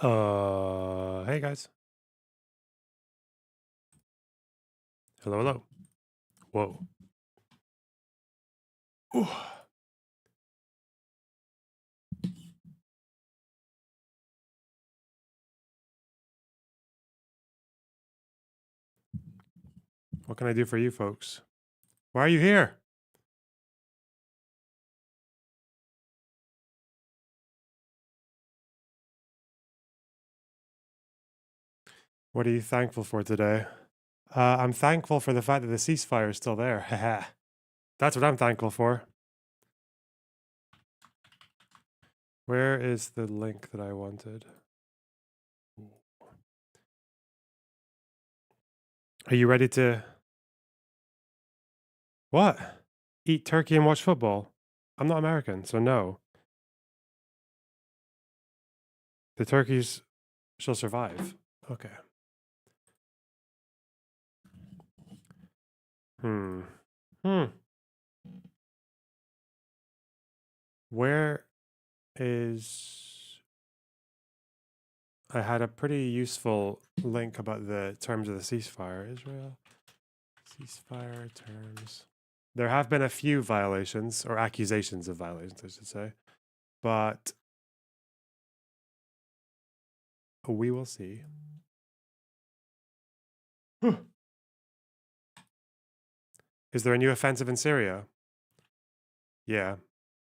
Hey guys. Hello, hello. Whoa. Ooh. What can I do for you folks? Why are you here? What are you thankful for today? I'm thankful for the fact that the ceasefire is still there. Haha. That's what I'm thankful for. Where is the link that I wanted? Are you ready to... What? Eat turkey and watch football? I'm not American, so no. The turkeys shall survive. Okay. Hmm. Where is... I had a pretty useful link about the terms of the ceasefire. Israel, ceasefire terms. There have been a few violations, or accusations of violations, I should say, but we will see. Is there a new offensive in Syria? Yeah,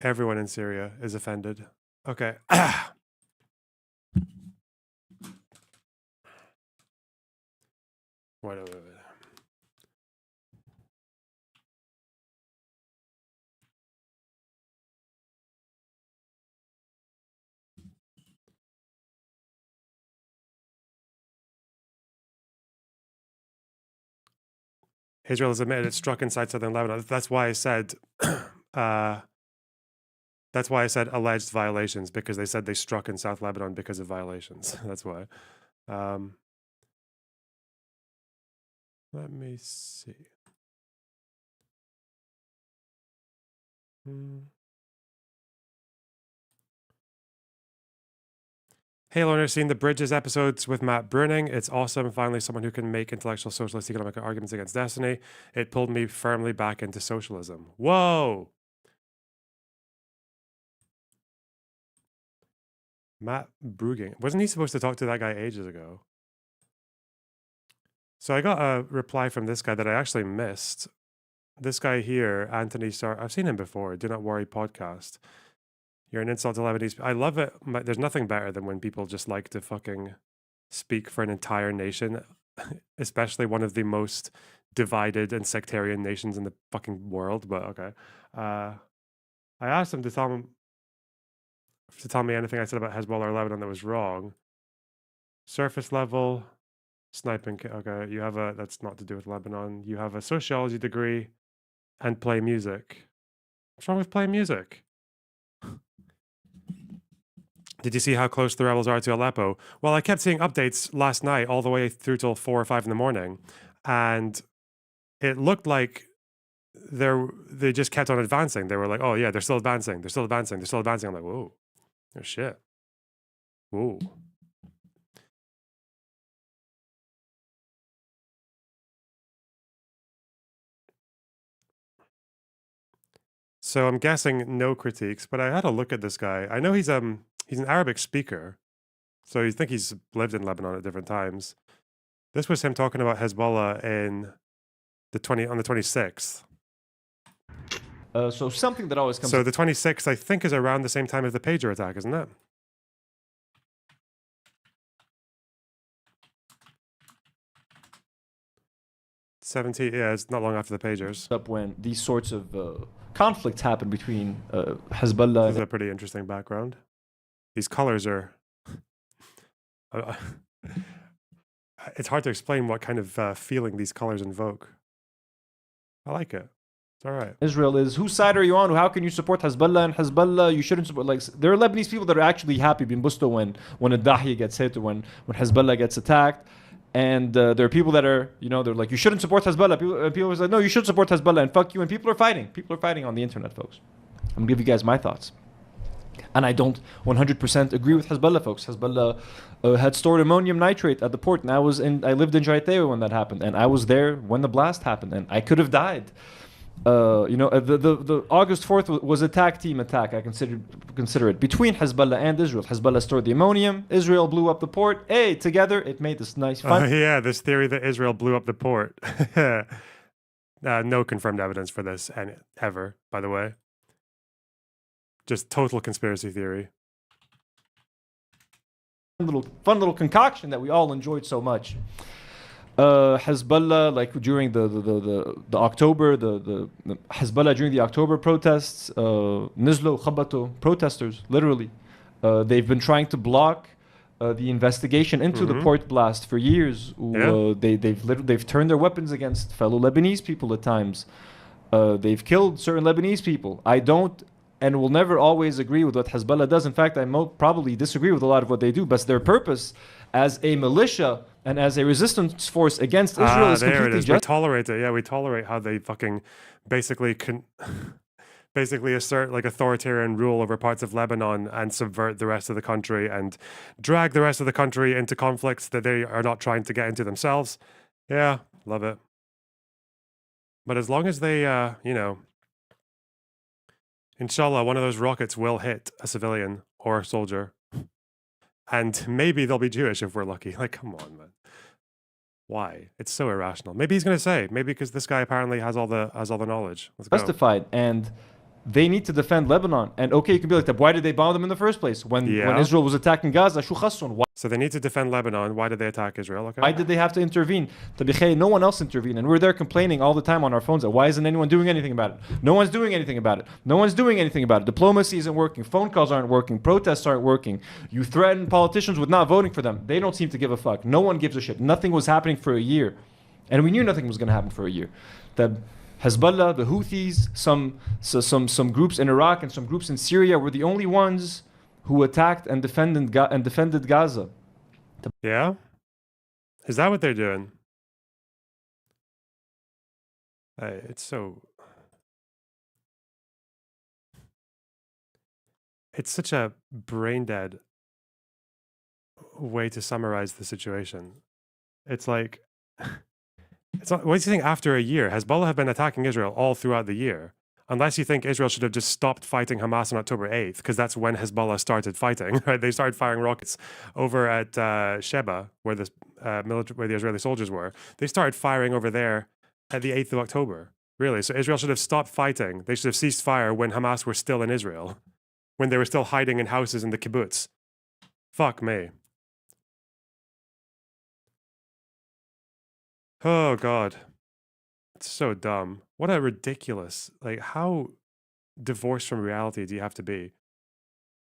everyone in Syria is offended. Okay. Wait. Israel has admitted it struck inside southern Lebanon. That's why I said, that's why I said alleged violations, because they said they struck in South Lebanon because of violations. That's why. Let me see. Hey, Lorna, seen the Bridges episodes with Matt Bruning. It's awesome. Finally, someone who can make intellectual socialist economic arguments against destiny. It pulled me firmly back into socialism. Whoa! Matt Brueging. Wasn't he supposed to talk to that guy ages ago? So I got a reply from this guy that I actually missed. This guy here, Anthony Star. I've seen him before. Do Not Worry podcast. You're an insult to Lebanese. I love it. There's nothing better than when people just like to fucking speak for an entire nation, especially one of the most divided and sectarian nations in the fucking world. But okay. I asked him to tell me anything I said about Hezbollah or Lebanon that was wrong. Surface level, sniping. Okay, you have a, that's not to do with Lebanon. You have a sociology degree and play music. What's wrong with playing music? Did you see how close the rebels are to Aleppo? Well, I kept seeing updates last night all the way through till 4 or 5 in the morning, and it looked like they just kept on advancing. They were like, oh yeah, they're still advancing. They're still advancing. They're still advancing. I'm like, whoa, oh shit. Whoa. So I'm guessing no critiques, but I had a look at this guy. I know he's an Arabic speaker, so you think he's lived in Lebanon at different times. This was him talking about Hezbollah on the 26th. So something that always comes. So the 26th, I think, is around the same time as the pager attack, isn't it? Yeah, it's not long after the pagers. Up when these sorts of conflicts happen between Hezbollah. This is a pretty interesting background. These colors are. It's hard to explain what kind of feeling these colors invoke. I like it. It's all right. Israel is, whose side are you on? How can you support Hezbollah? And Hezbollah, you shouldn't support. Like, there are Lebanese people that are actually happy بينبسطوا when a Dahi gets hit or when Hezbollah gets attacked. And there are people that are, they're like, you shouldn't support Hezbollah. People are like, no, you should support Hezbollah and fuck you. And people are fighting. People are fighting on the internet, folks. I'm gonna give you guys my thoughts. And I don't 100% agree with Hezbollah, folks. Hezbollah had stored ammonium nitrate at the port, and I lived in Jaiteo when that happened, and I was there when the blast happened, and I could have died. The August 4th was a tag team attack. I consider it between Hezbollah and Israel. Hezbollah stored the ammonium. Israel blew up the port. Hey, together it made this nice fun. Yeah, this theory that Israel blew up the port. No confirmed evidence for this, and ever, by the way. Just total conspiracy theory. Fun little concoction that we all enjoyed so much. Hezbollah, like during the October, the Hezbollah during the October protests, Nizlo, Khabato, protesters, literally, they've been trying to block the investigation into the port blast for years. They've turned their weapons against fellow Lebanese people at times. They've killed certain Lebanese people. I don't and will never always agree with what Hezbollah does. In fact, I probably disagree with a lot of what they do, but their purpose as a militia and as a resistance force against Israel is completely just. We tolerate it. Yeah, we tolerate how they fucking basically basically assert like authoritarian rule over parts of Lebanon and subvert the rest of the country and drag the rest of the country into conflicts that they are not trying to get into themselves. Yeah, love it. But as long as they, inshallah, one of those rockets will hit a civilian or a soldier. And maybe they'll be Jewish if we're lucky. Like, come on, man. Why? It's so irrational. Maybe he's going to say, maybe because this guy apparently has all the knowledge. Let's go. Justified. And they need to defend Lebanon. And okay, you can be like, why did they bomb them in the first place? When Israel was attacking Gaza, so they need to defend Lebanon. Why did they attack Israel? Okay. Why did they have to intervene? No one else intervened. And we're there complaining all the time on our phones that why isn't anyone doing anything about it? No one's doing anything about it. No one's doing anything about it. Diplomacy isn't working. Phone calls aren't working. Protests aren't working. You threaten politicians with not voting for them. They don't seem to give a fuck. No one gives a shit. Nothing was happening for a year. And we knew nothing was going to happen for a year. The Hezbollah, the Houthis, some groups in Iraq and some groups in Syria were the only ones who attacked and defended Gaza. Yeah? Is that what they're doing? It's such a brain dead way to summarize the situation. It's like, it's not, what do you think after a year? Hezbollah have been attacking Israel all throughout the year. Unless you think Israel should have just stopped fighting Hamas on October 8th, because that's when Hezbollah started fighting. Right? They started firing rockets over at Sheba, where the Israeli soldiers were. They started firing over there at the 8th of October. Really? So Israel should have stopped fighting. They should have ceased fire when Hamas were still in Israel, when they were still hiding in houses in the kibbutz. Fuck me. Oh, God. It's so dumb. What a ridiculous, like, how divorced from reality do you have to be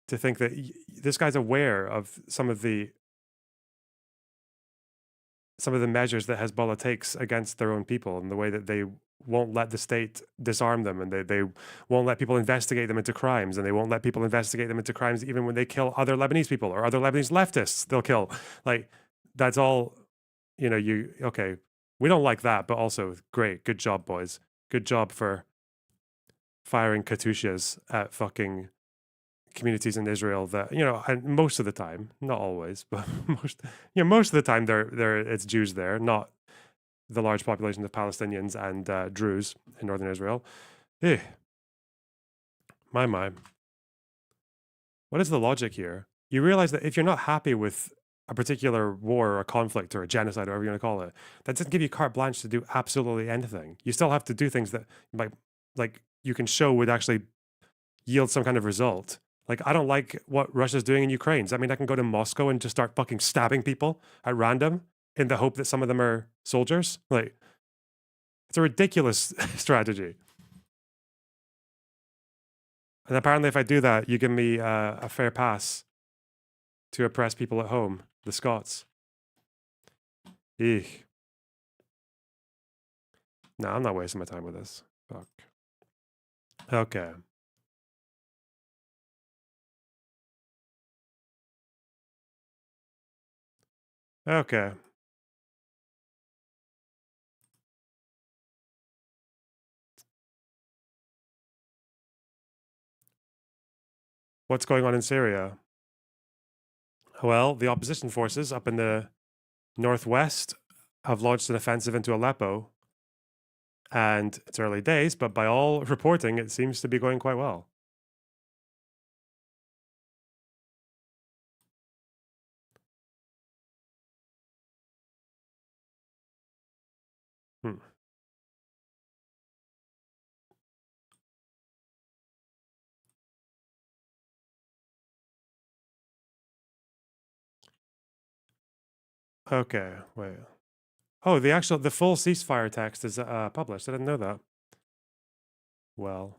to think that this guy's aware of some of the measures that Hezbollah takes against their own people and the way that they won't let the state disarm them, and they won't let people investigate them into crimes, and they won't let people investigate them into crimes even when they kill other Lebanese people or other Lebanese leftists they'll kill. Like, that's all, okay. We don't like that, but also great. Good job, boys. Good job for firing Katyushas at fucking communities in Israel that, and most of the time, not always, but most of the time it's Jews there, not the large population of Palestinians and Druze in northern Israel. My. What is the logic here? You realize that if you're not happy with a particular war or a conflict or a genocide, or whatever you want to call it, that doesn't give you carte blanche to do absolutely anything. You still have to do things that like you can show would actually yield some kind of result. Like, I don't like what Russia's doing in Ukraine. Does that mean I can go to Moscow and just start fucking stabbing people at random in the hope that some of them are soldiers? Like, it's a ridiculous strategy. And apparently if I do that, you give me a fair pass to oppress people at home. The Scots. Eek. No, I'm not wasting my time with this. Fuck. Okay. Okay. What's going on in Syria? Well, the opposition forces up in the northwest have launched an offensive into Aleppo. And it's early days, but by all reporting, it seems to be going quite well. Hmm. Okay, wait. Oh, the full ceasefire text is published. I didn't know that. Well,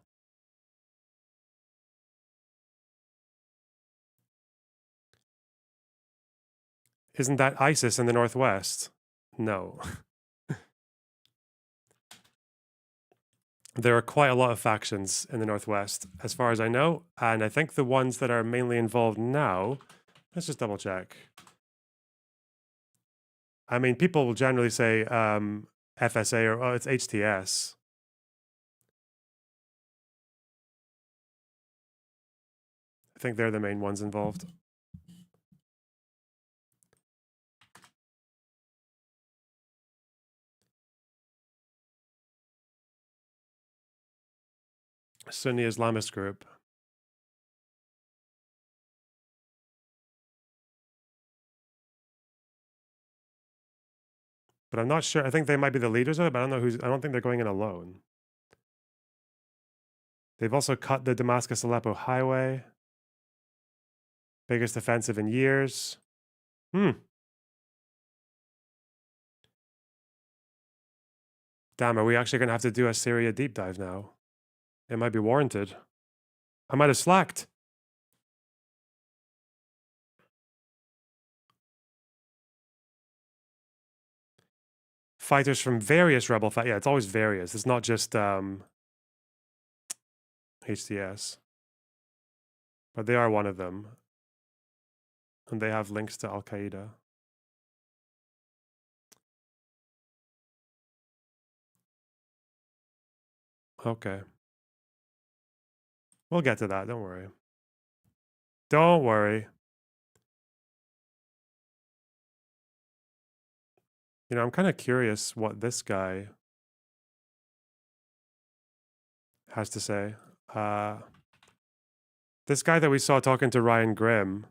isn't that ISIS in the northwest? No. There are quite a lot of factions in the northwest, as far as I know, and I think the ones that are mainly involved now. Let's just double check. I mean, people will generally say FSA or oh, it's HTS. I think they're the main ones involved. Sunni Islamist group. But I'm not sure. I think they might be the leaders of it, but I don't know who's. I don't think they're going in alone. They've also cut the Damascus Aleppo highway. Biggest offensive in years. Damn, are we actually going to have to do a Syria deep dive now? It might be warranted. I might have slacked. Fighters from various rebel yeah, it's always various. It's not just HTS. But they are one of them. And they have links to Al-Qaeda. Okay. We'll get to that, don't worry. Don't worry. You know, I'm kind of curious what this guy has to say. This guy that we saw talking to Ryan Grimm,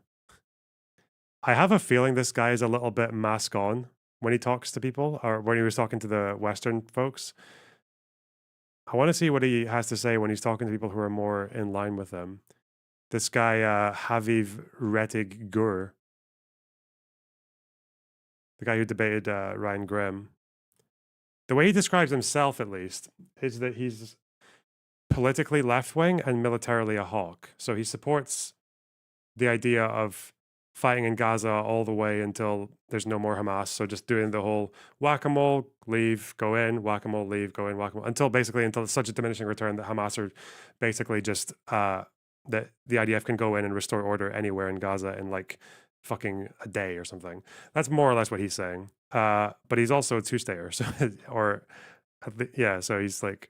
I have a feeling this guy is a little bit mask on when he talks to people, or when he was talking to the Western folks. I want to see what he has to say when he's talking to people who are more in line with him. This guy, Haviv Rettig Gur, the guy who debated Ryan Grimm. The way he describes himself, at least, is that he's politically left-wing and militarily a hawk. So he supports the idea of fighting in Gaza all the way until there's no more Hamas. So just doing the whole whack-a-mole, leave, go in, whack-a-mole, leave, go in, whack-a-mole, until it's such a diminishing return that Hamas are basically just that the IDF can go in and restore order anywhere in Gaza in like fucking a day or something. That's more or less what he's saying. But he's also a two-stayer, so yeah. So he's like,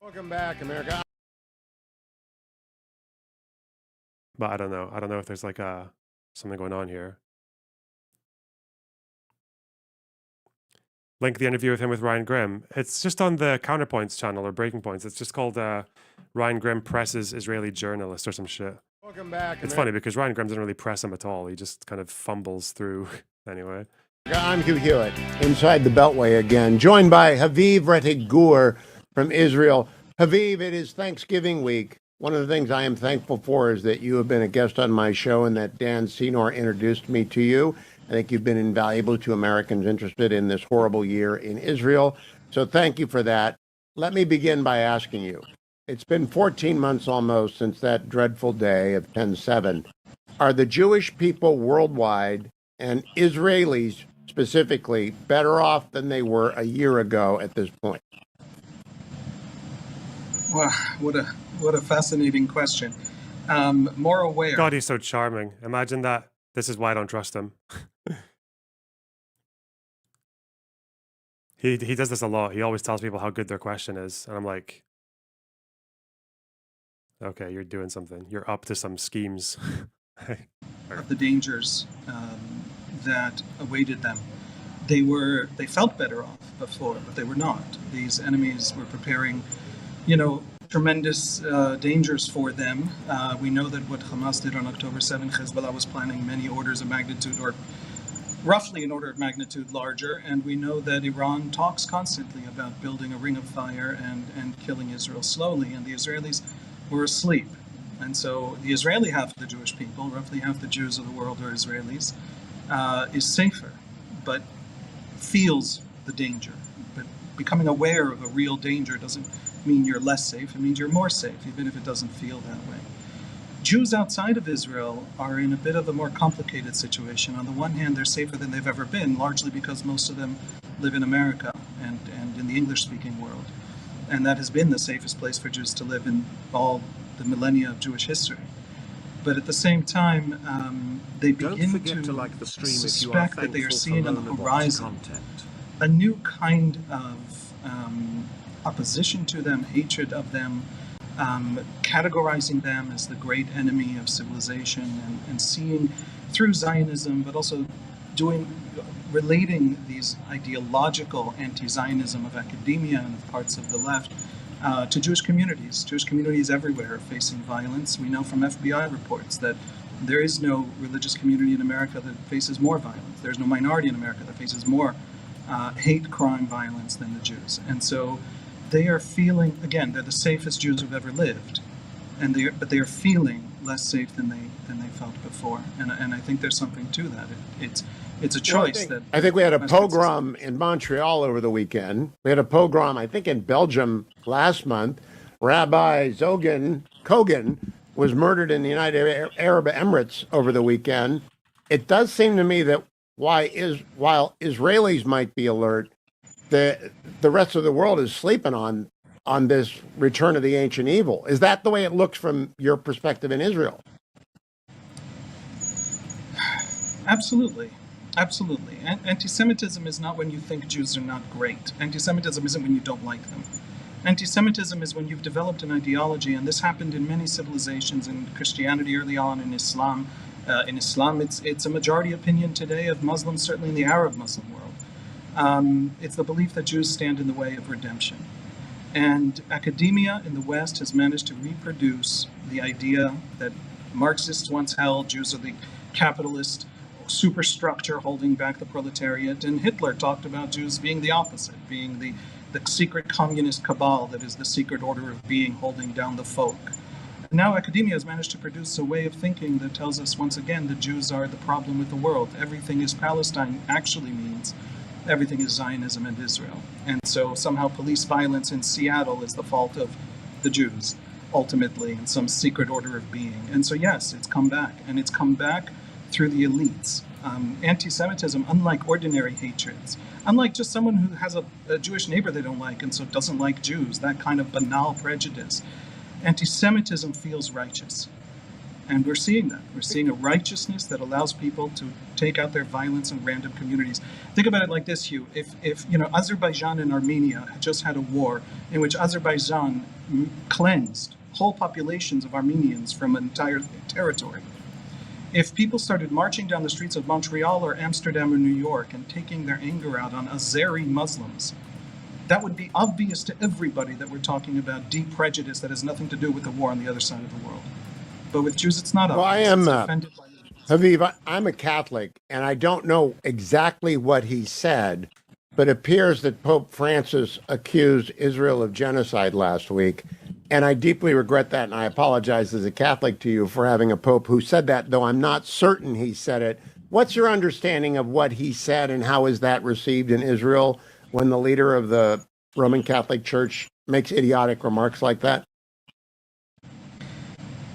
welcome back, America. but I don't know. I don't know if there's like something going on here. Link the interview with him with Ryan Grimm. It's just on the Counterpoints channel or Breaking Points. It's just called Ryan Grimm presses Israeli journalist or some shit. Welcome back. It's funny because Ryan Grimm doesn't really press him at all. He just kind of fumbles through anyway. I'm Hugh Hewitt, inside the Beltway again, joined by Haviv Rettig Gur from Israel. Haviv, it is Thanksgiving week. One of the things I am thankful for is that you have been a guest on my show and that Dan Senor introduced me to you. I think you've been invaluable to Americans interested in this horrible year in Israel. So thank you for that. Let me begin by asking you, it's been 14 months almost since that dreadful day of 10/7. Are the Jewish people worldwide and Israelis specifically better off than they were a year ago at this point? Wow, what a fascinating question. More aware. God, he's so charming. Imagine that. This is why I don't trust him. He does this a lot. He always tells people how good their question is, and I'm like, Okay, you're doing something. You're up to some schemes. Of the dangers that awaited them. They felt better off before, but they were not. These enemies were preparing, tremendous dangers for them. We know that what Hamas did on October 7th, Hezbollah was planning many orders of magnitude, or roughly an order of magnitude larger, and we know that Iran talks constantly about building a ring of fire and killing Israel slowly, and the Israelis were asleep. And so the Israeli half of the Jewish people, roughly half the Jews of the world are Israelis, is safer, but feels the danger. But becoming aware of a real danger doesn't mean you're less safe, it means you're more safe, even if it doesn't feel that way. Jews outside of Israel are in a bit of a more complicated situation. On the one hand, they're safer than they've ever been, largely because most of them live in America and in the English-speaking world. And that has been the safest place for Jews to live in all the millennia of Jewish history. But at the same time, they begin to like the stream suspect that they are seeing on the horizon a new kind of opposition to them, hatred of them, categorizing them as the great enemy of civilization, and seeing through Zionism, but also relating these ideological anti-Zionism of academia and of parts of the left to Jewish communities. Jewish communities everywhere are facing violence. We know from FBI reports that there is no religious community in America that faces more violence. There's no minority in America that faces more hate crime violence than the Jews. And so they are feeling, again, they're the safest Jews who've ever lived, but they are feeling less safe than they felt before. And I think there's something to that. It's a choice I think we had a pogrom in Montreal over the weekend. We had a pogrom, I think, in Belgium last month. Rabbi Kogan was murdered in the United Arab Emirates over the weekend. It does seem to me that while Israelis might be alert, the rest of the world is sleeping on this return of the ancient evil. Is that the way it looks from your perspective in Israel? Absolutely. Absolutely. Anti-Semitism is not when you think Jews are not great. Anti-Semitism isn't when you don't like them. Anti-Semitism is when you've developed an ideology, and this happened in many civilizations, in Christianity early on, in Islam. In Islam, it's a majority opinion today of Muslims, certainly in the Arab Muslim world. It's the belief that Jews stand in the way of redemption. And academia in the West has managed to reproduce the idea that Marxists once held: Jews are the capitalist superstructure holding back the proletariat. And Hitler talked about Jews being the opposite, being the secret communist cabal that is the secret order of being holding down the folk. And now academia has managed to produce a way of thinking that tells us once again that Jews are the problem with the world. Everything is Palestine actually means everything is Zionism and Israel. And so somehow police violence in Seattle is the fault of the Jews, ultimately, in some secret order of being. And so yes, it's come back, and it's come back through the elites. Anti-Semitism, unlike ordinary hatreds, unlike just someone who has a Jewish neighbor they don't like and so doesn't like Jews, that kind of banal prejudice, anti-Semitism feels righteous. And we're seeing that. We're seeing a righteousness that allows people to take out their violence in random communities. Think about it like this, Hugh. If Azerbaijan and Armenia had just had a war in which Azerbaijan cleansed whole populations of Armenians from an entire territory, if people started marching down the streets of Montreal or Amsterdam or New York and taking their anger out on Azeri Muslims, that would be obvious to everybody that we're talking about deep prejudice that has nothing to do with the war on the other side of the world. But with Jews, it's not obvious. Well, Haviv, I'm a Catholic, and I don't know exactly what he said, but it appears that Pope Francis accused Israel of genocide last week. And I deeply regret that, and I apologize as a Catholic to you for having a pope who said that, though I'm not certain he said it. What's your understanding of what he said, and how is that received in Israel when the leader of the Roman Catholic Church makes idiotic remarks like that?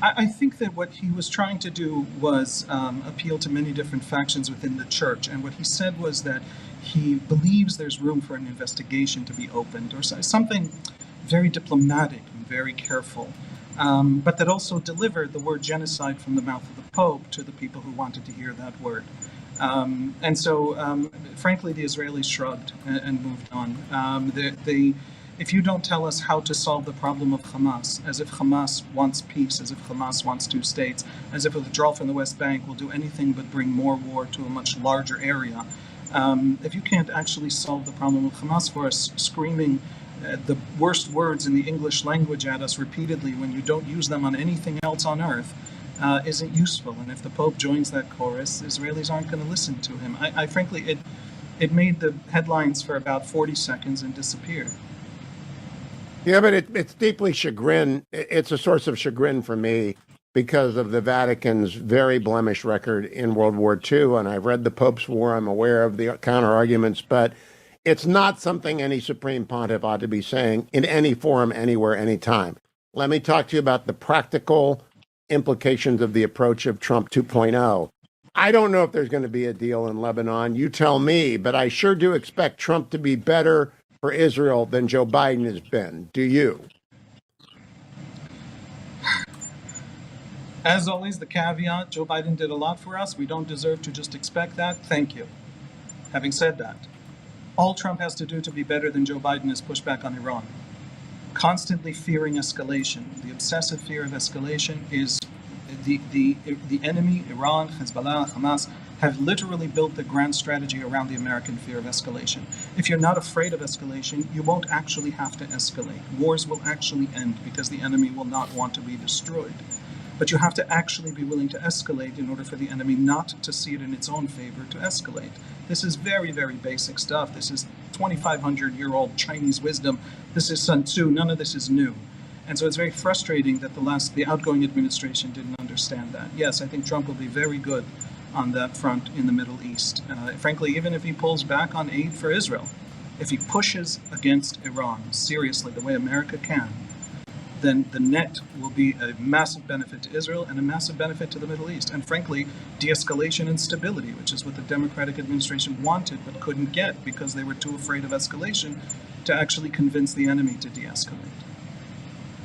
I think that what he was trying to do was appeal to many different factions within the church. And what he said was that he believes there's room for an investigation to be opened, or something very diplomatic and very careful, but that also delivered the word genocide from the mouth of the Pope to the people who wanted to hear that word. And so, frankly, the Israelis shrugged and moved on. If you don't tell us how to solve the problem of Hamas, as if Hamas wants peace, as if Hamas wants two states, as if a withdrawal from the West Bank will do anything but bring more war to a much larger area, if you can't actually solve the problem of Hamas for us, screaming the worst words in the English language at us repeatedly when you don't use them on anything else on earth, isn't useful. And if the Pope joins that chorus, Israelis aren't going to listen to him. I frankly, it made the headlines for about 40 seconds and disappeared. Yeah, but it's deeply chagrin. It's a source of chagrin for me because of the Vatican's very blemished record in World War II. And I've read the Pope's War. I'm aware of the counter arguments, but it's not something any Supreme Pontiff ought to be saying in any forum, anywhere, anytime. Let me talk to you about the practical implications of the approach of Trump 2.0. I don't know if there's going to be a deal in Lebanon. You tell me, but I sure do expect Trump to be better for Israel than Joe Biden has been. Do you? As always, the caveat, Joe Biden did a lot for us. We don't deserve to just expect that. Thank you. Having said that, all Trump has to do to be better than Joe Biden is push back on Iran. Constantly fearing escalation. The obsessive fear of escalation is the enemy, Iran, Hezbollah, Hamas, have literally built the grand strategy around the American fear of escalation. If you're not afraid of escalation, you won't actually have to escalate. Wars will actually end because the enemy will not want to be destroyed. But you have to actually be willing to escalate in order for the enemy not to see it in its own favor to escalate. This is very, very basic stuff. This is 2,500-year-old Chinese wisdom. This is Sun Tzu. None of this is new. And so it's very frustrating that the outgoing administration didn't understand that. Yes, I think Trump will be very good on that front in the Middle East. Frankly, even if he pulls back on aid for Israel, if he pushes against Iran seriously the way America can, then the net will be a massive benefit to Israel and a massive benefit to the Middle East. And frankly, de-escalation and stability, which is what the Democratic administration wanted but couldn't get because they were too afraid of escalation to actually convince the enemy to de-escalate.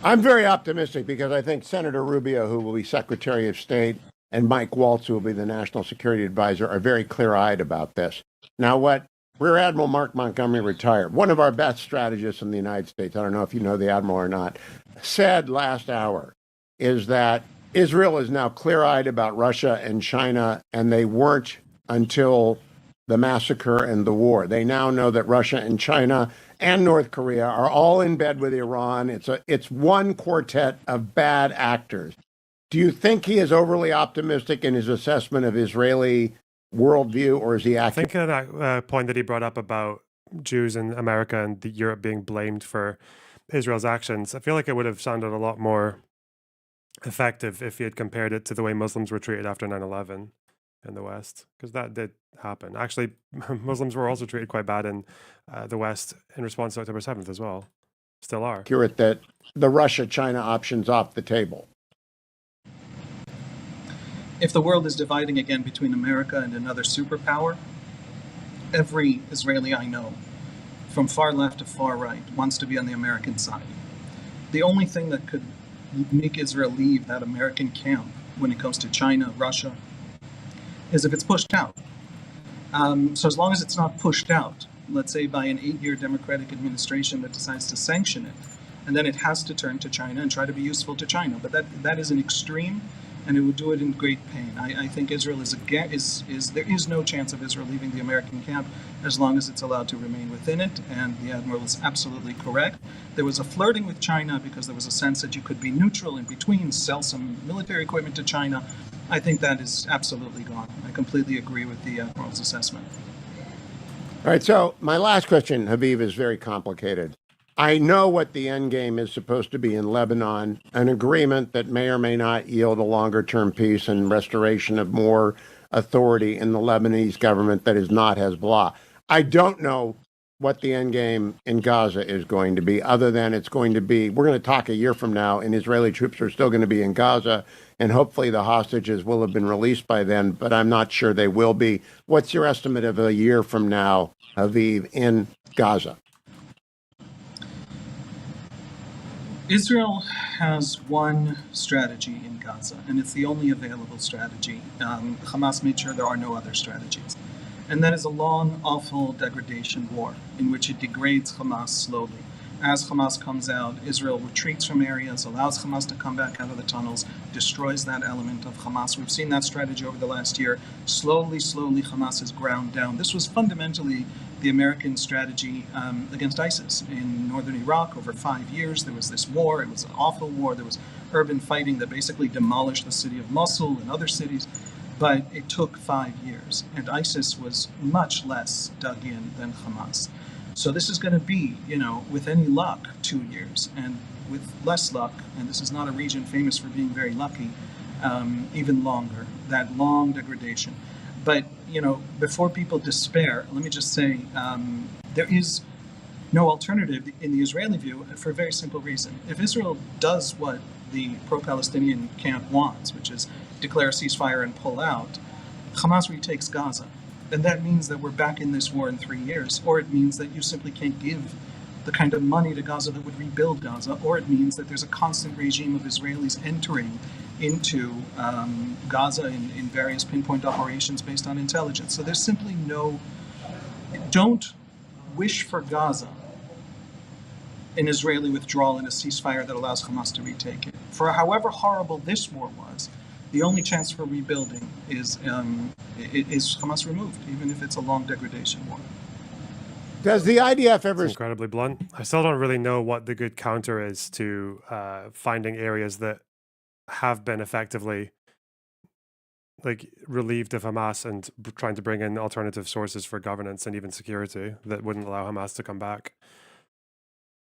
I'm very optimistic because I think Senator Rubio, who will be Secretary of State, and Mike Waltz, who will be the National Security Advisor, are very clear-eyed about this. Now, what Rear Admiral Mark Montgomery, retired, one of our best strategists in the United States, I don't know if you know the Admiral or not, said last hour is that Israel is now clear-eyed about Russia and China, and they weren't until the massacre and the war. They now know that Russia and China and North Korea are all in bed with Iran. It's one quartet of bad actors. Do you think he is overly optimistic in his assessment of Israeli worldview, or is he I think that point that he brought up about Jews in America and Europe being blamed for Israel's actions, I feel like it would have sounded a lot more effective if he had compared it to the way Muslims were treated after 9/11 in the West, because that did happen. Actually, Muslims were also treated quite bad in the West in response to October 7th as well. Still are. Accurate that the Russia-China option's off the table. If the world is dividing again between America and another superpower, every Israeli I know, from far left to far right, wants to be on the American side. The only thing that could make Israel leave that American camp when it comes to China, Russia, is if it's pushed out. So as long as it's not pushed out, let's say by an 8-year Democratic administration that decides to sanction it, and then it has to turn to China and try to be useful to China. But that is an extreme, and it would do it in great pain. I think Israel there is no chance of Israel leaving the American camp as long as it's allowed to remain within it, and the Admiral is absolutely correct. There was a flirting with China because there was a sense that you could be neutral in between, sell some military equipment to China. I think that is absolutely gone. I completely agree with the Admiral's assessment. All right, so my last question, Haviv, is very complicated. I know what the end game is supposed to be in Lebanon, an agreement that may or may not yield a longer-term peace and restoration of more authority in the Lebanese government that is not Hezbollah. I don't know what the end game in Gaza is going to be, other than it's going to be, we're going to talk a year from now, and Israeli troops are still going to be in Gaza, and hopefully the hostages will have been released by then, but I'm not sure they will be. What's your estimate of a year from now, Haviv, in Gaza? Israel has one strategy in Gaza, and it's the only available strategy. Hamas made sure there are no other strategies. And that is a long, awful degradation war in which it degrades Hamas slowly. As Hamas comes out, Israel retreats from areas, allows Hamas to come back out of the tunnels, destroys that element of Hamas. We've seen that strategy over the last year. Slowly, Hamas is ground down. This was fundamentally the American strategy against ISIS in northern Iraq over 5 years. There was this war. It was an awful war. There was urban fighting that basically demolished the city of Mosul and other cities. But it took 5 years, and ISIS was much less dug in than Hamas. So this is going to be, with any luck, 2 years, and with less luck, and this is not a region famous for being very lucky, even longer, that long degradation. But, before people despair, let me just say, there is no alternative in the Israeli view for a very simple reason. If Israel does what the pro-Palestinian camp wants, which is declare a ceasefire and pull out, Hamas retakes Gaza. And that means that we're back in this war in 3 years, or it means that you simply can't give the kind of money to Gaza that would rebuild Gaza, or it means that there's a constant regime of Israelis entering into Gaza in various pinpoint operations based on intelligence. So there's simply don't wish for Gaza an Israeli withdrawal and a ceasefire that allows Hamas to retake it. For however horrible this war was, the only chance for rebuilding is Hamas removed, even if it's a long degradation war. Does the IDF ever? It's incredibly blunt. I still don't really know what the good counter is to finding areas that have been effectively relieved of Hamas and trying to bring in alternative sources for governance and even security that wouldn't allow Hamas to come back.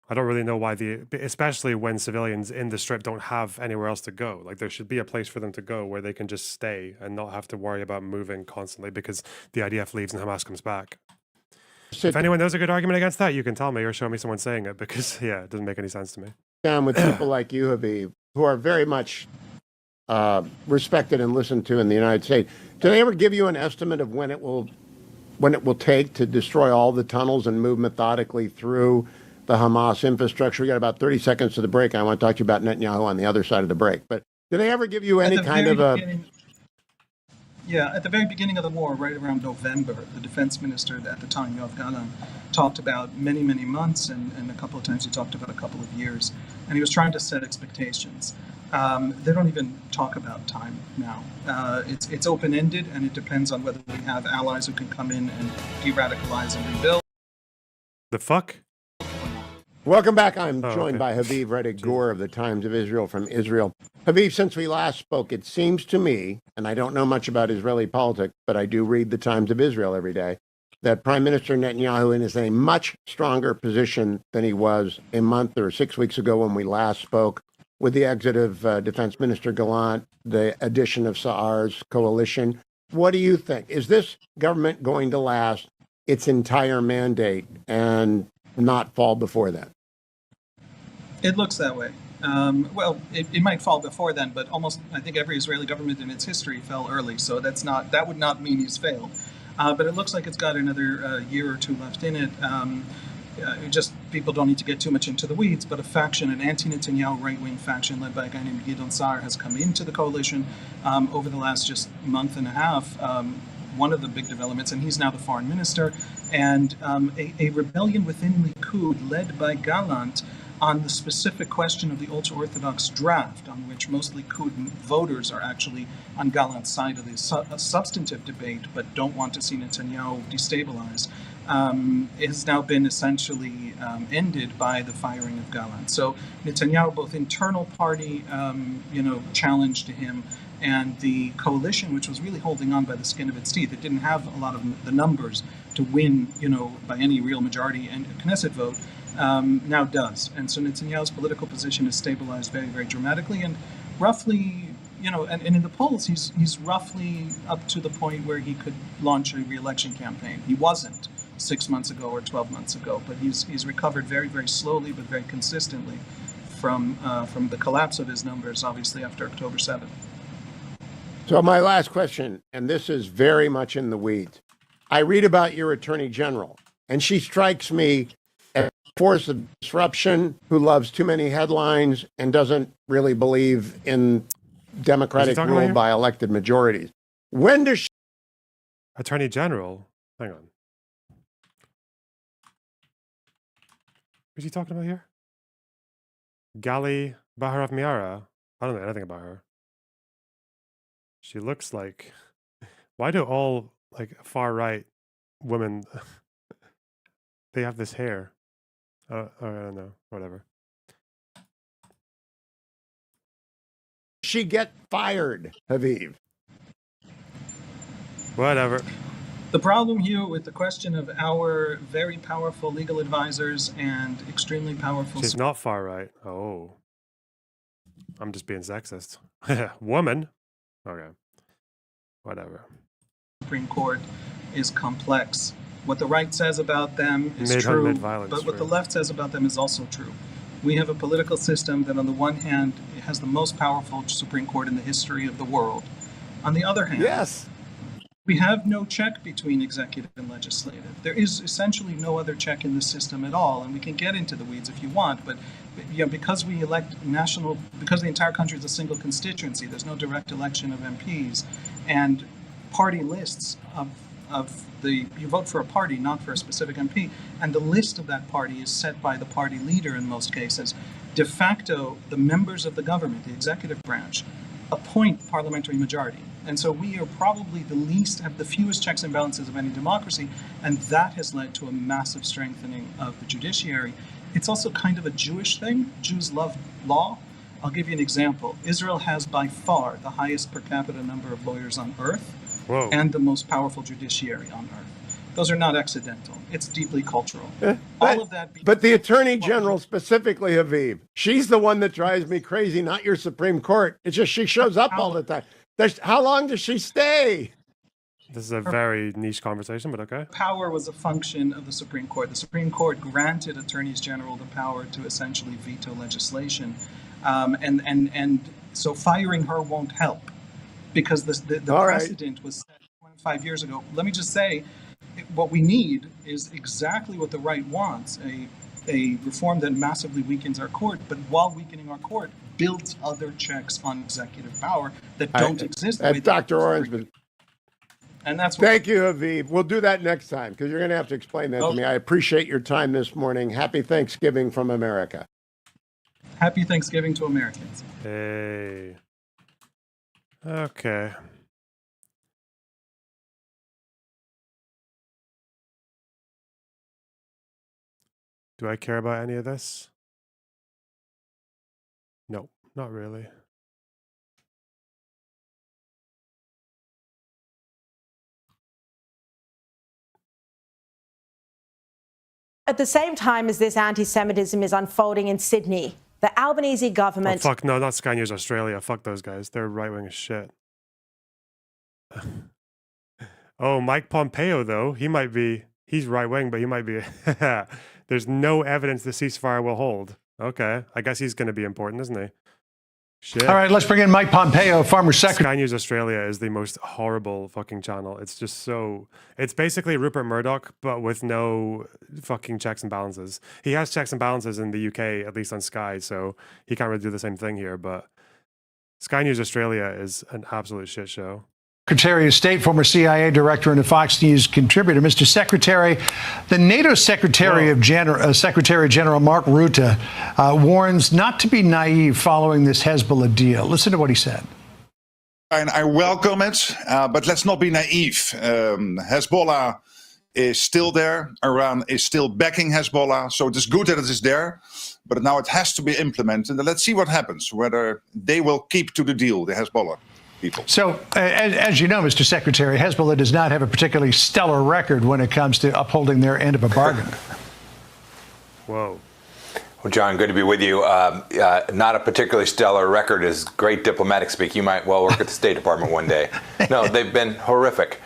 I don't really know why especially when civilians in the strip don't have anywhere else to go. There should be a place for them to go where they can just stay and not have to worry about moving constantly because the IDF leaves and Hamas comes back. If anyone knows a good argument against that, you can tell me or show me someone saying it because, it doesn't make any sense to me. Down with people like you, Habib, who are very much respected and listened to in the United States. Do they ever give you an estimate of when it will take to destroy all the tunnels and move methodically through the Hamas infrastructure? We got about 30 seconds to the break. I want to talk to you about Netanyahu on the other side of the break. But do they ever give you any kind of a... Yeah, at the very beginning of the war, right around November, the defense minister at the time, Yoav Gallant, talked about many, many months, and a couple of times he talked about a couple of years. And he was trying to set expectations. They don't even talk about time now. It's open-ended, and it depends on whether we have allies who can come in and de-radicalize and rebuild. The fuck? Welcome back. I'm joined by Habib Reddick Gur of the Times of Israel from Israel. Habib, since we last spoke, it seems to me, and I don't know much about Israeli politics, but I do read the Times of Israel every day, that Prime Minister Netanyahu is in a much stronger position than he was a month or 6 weeks ago when we last spoke, with the exit of Defense Minister Gallant, the addition of Sa'ar's coalition. What do you think? Is this government going to last its entire mandate and not fall before that? It looks that way. It might fall before then, but almost, I think every Israeli government in its history fell early, so that would not mean he's failed. But it looks like it's got another year or two left in it. Just people don't need to get too much into the weeds, but a faction, an anti-Netanyahu right-wing faction led by a guy named Gideon Sa'ar, has come into the coalition over the last just month and a half. One of the big developments, and he's now the foreign minister, and a rebellion within Likud led by Gallant on the specific question of the ultra-Orthodox draft, on which most Likud voters are actually on Gallant's side of the substantive debate, but don't want to see Netanyahu destabilized, has now been essentially ended by the firing of Gallant. So Netanyahu, both internal party, challenge to him, and the coalition, which was really holding on by the skin of its teeth. It didn't have a lot of the numbers to win, by any real majority and a Knesset vote, now does. And so Netanyahu's political position is stabilized very, very dramatically, and roughly, and in the polls, he's roughly up to the point where he could launch a re-election campaign. He wasn't 6 months ago or 12 months ago, but he's recovered very, very slowly, but very consistently from the collapse of his numbers, obviously, after October 7th. So my last question, and this is very much in the weeds. I read about your attorney general, and she strikes me as a force of disruption who loves too many headlines and doesn't really believe in democratic rule by elected majorities. When does she... Attorney General? Hang on. Who's he talking about here? Gali Bahar of Miara. I don't know anything about her. She looks like... Why do all like far right women they have this hair? I don't know. Whatever. She get fired, Haviv. Whatever. The problem here with the question of our very powerful legal advisors and extremely powerful... She's not far right. Oh. I'm just being sexist. Woman? Okay. Whatever. Supreme Court is complex. What the right says about them is Mid-on true, mid-violence, but what the right. left says about them is also true. We have a political system that on the one hand has the most powerful Supreme Court in the history of the world. On the other hand, Yes. we have no check between executive and legislative. There is essentially no other check in the system at all, and we can get into the weeds if you want, but because we elect because the entire country is a single constituency, there's no direct election of MPs, and party lists you vote for a party, not for a specific MP, and the list of that party is set by the party leader in most cases. De facto, the members of the government, the executive branch, appoint parliamentary majority. And so we are probably have the fewest checks and balances of any democracy, and that has led to a massive strengthening of the judiciary. It's also kind of a Jewish thing. Jews love law. I'll give you an example. Israel has by far the highest per capita number of lawyers on earth. Whoa. And the most powerful judiciary on earth. Those are not accidental. It's deeply cultural. All of that. But the Attorney General specifically, Haviv, she's the one that drives me crazy, not your Supreme Court. It's just she shows up all the time. How long does she stay? This is a very niche conversation, but okay. Power was a function of the Supreme Court. The Supreme Court granted attorneys general the power to essentially veto legislation. And so firing her won't help, because the precedent was set 25 years ago. Let me just say, what we need is exactly what the right wants, a reform that massively weakens our court, but while weakening our court, builds other checks on executive power that don't exist. That's Dr. Orensman. And that's what... Thank you, Haviv. We'll do that next time, because you're going to have to explain that to me. I appreciate your time this morning. Happy Thanksgiving from America. Happy Thanksgiving to Americans. Hey. Okay. Do I care about any of this? No, not really. At the same time as this anti-Semitism is unfolding in Sydney, the Albanese government... Oh, fuck, no, not Sky News Australia. Fuck those guys. They're right-wing as shit. Oh, Mike Pompeo, though. He's right-wing, but he might be... There's no evidence the ceasefire will hold. Okay. I guess he's going to be important, isn't he? Shit. All right, let's bring in Mike Pompeo, former secretary. Sky News Australia is the most horrible fucking channel. It's just so... It's basically Rupert Murdoch, but with no fucking checks and balances. He has checks and balances in the UK, at least on Sky, so he can't really do the same thing here, but Sky News Australia is an absolute shit show. Secretary of State, former CIA director, and a Fox News contributor. Mr. Secretary, the NATO Secretary General Mark Rutte warns not to be naive following this Hezbollah deal. Listen to what he said. And I welcome it, but let's not be naive. Hezbollah is still there. Iran is still backing Hezbollah, so it is good that it is there. But now it has to be implemented. And let's see what happens, whether they will keep to the deal, the Hezbollah people. So, as you know, Mr. Secretary, Hezbollah does not have a particularly stellar record when it comes to upholding their end of a bargain. Whoa. Well, John, good to be with you. Not a particularly stellar record is great diplomatic speak. You might well work at the State Department one day. No, they've been horrific.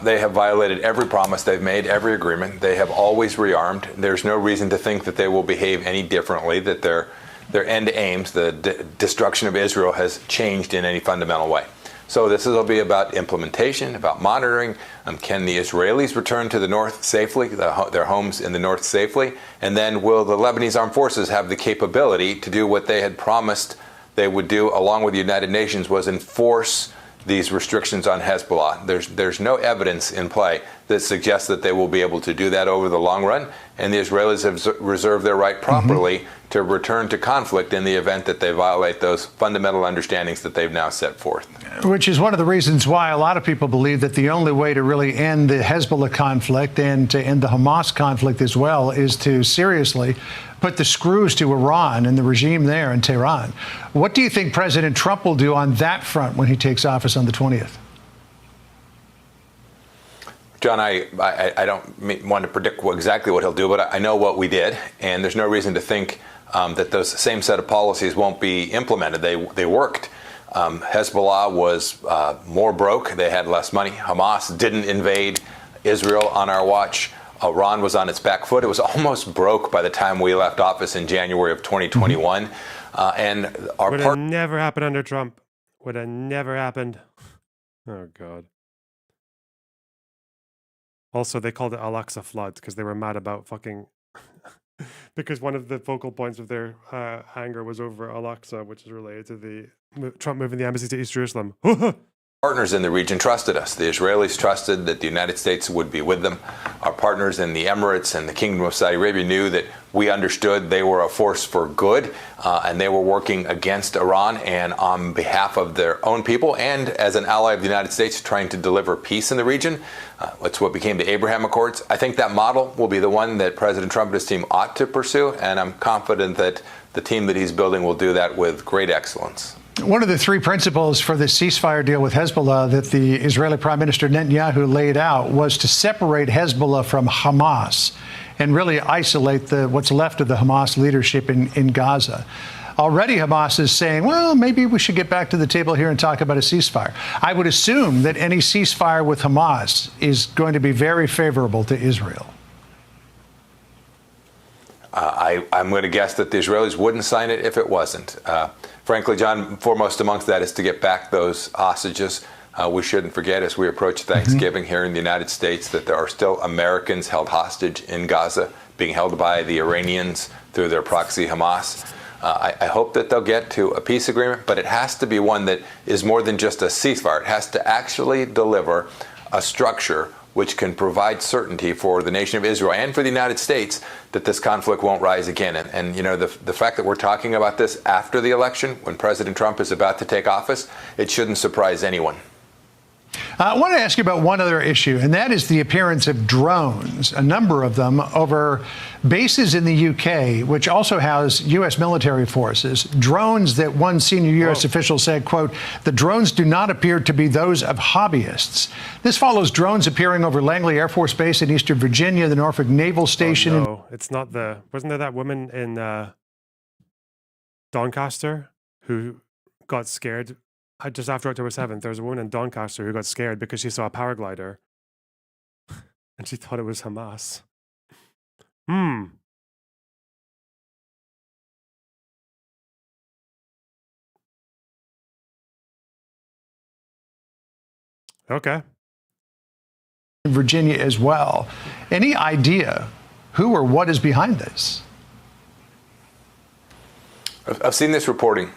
They have violated every promise they've made, every agreement. They have always rearmed. There's no reason to think that they will behave any differently, that their end aims, the destruction of Israel, has changed in any fundamental way. So this will be about implementation, about monitoring. Can the Israelis return to the north safely, their homes in the north safely? And then will the Lebanese armed forces have the capability to do what they had promised they would do, along with the United Nations, was enforce these restrictions on Hezbollah? There's no evidence in play that suggests that they will be able to do that over the long run. And the Israelis have reserved their right properly to return to conflict in the event that they violate those fundamental understandings that they've now set forth. Which is one of the reasons why a lot of people believe that the only way to really end the Hezbollah conflict and to end the Hamas conflict as well is to seriously put the screws to Iran and the regime there in Tehran. What do you think President Trump will do on that front when he takes office on the 20th? John, I don't want to predict exactly what he'll do, but I know what we did, and there's no reason to think that those same set of policies won't be implemented. They worked. Hezbollah was more broke. They had less money. Hamas didn't invade Israel on our watch. Iran was on its back foot. It was almost broke by the time we left office in January of 2021. And our would have never happened under Trump. Would have never happened. Oh, God. Also, they called it Al-Aqsa flood because they were mad about fucking... because one of the focal points of their anger was over Al-Aqsa, which is related to the Trump moving the embassy to East Jerusalem. partners in the region trusted us. The Israelis trusted that the United States would be with them. Our partners in the Emirates and the Kingdom of Saudi Arabia knew that we understood they were a force for good, and they were working against Iran and on behalf of their own people, and as an ally of the United States trying to deliver peace in the region. It's what became the Abraham Accords. I think that model will be the one that President Trump and his team ought to pursue, and I'm confident that the team that he's building will do that with great excellence. One of the three principles for the ceasefire deal with Hezbollah that the Israeli Prime Minister Netanyahu laid out was to separate Hezbollah from Hamas and really isolate what's left of the Hamas leadership in Gaza. Already Hamas is saying, well, maybe we should get back to the table here and talk about a ceasefire. I would assume that any ceasefire with Hamas is going to be very favorable to Israel. I'm going to guess that the Israelis wouldn't sign it if it wasn't. Frankly, John, foremost amongst that is to get back those hostages. We shouldn't forget as we approach Thanksgiving here in the United States that there are still Americans held hostage in Gaza, being held by the Iranians through their proxy Hamas. I hope that they'll get to a peace agreement, but it has to be one that is more than just a ceasefire. It has to actually deliver a structure which can provide certainty for the nation of Israel and for the United States that this conflict won't rise again. And you know, the fact that we're talking about this after the election, when President Trump is about to take office, it shouldn't surprise anyone. I want to ask you about one other issue, and that is the appearance of drones, a number of them, over bases in the UK, which also house U.S. military forces. Drones that one senior U.S. official said, quote, the drones do not appear to be those of hobbyists. This follows drones appearing over Langley Air Force Base in Eastern Virginia, the Norfolk Naval Station. Oh, no, it's not wasn't there that woman in Doncaster who got scared? Just after October 7th, there was a woman in Doncaster who got scared because she saw a paraglider and she thought it was Hamas. Okay. Virginia as well. Any idea who or what is behind this? I've seen this reporting.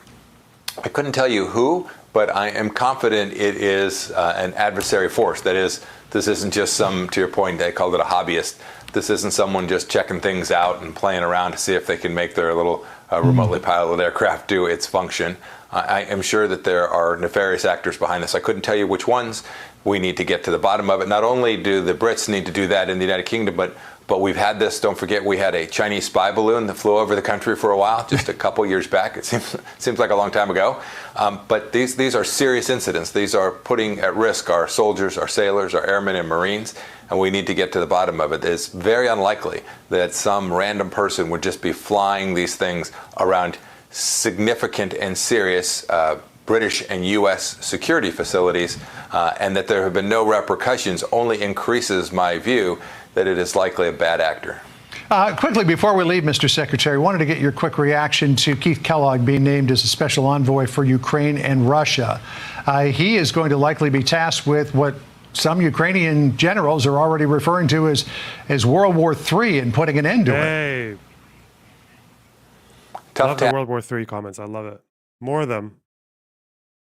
I couldn't tell you who, but I am confident it is an adversary force. That is, this isn't just some, to your point, they called it a hobbyist. This isn't someone just checking things out and playing around to see if they can make their little remotely piloted aircraft do its function. I am sure that there are nefarious actors behind this. I couldn't tell you which ones. We need to get to the bottom of it. Not only do the Brits need to do that in the United Kingdom, but we've had this, don't forget, we had a Chinese spy balloon that flew over the country for a while, just a couple years back. It seems like a long time ago. But these are serious incidents. These are putting at risk our soldiers, our sailors, our airmen and Marines, and we need to get to the bottom of it. It's very unlikely that some random person would just be flying these things around significant and serious British and U.S. security facilities, and that there have been no repercussions only increases my view that it is likely a bad actor. Quickly, before we leave, Mr. Secretary, I wanted to get your quick reaction to Keith Kellogg being named as a special envoy for Ukraine and Russia. He is going to likely be tasked with what some Ukrainian generals are already referring to as World War III and putting an end to it. I love the World War III comments. I love it. More of them.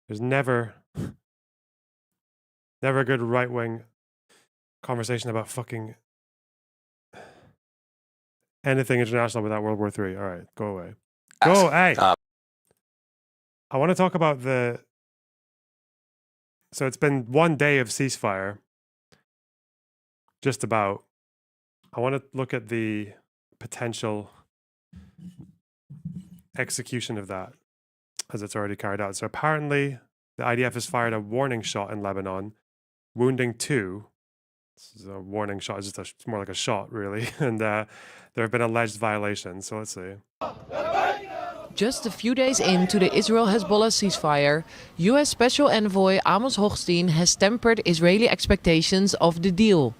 There's never a good right-wing conversation about fucking anything international without World War III. All right, go away. Go. Hey. I want to talk about the. So it's been 1 day of ceasefire. Just about. I want to look at the potential execution of that as it's already carried out. So apparently, the IDF has fired a warning shot in Lebanon, wounding 2. This is a warning shot. It's more like a shot, really. And there have been alleged violations. So let's see. Just a few days into the Israel-Hezbollah ceasefire, U.S. Special Envoy Amos Hochstein has tempered Israeli expectations of the deal.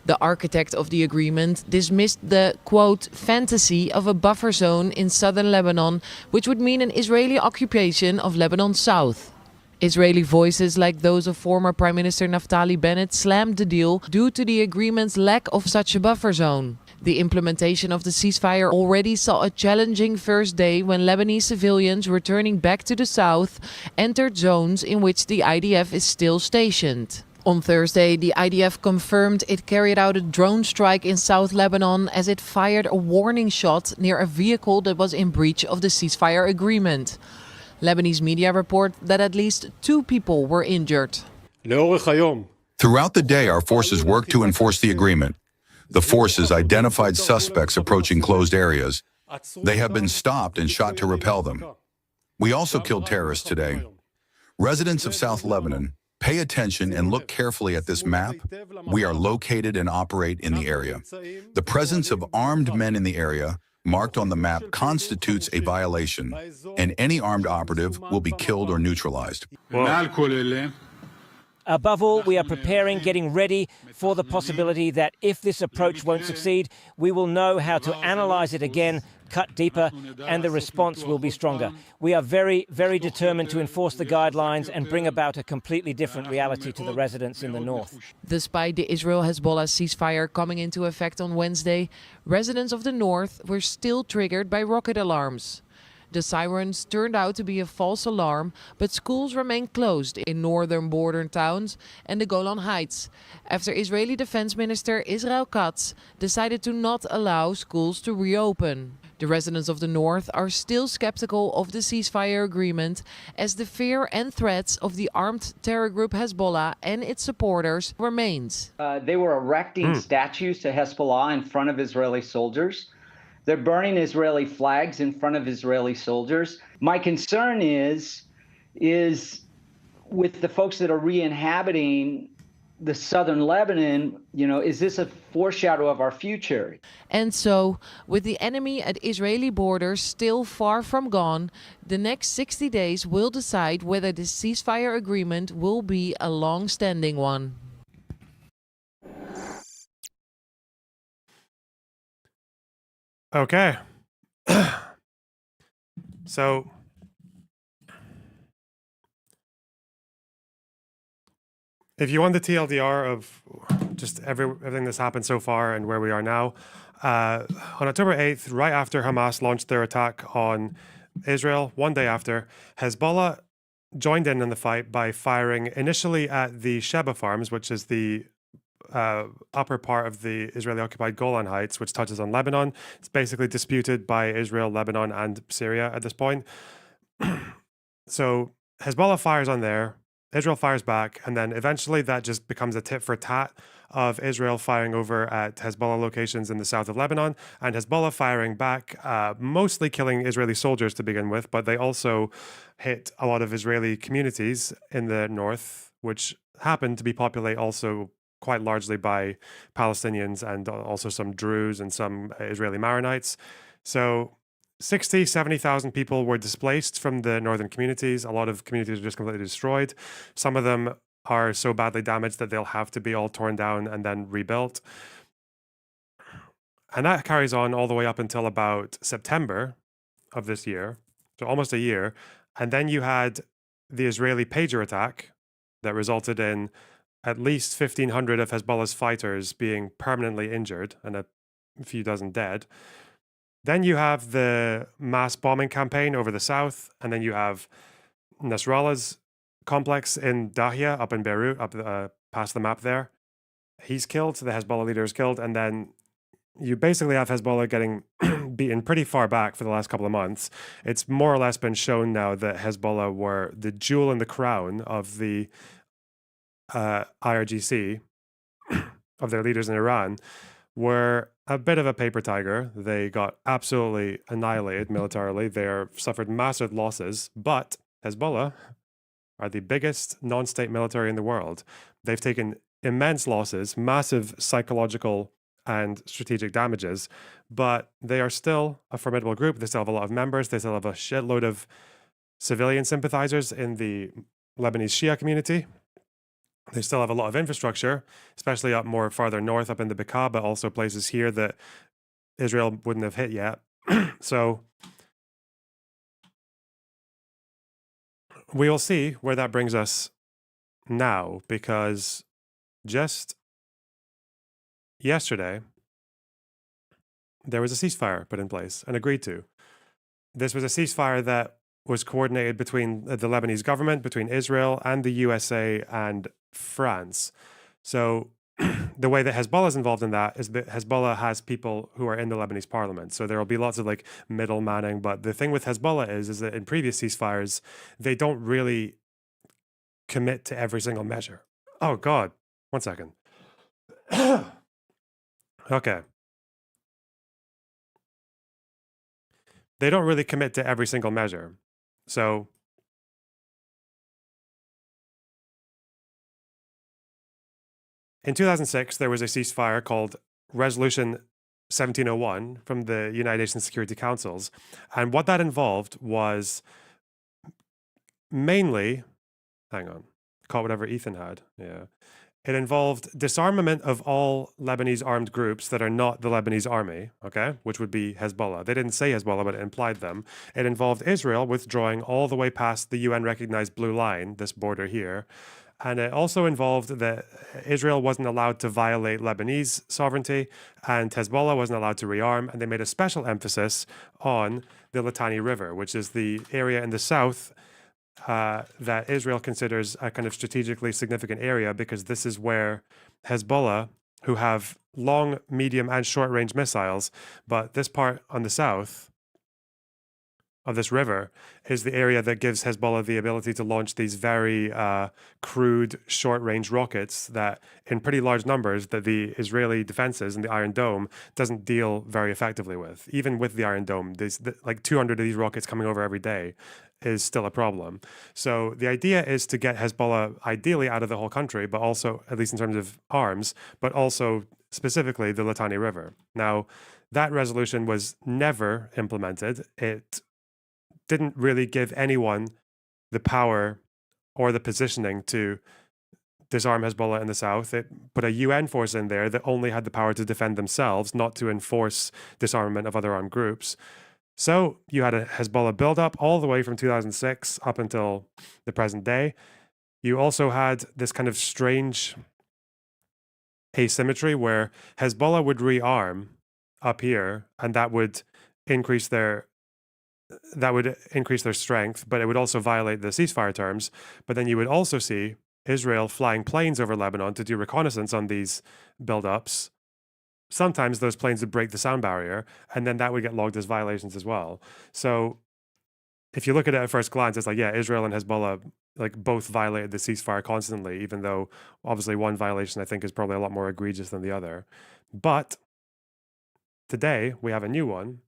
The architect of the agreement dismissed the, quote, fantasy of a buffer zone in southern Lebanon, which would mean an Israeli occupation of Lebanon's south. Israeli voices like those of former Prime Minister Naftali Bennett slammed the deal due to the agreement's lack of such a buffer zone. The implementation of the ceasefire already saw a challenging first day when Lebanese civilians returning back to the south entered zones in which the IDF is still stationed. On Thursday, the IDF confirmed it carried out a drone strike in South Lebanon as it fired a warning shot near a vehicle that was in breach of the ceasefire agreement. Lebanese media report that at least 2 people were injured. Throughout the day, our forces worked to enforce the agreement. The forces identified suspects approaching closed areas. They have been stopped and shot to repel them. We also killed terrorists today. Residents of South Lebanon, pay attention and look carefully at this map. We are located and operate in the area. The presence of armed men in the area marked on the map constitutes a violation, and any armed operative will be killed or neutralized. Above all, we are preparing, getting ready for the possibility that if this approach won't succeed, we will know how to analyze it again, cut deeper, and the response will be stronger. We are very, very determined to enforce the guidelines and bring about a completely different reality to the residents in the north. Despite the Israel-Hezbollah ceasefire coming into effect on Wednesday, residents of the north were still triggered by rocket alarms. The sirens turned out to be a false alarm, but schools remain closed in northern border towns and the Golan Heights, after Israeli Defense Minister Israel Katz decided to not allow schools to reopen. The residents of the north are still skeptical of the ceasefire agreement, as the fear and threats of the armed terror group Hezbollah and its supporters remains. They were erecting statues to Hezbollah in front of Israeli soldiers. They're burning Israeli flags in front of Israeli soldiers. My concern is with the folks that are re-inhabiting the southern Lebanon, is this a foreshadow of our future? And so, with the enemy at Israeli borders still far from gone, the next 60 days will decide whether the ceasefire agreement will be a long-standing one. Okay. So if you want the TLDR of just everything that's happened so far and where we are now, on October 8th, right after Hamas launched their attack on Israel, 1 day after, Hezbollah joined in the fight by firing initially at the Sheba farms, which is the upper part of the Israeli-occupied Golan Heights, which touches on Lebanon. It's basically disputed by Israel, Lebanon, and Syria at this point. So Hezbollah fires on there, Israel fires back, and then eventually that just becomes a tit for tat of Israel firing over at Hezbollah locations in the south of Lebanon, and Hezbollah firing back, mostly killing Israeli soldiers to begin with, but they also hit a lot of Israeli communities in the north, which happened to be populated also quite largely by Palestinians and also some Druze and some Israeli Maronites. So 60, 70,000 people were displaced from the northern communities. A lot of communities are just completely destroyed. Some of them are so badly damaged that they'll have to be all torn down and then rebuilt. And that carries on all the way up until about September of this year, so almost a year. And then you had the Israeli pager attack that resulted in at least 1,500 of Hezbollah's fighters being permanently injured and a few dozen dead. Then you have the mass bombing campaign over the south, and then you have Nasrallah's complex in Dahia, up in Beirut, up past the map there. he's killed, the Hezbollah leader is killed, and then you basically have Hezbollah getting beaten pretty far back for the last couple of months. It's more or less been shown now that Hezbollah were the jewel in the crown of the IRGC, of their leaders in Iran, were a bit of a paper tiger. They got absolutely annihilated militarily. They suffered massive losses, but Hezbollah are the biggest non-state military in the world. They've taken immense losses, massive psychological and strategic damages, but they are still a formidable group. They still have a lot of members. They still have a shitload of civilian sympathizers in the Lebanese Shia community. They still have a lot of infrastructure, especially up more farther north, up in the Bekaa, but also places here that Israel wouldn't have hit yet. So we will see where that brings us now, because just yesterday, there was a ceasefire put in place and agreed to. This was a ceasefire that was coordinated between the Lebanese government, between Israel and the USA and France. So the way that Hezbollah is involved in that is that Hezbollah has people who are in the Lebanese parliament. So there will be lots of like middle manning. But the thing with Hezbollah is that in previous ceasefires, they don't really commit to every single measure. Oh God, 1 second. Okay. They don't really commit to every single measure. So in 2006, there was a ceasefire called Resolution 1701 from the United Nations Security Councils. And what that involved was mainly, hang on, caught whatever Ethan had. Yeah. It involved disarmament of all Lebanese armed groups that are not the Lebanese army, okay, which would be Hezbollah. They didn't say Hezbollah, but it implied them. It involved Israel withdrawing all the way past the UN-recognized blue line, this border here. And it also involved that Israel wasn't allowed to violate Lebanese sovereignty, and Hezbollah wasn't allowed to rearm, and they made a special emphasis on the Litani River, which is the area in the south that Israel considers a kind of strategically significant area, because this is where Hezbollah, who have long, medium, and short-range missiles, but this part on the south of this river is the area that gives Hezbollah the ability to launch these very crude short-range rockets that in pretty large numbers that the Israeli defenses and the Iron Dome doesn't deal very effectively with. Even with the Iron Dome, there's like 200 of these rockets coming over every day is still a problem. So the idea is to get Hezbollah ideally out of the whole country, but also, at least in terms of arms, but also specifically the Litani River. Now, that resolution was never implemented. It didn't really give anyone the power or the positioning to disarm Hezbollah in the south. It put a UN force in there that only had the power to defend themselves, not to enforce disarmament of other armed groups. So you had a Hezbollah buildup all the way from 2006 up until the present day. You also had this kind of strange asymmetry where Hezbollah would rearm up here, and that would increase their strength, but it would also violate the ceasefire terms. But then you would also see Israel flying planes over Lebanon to do reconnaissance on these buildups. Sometimes those planes would break the sound barrier, and then that would get logged as violations as well. So if you look at it at first glance, it's like, yeah, Israel and Hezbollah like both violated the ceasefire constantly, even though obviously one violation I think is probably a lot more egregious than the other. But today we have a new one,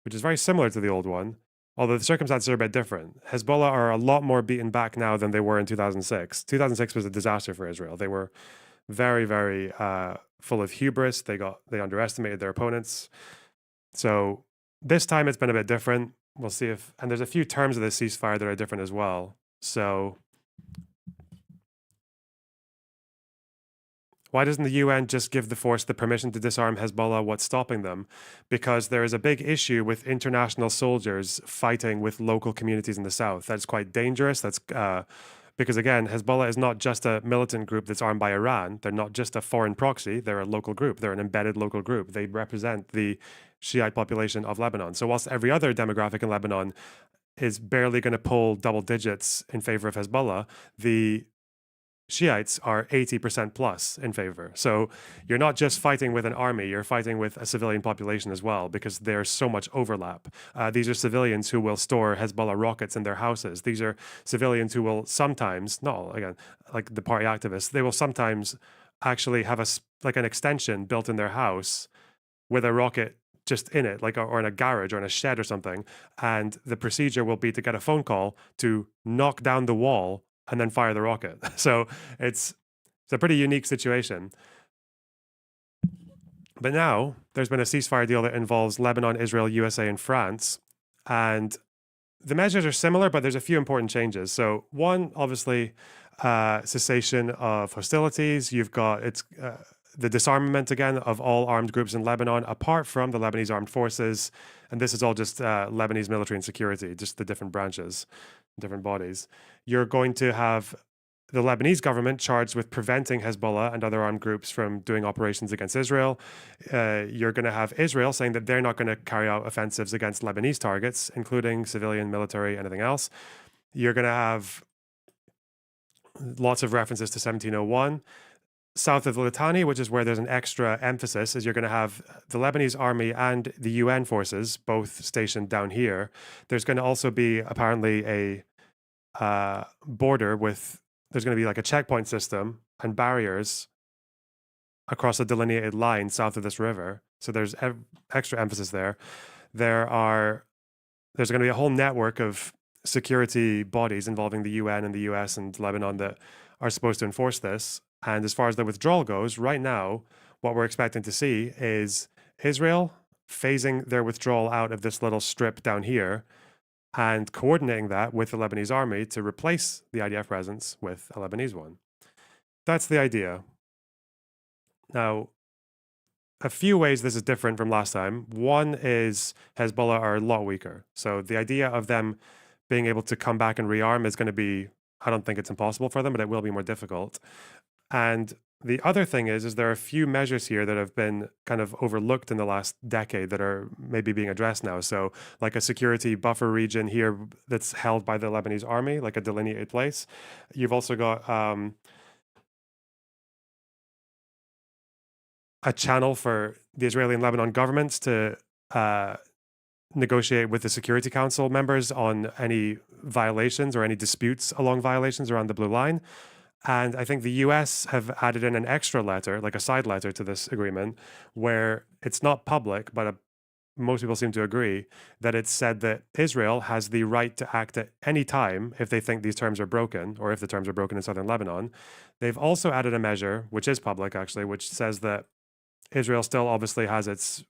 which is very similar to the old one, although the circumstances are a bit different. Hezbollah are a lot more beaten back now than they were in 2006. 2006 was a disaster for Israel. They were very, very full of hubris. They underestimated their opponents. So this time it's been a bit different. We'll see and there's a few terms of this ceasefire that are different as well. So why doesn't the UN just give the force the permission to disarm Hezbollah? What's stopping them? Because there is a big issue with international soldiers fighting with local communities in the south. That's quite dangerous. That's because, again, Hezbollah is not just a militant group that's armed by Iran. They're not just a foreign proxy. They're a local group. They're an embedded local group. They represent the Shiite population of Lebanon. So whilst every other demographic in Lebanon is barely going to pull double digits in favor of Hezbollah, the Shiites are 80% plus in favor. So you're not just fighting with an army, you're fighting with a civilian population as well, because there's so much overlap. These are civilians who will store Hezbollah rockets in their houses. These are civilians who will sometimes, not all, again, like the party activists, they will sometimes actually have like an extension built in their house with a rocket just in it, like, or in a garage or in a shed or something. And the procedure will be to get a phone call to knock down the wall and then fire the rocket. So it's a pretty unique situation. But now there's been a ceasefire deal that involves Lebanon, Israel, USA, and France. And the measures are similar, but there's a few important changes. So one, obviously, cessation of hostilities. You've got the disarmament again of all armed groups in Lebanon, apart from the Lebanese armed forces. And this is all just Lebanese military and security, just the different branches, different bodies. You're going to have the Lebanese government charged with preventing Hezbollah and other armed groups from doing operations against Israel. You're going to have Israel saying that they're not going to carry out offensives against Lebanese targets, including civilian, military, anything else. You're going to have lots of references to 1701. South of the Litani, which is where there's an extra emphasis, is you're going to have the Lebanese army and the UN forces both stationed down here. There's going to also be apparently a border with, there's going to be like a checkpoint system and barriers across a delineated line south of this river. So there's extra emphasis there. There's going to be a whole network of security bodies involving the UN and the US and Lebanon that are supposed to enforce this. And as far as the withdrawal goes, right now, what we're expecting to see is Israel phasing their withdrawal out of this little strip down here and coordinating that with the Lebanese army to replace the IDF presence with a Lebanese one. That's the idea. Now, a few ways this is different from last time. One is Hezbollah are a lot weaker. So the idea of them being able to come back and rearm is going to be, I don't think it's impossible for them, but it will be more difficult. And the other thing is there are a few measures here that have been kind of overlooked in the last decade that are maybe being addressed now. So like a security buffer region here that's held by the Lebanese army, like a delineated place. You've also got a channel for the Israeli and Lebanon governments to negotiate with the Security Council members on any violations or any disputes along violations around the Blue Line. And I think the US have added in an extra letter, like a side letter to this agreement, where it's not public, but most people seem to agree that it's said that Israel has the right to act at any time if they think these terms are broken, or if the terms are broken in southern Lebanon. They've also added a measure, which is public actually, which says that Israel still obviously has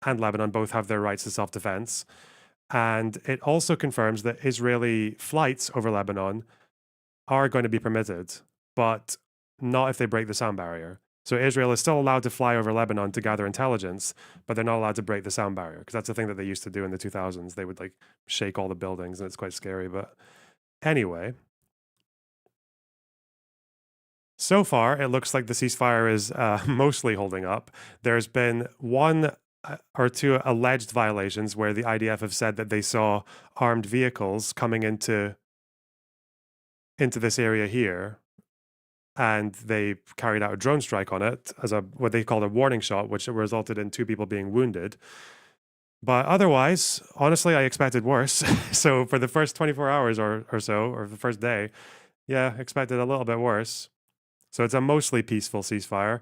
and Lebanon both have their rights to self-defense. And it also confirms that Israeli flights over Lebanon are going to be permitted, but not if they break the sound barrier. So Israel is still allowed to fly over Lebanon to gather intelligence, but they're not allowed to break the sound barrier, because that's the thing that they used to do in the 2000s. They would like shake all the buildings, and it's quite scary. But anyway, so far it looks like the ceasefire is mostly holding up. There's been one or two alleged violations where the IDF have said that they saw armed vehicles coming into this area here, and they carried out a drone strike on it as what they called a warning shot, which resulted in 2 people being wounded. But otherwise, honestly, I expected worse. So for the first 24 hours or so, or the first day, yeah, expected a little bit worse. So it's a mostly peaceful ceasefire.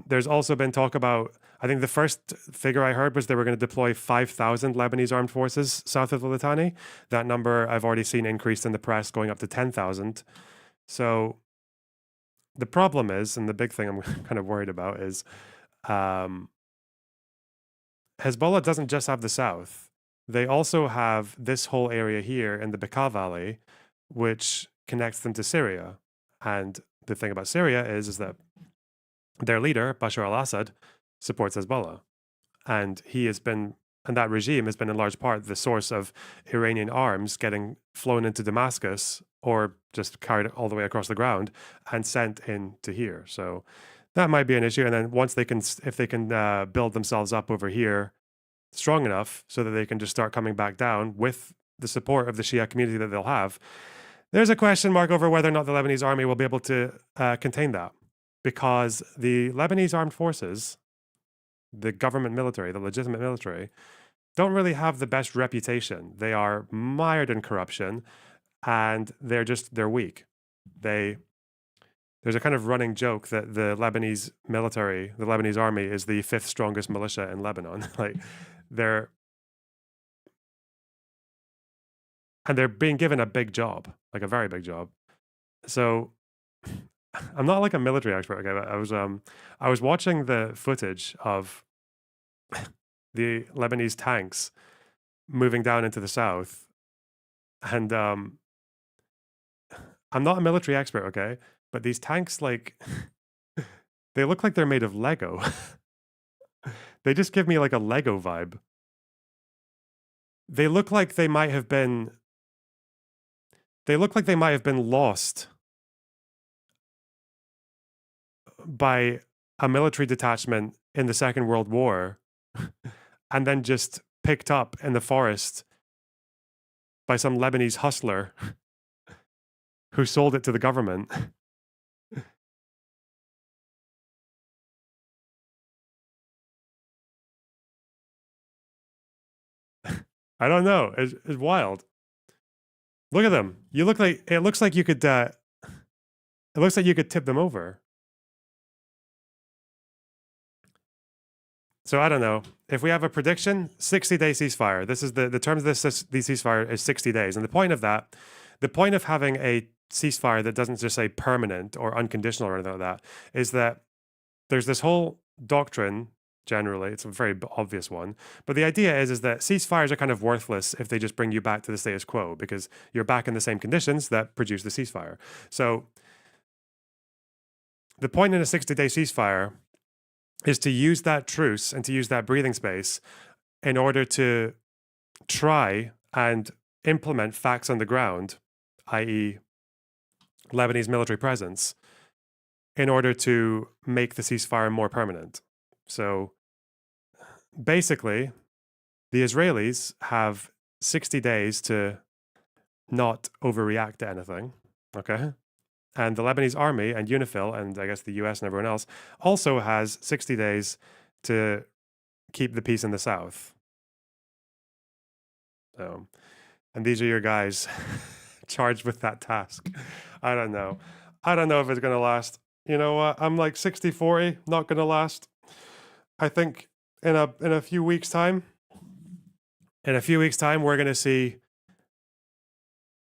There's also been talk about, I think the first figure I heard was they were going to deploy 5,000 Lebanese armed forces south of the Litani. That number I've already seen increased in the press, going up to 10,000. So the problem is, and the big thing I'm kind of worried about is, Hezbollah doesn't just have the south. They also have this whole area here in the Bekaa Valley, which connects them to Syria. And the thing about Syria is that their leader, Bashar al-Assad, supports Hezbollah. And that regime has been in large part the source of Iranian arms getting flown into Damascus or just carried all the way across the ground and sent into here. So that might be an issue. And then once if they can build themselves up over here strong enough so that they can just start coming back down with the support of the Shia community that they'll have, There's a question mark over whether or not the Lebanese army will be able to contain that, because the Lebanese armed forces, the government military, the legitimate military, don't really have the best reputation. They are mired in corruption, and they're weak. There's a kind of running joke that the Lebanese military, the Lebanese army, is the 5th strongest militia in Lebanon. Like, they're being given a big job, like a very big job. So I'm not like a military expert, okay, but I was watching the footage of the Lebanese tanks moving down into the south, and I'm not a military expert, okay, but these tanks, like, they look like they're made of Lego. They just give me like a Lego vibe. They look like they might have been lost by a military detachment in the Second World War and then just picked up in the forest by some Lebanese hustler who sold it to the government. I don't know. It's wild. Look at them. It looks like you could tip them over. So I don't know. If we have a prediction, 60-day ceasefire. This is the terms of the ceasefire is 60 days. And the point of having a ceasefire that doesn't just say permanent or unconditional or anything like that, is that there's this whole doctrine, generally, it's a very obvious one, but the idea is that ceasefires are kind of worthless if they just bring you back to the status quo, because you're back in the same conditions that produce the ceasefire. So the point in a 60-day ceasefire is to use that truce and to use that breathing space in order to try and implement facts on the ground, i.e. Lebanese military presence, in order to make the ceasefire more permanent. So basically, the Israelis have 60 days to not overreact to anything, okay? And the Lebanese army and UNIFIL, and I guess the US and everyone else, also has 60 days to keep the peace in the south. So, and these are your guys charged with that task. I don't know. I don't know if it's going to last. You know what? I'm like 60-40, not going to last. I think in a few weeks' time, we're going to see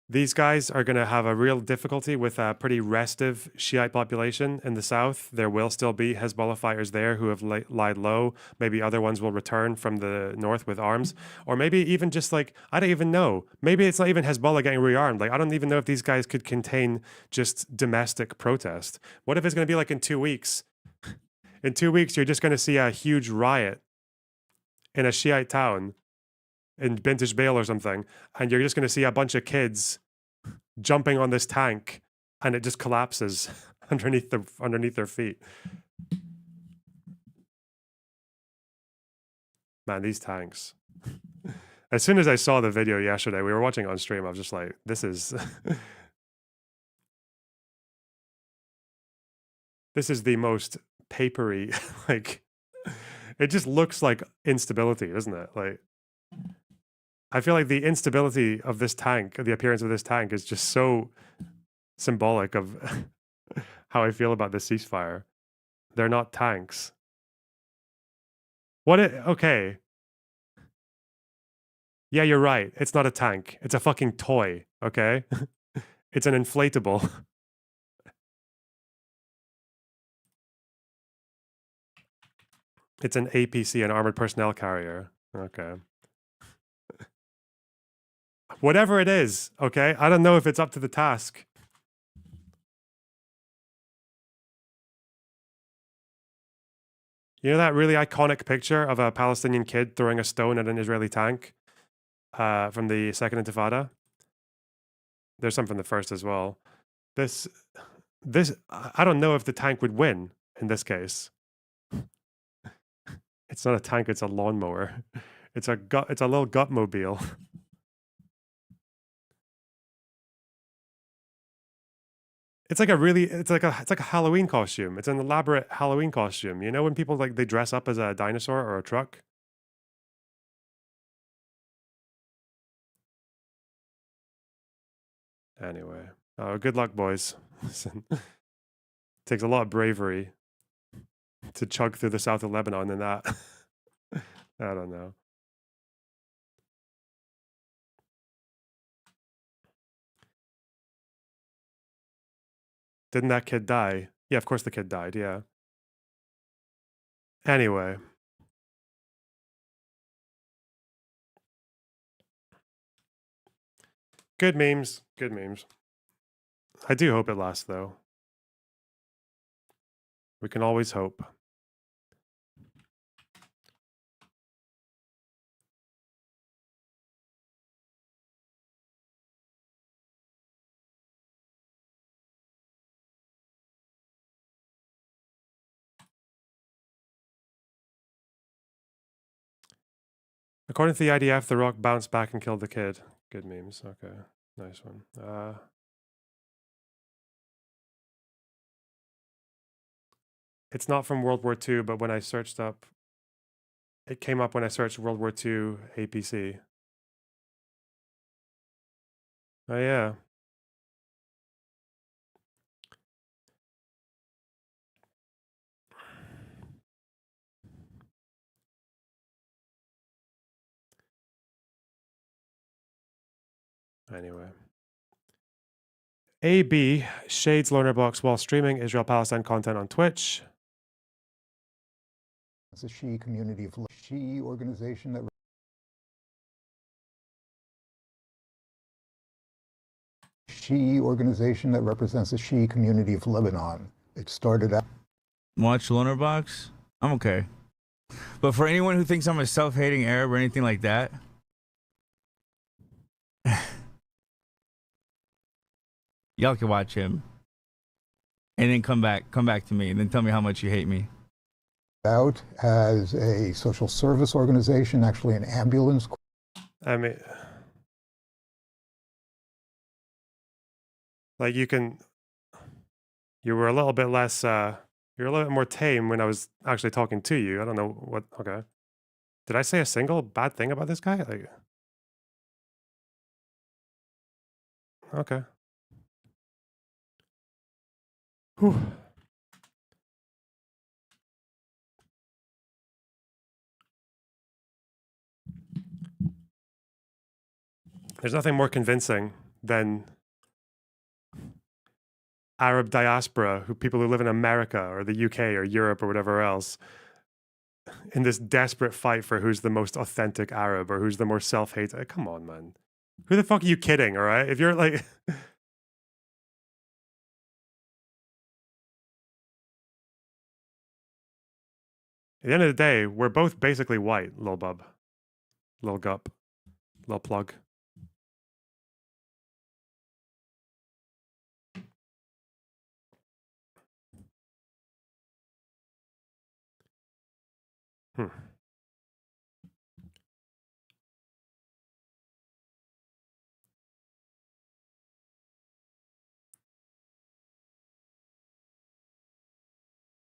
these guys are going to have a real difficulty with a pretty restive Shiite population in the south. There will still be Hezbollah fighters there who have lied low. Maybe other ones will return from the north with arms. Or maybe even just like, I don't even know. Maybe it's not even Hezbollah getting rearmed. Like, I don't even know if these guys could contain just domestic protest. What if it's going to be like in 2 weeks? In 2 weeks, you're just going to see a huge riot in a Shiite town in Bint Jbeil or something, and you're just going to see a bunch of kids jumping on this tank, and it just collapses underneath their feet. Man, these tanks. As soon as I saw the video yesterday, we were watching on stream, I was just like, this is this is the most papery, like, it just looks like instability, doesn't it? Like, I feel like the instability of this tank, the appearance of this tank, is just so symbolic of how I feel about the ceasefire. They're not tanks. Okay. Yeah, you're right. It's not a tank. It's a fucking toy, okay? It's an inflatable. It's an APC, an armored personnel carrier. Okay. Whatever it is, okay? I don't know if it's up to the task. You know that really iconic picture of a Palestinian kid throwing a stone at an Israeli tank from the Second Intifada? There's some from the first as well. This, I don't know if the tank would win in this case. It's not a tank, it's a lawnmower. It's a little Gutmobile. It's like a Halloween costume. It's an elaborate Halloween costume. You know when people like they dress up as a dinosaur or a truck? Anyway. Good luck, boys. Listen. Takes a lot of bravery to chug through the south of Lebanon in that. I don't know. Didn't that kid die? Yeah, of course the kid died, yeah. Anyway. Good memes. Good memes. I do hope it lasts, though. We can always hope. According to the IDF, The Rock bounced back and killed the kid. Good memes. Okay. Nice one. It's not from World War II, but when I searched up, it came up when I searched World War II APC. Oh, yeah. Anyway. AB shades Loner Box while streaming Israel-Palestine content on Twitch. It's a Shi'i community of Shi'i organization that represents the Shi'i community of Lebanon. It started out. Watch Loner Box? I'm okay. But for anyone who thinks I'm a self-hating Arab or anything like that, y'all can watch him. And then come back to me and then tell me how much you hate me. Out as a social service organization, actually an ambulance. I mean, like you were a little bit less, you're a little bit more tame when I was actually talking to you. I don't know what, okay. Did I say a single bad thing about this guy? Like, okay. Whew. There's nothing more convincing than Arab diaspora, people who live in America or the UK or Europe or whatever else, in this desperate fight for who's the most authentic Arab or who's the more self-hating. Come on, man. Who the fuck are you kidding, all right? If you're like... At the end of the day, we're both basically white, lil bub. Lil gup. Lil plug.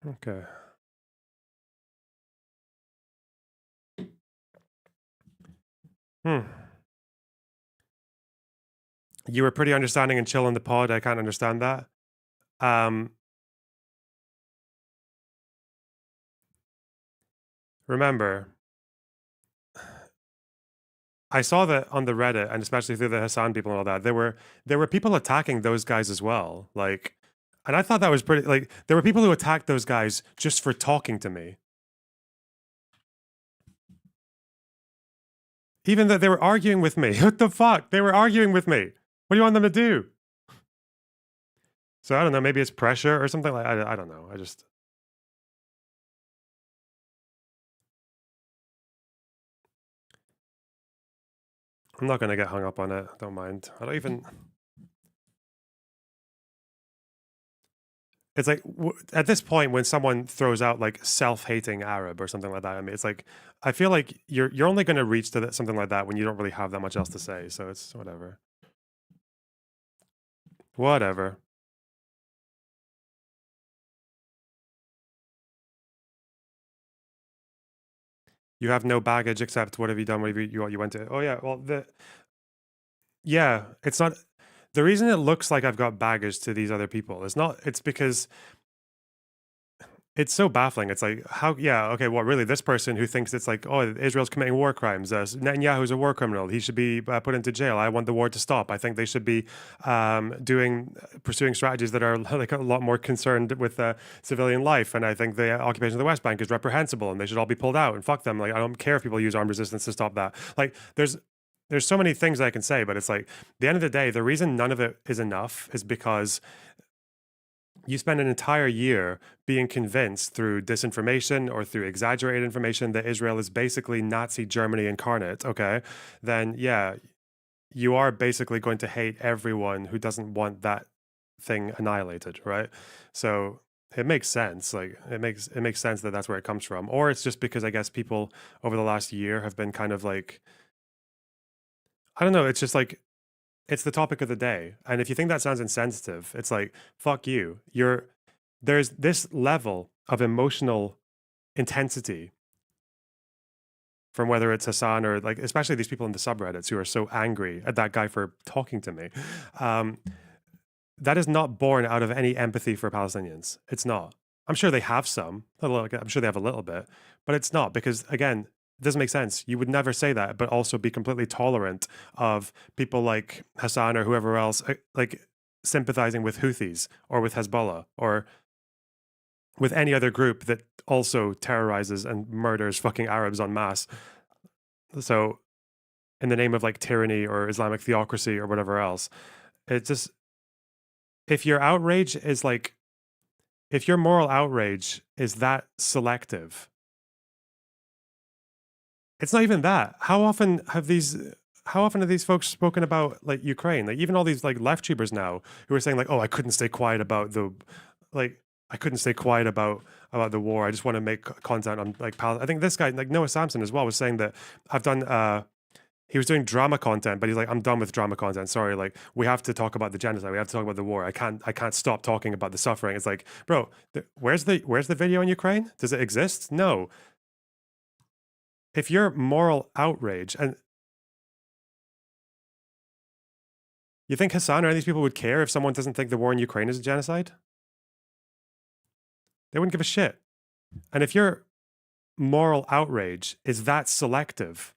Okay. You were pretty understanding and chill in the pod. I can't understand that. Remember, I saw that on the Reddit, and especially through the Hassan people and all that, there were people attacking those guys as well. Like, and I thought that was pretty, like, there were people who attacked those guys just for talking to me. Even that they were arguing with me. What the fuck? They were arguing with me. What do you want them to do? So I don't know, maybe it's pressure or something like, I don't know. I'm not going to get hung up on it. Don't mind. I don't even... It's like, at this point, when someone throws out like self-hating Arab or something like that, I mean, it's like, I feel like you're only going to reach to something like that when you don't really have that much else to say. So it's whatever. Whatever. You have no baggage except what have you done? What have you went to? Oh yeah, well it's not. The reason it looks like I've got baggage to these other people is not. It's because it's so baffling. It's like, how, yeah, okay, well, really, this person who thinks it's like, oh, Israel's committing war crimes. Netanyahu's a war criminal. He should be put into jail. I want the war to stop. I think they should be pursuing strategies that are like a lot more concerned with civilian life. And I think the occupation of the West Bank is reprehensible and they should all be pulled out and fuck them. Like, I don't care if people use armed resistance to stop that. Like, there's so many things I can say, but it's like, at the end of the day, the reason none of it is enough is because you spend an entire year being convinced through disinformation or through exaggerated information that Israel is basically Nazi Germany incarnate, okay? Then, yeah, you are basically going to hate everyone who doesn't want that thing annihilated, right? So it makes sense. Like, it makes sense that that's where it comes from. Or it's just because I guess people over the last year have been kind of like, I don't know, it's just like, it's the topic of the day. And if you think that sounds insensitive, it's like, fuck you. There's this level of emotional intensity from whether it's Hassan or like, especially these people in the subreddits who are so angry at that guy for talking to me. That is not born out of any empathy for Palestinians. It's not. I'm sure they have some. I'm sure they have a little bit, but it's not because, again, it doesn't make sense. You would never say that, but also be completely tolerant of people like Hassan or whoever else, like sympathizing with Houthis or with Hezbollah or with any other group that also terrorizes and murders fucking Arabs en masse. So, in the name of like tyranny or Islamic theocracy or whatever else, it just, if your outrage is like, if your moral outrage is that selective, it's not even that. How often have these folks spoken about like Ukraine? Like even all these like left tubers now who are saying like, oh, I couldn't stay quiet about the war. I just want to make content on like I think this guy, like Noah Samson as well, was saying that I've done he was doing drama content, but he's like, I'm done with drama content. Sorry, like we have to talk about the genocide. We have to talk about the war. I can't stop talking about the suffering. It's like, bro, where's the video in Ukraine? Does it exist? No. If your moral outrage, and you think Hassan or any of these people would care if someone doesn't think the war in Ukraine is a genocide? They wouldn't give a shit. And if your moral outrage is that selective,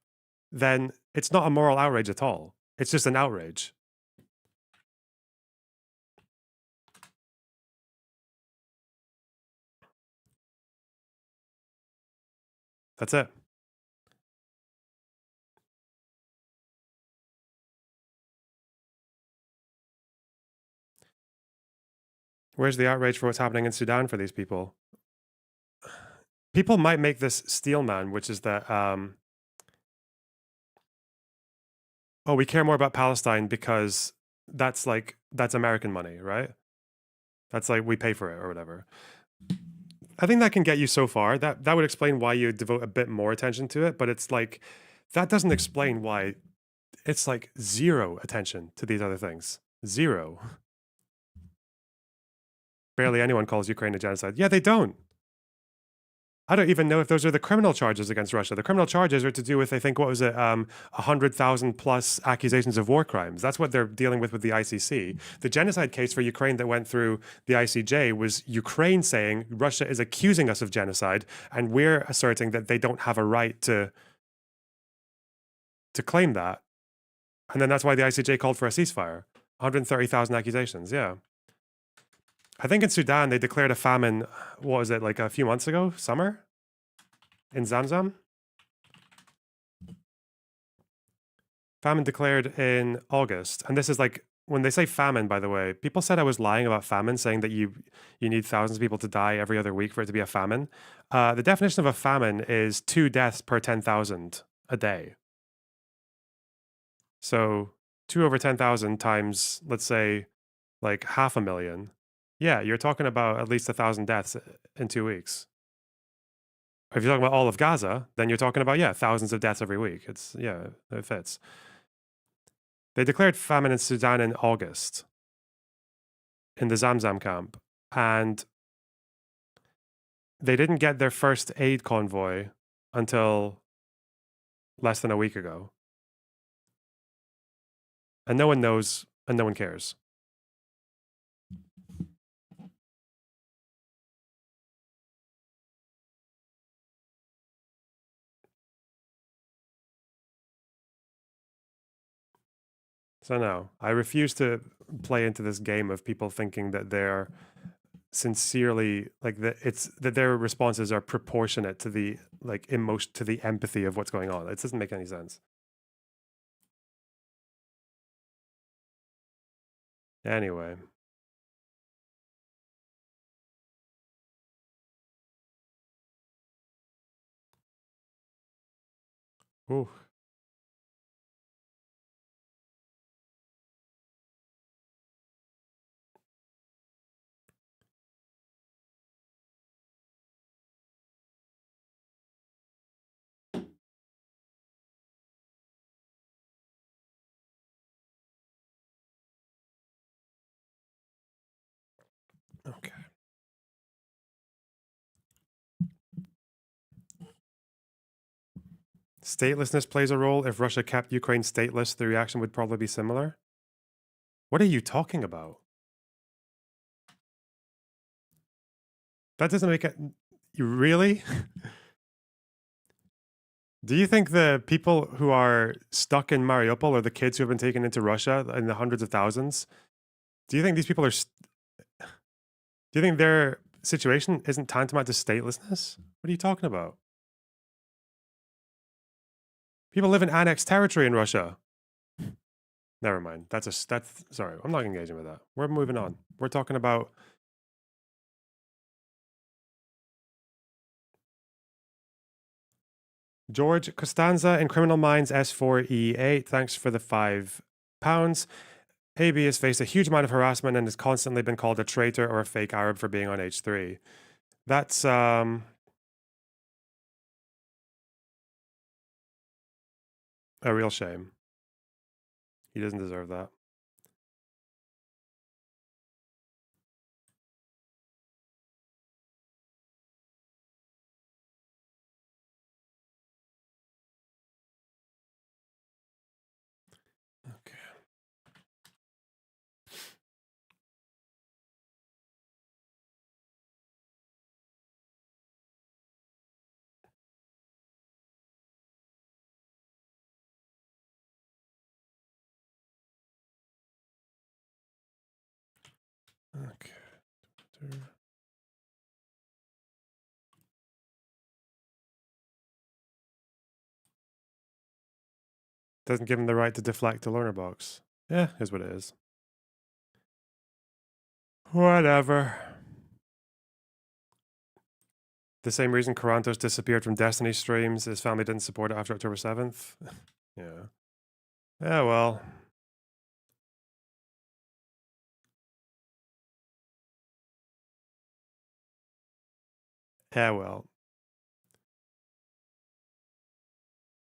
then it's not a moral outrage at all. It's just an outrage. That's it. Where's the outrage for what's happening in Sudan for these people? People might make this steel man, which is that, oh, we care more about Palestine because that's American money, right? That's like, we pay for it or whatever. I think that can get you so far. That would explain why you devote a bit more attention to it, but it's like, that doesn't explain why it's like zero attention to these other things. Zero. Barely anyone calls Ukraine a genocide. Yeah, they don't. I don't even know if those are the criminal charges against Russia. The criminal charges are to do with, I think, what was it, 100,000 plus accusations of war crimes. That's what they're dealing with the ICC. The genocide case for Ukraine that went through the ICJ was Ukraine saying Russia is accusing us of genocide, and we're asserting that they don't have a right to claim that. And then that's why the ICJ called for a ceasefire. 130,000 accusations, yeah. I think in Sudan, they declared a famine, what was it, like a few months ago? Summer? In Zamzam? Famine declared in August. And this is like, when they say famine, by the way, people said I was lying about famine, saying that you need thousands of people to die every other week for it to be a famine. The definition of a famine is 2 deaths per 10,000 a day. So 2 over 10,000 times, let's say, like 500,000. Yeah, you're talking about at least 1,000 deaths in 2 weeks. If you're talking about all of Gaza, then you're talking about, thousands of deaths every week. It fits. They declared famine in Sudan in August in the Zamzam camp. And they didn't get their first aid convoy until less than a week ago. And no one knows, and no one cares. So no, I refuse to play into this game of people thinking that they're sincerely like that their responses are proportionate to the emotion, to the empathy of what's going on. It doesn't make any sense. Anyway. Ooh. Okay. Statelessness plays a role. If Russia kept Ukraine stateless, the reaction would probably be similar. What are you talking about? That doesn't make it. You really? Do you think the people who are stuck in Mariupol or the kids who have been taken into Russia in the hundreds of thousands, do you think these people are... Do you think their situation isn't tantamount to statelessness? What are you talking about? People live in annexed territory in Russia. Never mind. Sorry, I'm not engaging with that. We're moving on. We're talking about... George Costanza in Criminal Minds S4E8. Thanks for the £5. AB has faced a huge amount of harassment and has constantly been called a traitor or a fake Arab for being on H3. That's a real shame. He doesn't deserve that. Okay. Okay. Doesn't give him the right to deflect the learner box. Yeah, here's what it is. Whatever. The same reason Karantos disappeared from Destiny streams. His family didn't support it after October 7th. Yeah. Yeah, well. Yeah, well.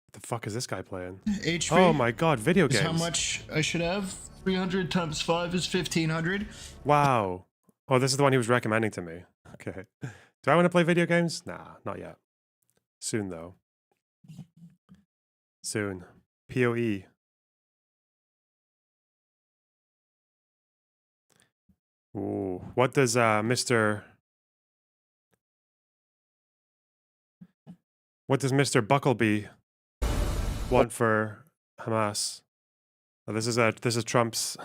What the fuck is this guy playing? HP. Oh my god, video Is games. how much I should have? 300 times 5 is 1500. Wow. Oh, this is the one he was recommending to me. Okay. Do I want to play video games? Nah, not yet. Soon, though. Soon. PoE. Ooh. What does Mr. Buckleby want for Hamas? Oh, this is Trump's.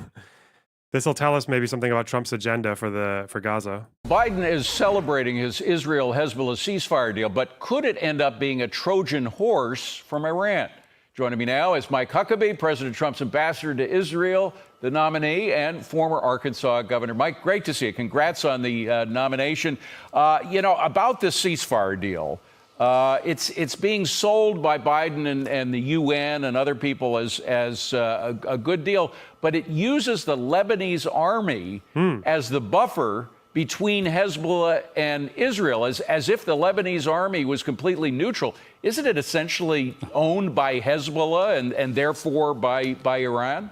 This will tell us maybe something about Trump's agenda for Gaza. Biden is celebrating his Israel-Hezbollah ceasefire deal, but could it end up being a Trojan horse from Iran? Joining me now is Mike Huckabee, President Trump's ambassador to Israel, the nominee, and former Arkansas governor. Mike, great to see you. Congrats on the nomination. About this ceasefire deal, it's being sold by Biden and the UN and other people as a good deal, but it uses the Lebanese army as the buffer between Hezbollah and Israel, as if the Lebanese army was completely neutral. Isn't it essentially owned by Hezbollah and therefore by Iran?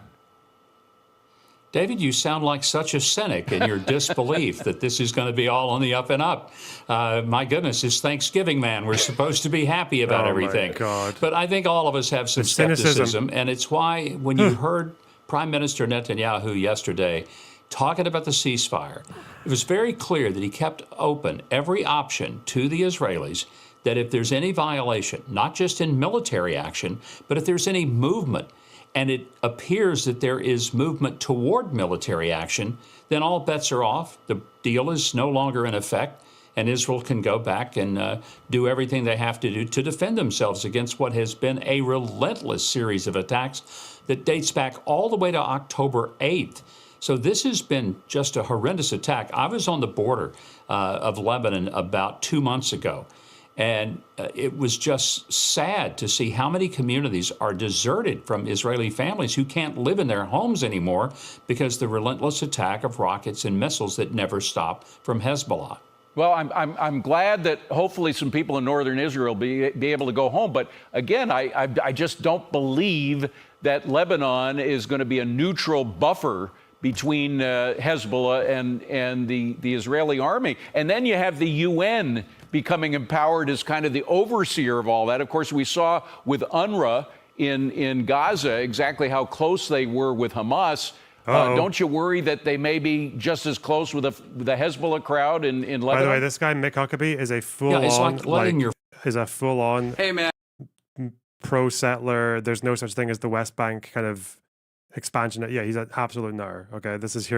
David, you sound like such a cynic in your disbelief that this is going to be all on the up and up. My goodness, it's Thanksgiving, man. We're supposed to be happy about everything. My God. But I think all of us have some skepticism, and it's why when you heard Prime Minister Netanyahu yesterday talking about the ceasefire, it was very clear that he kept open every option to the Israelis that if there's any violation, not just in military action, but if there's any movement, and it appears that there is movement toward military action, then all bets are off. The deal is no longer in effect, and Israel can go back and do everything they have to do to defend themselves against what has been a relentless series of attacks that dates back all the way to October 8th. So this has been just a horrendous attack. I was on the border of Lebanon about 2 months ago. And it was just sad to see how many communities are deserted from Israeli families who can't live in their homes anymore because the relentless attack of rockets and missiles that never stop from Hezbollah. Well, I'm glad that hopefully some people in northern Israel be able to go home. But again, I just don't believe that Lebanon is going to be a neutral buffer between Hezbollah and the Israeli army. And then you have the UN becoming empowered as kind of the overseer of all that. Of course, we saw with UNRWA in Gaza exactly how close they were with Hamas. Don't you worry that they may be just as close with the Hezbollah crowd in Lebanon? By the way, this guy Mick Huckabee is a full-on, hey man, pro-settler. There's no such thing as the West Bank kind of expansion. Yeah, he's an absolute nutter. Okay, this is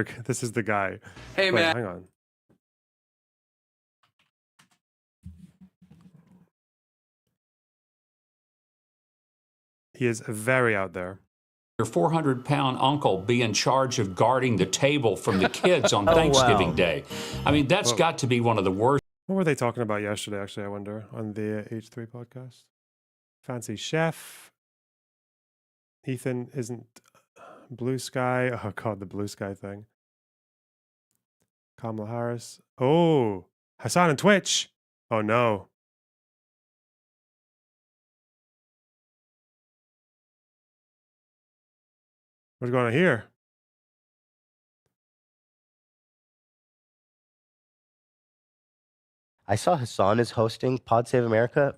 the guy. Hey man, hang on. He is very out there. Your 400-pound uncle be in charge of guarding the table from the kids on Thanksgiving Day. I mean, that's got to be one of the worst. What were they talking about yesterday, actually, I wonder, on the H3 podcast? Fancy chef. Ethan isn't blue sky. Oh, God, the blue sky thing. Kamala Harris. Oh, Hassan and Twitch. Oh, no. What's going on here? I saw Hassan is hosting Pod Save America,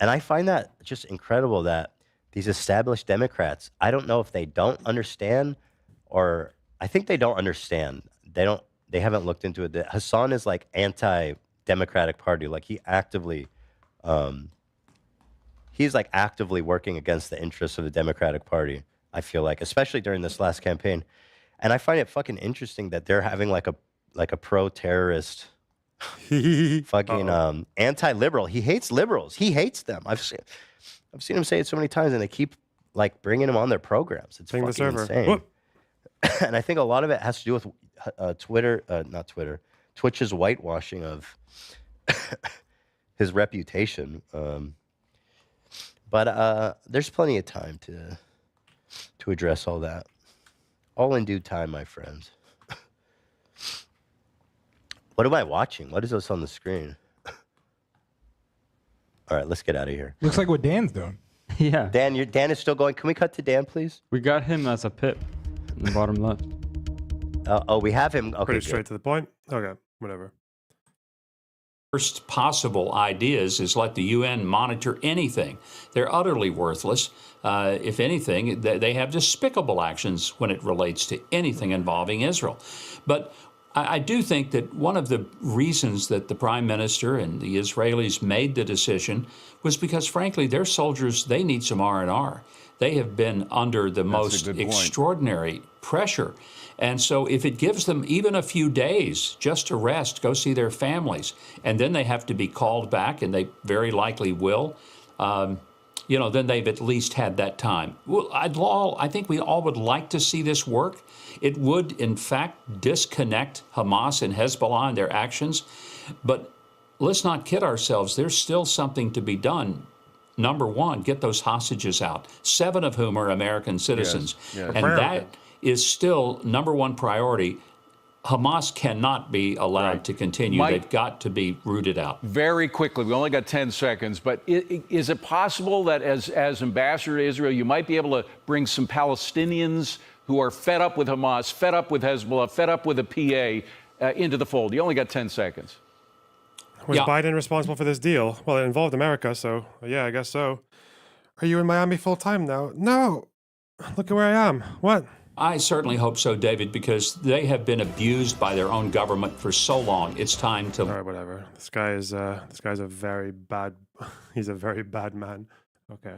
and I find that just incredible that these established Democrats, I don't know if they don't understand, or I think they don't understand. They haven't looked into it. Hassan is like anti-Democratic Party. Like he's like actively working against the interests of the Democratic Party. I feel like, especially during this last campaign. And I find it fucking interesting that they're having like a pro-terrorist fucking anti-liberal. He hates liberals. He hates them. I've seen him say it so many times, and they keep like bringing him on their programs. It's fucking insane. And I think a lot of it has to do with Twitch's whitewashing of his reputation. But there's plenty of time to address all that. All in due time, my friends. What am I watching? What is this on the screen? All right, let's get out of here. Looks like what Dan's doing. Yeah. Dan is still going. Can we cut to Dan, please? We got him as a pip in the bottom left. We have him. Okay, pretty straight to the point. Okay, whatever. Worst possible ideas is let the UN monitor anything. They're utterly worthless. If anything, they have despicable actions when it relates to anything involving Israel. But I do think that one of the reasons that the Prime Minister and the Israelis made the decision was because, frankly, their soldiers, they need some R&R. They have been under the most extraordinary pressure. And so if it gives them even a few days just to rest, go see their families, and then they have to be called back, and they very likely will, then they've at least had that time. Well, I think we all would like to see this work. It would, in fact, disconnect Hamas and Hezbollah and their actions. But let's not kid ourselves. There's still something to be done. Number one, get those hostages out, 7 of whom are American citizens. Yes. And that is still number one priority. Hamas cannot be allowed to continue. Mike, they've got to be rooted out. Very quickly, we only got 10 seconds, but is it possible that as ambassador to Israel, you might be able to bring some Palestinians who are fed up with Hamas, fed up with Hezbollah, fed up with the PA into the fold. You only got 10 seconds. Was Biden responsible for this deal? Well, it involved America, so yeah, I guess so. Are you in Miami full time now? No. Look at where I am. What? I certainly hope so, David, because they have been abused by their own government for so long. It's time to... All right, whatever. This guy's a very bad... He's a very bad man. Okay.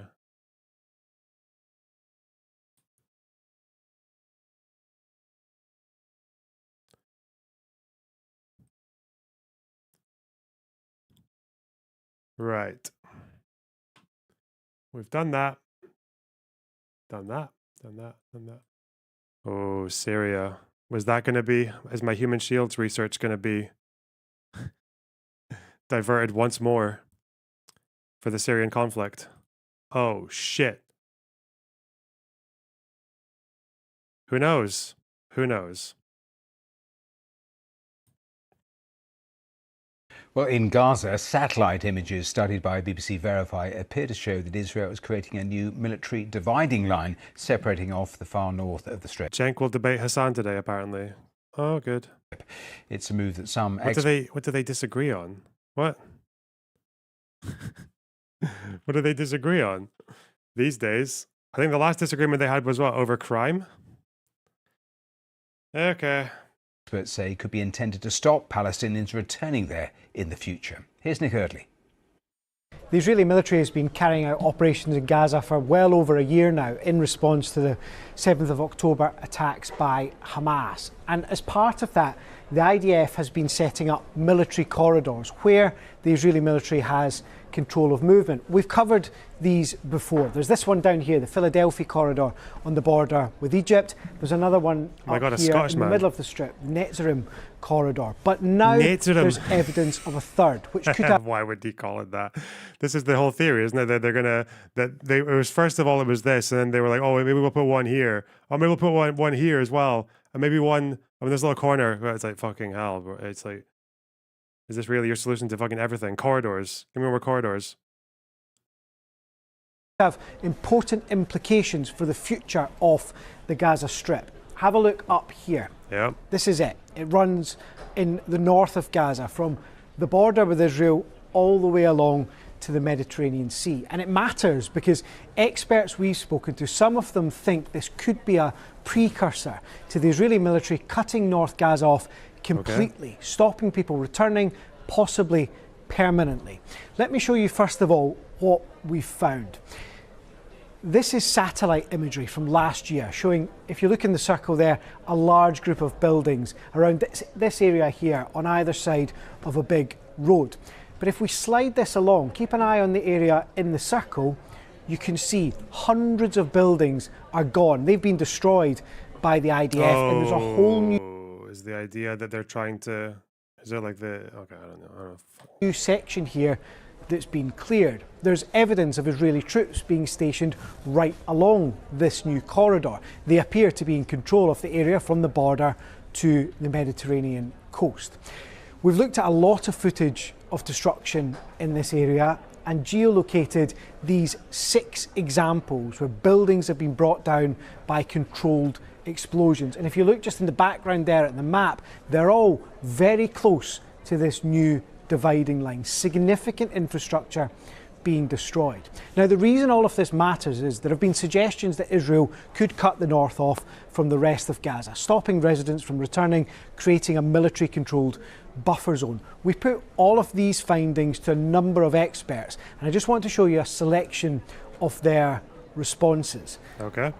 Right. We've done that. Done that. Done that. Done that. Oh, Syria. Was that going to be, is my human shields research going to be diverted once more for the Syrian conflict? Oh, shit. Who knows? Who knows? Well, in Gaza, satellite images studied by BBC Verify appear to show that Israel is creating a new military dividing line separating off the far north of the Strait. Cenk will debate Hassan today, apparently. Oh, good. It's a move that some What do they disagree on? What? What do they disagree on these days? I think the last disagreement they had was what, over crime? Okay. Experts say could be intended to stop Palestinians returning there in the future. Here's Nick Eardley. The Israeli military has been carrying out operations in Gaza for well over a year now in response to the 7th of October attacks by Hamas. And as part of that, the IDF has been setting up military corridors where the Israeli military has control of movement. We've covered these before. There's this one down here, the Philadelphia corridor on the border with Egypt. There's another one up here in the middle of the strip, Netzarim corridor. But now there's evidence of a third, which could have... Why would he call it that? This is the whole theory, isn't it? That they're gonna it was first of all it was this, and then they were like, oh, maybe we'll put one here, or maybe we'll put one here as well, and maybe one in this little corner. It's like fucking hell, bro. It's like, is this really your solution to fucking everything? Corridors. Give me more corridors. Have important implications for the future of the Gaza Strip. Have a look up here. Yeah. This is it. It runs in the north of Gaza from the border with Israel all the way along to the Mediterranean Sea. And it matters because experts we've spoken to, some of them think this could be a precursor to the Israeli military cutting North Gaza off completely, stopping people returning, possibly permanently. Let me show you first of all what we've found. This is satellite imagery from last year showing, if you look in the circle there, a large group of buildings around this area here on either side of a big road. But if we slide this along, keep an eye on the area in the circle, you can see hundreds of buildings are gone. They've been destroyed by the IDF, and there's a whole new... Is the idea that they're trying to... Is there like the... Okay, I don't know. New section here that's been cleared. There's evidence of Israeli troops being stationed right along this new corridor. They appear to be in control of the area from the border to the Mediterranean coast. We've looked at a lot of footage of destruction in this area and geolocated these 6 examples where buildings have been brought down by controlled explosions. And if you look just in the background there at the map, they're all very close to this new dividing line. Significant infrastructure being destroyed. Now, the reason all of this matters is there have been suggestions that Israel could cut the north off from the rest of Gaza, stopping residents from returning, creating a military-controlled buffer zone. We put all of these findings to a number of experts, and I just want to show you a selection of their responses. Okay.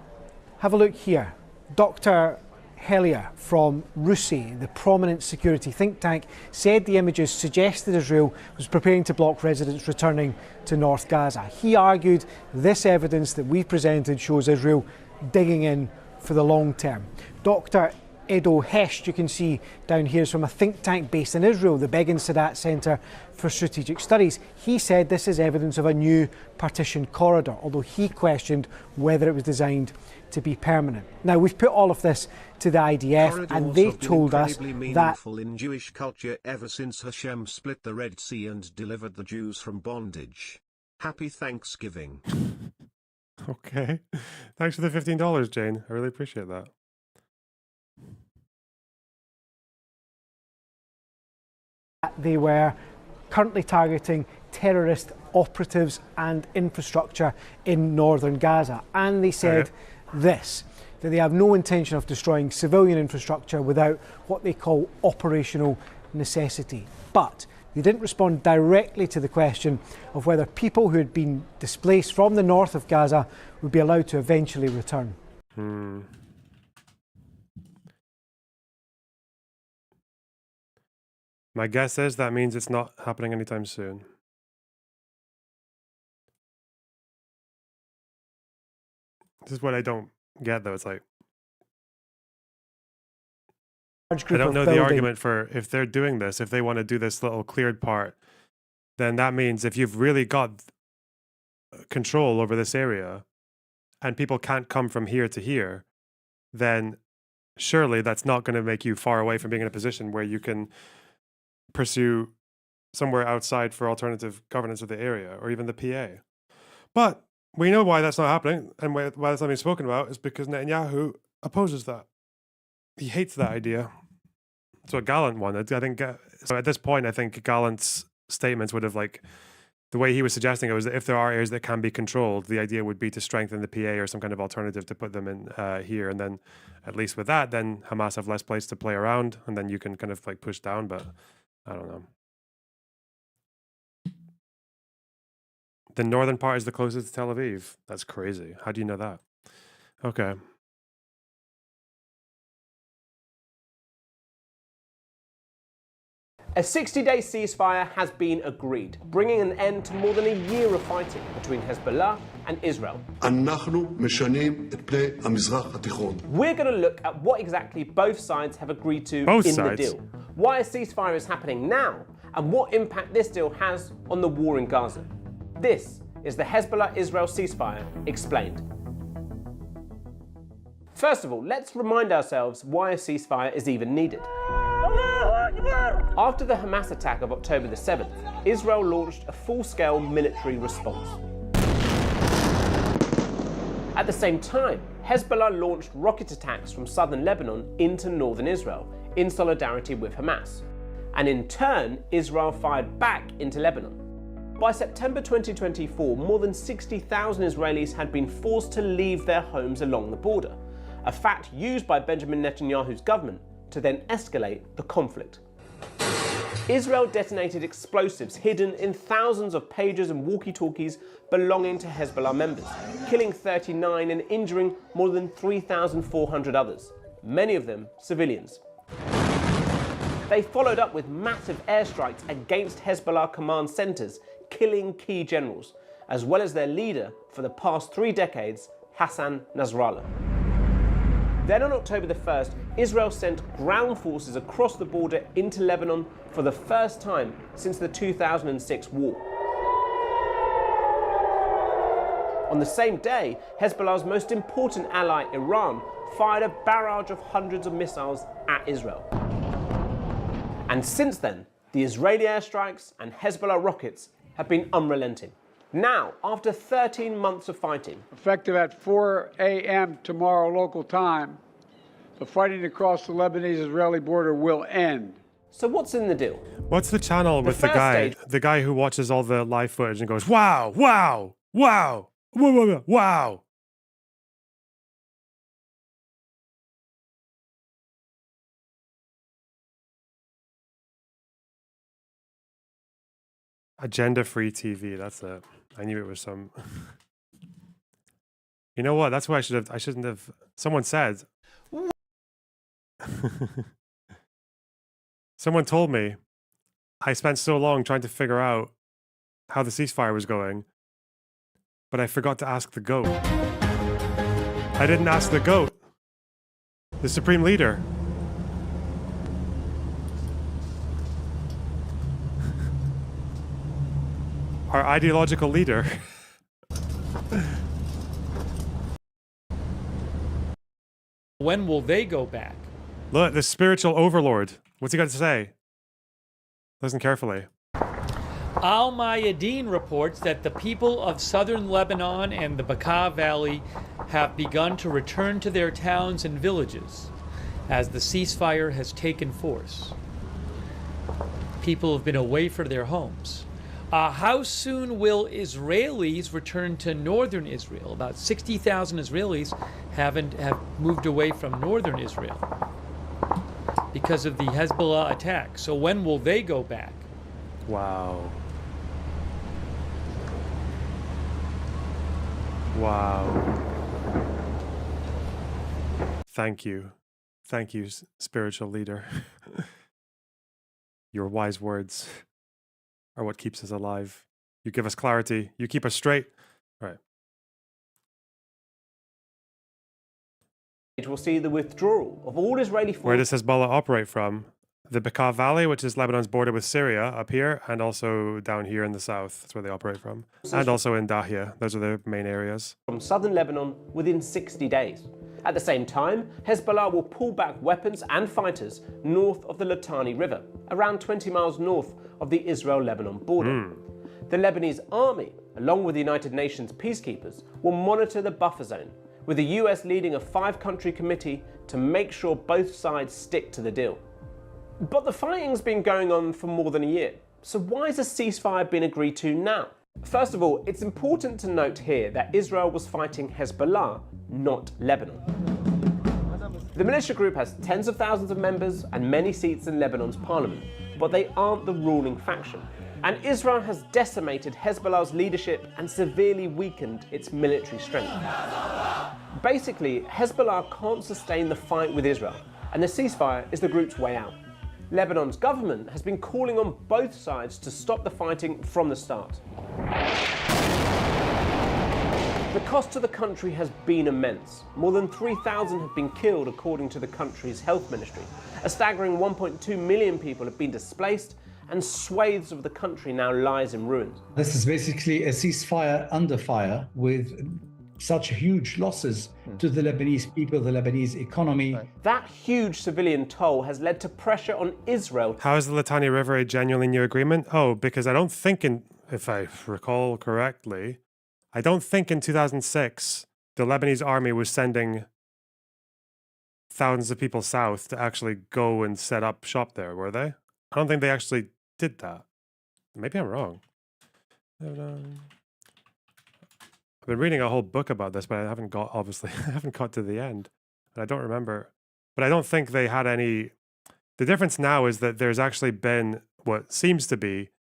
Have a look here. Dr. Helia from RUSI, the prominent security think tank, said the images suggested Israel was preparing to block residents returning to North Gaza. He argued this evidence that we presented shows Israel digging in for the long term. Dr. Edo Hesht, you can see down here, is from a think tank based in Israel, the Begin Sadat Center for Strategic Studies. He said this is evidence of a new partition corridor, although he questioned whether it was designed to be permanent. Now, we've put all of this to the IDF, and they told us that in Jewish culture ever since Hashem split the Red Sea and delivered the Jews from bondage. Happy Thanksgiving. Okay. Thanks for the $15, Jane. I really appreciate that. They were currently targeting terrorist operatives and infrastructure in northern Gaza. And they said this, that they have no intention of destroying civilian infrastructure without what they call operational necessity. But they didn't respond directly to the question of whether people who had been displaced from the north of Gaza would be allowed to eventually return. My guess is that means it's not happening anytime soon. This is what I don't get, though. It's like, I don't know the argument for if they're doing this, if they want to do this little cleared part, then that means if you've really got control over this area and people can't come from here to here, then surely that's not going to make you far away from being in a position where you can pursue somewhere outside for alternative governance of the area or even the PA. But we know why that's not happening, and why that's not being spoken about is because Netanyahu opposes that. He hates that idea. So a Gallant one. I think so. At this point, I think Gallant's statements would have, like, the way he was suggesting it was that if there are areas that can be controlled, the idea would be to strengthen the PA or some kind of alternative to put them in here, and then at least with that, then Hamas have less place to play around, and then you can kind of like push down. But I don't know. The northern part is the closest to Tel Aviv. That's crazy. How do you know that? Okay. A 60-day ceasefire has been agreed, bringing an end to more than a year of fighting between Hezbollah and Israel. We're going to look at what exactly both sides have agreed to the deal, why a ceasefire is happening now, and what impact this deal has on the war in Gaza. This is the Hezbollah-Israel ceasefire explained. First of all, let's remind ourselves why a ceasefire is even needed. After the Hamas attack of October the 7th, Israel launched a full-scale military response. At the same time, Hezbollah launched rocket attacks from southern Lebanon into northern Israel in solidarity with Hamas. And in turn, Israel fired back into Lebanon. By September 2024, more than 60,000 Israelis had been forced to leave their homes along the border, a fact used by Benjamin Netanyahu's government to then escalate the conflict. Israel detonated explosives hidden in thousands of pagers and walkie-talkies belonging to Hezbollah members, killing 39 and injuring more than 3,400 others, many of them civilians. They followed up with massive airstrikes against Hezbollah command centers, killing key generals, as well as their leader for the past 3 decades, Hassan Nasrallah. Then on October the 1st, Israel sent ground forces across the border into Lebanon for the first time since the 2006 war. On the same day, Hezbollah's most important ally, Iran, fired a barrage of hundreds of missiles at Israel. And since then, the Israeli airstrikes and Hezbollah rockets have been unrelenting. Now, after 13 months of fighting, effective at 4 a.m. tomorrow local time, the fighting across the Lebanese-Israeli border will end. So what's in the deal? What's the channel with the guy who watches all the live footage and goes, wow, wow, wow, wow, wow. Agenda-free TV, that's it. I knew it was some. You know what? That's why I shouldn't have. Someone said. Someone told me I spent so long trying to figure out how the ceasefire was going, but I forgot to ask the GOAT. I didn't ask the GOAT, the Supreme Leader. Our ideological leader. When will they go back? Look, the spiritual overlord. What's he got to say? Listen carefully. Al Mayadeen reports that the people of southern Lebanon and the Bekaa Valley have begun to return to their towns and villages as the ceasefire has taken force. people have been away from their homes. How soon will Israelis return to northern Israel? About 60,000 Israelis have moved away from northern Israel because of the Hezbollah attack. So when will they go back? Wow. Wow. Thank you. Thank you, spiritual leader. Your wise words are what keeps us alive. You give us clarity. You keep us straight. All right. It will see the withdrawal of all Israeli forces. Where does Hezbollah operate from? The Bekaa Valley, which is Lebanon's border with Syria, up here, and also down here in the south. That's where they operate from. And also in Dahia. Those are their main areas. From southern Lebanon within 60 days. At the same time, Hezbollah will pull back weapons and fighters north of the Litani River, around 20 miles north of the Israel-Lebanon border. The Lebanese army, along with the United Nations peacekeepers, will monitor the buffer zone, with the US leading a 5-country committee to make sure both sides stick to the deal. But the fighting's been going on for more than a year, so why has a ceasefire been agreed to now? First of all, it's important to note here that Israel was fighting Hezbollah, not Lebanon. The militia group has tens of thousands of members and many seats in Lebanon's parliament, but they aren't the ruling faction. And Israel has decimated Hezbollah's leadership and severely weakened its military strength. Basically, Hezbollah can't sustain the fight with Israel, and the ceasefire is the group's way out. Lebanon's government has been calling on both sides to stop the fighting from the start. The cost to the country has been immense. More than 3,000 have been killed according to the country's health ministry. A staggering 1.2 million people have been displaced, and swathes of the country now lies in ruins. This is basically a ceasefire under fire with such huge losses to the Lebanese people, the Lebanese economy. That huge civilian toll has led to pressure on Israel. How is the Litani River a genuinely new agreement? Oh, because I don't think, if I recall correctly, I don't think in 2006 the Lebanese army was sending thousands of people south to actually go and set up shop there, were they? I don't think they actually did that. Maybe I'm wrong. I've been reading a whole book about this, but I haven't got, obviously, I haven't got to the end. And I don't remember. But I don't think they had any... The difference now is that there's actually been what seems to be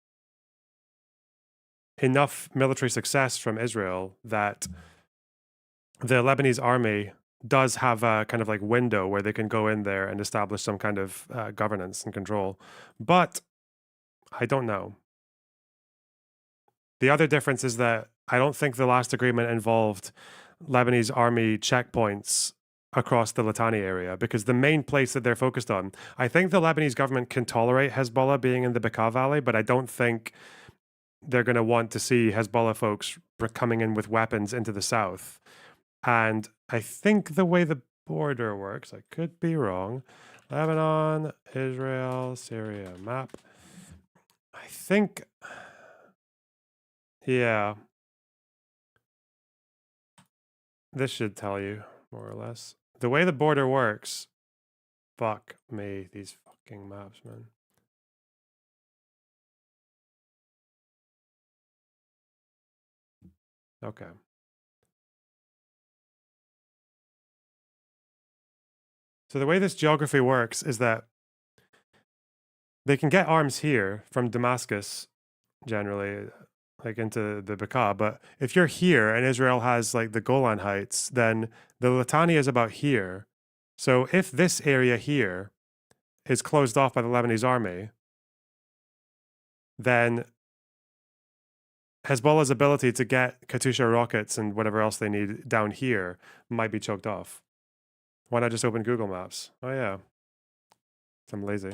enough military success from Israel that the Lebanese army does have a kind of like window where they can go in there and establish some kind of governance and control. But I don't know. The other difference is that I don't think the last agreement involved Lebanese army checkpoints across the Litani area, because the main place that they're focused on, I think the Lebanese government can tolerate Hezbollah being in the Bekaa Valley, but I don't think they're going to want to see Hezbollah folks coming in with weapons into the south. And I think the way the border works, I could be wrong, Lebanon, Israel, Syria map. I think, yeah. This should tell you, more or less. The way the border works, fuck me, these fucking maps, man. Okay. So the way this geography works is that they can get arms here from Damascus, generally, like into the Bekaa, but if you're here and Israel has like the Golan Heights, then the Litani is about here. So if this area here is closed off by the Lebanese army, then Hezbollah's ability to get Katyusha rockets and whatever else they need down here might be choked off. Why not just open Google Maps? Oh yeah, I'm lazy.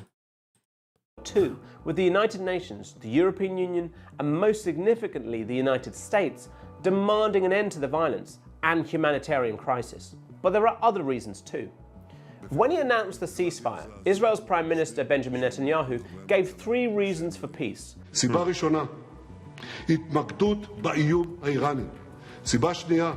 Two, with the United Nations, the European Union, and most significantly the United States, demanding an end to the violence and humanitarian crisis. But there are other reasons too. When he announced the ceasefire, Israel's Prime Minister Benjamin Netanyahu gave 3 reasons for peace. סיבה ראשונה, התמקדות באיום האיראני. סיבה שנייה,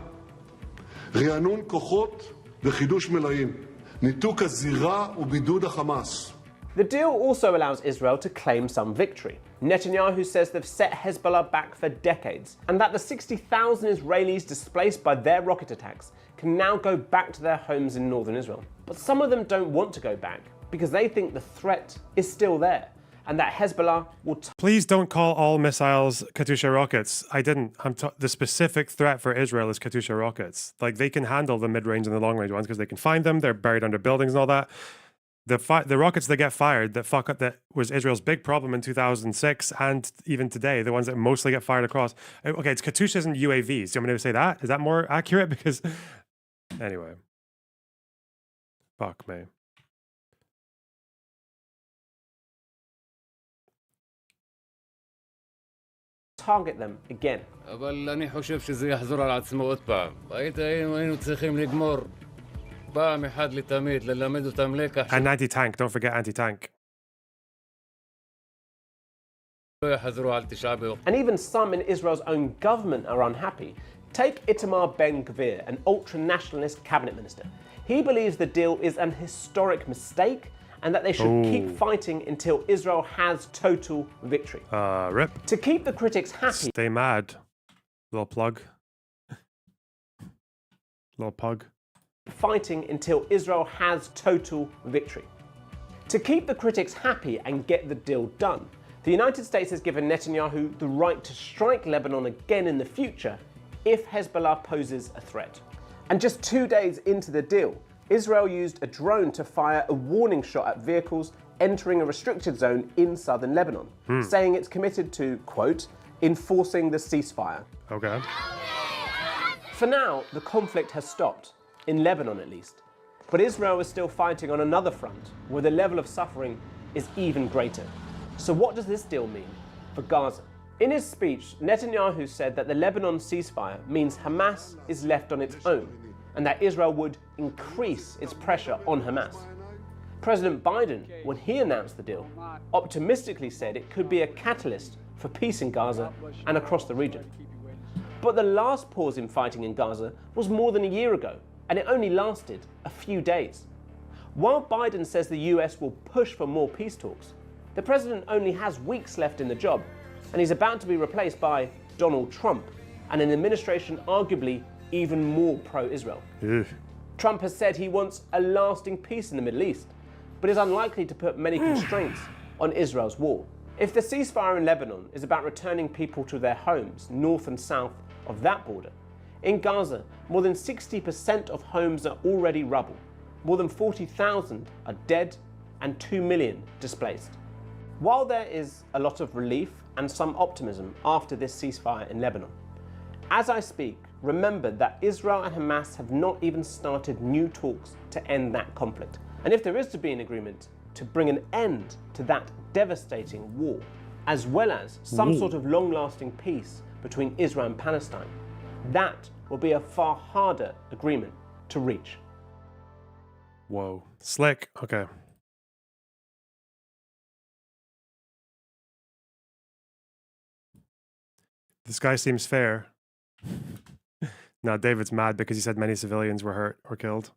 רענון כוחות וחידוש מלאים. ניתוק הזירה ובידוד החמאס. The deal also allows Israel to claim some victory. Netanyahu says they've set Hezbollah back for decades, and that the 60,000 Israelis displaced by their rocket attacks can now go back to their homes in northern Israel. But some of them don't want to go back because they think the threat is still there, and that Hezbollah will... Please don't call all missiles Katyusha rockets. I didn't. The specific threat for Israel is Katyusha rockets. Like, they can handle the mid-range and the long-range ones because they can find them. They're buried under buildings and all that. The rockets that get fired that fuck up, that was Israel's big problem in 2006 and even today, the ones that mostly get fired across. Okay, it's Katyushas and UAVs. Do you want me to say that? Is that more accurate? Because anyway, fuck me. Target them again. אבל אני חושב שזה יחזור על עצמו עוד פעם. היינו צריכים לגמור פעם אחד לתמיד, ללמד אותם לקח. And anti-tank, don't forget anti-tank. And even some in Israel's own government are unhappy. Take Itamar Ben-Gvir, an ultra-nationalist cabinet minister. He believes the deal is an historic mistake and that they should keep fighting until Israel has total victory. Rip. To keep the critics happy... Stay mad. Little plug. Little pug. Fighting until Israel has total victory. To keep the critics happy and get the deal done, the United States has given Netanyahu the right to strike Lebanon again in the future if Hezbollah poses a threat. And just 2 days into the deal, Israel used a drone to fire a warning shot at vehicles entering a restricted zone in southern Lebanon, saying it's committed to, quote, enforcing the ceasefire. Okay. For now, the conflict has stopped, in Lebanon at least. But Israel is still fighting on another front, where the level of suffering is even greater. So what does this deal mean for Gaza? In his speech, Netanyahu said that the Lebanon ceasefire means Hamas is left on its own, and that Israel would increase its pressure on Hamas. President Biden, when he announced the deal, optimistically said it could be a catalyst for peace in Gaza and across the region. But the last pause in fighting in Gaza was more than a year ago, and it only lasted a few days. While Biden says the US will push for more peace talks, the president only has weeks left in the job, and he's about to be replaced by Donald Trump and an administration arguably even more pro-Israel. Trump has said he wants a lasting peace in the Middle East, but is unlikely to put many constraints on Israel's war. If the ceasefire in Lebanon is about returning people to their homes north and south of that border, in Gaza, more than 60% of homes are already rubble. More than 40,000 are dead and 2 million displaced. While there is a lot of relief and some optimism after this ceasefire in Lebanon, as I speak, remember that Israel and Hamas have not even started new talks to end that conflict. And if there is to be an agreement to bring an end to that devastating war, as well as some sort of long-lasting peace between Israel and Palestine, that will be a far harder agreement to reach. Whoa. Slick. Okay. This guy seems fair. Now David's mad because he said many civilians were hurt or killed.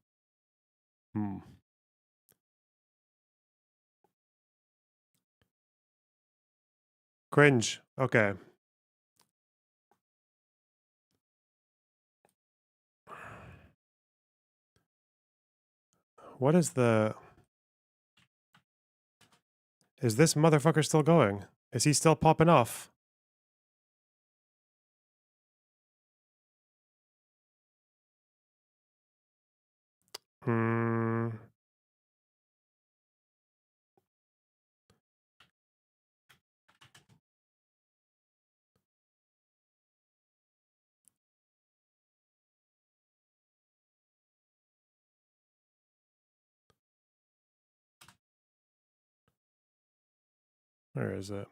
Cringe. Okay. What is the... Is this motherfucker still going? Is he still popping off? Where is it?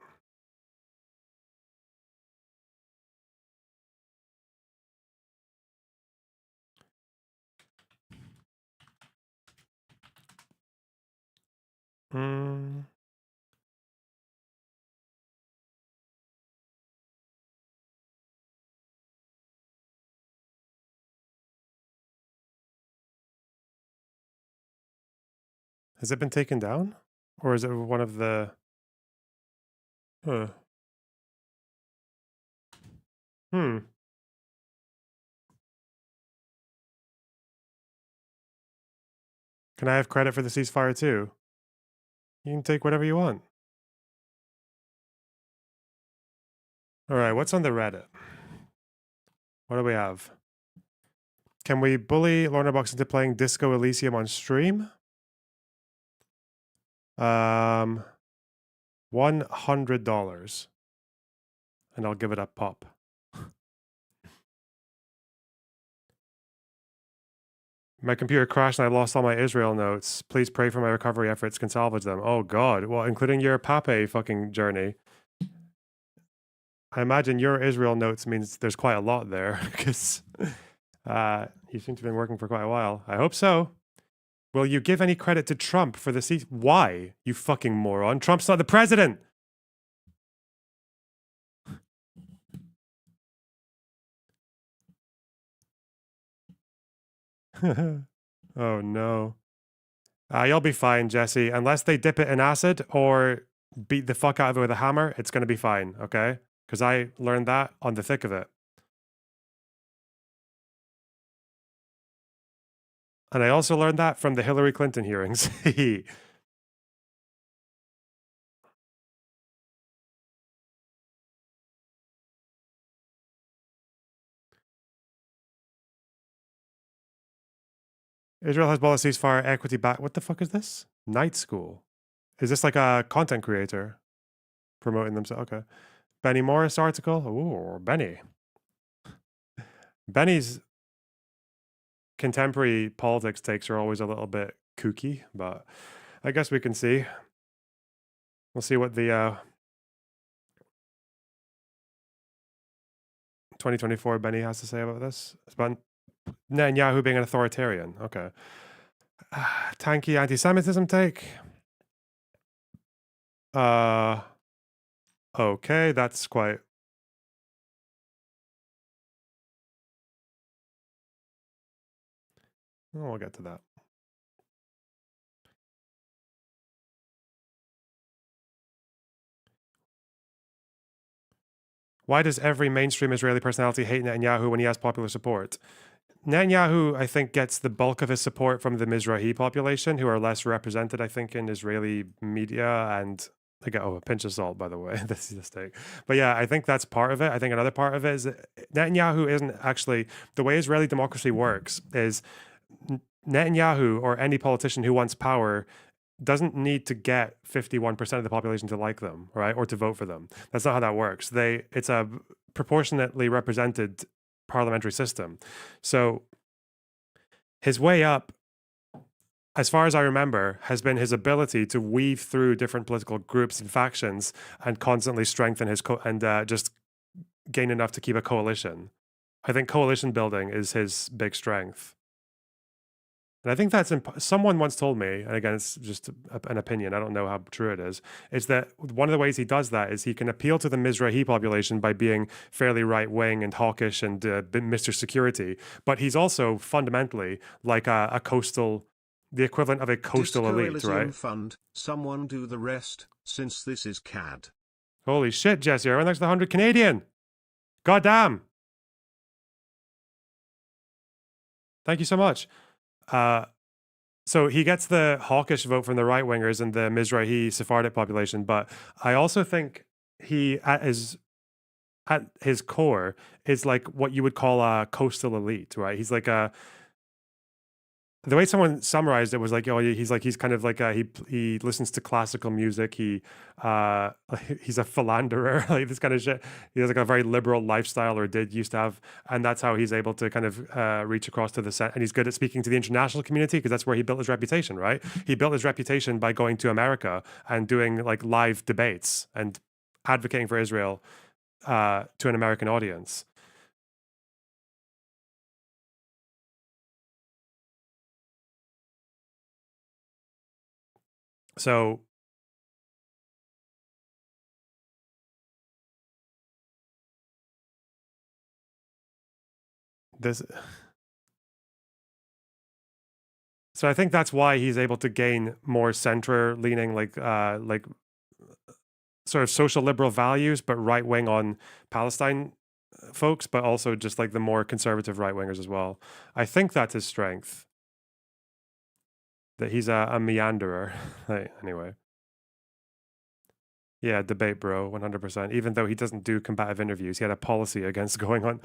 Has it been taken down? Or is it one of the... Huh. Hmm. Can I have credit for the ceasefire too? You can take whatever you want. All right, what's on the Reddit? What do we have? Can we bully Lorna Box into playing Disco Elysium on stream? $100. And I'll give it a pop. My computer crashed and I lost all my Israel notes. Please pray for my recovery efforts can salvage them. Oh God. Well, including your Pape fucking journey. I imagine your Israel notes means there's quite a lot there because you seem to have been working for quite a while. I hope so. Will you give any credit to Trump for the cease? Why, you fucking moron? Trump's not the president. Oh no. You'll be fine, Jesse. Unless they dip it in acid or beat the fuck out of it with a hammer, it's going to be fine, okay? Because I learned that on the thick of it. And I also learned that from the Hillary Clinton hearings. Israel has bought a ceasefire equity back. What the fuck is this? Night school. Is this like a content creator promoting themselves? Okay. Benny Morris article. Ooh, Benny. Benny's contemporary politics takes are always a little bit kooky, but I guess we can see. We'll see what the 2024 Benny has to say about this. It's about Netanyahu being an authoritarian. Okay. Tanky anti-Semitism take. Okay, that's quite... Oh, we'll get to that. Why does every mainstream Israeli personality hate Netanyahu when he has popular support? Netanyahu, I think, gets the bulk of his support from the Mizrahi population, who are less represented, I think, in Israeli media. And they get, a pinch of salt, by the way. This is a mistake. But yeah, I think that's part of it. I think another part of it is that Netanyahu isn't actually... The way Israeli democracy works is Netanyahu, or any politician who wants power, doesn't need to get 51% of the population to like them, right? Or to vote for them. That's not how that works. It's a proportionately represented parliamentary system. So his way up, as far as I remember, has been his ability to weave through different political groups and factions and constantly strengthen his just gain enough to keep a coalition. I think coalition building is his big strength. And I think that's someone once told me, and again, it's just an opinion, I don't know how true it is that one of the ways he does that is he can appeal to the Mizrahi population by being fairly right-wing and hawkish and Mr. Security, but he's also fundamentally like a coastal, the equivalent of a coastal Disco elite, Elysium right? Fund, someone do the rest, since this is CAD. Holy shit, Jesse, I went next to the 100 Canadian. Goddamn. Thank you so much. So he gets the hawkish vote from the right wingers and the Mizrahi Sephardic population, but I also think he, at his core, is like what you would call a coastal elite, right? He's like the way someone summarized it was like, he's kind of like he listens to classical music. He's a philanderer, like this kind of shit. He has like a very liberal lifestyle, or used to have, and that's how he's able to kind of reach across to the set. And he's good at speaking to the international community because that's where he built his reputation, right? He built his reputation by going to America and doing like live debates and advocating for Israel to an American audience. So So I think that's why he's able to gain more center-leaning, like sort of social liberal values, but right-wing on Palestine folks, but also just like the more conservative right-wingers as well. I think that's his strength. That he's a meanderer. Anyway. Yeah, debate, bro, 100%. Even though he doesn't do combative interviews, he had a policy against going on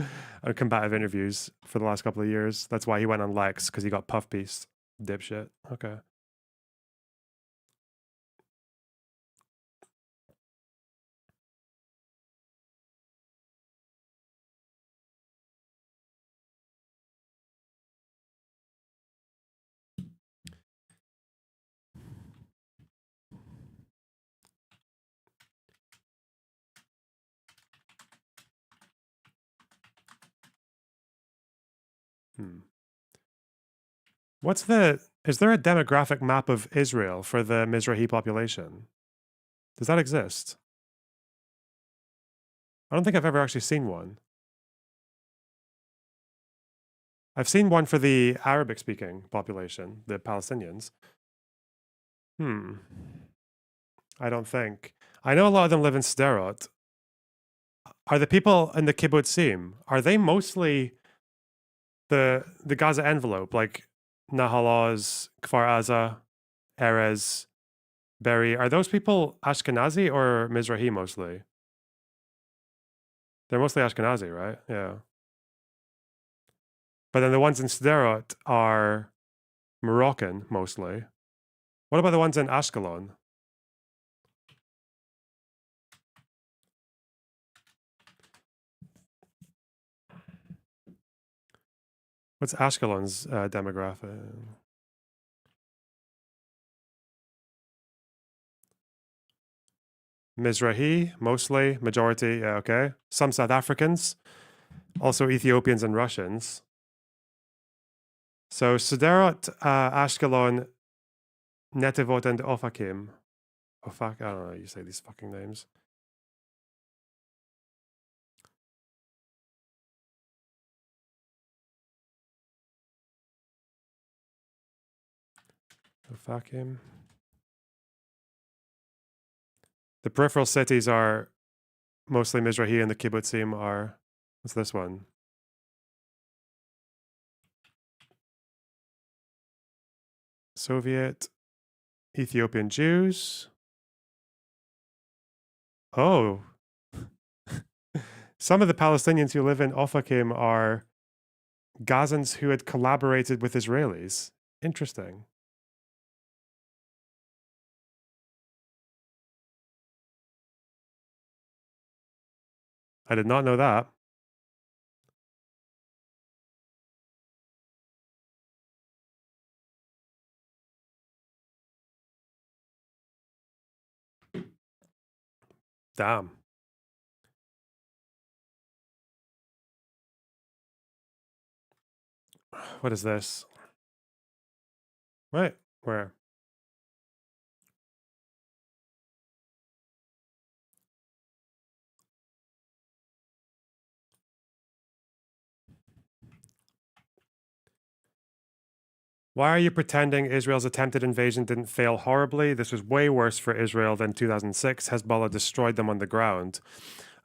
combative interviews for the last couple of years. That's why he went on Lex, because he got puff pieced. Dipshit. Okay. Is there a demographic map of Israel for the Mizrahi population? Does that exist? I don't think I've ever actually seen one. I've seen one for the Arabic-speaking population, the Palestinians. I don't think. I know a lot of them live in Sderot. Are the people in the kibbutzim, are they mostly the Gaza envelope, like Nahal Oz, Kfar Aza, Erez, Beri? Are those people Ashkenazi or Mizrahi mostly? They're mostly Ashkenazi, right? Yeah. But then the ones in Sderot are Moroccan mostly. What about the ones in Ashkelon? What's Ashkelon's demographic? Mizrahi, mostly, majority, yeah, okay. Some South Africans, also Ethiopians and Russians. So Sderot, Ashkelon, Netivot, and Ofakim. I don't know how you say these fucking names. Ofakim. The peripheral cities are mostly Mizrahi, and the kibbutzim are, what's this one? Soviet, Ethiopian Jews. Oh. Some of the Palestinians who live in Ofakim are Gazans who had collaborated with Israelis. Interesting. I did not know that. Damn. What is this? Wait, where? Why are you pretending Israel's attempted invasion didn't fail horribly? This was way worse for Israel than 2006. Hezbollah destroyed them on the ground.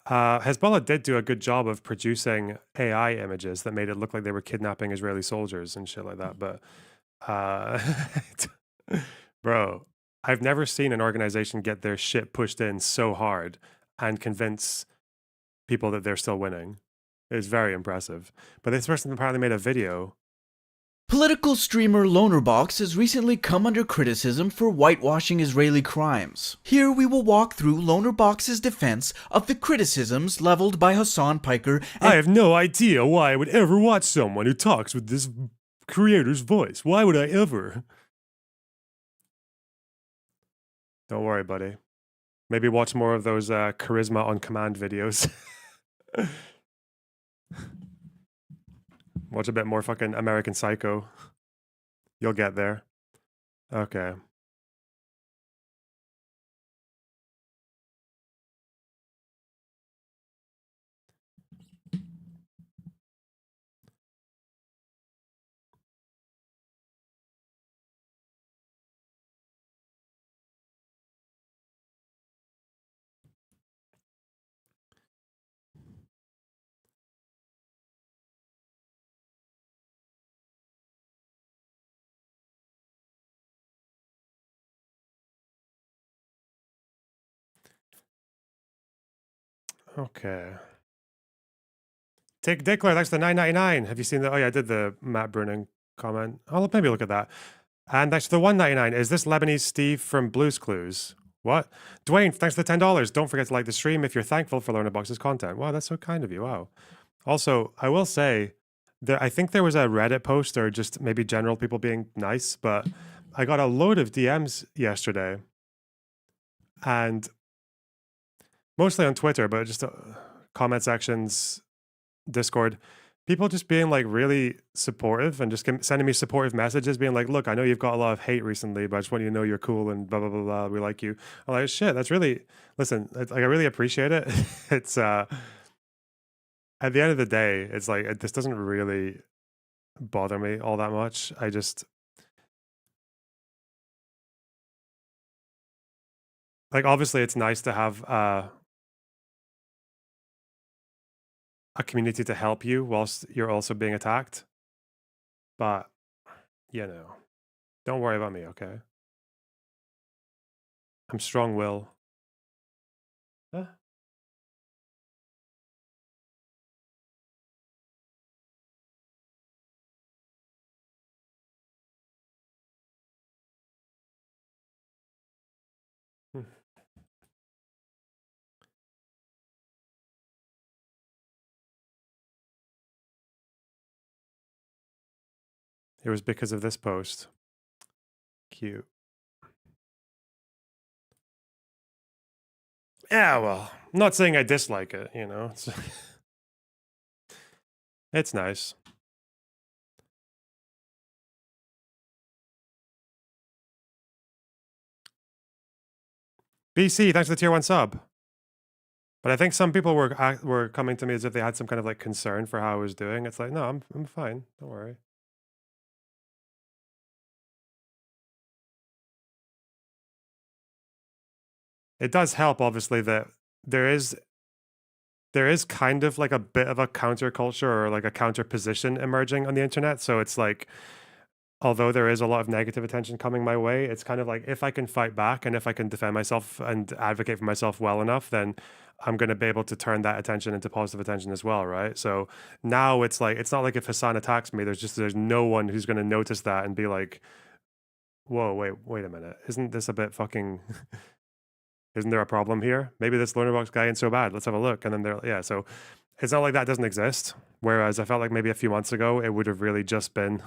Hezbollah did do a good job of producing AI images that made it look like they were kidnapping Israeli soldiers and shit like that. But, bro, I've never seen an organization get their shit pushed in so hard and convince people that they're still winning. It's very impressive. But this person apparently made a video. Political streamer Lonerbox has recently come under criticism for whitewashing Israeli crimes. Here we will walk through Lonerbox's defense of the criticisms leveled by Hassan Piker. I have no idea why I would ever watch someone who talks with this creator's voice. Why would I ever? Don't worry, buddy. Maybe watch more of those Charisma on Command videos. Watch a bit more fucking American Psycho. You'll get there. Okay. Okay. Take Dickler, thanks for the $9.99. Have you seen the? Oh yeah, I did the Matt Bruning comment. I'll maybe look at that. And thanks for the $1.99. Is this Lebanese Steve from Blue's Clues? What? Dwayne, thanks for the $10. Don't forget to like the stream if you're thankful for Learnerbox's content. Wow, that's so kind of you. Wow. Also, I will say, I think there was a Reddit post or just maybe general people being nice, but I got a load of DMs yesterday, and mostly on Twitter, but just comment sections, Discord, people just being like really supportive and just sending me supportive messages, being like, "Look, I know you've got a lot of hate recently, but I just want you to know you're cool and blah blah blah blah. We like you." I'm like, "Shit, that's really listen. Like, I really appreciate it." It's at the end of the day, it's like this doesn't really bother me all that much. I just like obviously it's nice to have a community to help you whilst you're also being attacked. But, you know, don't worry about me, okay? I'm strong will. Huh? It was because of this post. Cute. Yeah, well, I'm not saying I dislike it, you know. It's nice. BC, thanks for the tier 1 sub. But I think some people were coming to me as if they had some kind of like concern for how I was doing. It's like, no, I'm fine. Don't worry. It does help, obviously, that there is kind of like a bit of a counterculture or like a counter position emerging on the internet. So it's like, although there is a lot of negative attention coming my way, it's kind of like if I can fight back and if I can defend myself and advocate for myself well enough, then I'm going to be able to turn that attention into positive attention as well, right? So now it's like, it's not like if Hassan attacks me, there's no one who's going to notice that and be like, whoa, wait a minute. Isn't this a bit fucking... Isn't there a problem here? Maybe this Learnerbox guy ain't so bad. Let's have a look. And then yeah, so it's not like that doesn't exist. Whereas I felt like maybe a few months ago, it would have really just been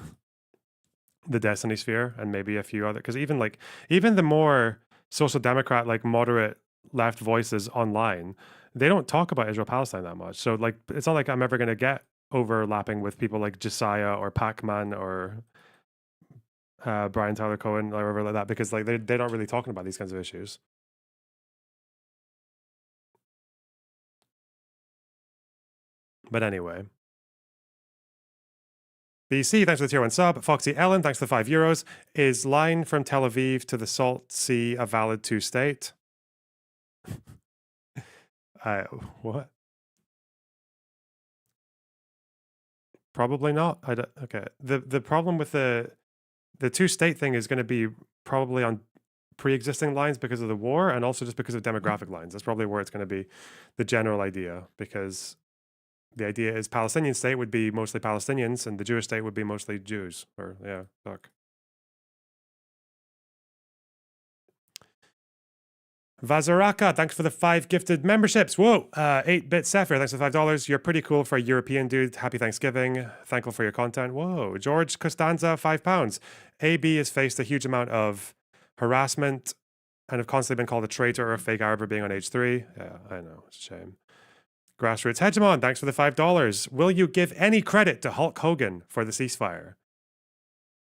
the Destiny Sphere and maybe a few other, because even the more social democrat, like moderate left voices online, they don't talk about Israel-Palestine that much. So like, it's not like I'm ever going to get overlapping with people like Josiah or Pac-Man or Brian Tyler Cohen or whatever like that, because like they're not really talking about these kinds of issues. But anyway. BC, thanks for the tier 1 sub. Foxy Ellen, thanks for the €5. Is line from Tel Aviv to the Salt Sea a valid two-state? What? Probably not. Okay. The problem with the two-state thing is going to be probably on pre-existing lines because of the war and also just because of demographic lines. That's probably where it's going to be the general idea, because the idea is Palestinian state would be mostly Palestinians and the Jewish state would be mostly Jews. Or, yeah, fuck. Vazaraka, thanks for the 5 gifted memberships. Whoa, 8-bit Sephir, thanks for the $5. You're pretty cool for a European dude. Happy Thanksgiving. Thankful for your content. Whoa, George Costanza, £5. AB has faced a huge amount of harassment and have constantly been called a traitor or a fake Arab for being on H3. Yeah, I know, it's a shame. Grassroots Hegemon, thanks for the $5. Will you give any credit to Hulk Hogan for the ceasefire?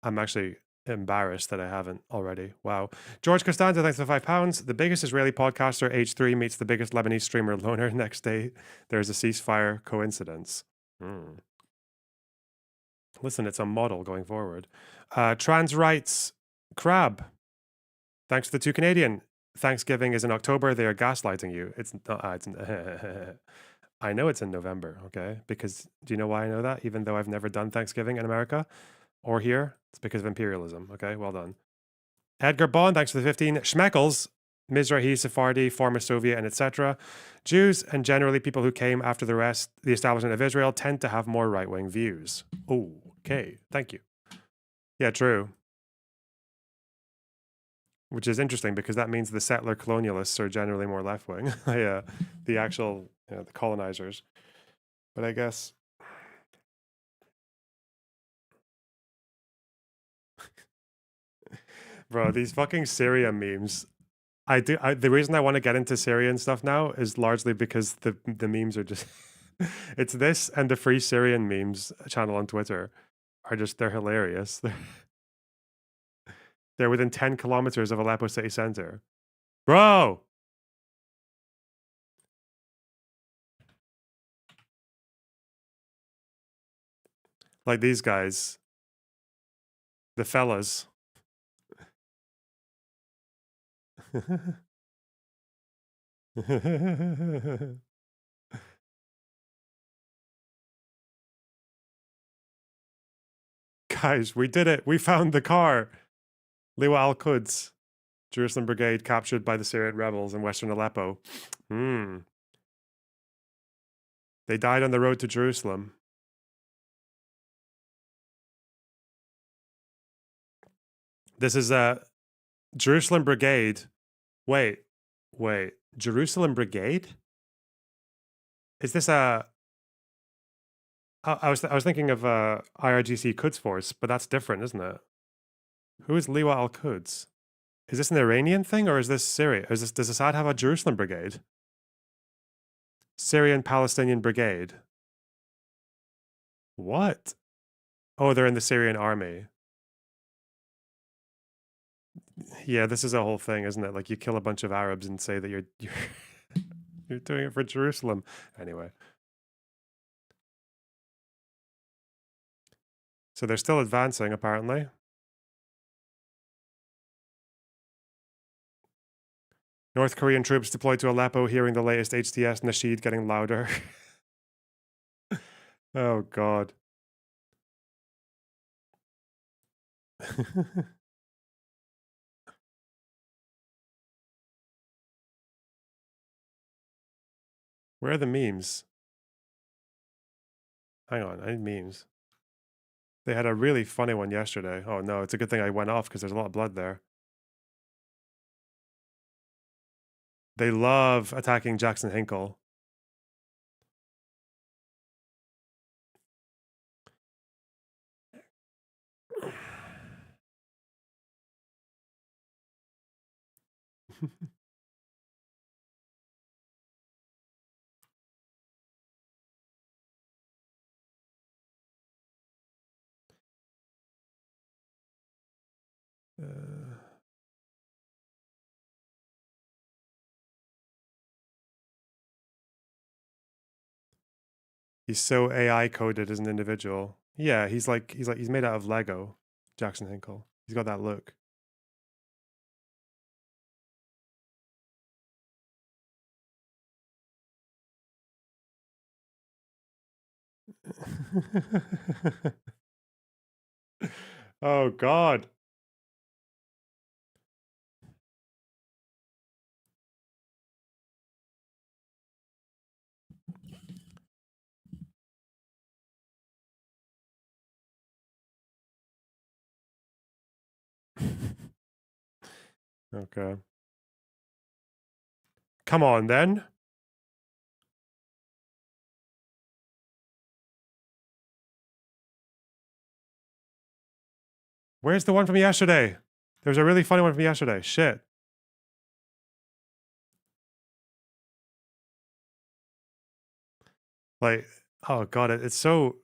I'm actually embarrassed that I haven't already. Wow. George Costanza, thanks for the £5. The biggest Israeli podcaster, H3, meets the biggest Lebanese streamer, Loner. Next day, there's a ceasefire coincidence. Listen, it's a model going forward. Trans Rights Crab, thanks for the 2 Canadian. Thanksgiving is in October. They are gaslighting you. It's I know it's in November, okay? Because do you know why I know that? Even though I've never done Thanksgiving in America or here, it's because of imperialism, okay? Well done. Edgar Bond, thanks for the 15. Schmeckles, Mizrahi, Sephardi, former Soviet, and etc. Jews and generally people who came after the establishment of Israel tend to have more right-wing views. Okay, thank you. Yeah, true. Which is interesting because that means the settler colonialists are generally more left-wing. Yeah, the actual, the colonizers. But I guess... Bro, these fucking Syria memes. The reason I want to get into Syrian stuff now is largely because the memes are just... It's this and the Free Syrian Memes channel on Twitter are just, they're hilarious. They're within 10 kilometers of Aleppo city center. Bro! Like these guys. The fellas. Guys, we did it. We found the car. Liwa al-Quds. Jerusalem Brigade captured by the Syrian rebels in western Aleppo. They died on the road to Jerusalem. This is a Jerusalem Brigade. Wait. Jerusalem Brigade? Is this a... I was thinking of IRGC Quds Force, but that's different, isn't it? Who is Liwa al-Quds? Is this an Iranian thing or is this Syria? Does Assad have a Jerusalem Brigade? Syrian Palestinian Brigade. What? Oh, they're in the Syrian army. Yeah, this is a whole thing, isn't it? Like you kill a bunch of Arabs and say that you're you're doing it for Jerusalem. Anyway. So they're still advancing, apparently. North Korean troops deployed to Aleppo, hearing the latest HTS Nasheed getting louder. Oh, God. Where are the memes? Hang on, I need memes. They had a really funny one yesterday. Oh no, it's a good thing I went off because there's a lot of blood there. They love attacking Jackson Hinkle. He's so AI coded as an individual. Yeah, he's made out of Lego, Jackson Hinkle. He's got that look. Oh God. Okay. Come on then. Where's the one from yesterday? There's a really funny one from yesterday. Shit. Like, oh God, it's so...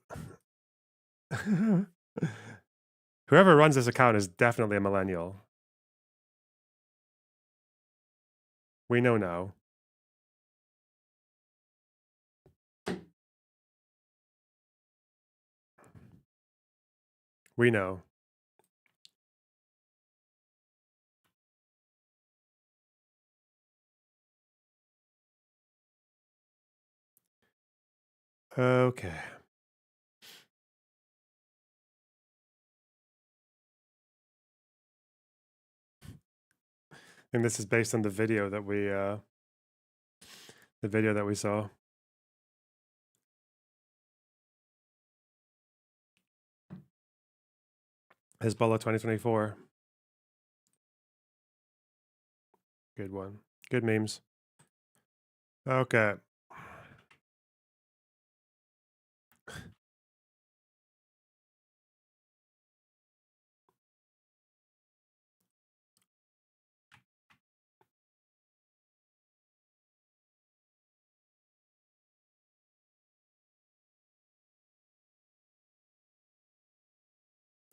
Whoever runs this account is definitely a millennial. We know now. We know. Okay. And this is based on the video that we saw. Hezbollah 2024. Good one. Good memes. Okay.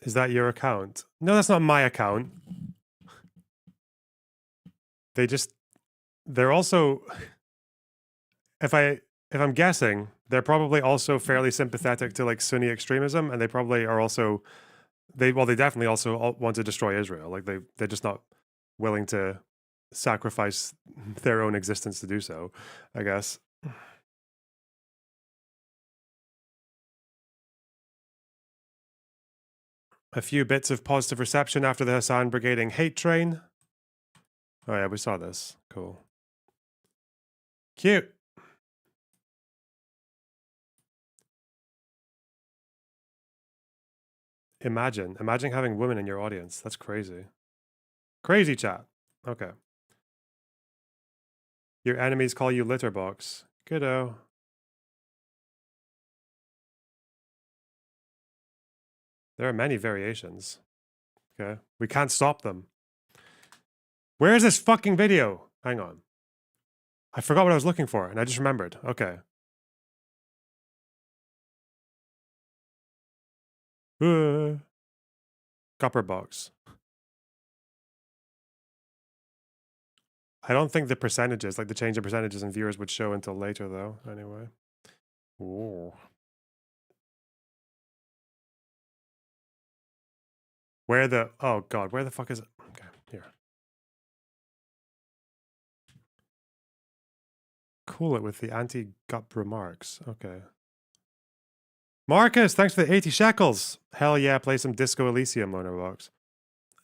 Is that your account? No, that's not my account. They're also, if I'm guessing, they're probably also fairly sympathetic to like Sunni extremism, and they probably are also, they definitely also want to destroy Israel. Like they're just not willing to sacrifice their own existence to do so, I guess. A few bits of positive reception after the Hassan brigading hate train. Oh yeah, we saw this. Cool. Cute. Imagine having women in your audience. That's crazy. Crazy chat. Okay. Your enemies call you litterbox. Kiddo. There are many variations. Okay. We can't stop them. Where is this fucking video? Hang on. I forgot what I was looking for, and I just remembered. Okay. Copper box. I don't think the percentages, like the change in percentages and viewers, would show until later, though. Anyway. Ooh. Oh god, where the fuck is it? Okay, here. Cool it with the anti-gut remarks. Okay. Marcus, thanks for the 80 shekels. Hell yeah, play some Disco Elysium, Loner Box.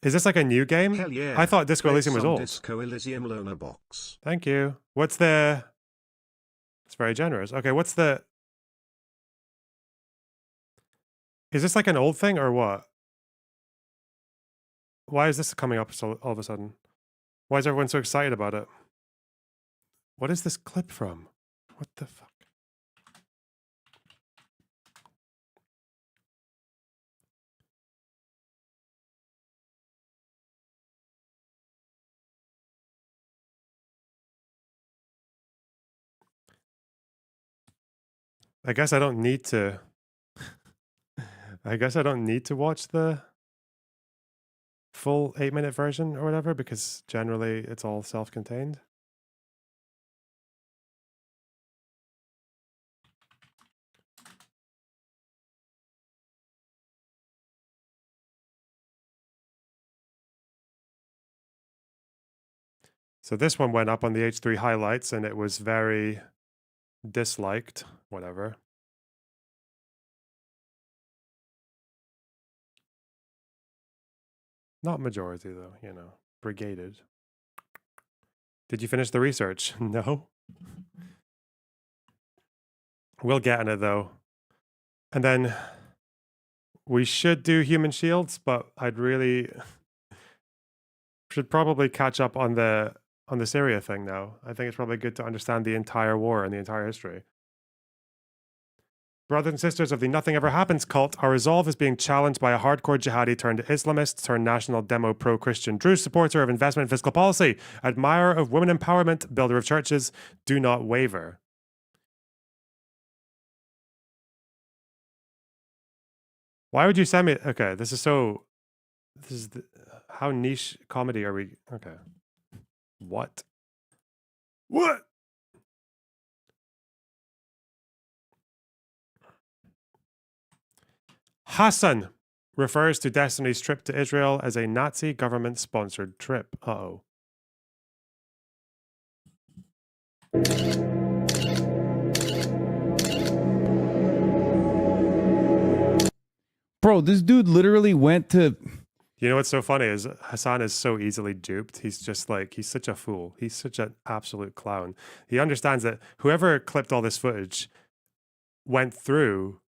Is this like a new game? Hell yeah. I thought Disco Elysium was old. Disco Elysium Loner Box. Thank you. What's the... It's very generous. Okay, what's the... Is this like an old thing or what? Why is this coming up all of a sudden? Why is everyone so excited about it? What is this clip from? What the fuck? I guess I don't need to... I guess I don't need to watch the full 8-minute version or whatever, because generally it's all self-contained. So this one went up on the H3 highlights and it was very disliked, whatever. Not majority though, you know, brigaded. Did you finish the research? No. We'll get in it though. And then we should do human shields, but I'd really should probably catch up on the Syria thing now. I think it's probably good to understand the entire war and the entire history. Brothers and sisters of the Nothing Ever Happens cult, our resolve is being challenged by a hardcore jihadi turned Islamist turned national demo pro-Christian Druze supporter of investment and fiscal policy, admirer of women empowerment, builder of churches. Do not waver. Why would you send me? Okay, this is how niche comedy are we? Okay. What? What? Hassan refers to Destiny's trip to Israel as a Nazi government-sponsored trip. Uh-oh. Bro, this dude literally went to You know what's so funny is Hassan is so easily duped. He's just like, he's such a fool. He's such an absolute clown. He understands that whoever clipped all this footage went through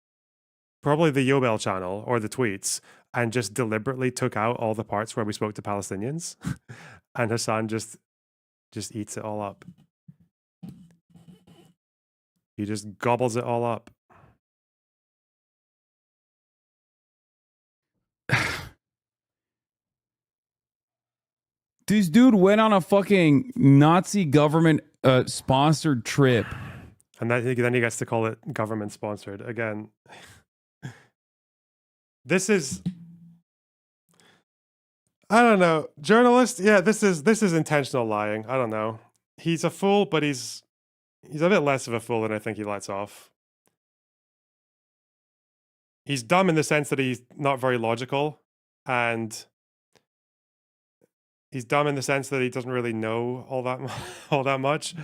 probably the Yobel channel or the tweets and just deliberately took out all the parts where we spoke to Palestinians. And Hassan just eats it all up. He just gobbles it all up. This dude went on a fucking Nazi government sponsored trip. And then he gets to call it government sponsored. Again, this is, I don't know. Journalist, yeah, this is intentional lying. I don't know. He's a fool, but he's a bit less of a fool than I think he lets off. He's dumb in the sense that he's not very logical, and he's dumb in the sense that he doesn't really know all that much.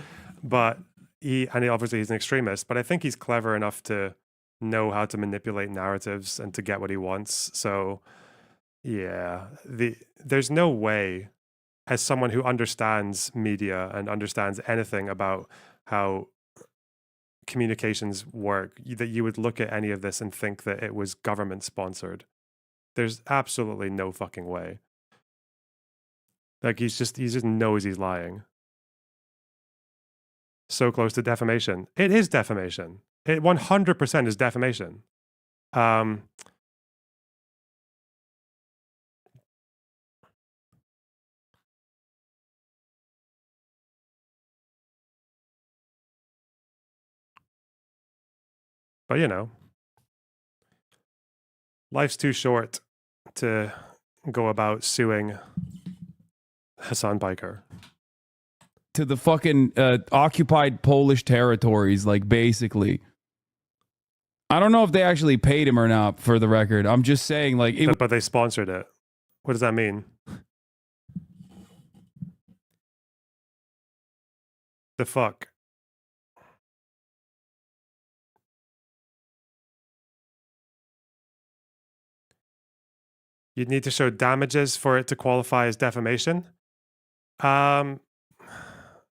But obviously he's an extremist, but I think he's clever enough to know how to manipulate narratives and to get what he wants. So yeah, there's no way, as someone who understands media and understands anything about how communications work, that you would look at any of this and think that it was government sponsored. There's absolutely no fucking way. Like he just knows he's lying. So close to defamation. It is defamation. It 100% is defamation. But you know, life's too short to go about suing Hassan Biker. To the fucking occupied Polish territories, like basically. I don't know if they actually paid him or not, for the record. I'm just saying, like... But they sponsored it. What does that mean? The fuck? You'd need to show damages for it to qualify as defamation?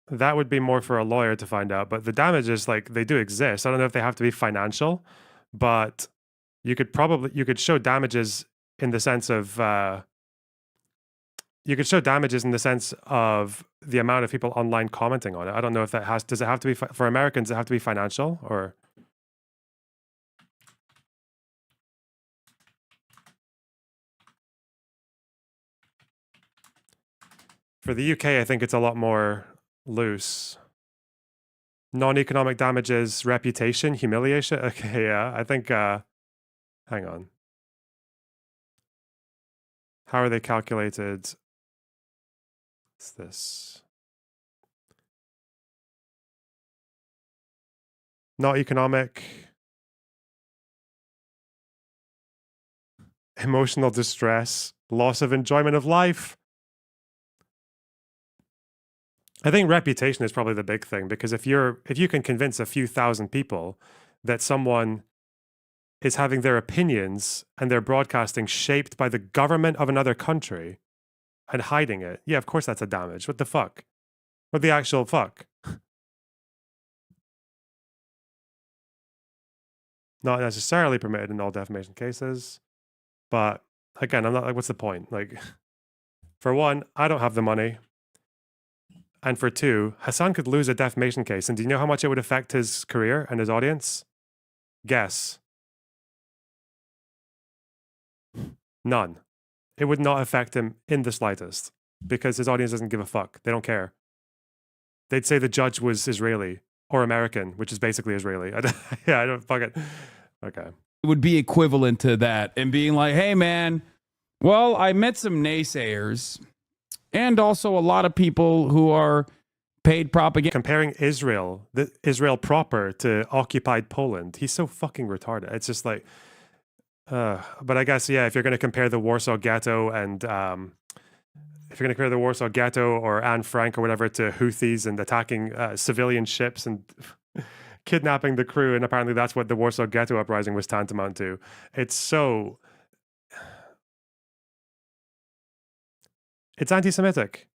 That would be more for a lawyer to find out, but the damages, like, they do exist. I don't know if they have to be financial, but you could show damages in the sense of the amount of people online commenting on it. I don't know if that does it have to be for Americans? Does it have to be financial, or? For the UK, I think it's a lot more loose. Non-economic damages, reputation, humiliation. Okay, yeah, I think, hang on. How are they calculated? What's this? Not economic. Emotional distress, loss of enjoyment of life. I think reputation is probably the big thing, because if you can convince a few thousand people that someone is having their opinions and their broadcasting shaped by the government of another country and hiding it, yeah, of course that's a damage. What the fuck? What the actual fuck? Not necessarily permitted in all defamation cases, but again, I'm not like, what's the point? Like, for one, I don't have the money. And for two, Hassan could lose a defamation case. And do you know how much it would affect his career and his audience? Guess. None. It would not affect him in the slightest, because his audience doesn't give a fuck. They don't care. They'd say the judge was Israeli or American, which is basically Israeli. Yeah, I don't fuck it. Okay. It would be equivalent to that, and being like, hey, man, well, I met some naysayers. And also a lot of people who are paid propaganda. Comparing Israel proper to occupied Poland. He's so fucking retarded. It's just like, but I guess, yeah, if you're going to compare the Warsaw Ghetto and, if you're going to compare the Warsaw Ghetto or Anne Frank or whatever to Houthis and attacking civilian ships and kidnapping the crew, and apparently that's what the Warsaw Ghetto uprising was tantamount to. It's so... It's anti-Semitic.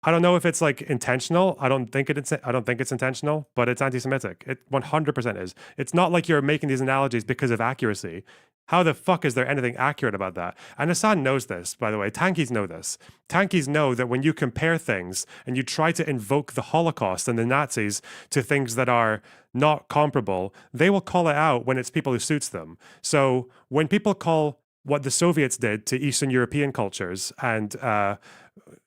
I don't know if it's like intentional. I don't think it's intentional, but it's anti-Semitic. It 100% is. It's not like you're making these analogies because of accuracy. How the fuck is there anything accurate about that? And Hassan knows this, by the way. Tankies know this. Tankies know that when you compare things and you try to invoke the Holocaust and the Nazis to things that are not comparable, they will call it out when it's people who suits them. So when people call what the Soviets did to Eastern European cultures and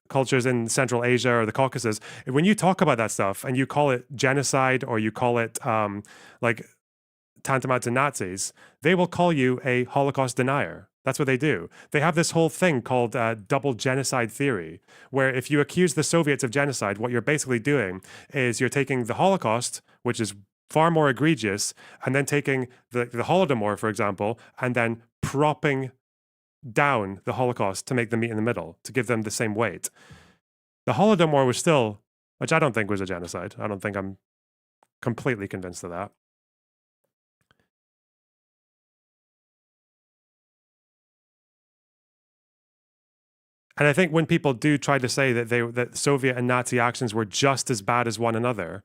cultures in Central Asia or the Caucasus, when you talk about that stuff and you call it genocide or you call it like tantamount to Nazis, they will call you a Holocaust denier. That's what they do. They have this whole thing called double genocide theory, where if you accuse the Soviets of genocide, what you're basically doing is you're taking the Holocaust, which is far more egregious, and then taking the Holodomor, for example, and then propping down the Holocaust to make them meet in the middle, to give them the same weight. The Holodomor was still, which I don't think was a genocide. I don't think I'm completely convinced of that. And I think when people do try to say that that Soviet and Nazi actions were just as bad as one another,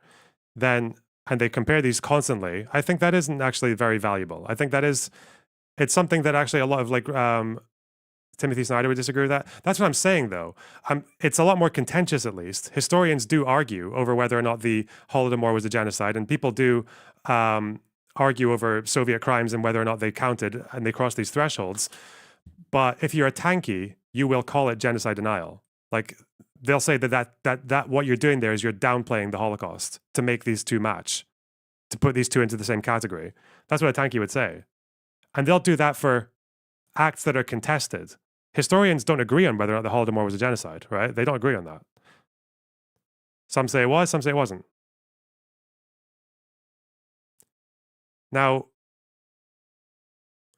then and they compare these constantly, I think that isn't actually very valuable. I think it's something that actually a lot of like Timothy Snyder would disagree with that. That's what I'm saying, though. It's a lot more contentious, at least. Historians do argue over whether or not the Holodomor was a genocide, and people do argue over Soviet crimes and whether or not they counted and they crossed these thresholds. But if you're a tanky, you will call it genocide denial. Like they'll say that what you're doing there is you're downplaying the Holocaust to make these two match, to put these two into the same category. That's what a tanky would say. And they'll do that for acts that are contested. Historians don't agree on whether or not the Holodomor was a genocide, right? They don't agree on that. Some say it was, some say it wasn't. Now,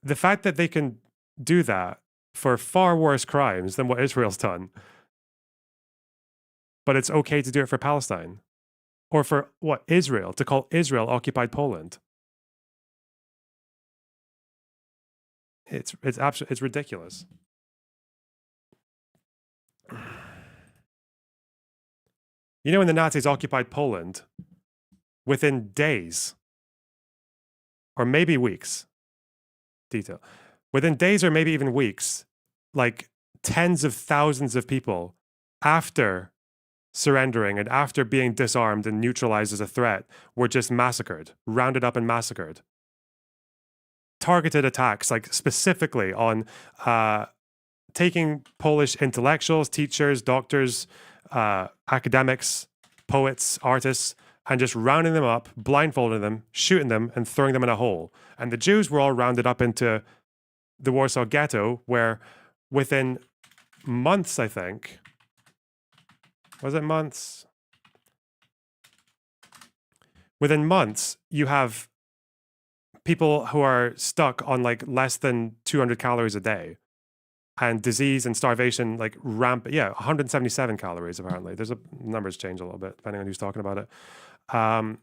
the fact that they can do that for far worse crimes than what Israel's done, but it's okay to do it for Palestine, or for what, Israel, to call Israel occupied Poland. It's ridiculous. You know, when the Nazis occupied Poland, within days, or maybe weeks, within days or maybe even weeks, like tens of thousands of people, after surrendering and after being disarmed and neutralized as a threat, were just massacred, rounded up and massacred. Targeted attacks, like specifically on taking Polish intellectuals, teachers, doctors, academics, poets, artists, and just rounding them up, blindfolding them, shooting them, and throwing them in a hole. And the Jews were all rounded up into the Warsaw Ghetto, where within months, I think, was it months? Within months, you have people who are stuck on like less than 200 calories a day, and disease and starvation like rampant. Yeah, 177 calories apparently. There's numbers change a little bit depending on who's talking about it. And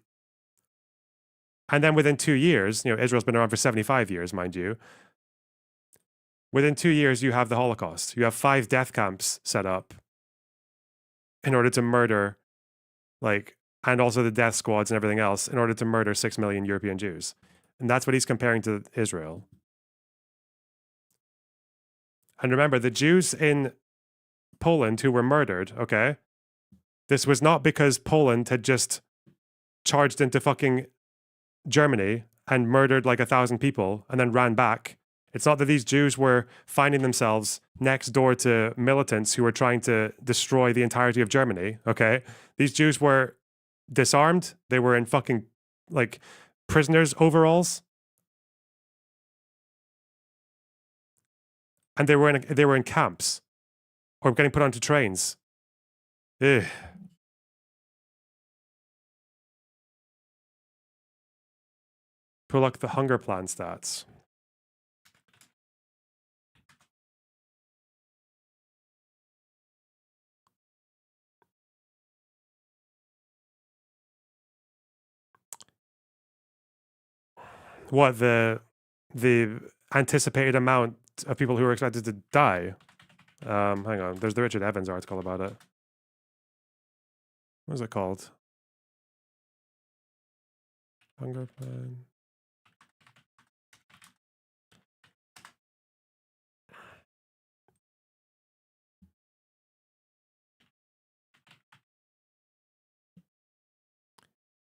then within 2 years, Israel's been around for 75 years, mind you. Within 2 years, you have the Holocaust. You have 5 death camps set up in order to murder, and also the death squads and everything else, in order to murder 6 million European Jews. And that's what he's comparing to Israel. And remember, the Jews in Poland who were murdered, okay, this was not because Poland had just charged into fucking Germany and murdered like 1,000 people and then ran back. It's not that these Jews were finding themselves next door to militants who were trying to destroy the entirety of Germany, okay? These Jews were disarmed. They were in fucking, prisoners' overalls. And they were in camps or getting put onto trains. Ugh. Pull up the hunger plan stats. What, the anticipated amount of people who are expected to die? Hang on. There's the Richard Evans article about it. What is it called? Hunger Plan.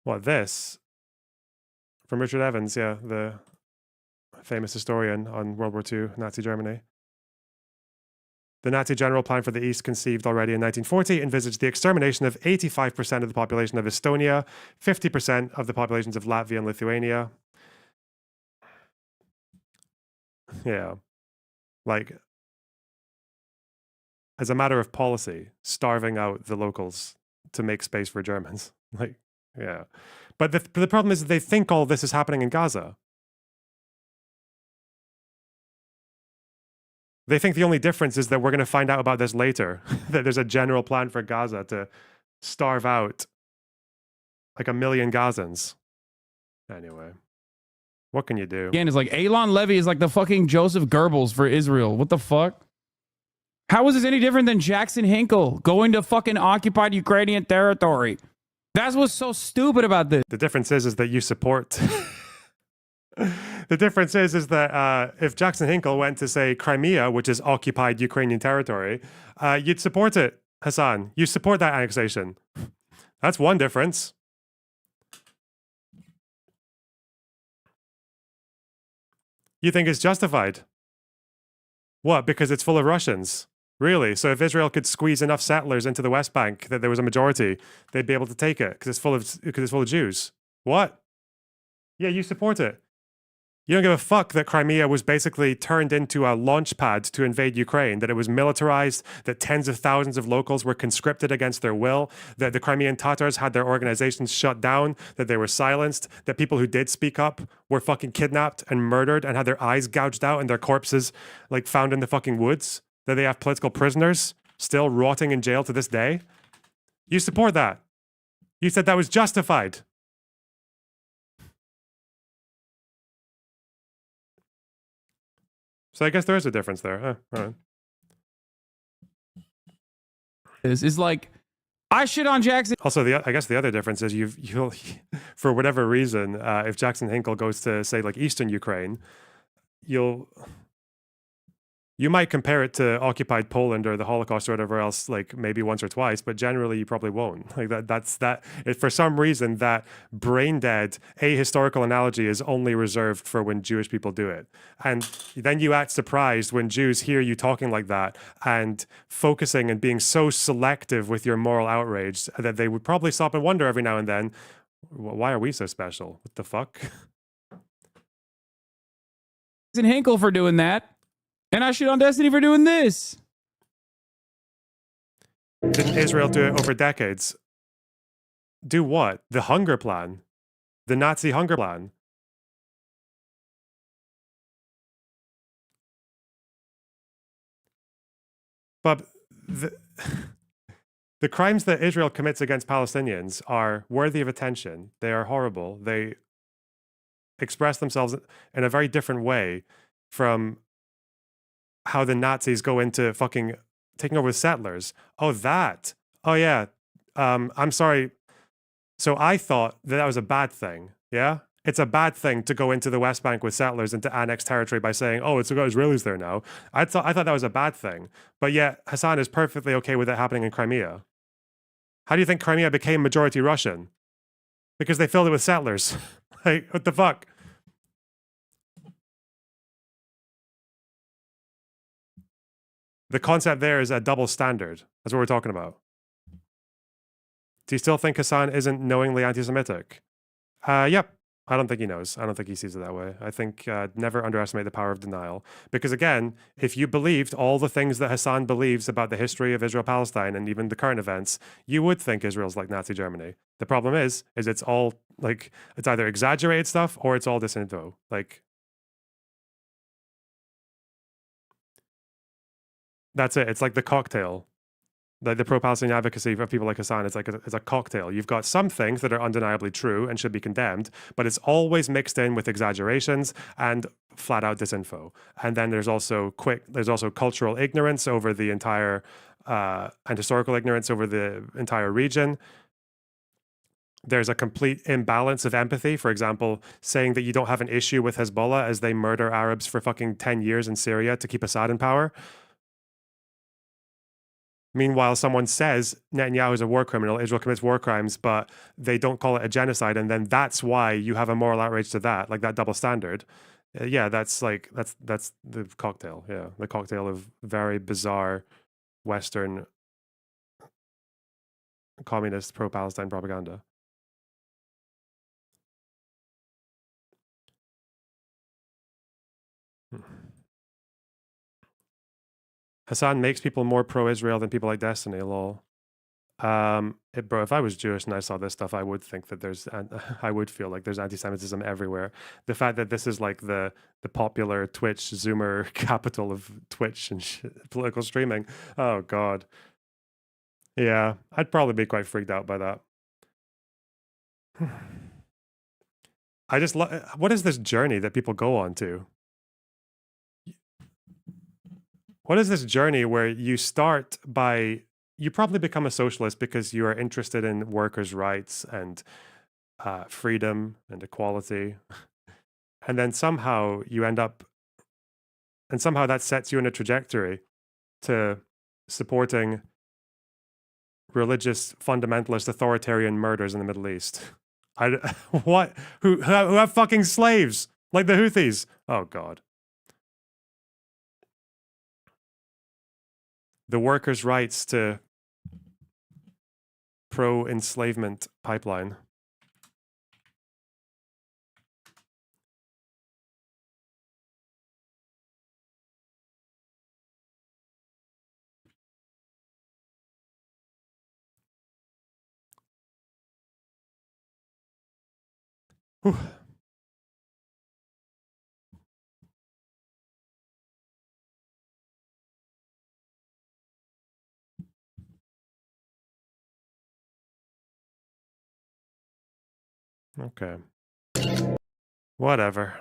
What, this? From Richard Evans, yeah, the famous historian on World War II, Nazi Germany. The Nazi general plan for the East, conceived already in 1940, envisaged the extermination of 85% of the population of Estonia, 50% of the populations of Latvia and Lithuania. Yeah. Like, as a matter of policy, starving out the locals to make space for Germans. Like, yeah. But the problem is that they think all this is happening in Gaza. They think the only difference is that we're going to find out about this later, that there's a general plan for Gaza to starve out like 1 million Gazans. Anyway, what can you do? Again, it's like Elon Levy is like the fucking Joseph Goebbels for Israel. What the fuck? How is this any different than Jackson Hinkle going to fucking occupied Ukrainian territory? That's what's so stupid about this. The difference is that you support... The difference is that if Jackson Hinkle went to, say, Crimea, which is occupied Ukrainian territory, you'd support it, Hassan. You support that annexation. That's one difference. You think it's justified? What, because it's full of Russians? Really? So if Israel could squeeze enough settlers into the West Bank that there was a majority, they'd be able to take it because it's full of Jews. What? Yeah, you support it. You don't give a fuck that Crimea was basically turned into a launch pad to invade Ukraine, that it was militarized, that tens of thousands of locals were conscripted against their will, that the Crimean Tatars had their organizations shut down, that they were silenced, that people who did speak up were fucking kidnapped and murdered and had their eyes gouged out and their corpses like found in the fucking woods, that they have political prisoners still rotting in jail to this day. You support that. You said that was justified. So I guess there is a difference there. All right. This is like, I shit on Jackson. Also, I guess the other difference is you'll for whatever reason, if Jackson Hinkle goes to, say, like Eastern Ukraine, you might compare it to occupied Poland or the Holocaust or whatever else, like maybe once or twice, but generally you probably won't. Like for some reason, that brain dead ahistorical analogy is only reserved for when Jewish people do it. And then you act surprised when Jews hear you talking like that and focusing and being so selective with your moral outrage that they would probably stop and wonder every now and then, why are we so special? What the fuck? And Hinkle for doing that. And I shit on Destiny for doing this. Didn't Israel do it over decades? Do what? The hunger plan? The Nazi hunger plan? But the crimes that Israel commits against Palestinians are worthy of attention. They are horrible. They express themselves in a very different way from how the Nazis go into fucking taking over settlers. Oh, that. Oh, yeah. I'm sorry. So I thought that was a bad thing. Yeah? It's a bad thing to go into the West Bank with settlers and to annex territory by saying, oh, it's got Israelis there now. I thought that was a bad thing. But yet Hassan is perfectly okay with it happening in Crimea. How do you think Crimea became majority Russian? Because they filled it with settlers. Like, what the fuck? The concept there is a double standard. That's what we're talking about. Do you still think Hassan isn't knowingly anti-Semitic? Yep. I don't think he knows. I don't think he sees it that way. I think never underestimate the power of denial. Because again, if you believed all the things that Hassan believes about the history of Israel-Palestine and even the current events, you would think Israel's like Nazi Germany. The problem is it's all like, it's either exaggerated stuff or it's all disinfo. Like, that's it. It's like the cocktail. the pro-Palestinian advocacy of people like Hassan is like it's a cocktail. You've got some things that are undeniably true and should be condemned, but it's always mixed in with exaggerations and flat out disinfo. And then there's also cultural ignorance over the entire and historical ignorance over the entire region. There's a complete imbalance of empathy. For example, saying that you don't have an issue with Hezbollah as they murder Arabs for fucking 10 years in Syria to keep Assad in power. Meanwhile, someone says Netanyahu is a war criminal, Israel commits war crimes, but they don't call it a genocide, and then that's why you have a moral outrage to that, like that double standard. Yeah, that's the cocktail. Yeah, the cocktail of very bizarre Western communist pro-Palestine propaganda. Hassan makes people more pro-Israel than people like Destiny, lol. Bro, if I was Jewish and I saw this stuff, I would think that I would feel like there's anti-Semitism everywhere. The fact that this is like the popular Twitch Zoomer capital of Twitch and political streaming. Oh God. Yeah, I'd probably be quite freaked out by that. I just what is this journey that people go on to? What is this journey where you start by, you probably become a socialist because you are interested in workers' rights and freedom and equality. And then somehow you end up, and somehow that sets you in a trajectory to supporting religious fundamentalist authoritarian murders in the Middle East. What? Who have fucking slaves like the Houthis? Oh God. The workers' rights to pro-enslavement pipeline. Whew. Okay. Whatever.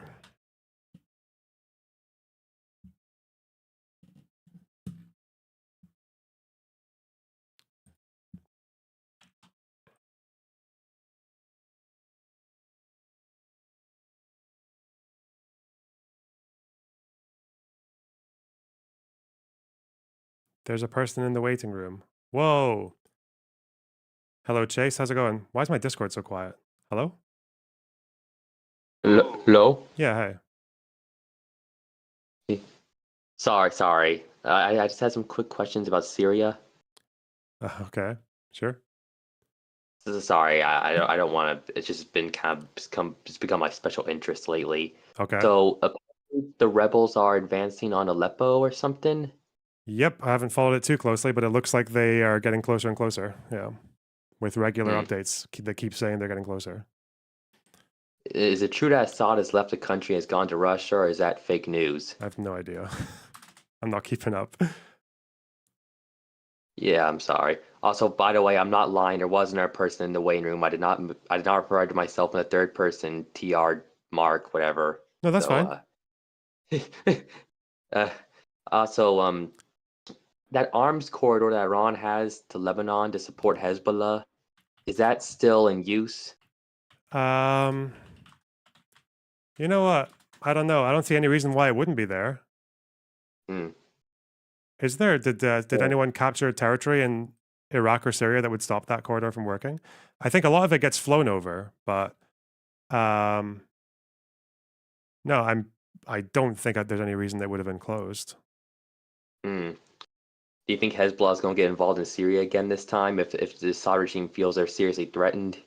There's a person in the waiting room. Whoa. Hello, Chase. How's it going? Why is my Discord so quiet? Hello? Hello? Yeah, Hey. Sorry. I just had some quick questions about Syria. Okay, sure. Sorry, I don't want to. It's just been become my special interest lately. Okay. So apparently the rebels are advancing on Aleppo or something. Yep, I haven't followed it too closely, but it looks like they are getting closer and closer. Yeah, with regular updates that keep saying they're getting closer. Is it true that Assad has left the country and has gone to Russia, or is that fake news? I have no idea. I'm not keeping up. Yeah, I'm sorry. Also, by the way, I'm not lying. There wasn't a person in the waiting room. I did not refer to myself in the third person, TR Mark, whatever. No, that's fine. Also, that arms corridor that Iran has to Lebanon to support Hezbollah, is that still in use? You know what? I don't know. I don't see any reason why it wouldn't be there. Is there? Did anyone capture territory in Iraq or Syria that would stop that corridor from working? I think a lot of it gets flown over, but no, I don't think there's any reason they would have been closed. Do you think Hezbollah is going to get involved in Syria again this time if the Assad regime feels they're seriously threatened?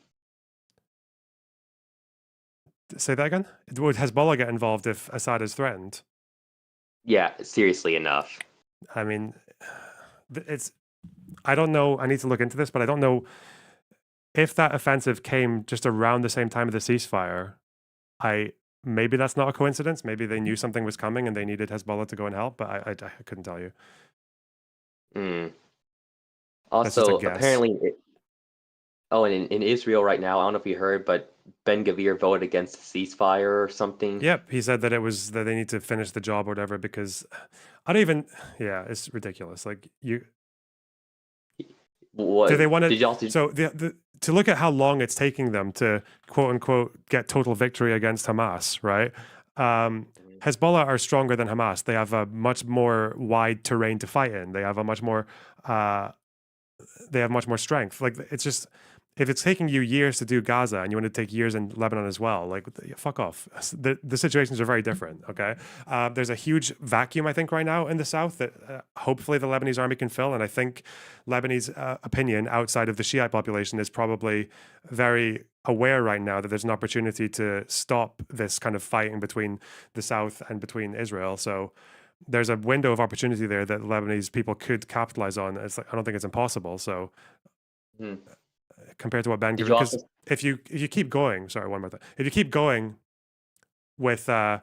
Say that again? Would Hezbollah get involved if Assad is threatened? Yeah, seriously enough. I mean, I don't know. I need to look into this, but I don't know if that offensive came just around the same time of the ceasefire. Maybe that's not a coincidence. Maybe they knew something was coming and they needed Hezbollah to go and help, but I couldn't tell you. That's just a Also, guess. apparently, in Israel right now, I don't know if you heard, but Ben-Gvir voted against the ceasefire or something. Yep, he said that it was that they need to finish the job or whatever because I don't even. Yeah, it's ridiculous. Like you. What Do they want did to? you also? So to look at how long it's taking them to quote unquote get total victory against Hamas, right? Hezbollah are stronger than Hamas. They have a much more wide terrain to fight in. They have a much more they have much more strength. Like it's just if it's taking you years to do Gaza and you want to take years in Lebanon as well, like fuck off. The situations are very different. Okay, there's a huge vacuum I think right now in the south that hopefully the Lebanese army can fill, and I think Lebanese opinion outside of the Shiite population is probably very aware right now that there's an opportunity to stop this kind of fighting between the south and between Israel. So there's a window of opportunity there that Lebanese people could capitalize on. It's like, I don't think it's impossible. So compared to what Ben, because if you keep going, sorry, one more thing. If you keep going with Hezbollah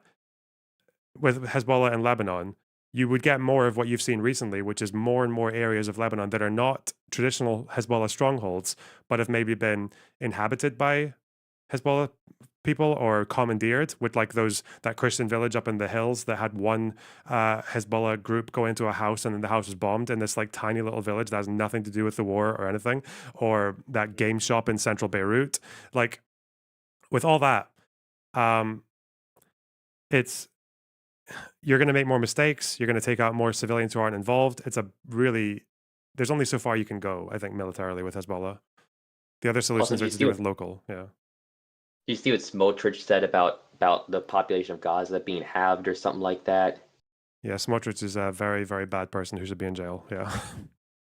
and Lebanon, you would get more of what you've seen recently, which is more and more areas of Lebanon that are not traditional Hezbollah strongholds, but have maybe been inhabited by Hezbollah people or commandeered, with like that Christian village up in the hills that had one Hezbollah group go into a house and then the house was bombed in this like tiny little village that has nothing to do with the war or anything, or that game shop in central Beirut. Like with all that, you're going to make more mistakes. You're going to take out more civilians who aren't involved. There's only so far you can go, I think, militarily with Hezbollah. The other solutions are to do with local. Yeah. Do you see what Smotrich said about the population of Gaza being halved or something like that? Yeah, Smotrich is a very, very bad person who should be in jail. Yeah.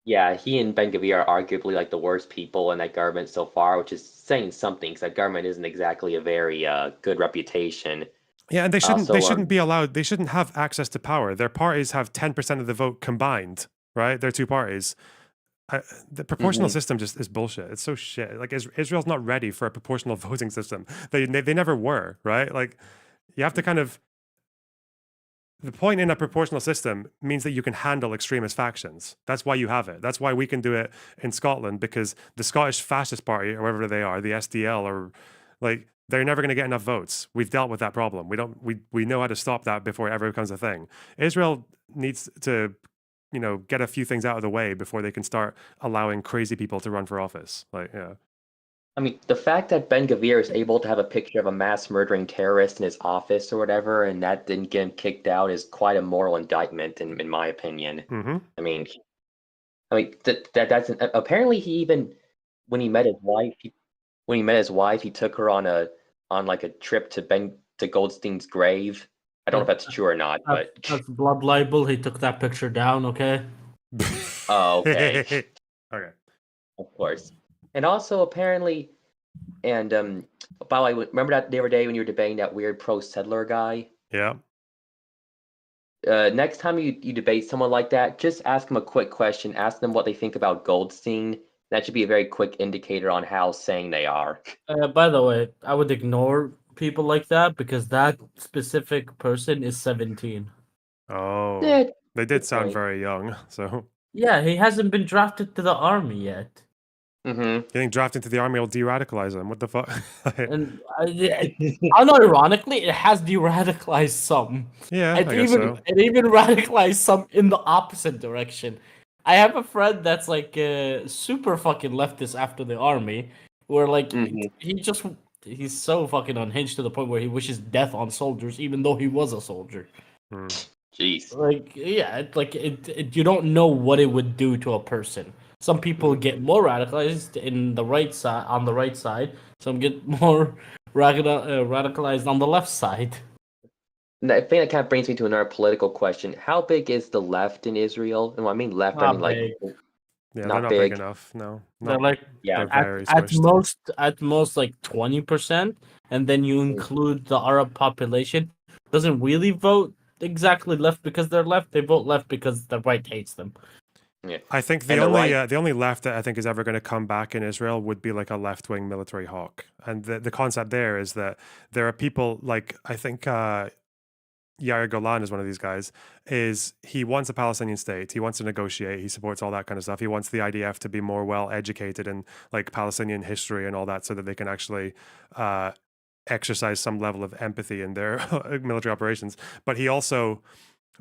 Yeah, he and Ben-Gvir are arguably like the worst people in that government so far, which is saying something because that government isn't exactly a very good reputation. Yeah, and they shouldn't be allowed. They shouldn't have access to power. Their parties have 10% of the vote combined, right? They're two parties. The proportional system just is bullshit. It's so shit. Like Israel's not ready for a proportional voting system. They never were, right? Like you have to kind of. The point in a proportional system means that you can handle extremist factions. That's why you have it. That's why we can do it in Scotland, because the Scottish Fascist Party, or whatever they are, the SDL, or like they're never going to get enough votes. We've dealt with that problem. We know how to stop that before it ever becomes a thing. Israel needs to get a few things out of the way before they can start allowing crazy people to run for office. Like, yeah. I mean, the fact that Ben-Gvir is able to have a picture of a mass murdering terrorist in his office or whatever, and that didn't get him kicked out, is quite a moral indictment, in my opinion. I mean, that's apparently he even when he met his wife, he took her on like a trip to Goldstein's grave. I don't know if that's true or not, but that's blood libel. He took that picture down. Okay. Oh, okay. Okay. Of course. And also apparently, and by the way, remember that the other day when you were debating that weird pro-settler guy? Yeah. Next time you debate someone like that, just ask them a quick question. Ask them what they think about Goldstein. That should be a very quick indicator on how sane they are. By the way, I would ignore people like that because that specific person is 17. Oh, Yeah, they did sound very young. So yeah, he hasn't been drafted to the army yet. You think drafting to the army will de-radicalize him? What the fuck? And unironically, it has de-radicalized some. Yeah, it I guess so. It even radicalized some in the opposite direction. I have a friend that's like super fucking leftist after the army, where like he's so fucking unhinged to the point where he wishes death on soldiers, even though he was a soldier. Jeez. Like yeah, you don't know what it would do to a person. Some people get more radicalized on the right side. Some get more radicalized on the left side. And I think that kind of brings me to another political question. How big is the left in Israel? And when I mean left, I mean like they're not big enough. No, they're like very at most like 20%, and then you include the Arab population. Doesn't really vote exactly left because they're left. They vote left because the right hates them. Yeah. I think the only left that I think is ever going to come back in Israel would be like a left-wing military hawk. And the concept there is that there are people like, I think Yair Golan is one of these guys, is he wants a Palestinian state. He wants to negotiate. He supports all that kind of stuff. He wants the IDF to be more well educated in like Palestinian history and all that, so that they can actually exercise some level of empathy in their military operations. But he also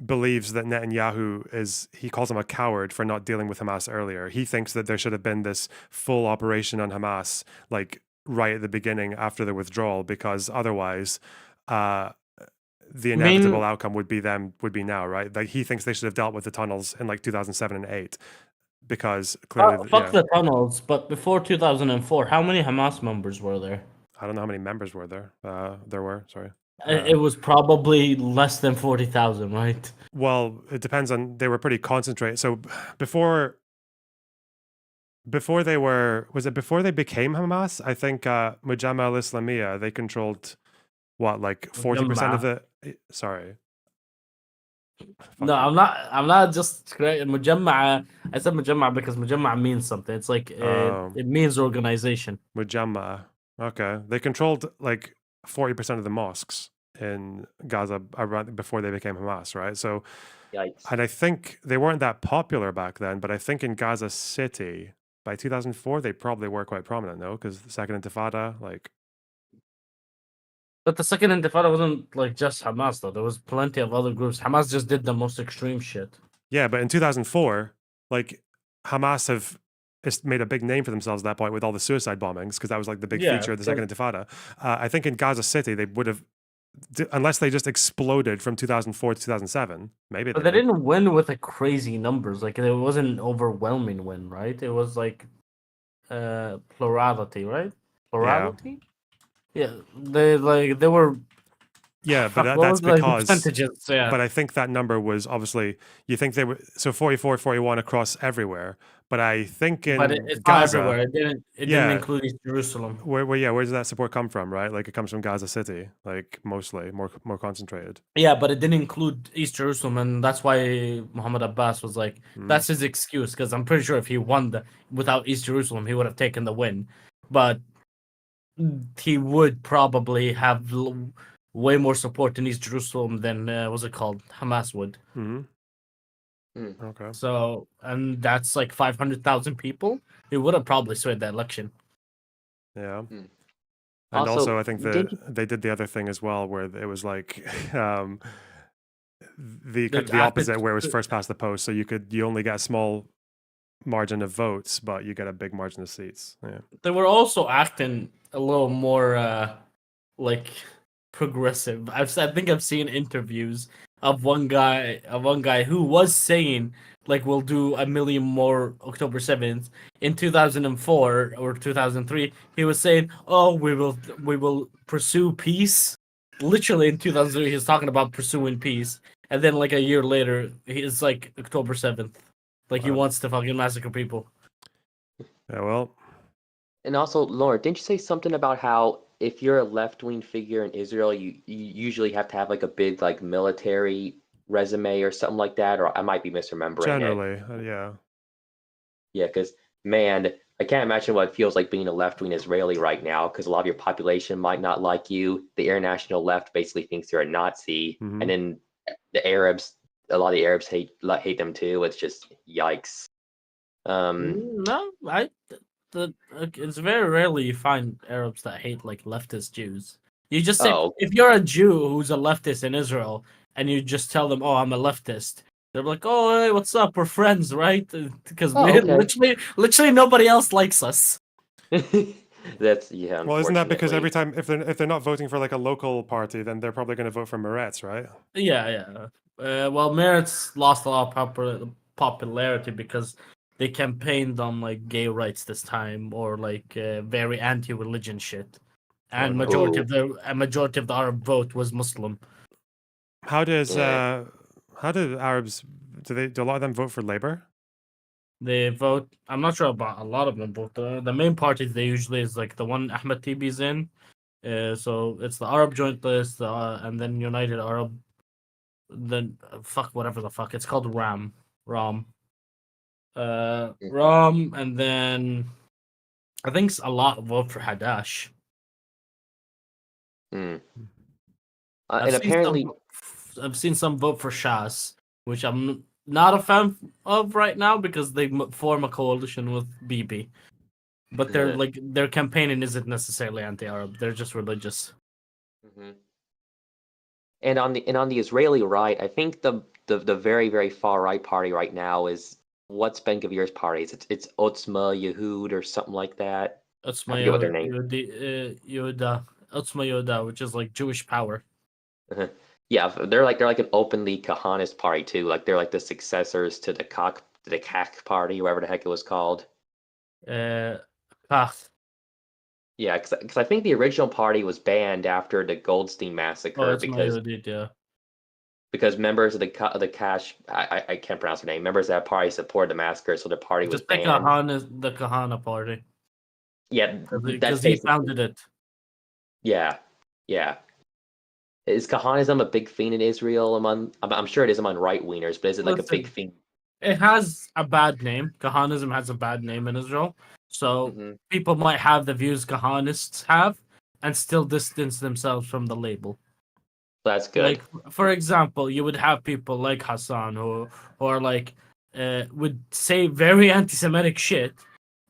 believes that Netanyahu he calls him a coward for not dealing with Hamas earlier. He thinks that there should have been this full operation on Hamas, like right at the beginning after the withdrawal, because otherwise, the inevitable outcome would be now, right? Like he thinks they should have dealt with the tunnels in like 2007 and 8, because clearly, fuck the tunnels. But before 2004, how many Hamas members were there? I don't know how many members were there. Sorry. It was probably less than 40,000, right? Well, it depends on. They were pretty concentrated. So before they were, was it before they became Hamas? I think Mujamma al-Islamiyah, they controlled what, like 40% of the. Sorry. No, I'm not just correct. Mujamma. I said Mujamma because Mujamma means something. It's like it means organization. Mujamma. Okay, they controlled like 40% of the mosques in Gaza before they became Hamas, right? So, yikes. And I think they weren't that popular back then, but I think in Gaza City by 2004 they probably were quite prominent, no? Because the Second Intifada, like. But the Second Intifada wasn't like just Hamas, though. There was plenty of other groups. Hamas just did the most extreme shit. Yeah, but in 2004, like Hamas have made a big name for themselves at that point with all the suicide bombings, because that was like the big feature of the Second Intifada. I think in Gaza City they would have, unless they just exploded from 2004 to 2007, maybe. But they didn't win with like crazy numbers. Like it wasn't an overwhelming win, right? It was like plurality, right? Plurality. Yeah, they were. Yeah, but that's because. Percentages, yeah. But I think that number was obviously, you think they were, so 44, 41 across everywhere. But I think in it's Gaza, not everywhere. It didn't include East Jerusalem. Where does that support come from, right? Like it comes from Gaza City, like mostly more concentrated. Yeah, but it didn't include East Jerusalem, and that's why Muhammad Abbas was like, that's his excuse, because I'm pretty sure if he won without East Jerusalem, he would have taken the win. But he would probably have way more support in East Jerusalem than what's it called, Hamas would. Okay. So, and that's like 500,000 people. He would have probably swayed that election. Yeah. And also I think they did the other thing as well, where it was like the opposite, where it was first past the post. So you only get a small margin of votes, but you get a big margin of seats. Yeah. They were also acting a little more like progressive. I think I've seen interviews of one guy who was saying like we'll do 1 million more October 7th. In 2004 or 2003, he was saying, "Oh, we will pursue peace." Literally in 2003, he was talking about pursuing peace, and then like a year later, it's like October 7th, like he wants to fucking massacre people. Yeah, well. And also, Lauren, didn't you say something about how if you're a left-wing figure in Israel, you usually have to have like a big like military resume or something like that? Or I might be misremembering. Generally, yeah. Yeah, because man, I can't imagine what it feels like being a left-wing Israeli right now, because a lot of your population might not like you. The international left basically thinks you're a Nazi, and then the Arabs, a lot of the Arabs hate them too. It's just yikes. No, it's very rarely you find Arabs that hate like leftist Jews. You just say if you're a Jew who's a leftist in Israel and you just tell them, "Oh, I'm a leftist," they're like, "Oh, hey, what's up? We're friends, right?" Because literally nobody else likes us. That's yeah. Well, isn't that because every time if they're not voting for like a local party, then they're probably going to vote for Meretz, right? Yeah. Well, Meretz lost a lot of popularity because they campaigned on like gay rights this time, or like very anti-religion shit, and majority of the Arab vote was Muslim. How do Arabs do a lot of them vote for Labour? They vote. I'm not sure about a lot of them, but the main parties they usually is like the one Ahmed Tibi's in. So it's the Arab Joint List, and then United Arab. Then whatever the fuck it's called, RAM. And then I think a lot vote for Hadash. And apparently I've seen some vote for Shas, which I'm not a fan of right now because they form a coalition with Bibi. But they're like their campaigning isn't necessarily anti-Arab. They're just religious. Mm-hmm. And on the Israeli right, I think the very, very far right party right now is what's Ben Gavir's party? It's Otzma Yehud or something like that. I forget what their name. Yehuda, Otzma Yehuda, which is like Jewish power. Yeah, they're like an openly Kahanist party too. Like they're like the successors to the Kach party, whatever the heck it was called. Kach. Yeah, because I think the original party was banned after the Goldstein massacre because members of the Cash I can't pronounce their name. Members of that party supported the massacre, so the party was banned. The Kahana party. Yeah, because he founded it. Yeah, yeah. Is Kahanism a big thing in Israel? I'm sure it is among right wingers, but is it like a big thing? It has a bad name. Kahanism has a bad name in Israel. So people might have the views Kahanists have and still distance themselves from the label. That's good. Like, for example, you would have people like Hassan who are like, would say very anti-Semitic shit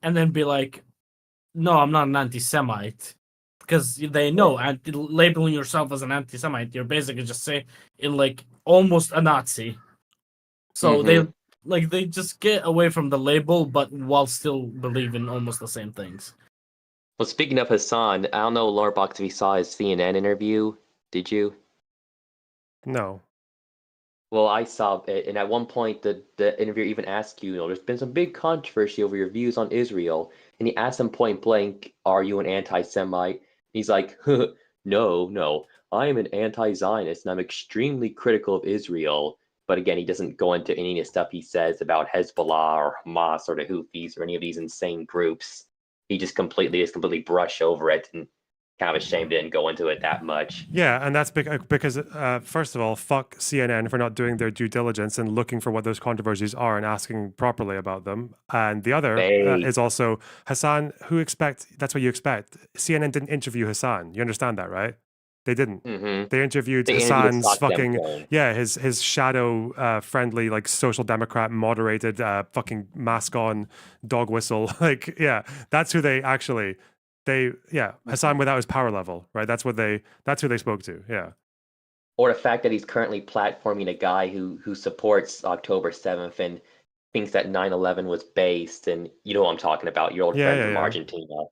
and then be like, no, I'm not an anti-Semite. Because they know labeling yourself as an anti-Semite, you're basically just saying like almost a Nazi. So they just get away from the label, but while still believing almost the same things. Well, speaking of Hassan, I don't know, Lorebox, if you saw his CNN interview. Did you? No. Well, I saw it, and at one point the interviewer even asked you, there's been some big controversy over your views on Israel, and he asked him point blank, "Are you an anti-Semite?" He's like, "No, I am an anti-Zionist, and I'm extremely critical of Israel." But again, he doesn't go into any of the stuff he says about Hezbollah or Hamas or the Houthis or any of these insane groups. He just completely brush over it, and kind of ashamed didn't go into it that much. Yeah, and that's because first of all, fuck CNN for not doing their due diligence and looking for what those controversies are and asking properly about them. And the other is also Hassan. That's what you expect. CNN didn't interview Hassan. You understand that, right? They didn't. They interviewed Hassan's fucking his shadow friendly like social democrat moderated fucking mask on dog whistle that's who they actually. Hassan without his power level, right? That's who they spoke to. Yeah. Or the fact that he's currently platforming a guy who supports October 7th and thinks that 9/11 was based, and you know what I'm talking about, your old friend from Argentina.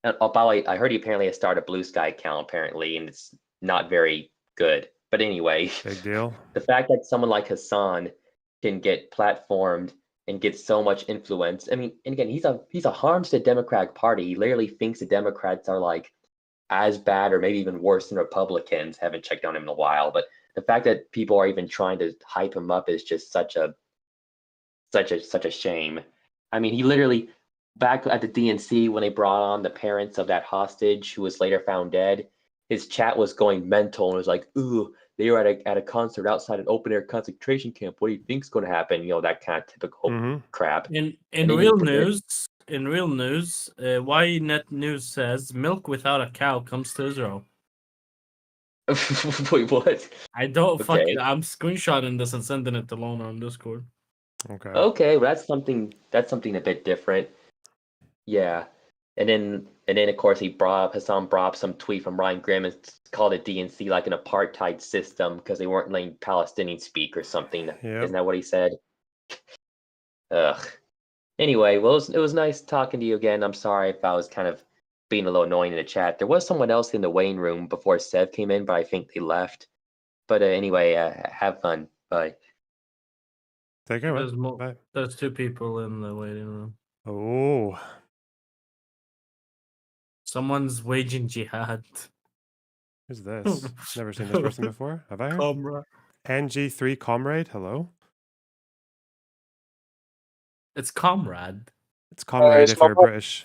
And by the way, I heard he apparently has started a Blue Sky account apparently, and it's not very good. But anyway, big deal. The fact that someone like Hassan can get platformed and get so much influence. I mean, and again, he's a harm to the Democratic Party. He literally thinks the Democrats are like as bad or maybe even worse than Republicans. Haven't checked on him in a while, but the fact that people are even trying to hype him up is just such a shame. I mean, he literally back at the DNC when they brought on the parents of that hostage who was later found dead, his chat was going mental and was like, "Ooh, they were at a concert outside an open air concentration camp. What do you think's going to happen?" You know, that kind of typical crap. In real news, why Net News says milk without a cow comes to Israel. Wait, what? I don't I'm screenshotting this and sending it to Lona on Discord. Okay, well, that's something a bit different. Yeah. And then of course Hassan brought up some tweet from Ryan Grimm and called the DNC like an apartheid system because they weren't letting Palestinians speak or something. Yep. Isn't that what he said? Ugh. Anyway, well, it was nice talking to you again. I'm sorry if I was kind of being a little annoying in the chat. There was someone else in the waiting room before Sev came in, but I think they left. But anyway, have fun. Bye. Take care, man. Bye. There's two people in the waiting room. Oh. Someone's waging jihad. Who's this? Never seen this person before. Have I? Comrade. NG3 Comrade. Hello. It's Comrade. It's Comrade if you're British.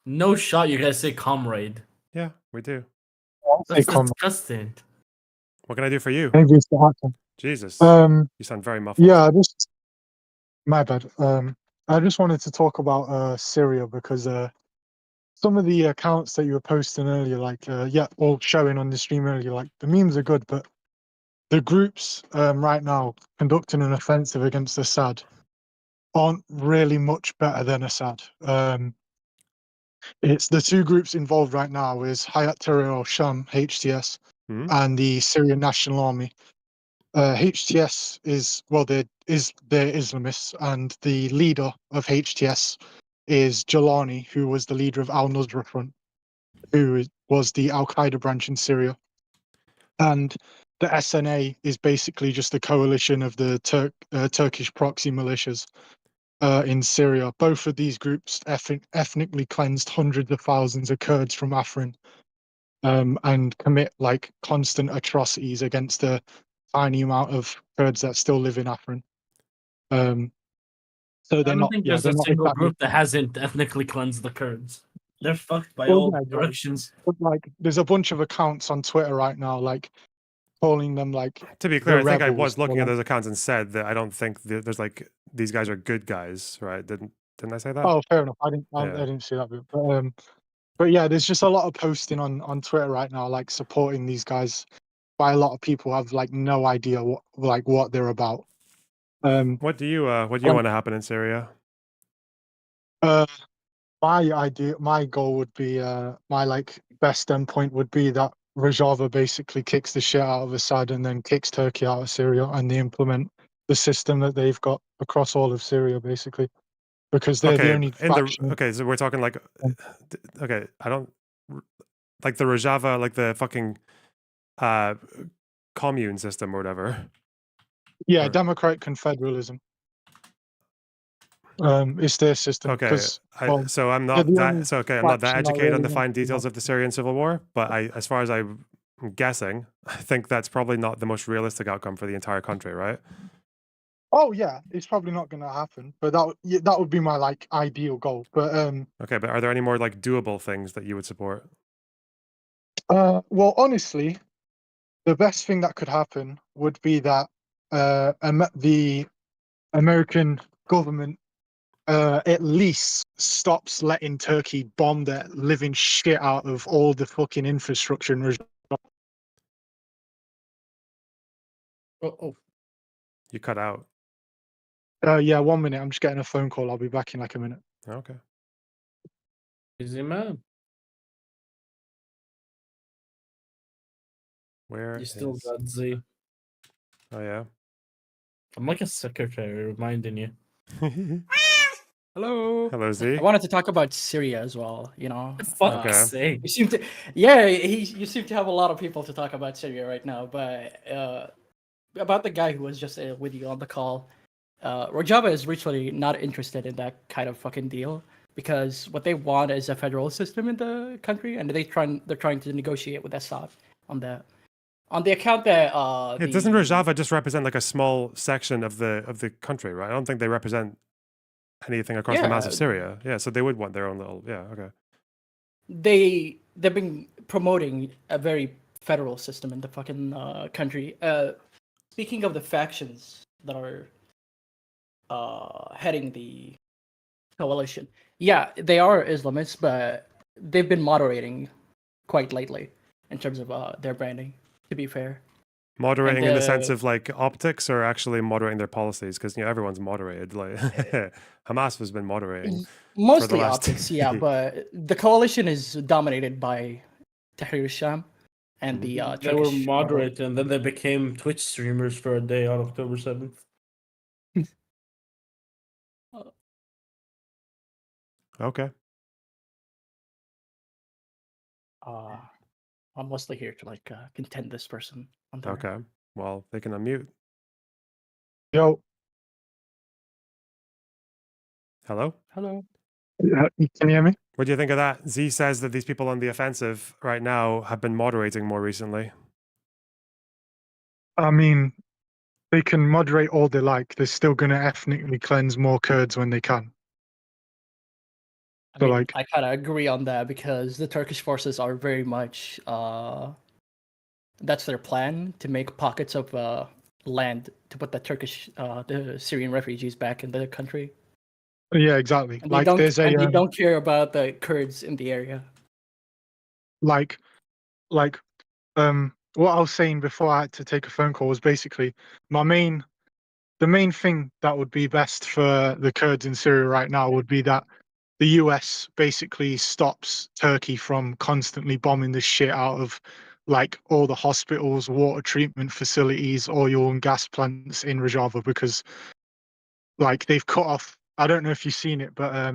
No shot. You guys say Comrade. Yeah, we do. That's disgusting. What can I do for you? Thank you for asking. Jesus. You sound very muffled. Yeah, my bad. I just wanted to talk about Syria because some of the accounts that you were posting earlier, like showing on the stream earlier, like the memes are good, but the groups right now conducting an offensive against Assad aren't really much better than Assad. It's the two groups involved right now is Hayat Tahrir al-Sham, HTS, and the Syrian National Army. HTS is, well, they're Islamists, and the leader of HTS is Jalani, who was the leader of Al-Nusra Front, who was the Al-Qaeda branch in Syria. And the SNA is basically just a coalition of the Turkish proxy militias in Syria. Both of these groups ethnically cleansed hundreds of thousands of Kurds from Afrin and commit like constant atrocities against the tiny amount of Kurds that still live in Afrin. So I they're don't not. think Yeah, there's they're a not single exactly. group that hasn't ethnically cleansed the Kurds. They're fucked by Well, all yeah, yeah. directions. But, like, there's a bunch of accounts on Twitter right now, like calling them like. To be clear, the I think I rebels, was looking or, at like- those accounts and said that I don't think there's like these guys are good guys, right? Didn't I say that? Oh, fair enough. I Yeah. didn't see that bit, but yeah, there's just a lot of posting on Twitter right now, like supporting these guys. By a lot of people who have like no idea what they're about. What do you want to happen in Syria? My goal would be my like best endpoint would be that Rojava basically kicks the shit out of Assad and then kicks Turkey out of Syria, and they implement the system that they've got across all of Syria, basically, because they're the only faction. So we're talking like okay, I don't like the Rojava, like the fucking commune system or whatever. Yeah, democratic confederalism. It's their system. Okay, so I'm not that. So okay, I'm not that educated on the fine details of the Syrian civil war, but as far as I'm guessing, I think that's probably not the most realistic outcome for the entire country, right? Oh yeah, it's probably not going to happen, but that would be my like ideal goal. But okay, but are there any more like doable things that you would support? well, honestly, the best thing that could happen would be that the American government at least stops letting Turkey bomb the living shit out of all the fucking infrastructure in Rojava. Oh. You cut out. Yeah, 1 minute. I'm just getting a phone call. I'll be back in like a minute. Okay. Easy man. Where You still is... got Z. Oh yeah. I'm like a secretary reminding you. Hello. Hello, Z. I wanted to talk about Syria as well. You know, Fuck's sake. You seem to, yeah, you seem to have a lot of people to talk about Syria right now. But about the guy who was just with you on the call, Rojava is literally not interested in that kind of fucking deal because what they want is a federal system in the country, and they're trying to negotiate with Assad on that. On the account that doesn't Rojava just represent like a small section of the country, right? I don't think they represent anything across the mass of Syria. Yeah, so they would want their own little. Yeah, okay. They've been promoting a very federal system in the fucking country. Speaking of the factions that are heading the coalition, yeah, they are Islamists, but they've been moderating quite lately in terms of their branding. To be fair, moderating in the sense of like optics, or actually moderating their policies, because everyone's moderated. Like Hamas has been moderating mostly for the last optics, yeah. But the coalition is dominated by Tahrir al-Sham and the They were Turkish moderate, and then they became Twitch streamers for a day on October 7th. Okay. I'm mostly here to like contend this person. Okay. Well, they can unmute. Yo. Hello? Hello. Can you hear me? What do you think of that? Z says that these people on the offensive right now have been moderating more recently. I mean, they can moderate all they like. They're still going to ethnically cleanse more Kurds when they can. I mean, I kind of agree on that because the Turkish forces are very much that's their plan, to make pockets of land to put the Syrian refugees back in the country. Yeah, exactly. And like they don't care about the Kurds in the area. what I was saying before I had to take a phone call was basically the main thing that would be best for the Kurds in Syria right now would be that the US basically stops Turkey from constantly bombing the shit out of like all the hospitals, water treatment facilities, oil and gas plants in Rojava, because like they've cut off. I don't know if you've seen it, but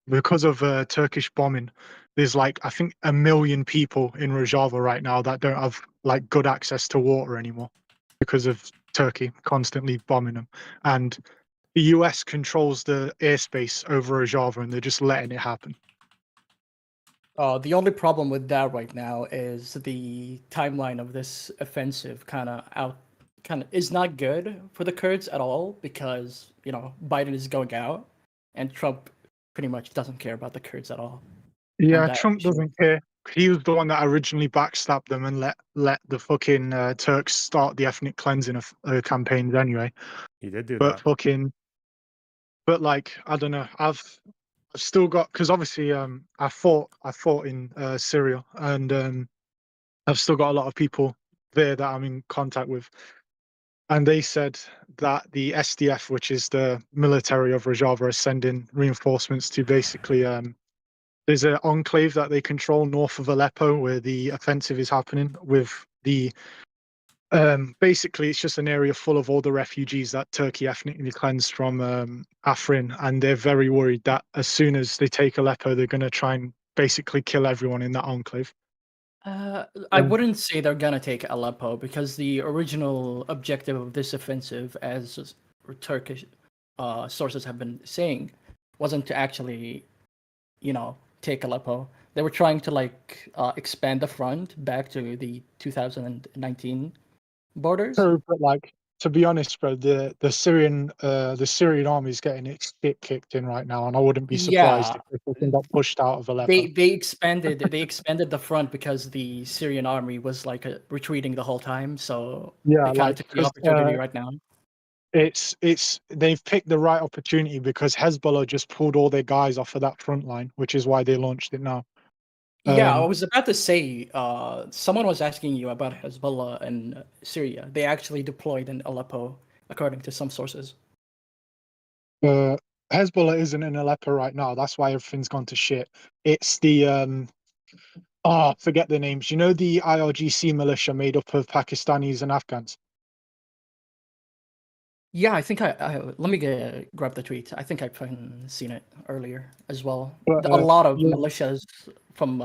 because of Turkish bombing, there's like I think 1 million people in Rojava right now that don't have like good access to water anymore because of Turkey constantly bombing them. And the US controls the airspace over Rojava, and they're just letting it happen. The only problem with that right now is the timeline of this offensive kind of is not good for the Kurds at all, because Biden is going out and Trump pretty much doesn't care about the Kurds at all. Yeah, Trump doesn't care. He was the one that originally backstabbed them and let the fucking Turks start the ethnic cleansing of campaigns anyway. He did do But that. but like I don't know. I've still got, because obviously I fought in Syria, and I've still got a lot of people there that I'm in contact with, and they said that the SDF, which is the military of Rojava, is sending reinforcements to basically there's an enclave that they control north of Aleppo where the offensive is happening with the basically it's just an area full of all the refugees that Turkey ethnically cleansed from Afrin, and they're very worried that as soon as they take Aleppo, they're going to try and basically kill everyone in that enclave. I wouldn't say they're gonna take Aleppo, because the original objective of this offensive, as Turkish sources have been saying, wasn't to actually, take Aleppo. They were trying to expand the front back to the 2019 borders. So, but like to be honest, bro, the Syrian army is getting its shit kicked in right now, and I wouldn't be surprised Yeah, if they got pushed out of Aleppo. they expanded the front because the Syrian army was retreating the whole time. So Yeah, they kind like of took the opportunity right now. it's they've picked the right opportunity because Hezbollah just pulled all their guys off of that front line, which is why they launched it now. Yeah, I was about to say, someone was asking you about Hezbollah in Syria. They actually deployed in Aleppo, according to some sources. Hezbollah isn't in Aleppo right now. That's why everything's gone to shit. It's the forget the names. You know, the IRGC militia made up of Pakistanis and Afghans. Yeah, I think let me grab the tweet. I think I've seen it earlier as well. But, A lot of yeah. militias from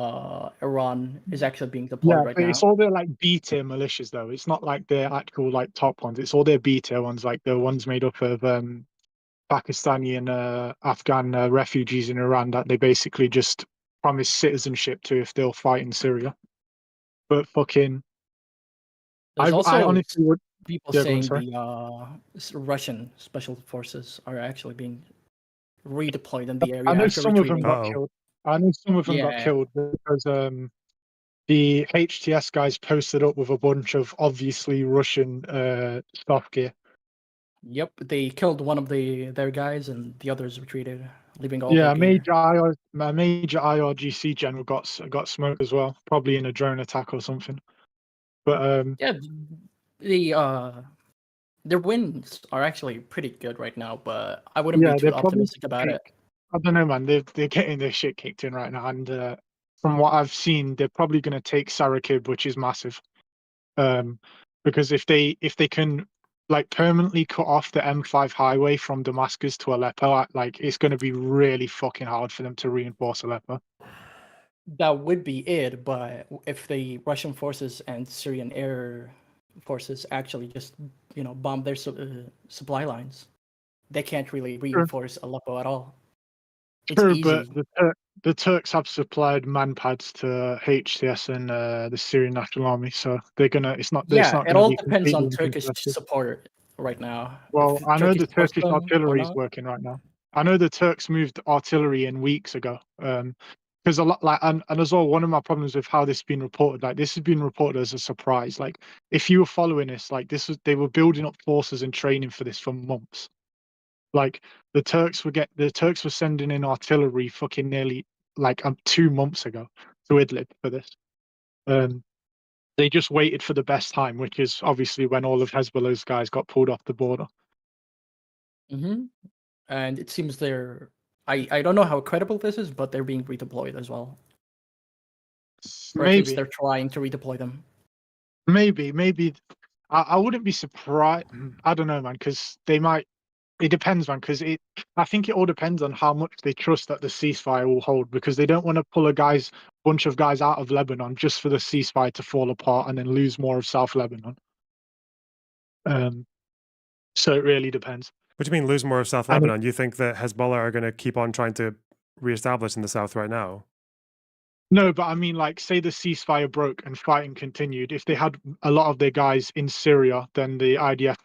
Iran is actually being Yeah, deployed right but now. it's all their like B tier militias though. It's not like their actual like top ones. It's all their B tier ones, like the ones made up of Pakistani and Afghan refugees in Iran that they basically just promise citizenship to if they'll fight in Syria. But fucking, There's I also honestly would. people Yeah, go on, saying sorry. the Russian special forces are actually being redeployed in the area I know after some of them retreating. got killed. I know some of them got Yeah. killed because the HTS guys posted up with a bunch of obviously Russian stuff gear. Yep, they killed one of their guys, and the others retreated, leaving all Yeah, their a gear. major IRGC general got smoked as well, probably in a drone attack or something. But Yeah, their wins are actually pretty good right now, but I wouldn't be yeah, they're too probably. optimistic about it. I don't know, man. They're getting their shit kicked in right now, and from what I've seen, they're probably going to take Sarakib, which is massive. Because if they can like permanently cut off the M5 highway from Damascus to Aleppo, like it's going to be really fucking hard for them to reinforce Aleppo. That would be it, but if the Russian forces and Syrian air forces actually just bomb their supply lines, they can't really reinforce Aleppo at all. It's True, easy. but the Turks have supplied manpads to HTS and the Syrian National Army, so they're gonna. It's not Yeah, it gonna all be depends on completely Turkish uncontested. support right now. Well, If I know Turkey the supports Turkish them or artillery is not. working right now. I know the Turks moved artillery in weeks ago. Because a lot like and as well, one of my problems with how this has been reported, like this has been reported as a surprise. Like if you were following this, like they were building up forces and training for this for months. Like the Turks were sending in artillery fucking nearly like 2 months ago to Idlib for this. They just waited for the best time, which is obviously when all of Hezbollah's guys got pulled off the border. And it seems they're. I don't know how credible this is, but they're being redeployed as well. Or at least Maybe, they're trying to redeploy them. maybe. I wouldn't be surprised. I don't know, man, because they might. It depends, man, because I think it all depends on how much they trust that the ceasefire will hold, because they don't want to pull a bunch of guys out of Lebanon just for the ceasefire to fall apart and then lose more of South Lebanon. So it really depends. What do you mean lose more of South Lebanon? You think that Hezbollah are going to keep on trying to reestablish in the south right now? No, but I mean, like, say the ceasefire broke and fighting continued. If they had a lot of their guys in Syria, then the IDF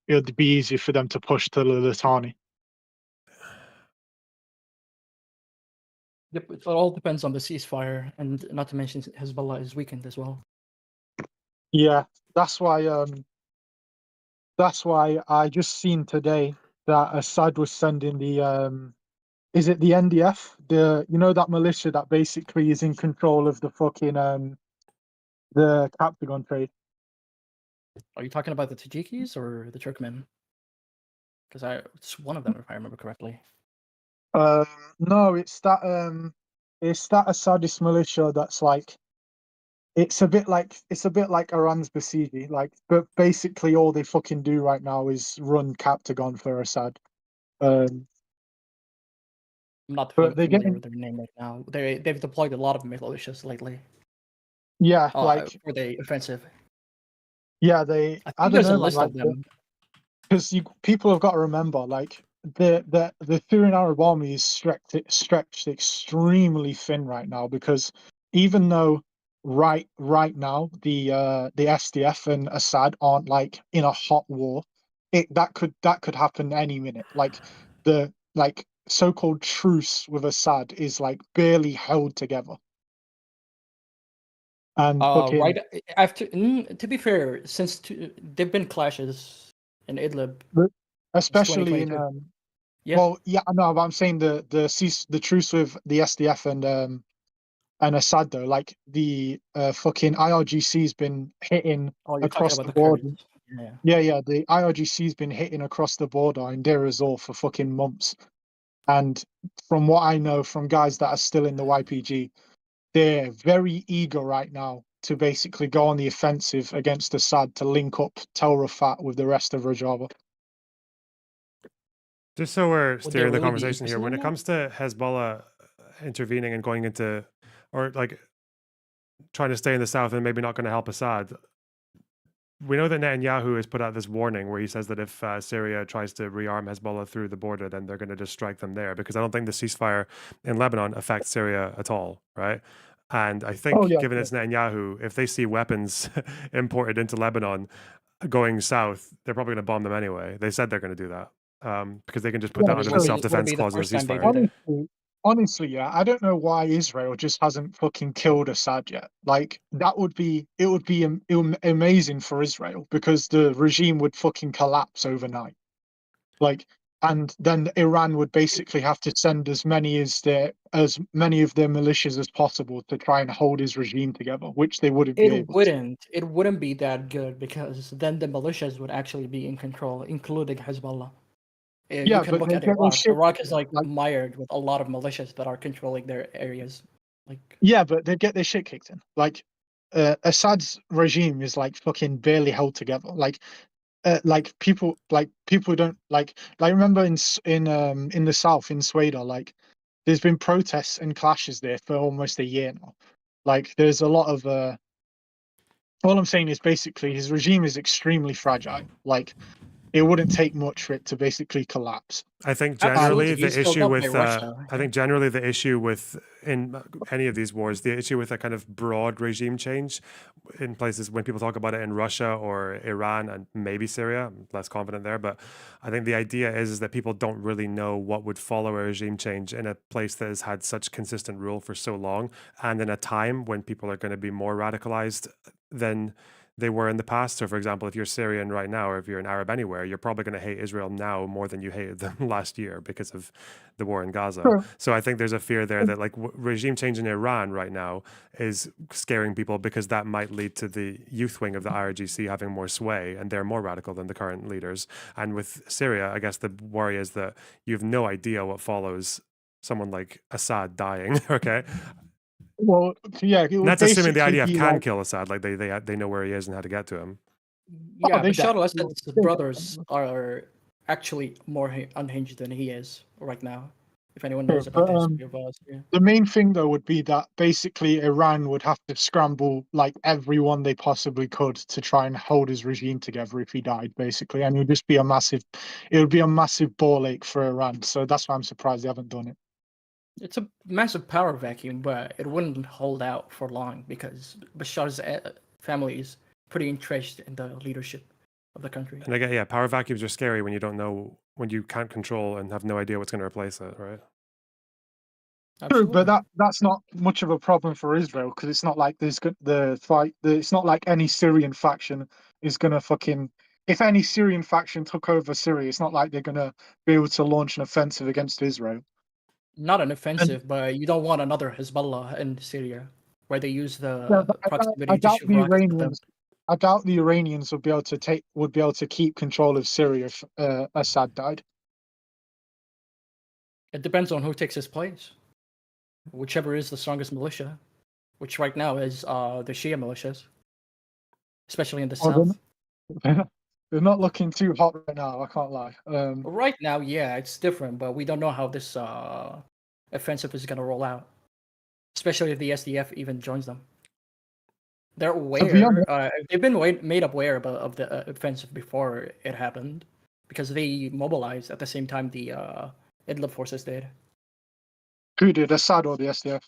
it would be easier for them to push to Litani. Yep, it all depends on the ceasefire, and not to mention Hezbollah is weakened as well. Yeah, that's why. That's why I just seen today that Assad was sending the is it the NDF, that militia that basically is in control of the fucking the Captagon trade. Are you talking about the Tajikis or the Turkmen? Because it's one of them, if I remember correctly. No, it's that Assadist militia that's like, it's a bit like Iran's Basiji, like, but basically all they fucking do right now is run Captagon for Assad. I'm not But they're familiar getting, with their name right now. They've deployed a lot of militias lately. yeah, like, for the offensive. yeah, I think I don't there's a know, man, list like, of them. because people have got to remember, like, the Syrian Arab army is stretched extremely thin right now, because even though right now the SDF and Assad aren't like in a hot war, that could happen any minute. Like the so-called truce with Assad is like barely held together. And fucking, Right after, to be fair, since there've been clashes in Idlib, especially in 2022. Yeah. well, yeah, no, but I'm saying the truce with the SDF and Assad, though, like the fucking IRGC's been hitting Oh, you're talking across about the the Kurds. border. Yeah. Yeah, the IRGC's been hitting across the border in Deir ez-Zor for fucking months. And from what I know from guys that are still in the YPG, they're very eager right now to basically go on the offensive against Assad to link up Tel Rafat with the rest of Rojava. Just so we're steering the really be conversation here, interested when in it that? comes to Hezbollah intervening and going into, or like trying to stay in the south and maybe not going to help Assad, we know that Netanyahu has put out this warning where he says that if Syria tries to rearm Hezbollah through the border, then they're going to just strike them there, because I don't think the ceasefire in Lebanon affects Syria at all, right? And I think, given it's Netanyahu, if they see weapons imported into Lebanon going south, they're probably going to bomb them anyway. They said they're going to do that because they can just put that under the self-defense clause of the ceasefire. Honestly, yeah, I don't know why Israel just hasn't fucking killed Assad yet. Like, it would be amazing for Israel, because the regime would fucking collapse overnight. Like, and then Iran would basically have to send as many of their militias as possible to try and hold his regime together, which they wouldn't be able to. It wouldn't be that good, because then the militias would actually be in control, including Hezbollah. Yeah, you can but look they at get their Iraq. shit Iraq is like mired with a lot of militias that are controlling their areas. Yeah, but they get their shit kicked in. Like, Assad's regime is like fucking barely held together. Like people don't like. Remember in the south in Sweden, like there's been protests and clashes there for almost a year now. Like, there's a lot of all I'm saying is basically his regime is extremely fragile. Like, it wouldn't take much for it to basically collapse. I think generally the issue with Russia. I think generally the issue with in any of these wars, the issue with a kind of broad regime change in places, when people talk about it in Russia or Iran and maybe Syria, I'm less confident there, but I think the idea is that people don't really know what would follow a regime change in a place that has had such consistent rule for so long, and in a time when people are going to be more radicalized than they were in the past. So, for example, if you're Syrian right now, or if you're an Arab anywhere, you're probably going to hate Israel now more than you hated them last year because of the war in Gaza. Sure. So I think there's a fear there that like regime change in Iran right now is scaring people because that might lead to the youth wing of the IRGC having more sway, and they're more radical than the current leaders. And with Syria, I guess the worry is that you have no idea what follows someone like Assad dying. Okay. Well, yeah, it And would that's assuming the basically IDF be can like, kill Assad, like they know where he is and how to get to him. Yeah, they Bashar don't. al-Assad's brothers are actually more unhinged than he is right now. If anyone knows about But the history of Syria. the main thing though would be that basically Iran would have to scramble like everyone they possibly could to try and hold his regime together if he died, basically, and it would just be a massive ball ache for Iran. So that's why I'm surprised they haven't done it. It's a massive power vacuum, but it wouldn't hold out for long because Bashar's family is pretty entrenched in the leadership of the country. And again, yeah, power vacuums are scary when you don't know, when you can't control and have no idea what's going to replace it, right? True, but that's not much of a problem for Israel because it's not like it's not like any Syrian faction is gonna fucking. If any Syrian faction took over Syria, it's not like they're gonna be able to launch an offensive against Israel. Not an offensive, but you don't want another Hezbollah in Syria, where they use the Yeah, but proximity I to doubt shoot the rockets at them. Iranians. I doubt the Iranians would be able to keep control of Syria if Assad died. It depends on who takes his place. Whichever is the strongest militia, which right now is the Shia militias, especially in the south. They're not looking too hot right now. I can't lie. Right now, yeah, it's different, but we don't know how this offensive is going to roll out, especially if the SDF even joins them. They're aware. They've been made aware of the offensive before it happened because they mobilized at the same time the Idlib forces did. Who did, Assad or the SDF?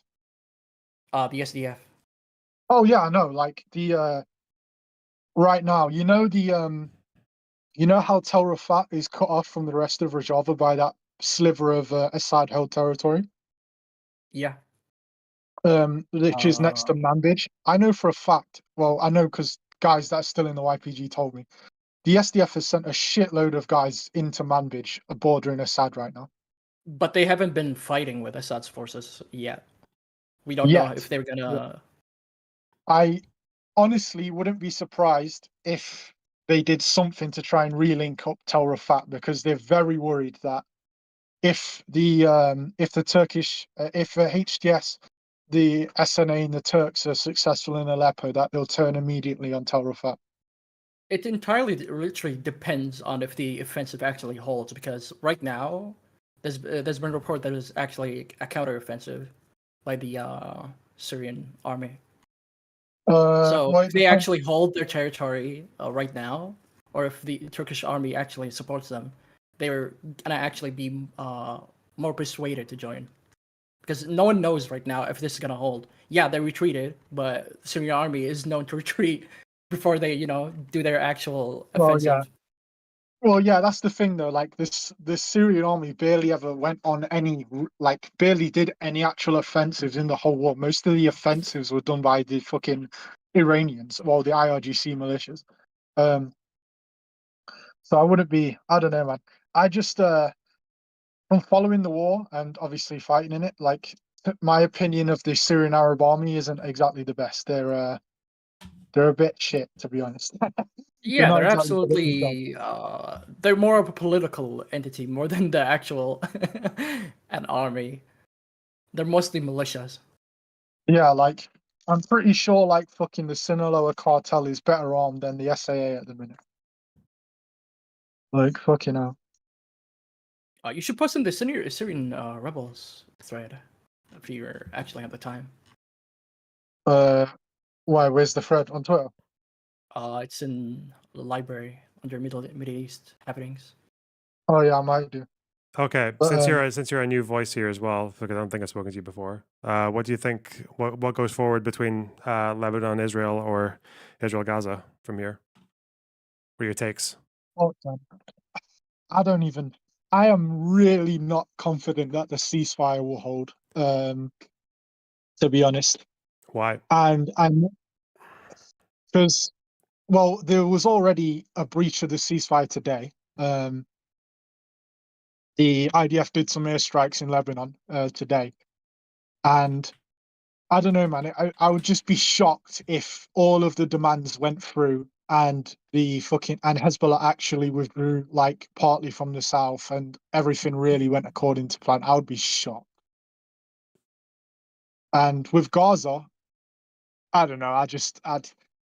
The SDF. Oh yeah, I know. Like the right now, you know how Tel Rafat is cut off from the rest of Rojava by that sliver of Assad-held territory. Yeah. Which is next to Manbij. I know for a fact. Well, I know because guys that are still in the YPG told me. The SDF has sent a shitload of guys into Manbij, bordering Assad right now. But they haven't been fighting with Assad's forces yet. We don't know if they're gonna. I honestly wouldn't be surprised if they did something to try and relink up Tel Rafat because they're very worried that if the Turkish, if HTS, the SNA and the Turks are successful in Aleppo, that they'll turn immediately on Tel Rafat. It entirely literally depends on if the offensive actually holds because right now there's been a report that there's actually a counteroffensive by the Syrian army. So if they actually hold their territory right now, or if the Turkish army actually supports them, they're gonna actually be more persuaded to join. Because no one knows right now if this is gonna hold. Yeah, they retreated, but the Syrian army is known to retreat before they, do their actual offensive. Well, yeah, that's the thing though. Like this Syrian army barely ever went on barely did any actual offensives in the whole war. Most of the offensives were done by the fucking Iranians, well, the IRGC militias. So I don't know, man. I just from following the war and obviously fighting in it, like my opinion of the Syrian Arab army isn't exactly the best. They're a bit shit, to be honest. Yeah, they're absolutely. They're more of a political entity more than the actual an army. They're mostly militias. Yeah, like I'm pretty sure, like fucking the Sinaloa cartel is better armed than the SAA at the minute. Like fucking hell. You should post in the Syrian rebels thread if you actually have the time. Why? Where's the thread on Twitter? It's in the library under Middle East happenings. Oh yeah, I might do. Okay, since you're a new voice here as well, because I don't think I've spoken to you before. What do you think? What goes forward between Lebanon, Israel, or Israel, Gaza from here? What are your takes? I am really not confident that the ceasefire will hold. To be honest. Why? And I'm because well, there was already a breach of the ceasefire today. The IDF did some airstrikes in Lebanon today, and I don't know, man. I would just be shocked if all of the demands went through and Hezbollah actually withdrew, like partly from the south, and everything really went according to plan. I would be shocked. And with Gaza, I don't know.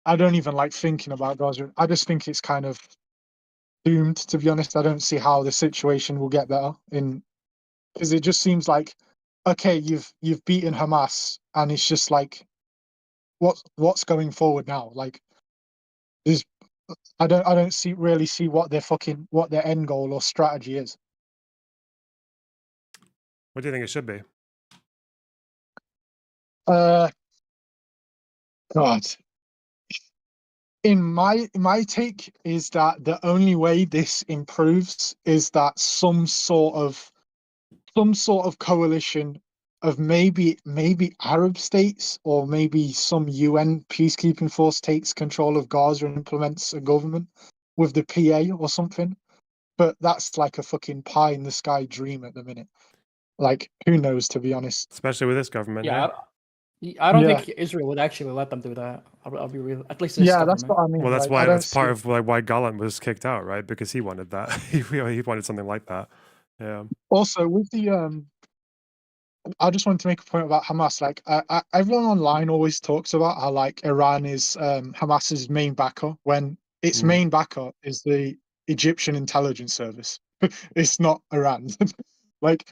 I don't even like thinking about Gaza. I just think it's kind of doomed, to be honest. I don't see how the situation will get better because it just seems like, okay, you've beaten Hamas, and it's just like, what's going forward now? Like, I don't really see what their end goal or strategy is. What do you think it should be? God. In my take is that the only way this improves is that some sort of coalition of maybe Arab states or maybe some UN peacekeeping force takes control of Gaza and implements a government with the PA or something. But that's like a fucking pie in the sky dream at the minute. Like, who knows, to be honest. Especially with this government. Yeah, Hey? I don't think Israel would actually let them do that. I'll be real. At least this Yeah, government. that's what I mean. Well, that's like, why that's part of like why Gallant was kicked out, right? Because he wanted that. he wanted something like that. Yeah. Also, with the I just wanted to make a point about Hamas. Like, everyone online always talks about how like Iran is Hamas's main backer when its main backer is the Egyptian intelligence service. It's not Iran. like,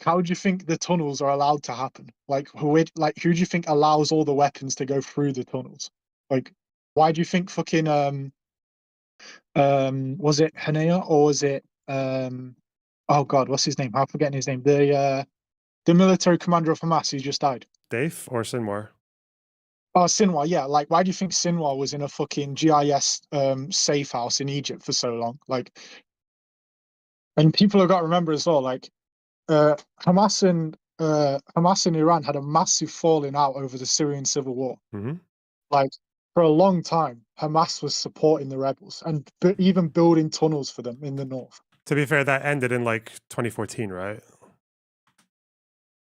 how do you think the tunnels are allowed to happen? Like, who do you think allows all the weapons to go through the tunnels? Like, why do you think fucking was it Hanea or was it oh god, what's his name? I'm forgetting his name. The military commander of Hamas who just died. Dave or Sinwar? Oh, Sinwar, yeah. Like, why do you think Sinwar was in a fucking GIS safe house in Egypt for so long? Like, and people have got to remember as well, like, Hamas and Iran had a massive falling out over the Syrian civil war. Mm-hmm. Like, for a long time, Hamas was supporting the rebels and even building tunnels for them in the north. To be fair, that ended in like 2014, right?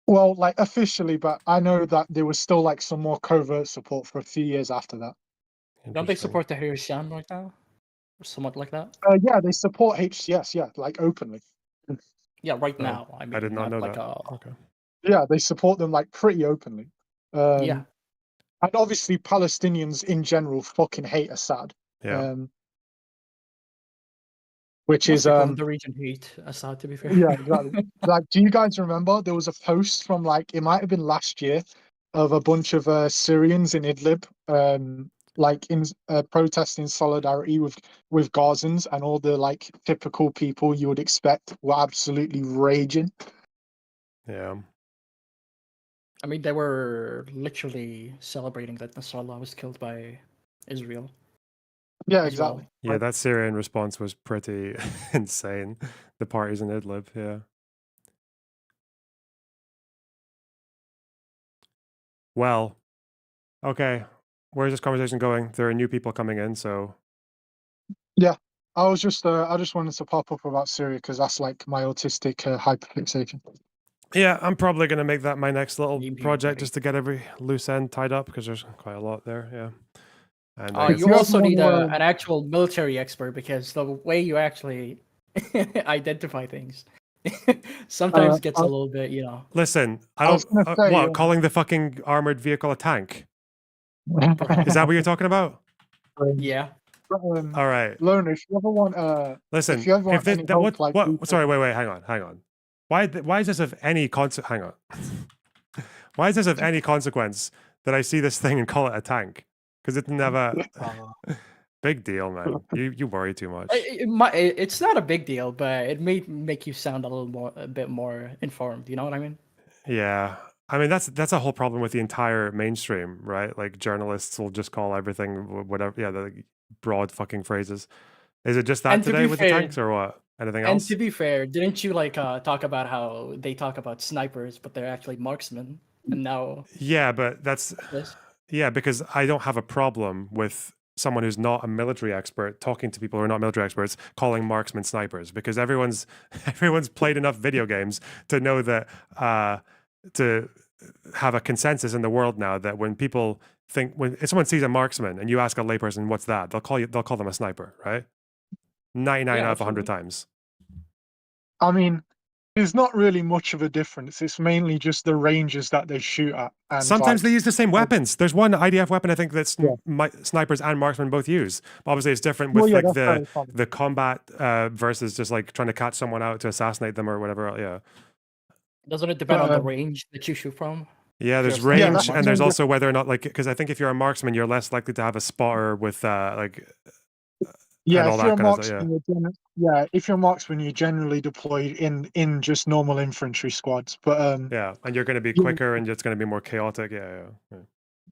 Well, like officially, but I know that there was still like some more covert support for a few years after that. Don't they support the Sham right now, or somewhat like that? Yeah, they support HTS. Yeah, like openly. Yeah, right now. I mean, I did not know like that. Okay. Yeah, they support them like pretty openly. Yeah. And obviously, Palestinians in general fucking hate Assad. Yeah. Which Most is people in the region hate Assad, to be fair. Yeah, exactly. Like, do you guys remember there was a post from like it might have been last year of a bunch of Syrians in Idlib, like in protesting solidarity with Gazans, and all the like typical people you would expect were absolutely raging. Yeah. I mean, they were literally celebrating that Nasrallah was killed by Israel. Yeah, exactly. Yeah, that Syrian response was pretty insane. The parties in Idlib, yeah. Well, okay. Where's this conversation going? There are new people coming in, so Yeah, I just wanted to pop up about Syria because that's like my autistic hyperfixation. yeah, I'm probably gonna make that my next little project just to get every loose end tied up because there's quite a lot there. Yeah. And you also need an actual military expert because the way you actually identify things sometimes gets a little bit, you know. Listen, I don't. What, calling the fucking armored vehicle a tank? Is that what you're talking about? Yeah. All right. Loner, if you ever want, listen, if you ever want this, any help, what? Sorry, wait, hang on. Why is this of any consequence? Hang on. Why is this of any consequence that I see this thing and call it a tank? Because it's never. Big deal, man. You worry too much. It's not a big deal, but it may make you sound a bit more informed. You know what I mean? Yeah. I mean, that's a whole problem with the entire mainstream, right? Like journalists will just call everything whatever. Yeah, the broad fucking phrases. Is it just that And to today be with fair- the tanks or what? Anything And else? to be fair, didn't you like talk about how they talk about snipers, but they're actually marksmen? And now Yeah, but that's this. yeah, because I don't have a problem with someone who's not a military expert talking to people who are not military experts, calling marksmen snipers, because everyone's played enough video games to know that to have a consensus in the world now that when people think, when if someone sees a marksman and you ask a layperson what's that, they'll call them a sniper, right? 99 out of 100 times. I mean, there's not really much of a difference. It's mainly just the ranges that they shoot at. And Sometimes they use the same weapons. There's one IDF weapon I think that Yeah. snipers and marksmen both use. But obviously, it's different with Well, yeah, like that's very common. the combat versus just like trying to catch someone out to assassinate them or whatever. Yeah. Doesn't it depend on the range that you shoot from? Yeah, there's If you're a sniper or range, and there's marksman? also whether or not, like, because I think if you're a marksman, you're less likely to have a spotter with like Yeah, and all if that you're a kind of stuff. marksman, if you're a marksman, you're generally deployed in just normal infantry squads. But Yeah, and you're going to be yeah. quicker, and it's going to be more chaotic. Yeah.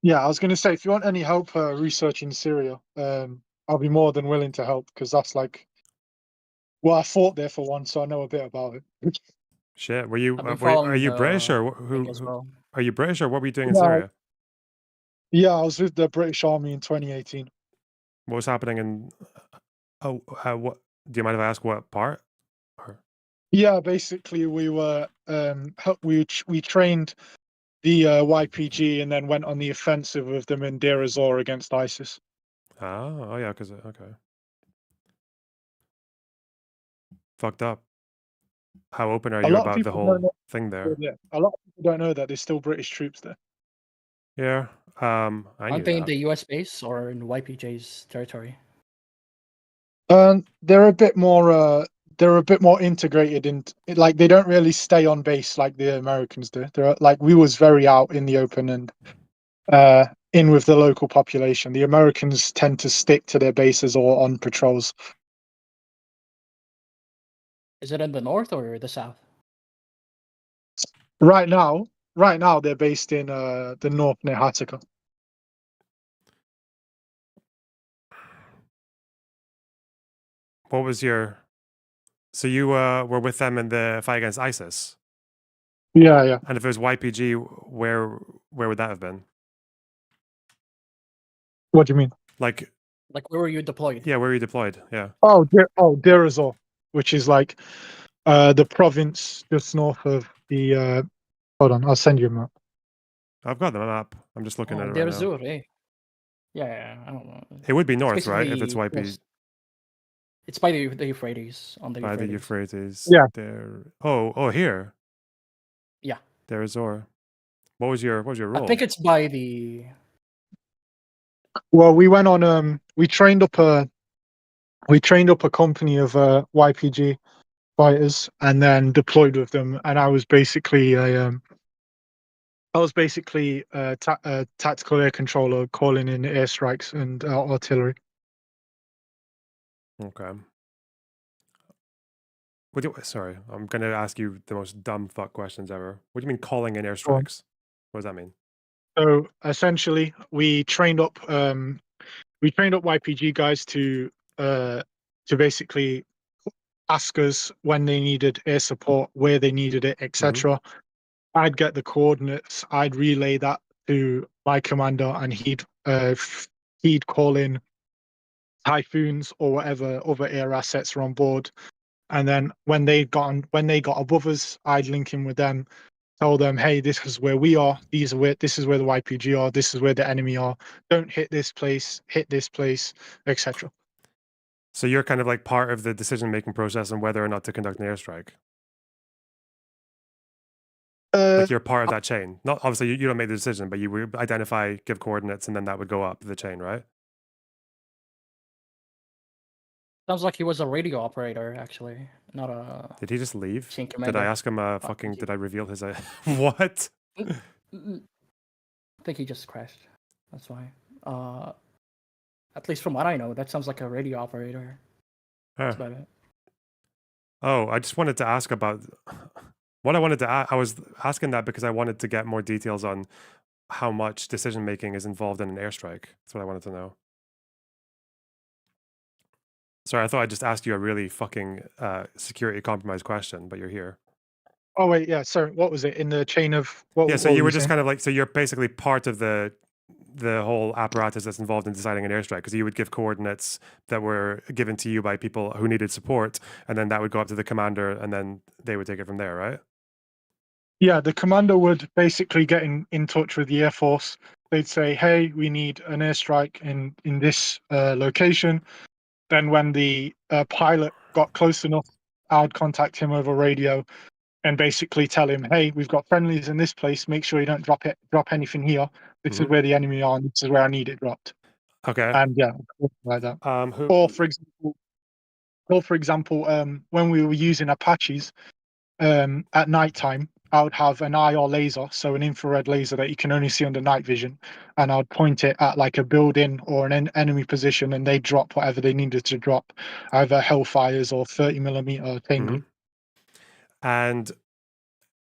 Yeah, I was going to say, if you want any help researching Syria, I'll be more than willing to help, because that's like, well, I fought there for once, so I know a bit about it. Shit, were you I've been are following you the British or thing as well. are you British or what were you doing in Yeah. Syria? Yeah, I was with the British Army in 2018. What was happening in? What? Do you mind if I ask what part? Yeah, basically we were we trained the YPG and then went on the offensive with them in Deir ez-Zor against ISIS. Oh yeah, because okay, fucked up. How open are A you lot of about the people don't whole know. thing there? Yeah, a lot of people don't know that there's still British troops there. Yeah, I knew Aren't they in that. the US base or in YPJ's territory? They're a bit more. They're a bit more integrated in. Like they don't really stay on base like the Americans do. They're like we was very out in the open and in with the local population. The Americans tend to stick to their bases or on patrols. Is it in the north or the south? Right now, they're based in the north near Hataka. What was your? So you were with them in the fight against ISIS? Yeah, yeah. And if it was YPG, where would that have been? What do you mean? Like where were you deployed? Yeah, where were you deployed? Yeah. Deir ez-Zor, which is like the province just north of the. Hold on, I'll send you a map. I've got the map. I'm just looking at it Deir right now. ez-Zor, eh? Yeah, I don't know. It would be north, right? If it's basically YPG. close. It's by the Euphrates, on the By the Euphrates. Euphrates. Yeah. There. Oh, here. Yeah. Deir ez-Zor. What was your role? I think it's by the. Well, we went on. We trained up a company of YPG fighters, and then deployed with them. And I was basically a tactical air controller, calling in airstrikes and artillery. Okay. Sorry, I'm gonna ask you the most dumb fuck questions ever. What do you mean calling in airstrikes? What does that mean? So essentially, we trained up YPG guys to basically ask us when they needed air support, where they needed it, etc. I'd get the coordinates, I'd relay that to my commander, and he'd call in Typhoons or whatever other air assets are on board. And then when they got above us, I'd link in with them, tell them, hey, this is where we are, this is where the YPG are, this is where the enemy are, don't hit this place, etc. So you're kind of like part of the decision-making process on whether or not to conduct an airstrike. Like you're part of that chain. Not obviously you don't make the decision, but you would identify, give coordinates, and then that would go up the chain, right? Sounds like he was a radio operator, actually, not a. Did he just leave? chain Did I commander. ask him did I reveal his what? I think he just crashed. That's why. At least from what I know, that sounds like a radio operator. Huh. That's about it. Oh, I just wanted to ask about what I wanted to I was asking that because I wanted to get more details on how much decision making is involved in an airstrike. That's what I wanted to know. Sorry, I thought I just asked you a really fucking security compromise question, but you're here. Oh wait, yeah. Sorry, what was it in the chain of? What, Yeah, so what you were were just saying? kind of like, so you're basically part of the the whole apparatus that's involved in deciding an airstrike? Because you would give coordinates that were given to you by people who needed support, and then that would go up to the commander, and then they would take it from there, right? Yeah, the commander would basically get in touch with the Air Force. They'd say, hey, we need an airstrike in this location. Then when the pilot got close enough, I'd contact him over radio and basically tell him, hey, we've got friendlies in this place. Make sure you don't drop anything here. This is where the enemy are, and this is where I need it dropped. Okay. And yeah, like that. Or for example, when we were using Apaches at nighttime, I would have an IR laser, so an infrared laser that you can only see under night vision, and I would point it at like a building or an enemy position, and they drop whatever they needed to drop, either Hellfires or 30mm Tango. And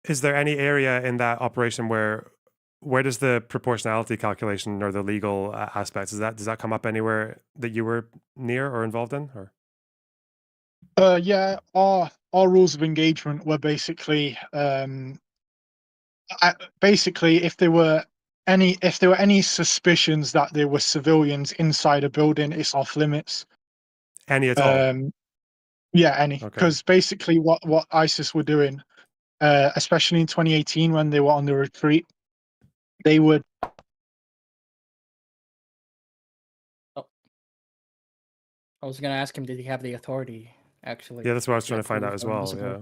is there any area in that operation where does the proportionality calculation or the legal aspects, does that come up anywhere that you were near or involved in, or? Yeah, our rules of engagement were basically if there were any suspicions that there were civilians inside a building, it's off limits. Any at all? Yeah, any. Because basically what ISIS were doing, especially in 2018 when they were on the retreat, they would. I was going to ask him, did he have the authority, actually? Yeah, that's what I was trying to find out as well, yeah.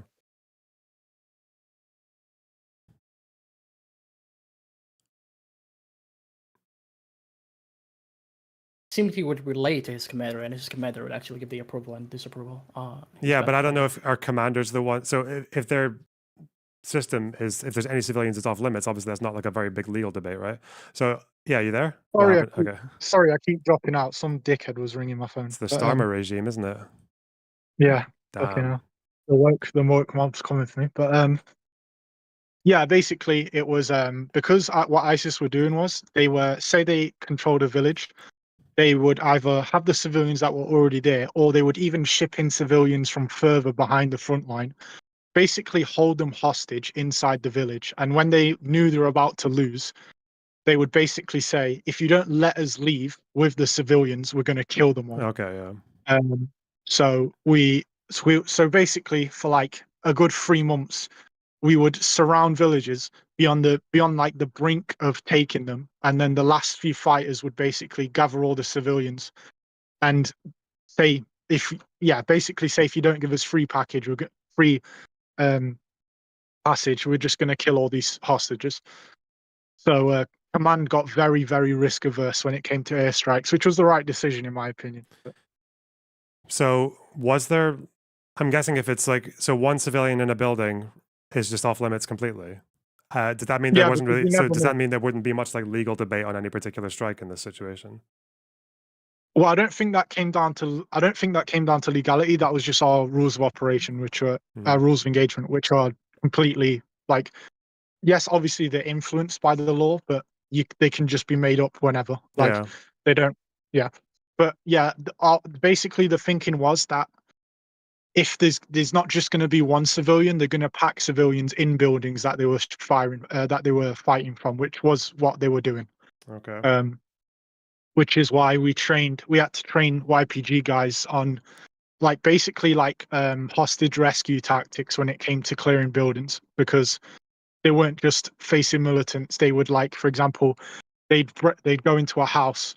Seemed he would relate to his commander, and his commander would actually give the approval and disapproval. Yeah, but I don't know if our commander's the one. So if their system is, if there's any civilians, it's off limits. Obviously, that's not like a very big legal debate, right? So yeah, you there? Sorry, I keep dropping out. Some dickhead was ringing my phone. It's the Starmer regime, isn't it? Yeah. Damn. Okay, now the woke mob's coming for me, but yeah, basically it was because what ISIS were doing was they controlled a village. They would either have the civilians that were already there, or they would even ship in civilians from further behind the front line, basically hold them hostage inside the village. And when they knew they were about to lose, they would basically say, if you don't let us leave with the civilians, we're going to kill them all. Okay, yeah. So basically for like a good 3 months, we would surround villages beyond like the brink of taking them, and then the last few fighters would basically gather all the civilians and say, if you don't give us free package, we'll get free passage, we're just going to kill all these hostages. So command got very, very risk averse when it came to airstrikes, which was the right decision in my opinion. So was there, I'm guessing if it's like, so one civilian in a building is just off limits completely. Did that mean there wasn't really, so does that mean there wouldn't be much like legal debate on any particular strike in this situation? Well, I don't think that came down to legality. That was just our rules of operation, which are our rules of engagement, which are completely like, yes, obviously they're influenced by the law, but they can just be made up whenever. Like they don't, yeah. But yeah, basically the thinking was that if there's not just going to be one civilian, they're going to pack civilians in buildings that they were fighting from, which was what they were doing. Okay. Which is why we had to train YPG guys on basically hostage rescue tactics when it came to clearing buildings, because they weren't just facing militants. They would, for example, they'd go into a house,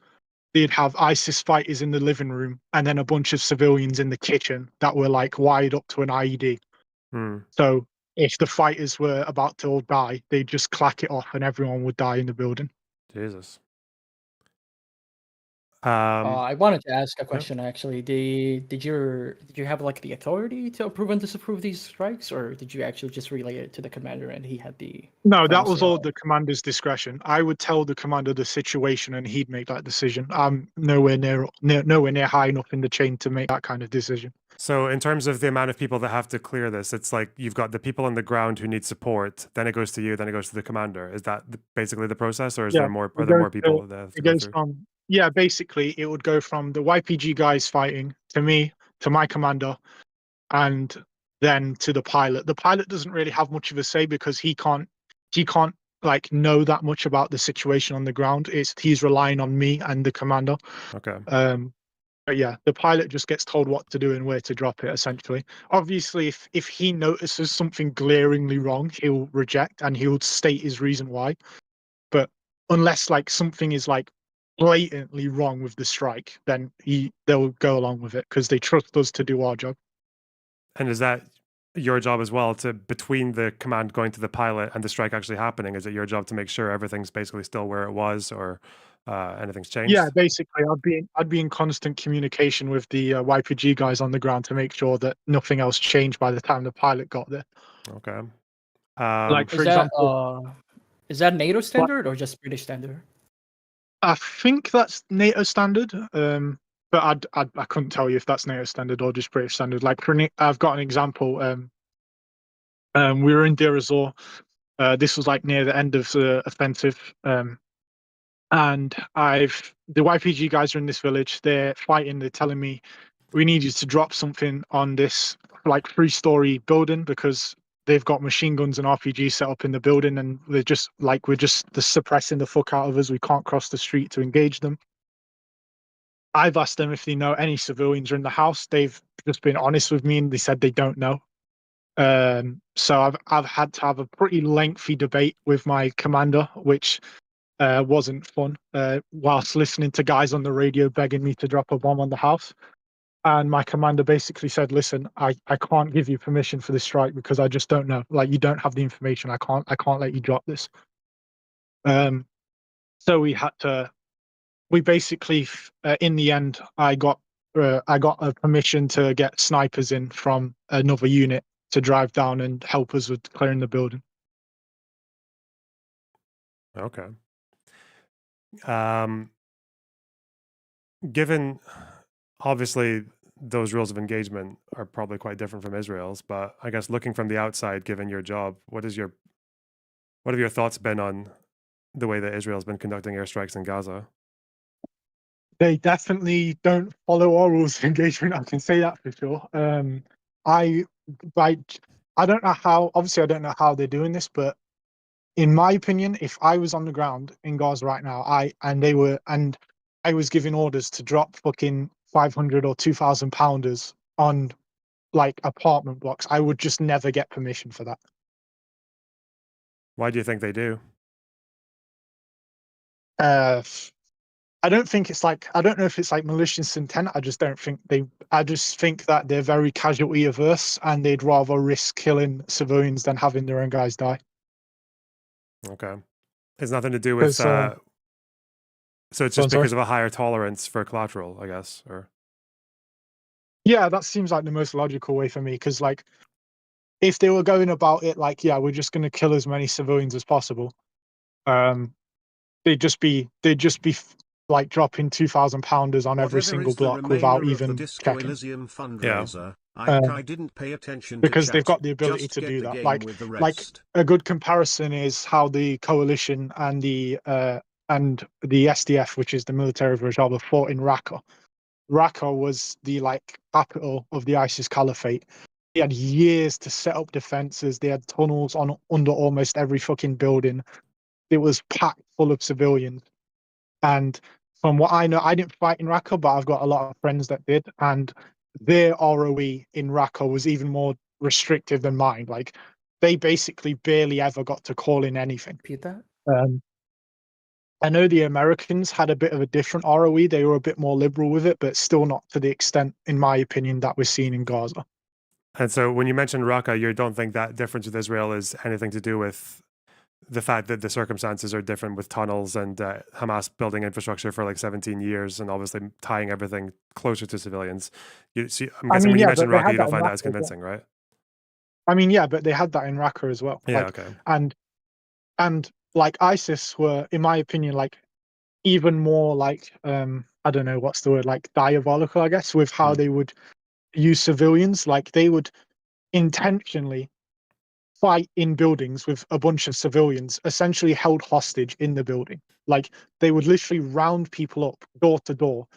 they'd have ISIS fighters in the living room and then a bunch of civilians in the kitchen that were wired up to an IED. So if the fighters were about to all die, they'd just clack it off and everyone would die in the building. Jesus. I wanted to ask a question actually. Did you have the authority to approve and disapprove these strikes, or did you actually just relay it to the commander and he had the? No, that was all the commander's discretion. I would tell the commander the situation and he'd make that decision. I'm nowhere near high enough in the chain to make that kind of decision. So in terms of the amount of people that have to clear this, it's like you've got the people on the ground who need support, then it goes to you, then it goes to the commander. Is that basically the process, or is there more? Are there more people that have to go through? Yeah, basically it would go from the YPG guys fighting to me, to my commander, and then to the pilot. The pilot doesn't really have much of a say because he can't like know that much about the situation on the ground. He's relying on me and the commander. Okay. But yeah, the pilot just gets told what to do and where to drop it, essentially. Obviously, if he notices something glaringly wrong, he'll reject and he'll state his reason why. But unless like something is like blatantly wrong with the strike, then they'll go along with it because they trust us to do our job. And is that your job as well, to between the command going to the pilot and the strike actually happening? Is it your job to make sure everything's basically still where it was, or anything's changed? Yeah, basically, I'd be in constant communication with the YPG guys on the ground to make sure that nothing else changed by the time the pilot got there. Okay. Like for example, is that NATO standard or just British standard? I think that's NATO standard, but I couldn't tell you if that's NATO standard or just British standard. Like I've got an example. We were in Deir ez-Zor. This was like near the end of the offensive. And the YPG guys are in this village. They're fighting. They're telling me, we need you to drop something on this like 3-story building because they've got machine guns and RPGs set up in the building, and we're just suppressing the fuck out of us. We can't cross the street to engage them. I've asked them if they know any civilians are in the house. They've just been honest with me and they said they don't know. So I've had to have a pretty lengthy debate with my commander, which wasn't fun, whilst listening to guys on the radio begging me to drop a bomb on the house. And my commander basically said, listen, I can't give you permission for this strike because I just don't know. Like, you don't have the information. I can't let you drop this. So we basically, in the end, I got a permission to get snipers in from another unit to drive down and help us with clearing the building. Okay. Given, obviously, those rules of engagement are probably quite different from Israel's, but I guess looking from the outside, given your job, what have your thoughts been on the way that Israel's been conducting airstrikes in Gaza? They definitely don't follow our rules of engagement. I can say that for sure. I don't know how. Obviously, I don't know how they're doing this, but in my opinion, if I was on the ground in Gaza right now, I was giving orders to drop fucking 500 or 2,000 pounders on like apartment blocks, I would just never get permission for that. Why do you think they do? I don't think it's like, I don't know if it's like malicious intent. I just think that they're very casualty averse and they'd rather risk killing civilians than having their own guys die. Okay. It's nothing to do with, so it's just because of a higher tolerance for collateral, I guess, or? Yeah, that seems like the most logical way for me, because like, if they were going about it like, yeah, we're just going to kill as many civilians as possible, they'd just be like dropping 2,000 pounders on every single block without even checking. Fundraiser. I didn't pay attention because to they've chat. got the ability Just to get do the that. game Like with the rest. a good comparison is how the coalition and the SDF, which is the military of Rojava, fought in Raqqa. Raqqa was the like capital of the ISIS caliphate. They had years to set up defenses. They had tunnels under almost every fucking building. It was packed full of civilians. And from what I know, I didn't fight in Raqqa, but I've got a lot of friends that did. And their ROE in Raqqa was even more restrictive than mine. Like, they basically barely ever got to call in anything. Repeat that? I know the Americans had a bit of a different ROE. They were a bit more liberal with it, but still not to the extent, in my opinion, that we're seeing in Gaza. And so when you mentioned Raqqa, you don't think that difference with Israel is anything to do with the fact that the circumstances are different with tunnels and Hamas building infrastructure for like 17 years and obviously tying everything closer to civilians. I'm guessing when you mentioned Raqqa, you don't find that as convincing, right? I mean, yeah, but they had that in Raqqa as well. Yeah, like, okay. And like ISIS were, in my opinion, like even more like, I don't know, what's the word, like diabolical, I guess, with how they would use civilians. Like they would intentionally fight in buildings with a bunch of civilians essentially held hostage in the building. Like they would literally round people up door to door,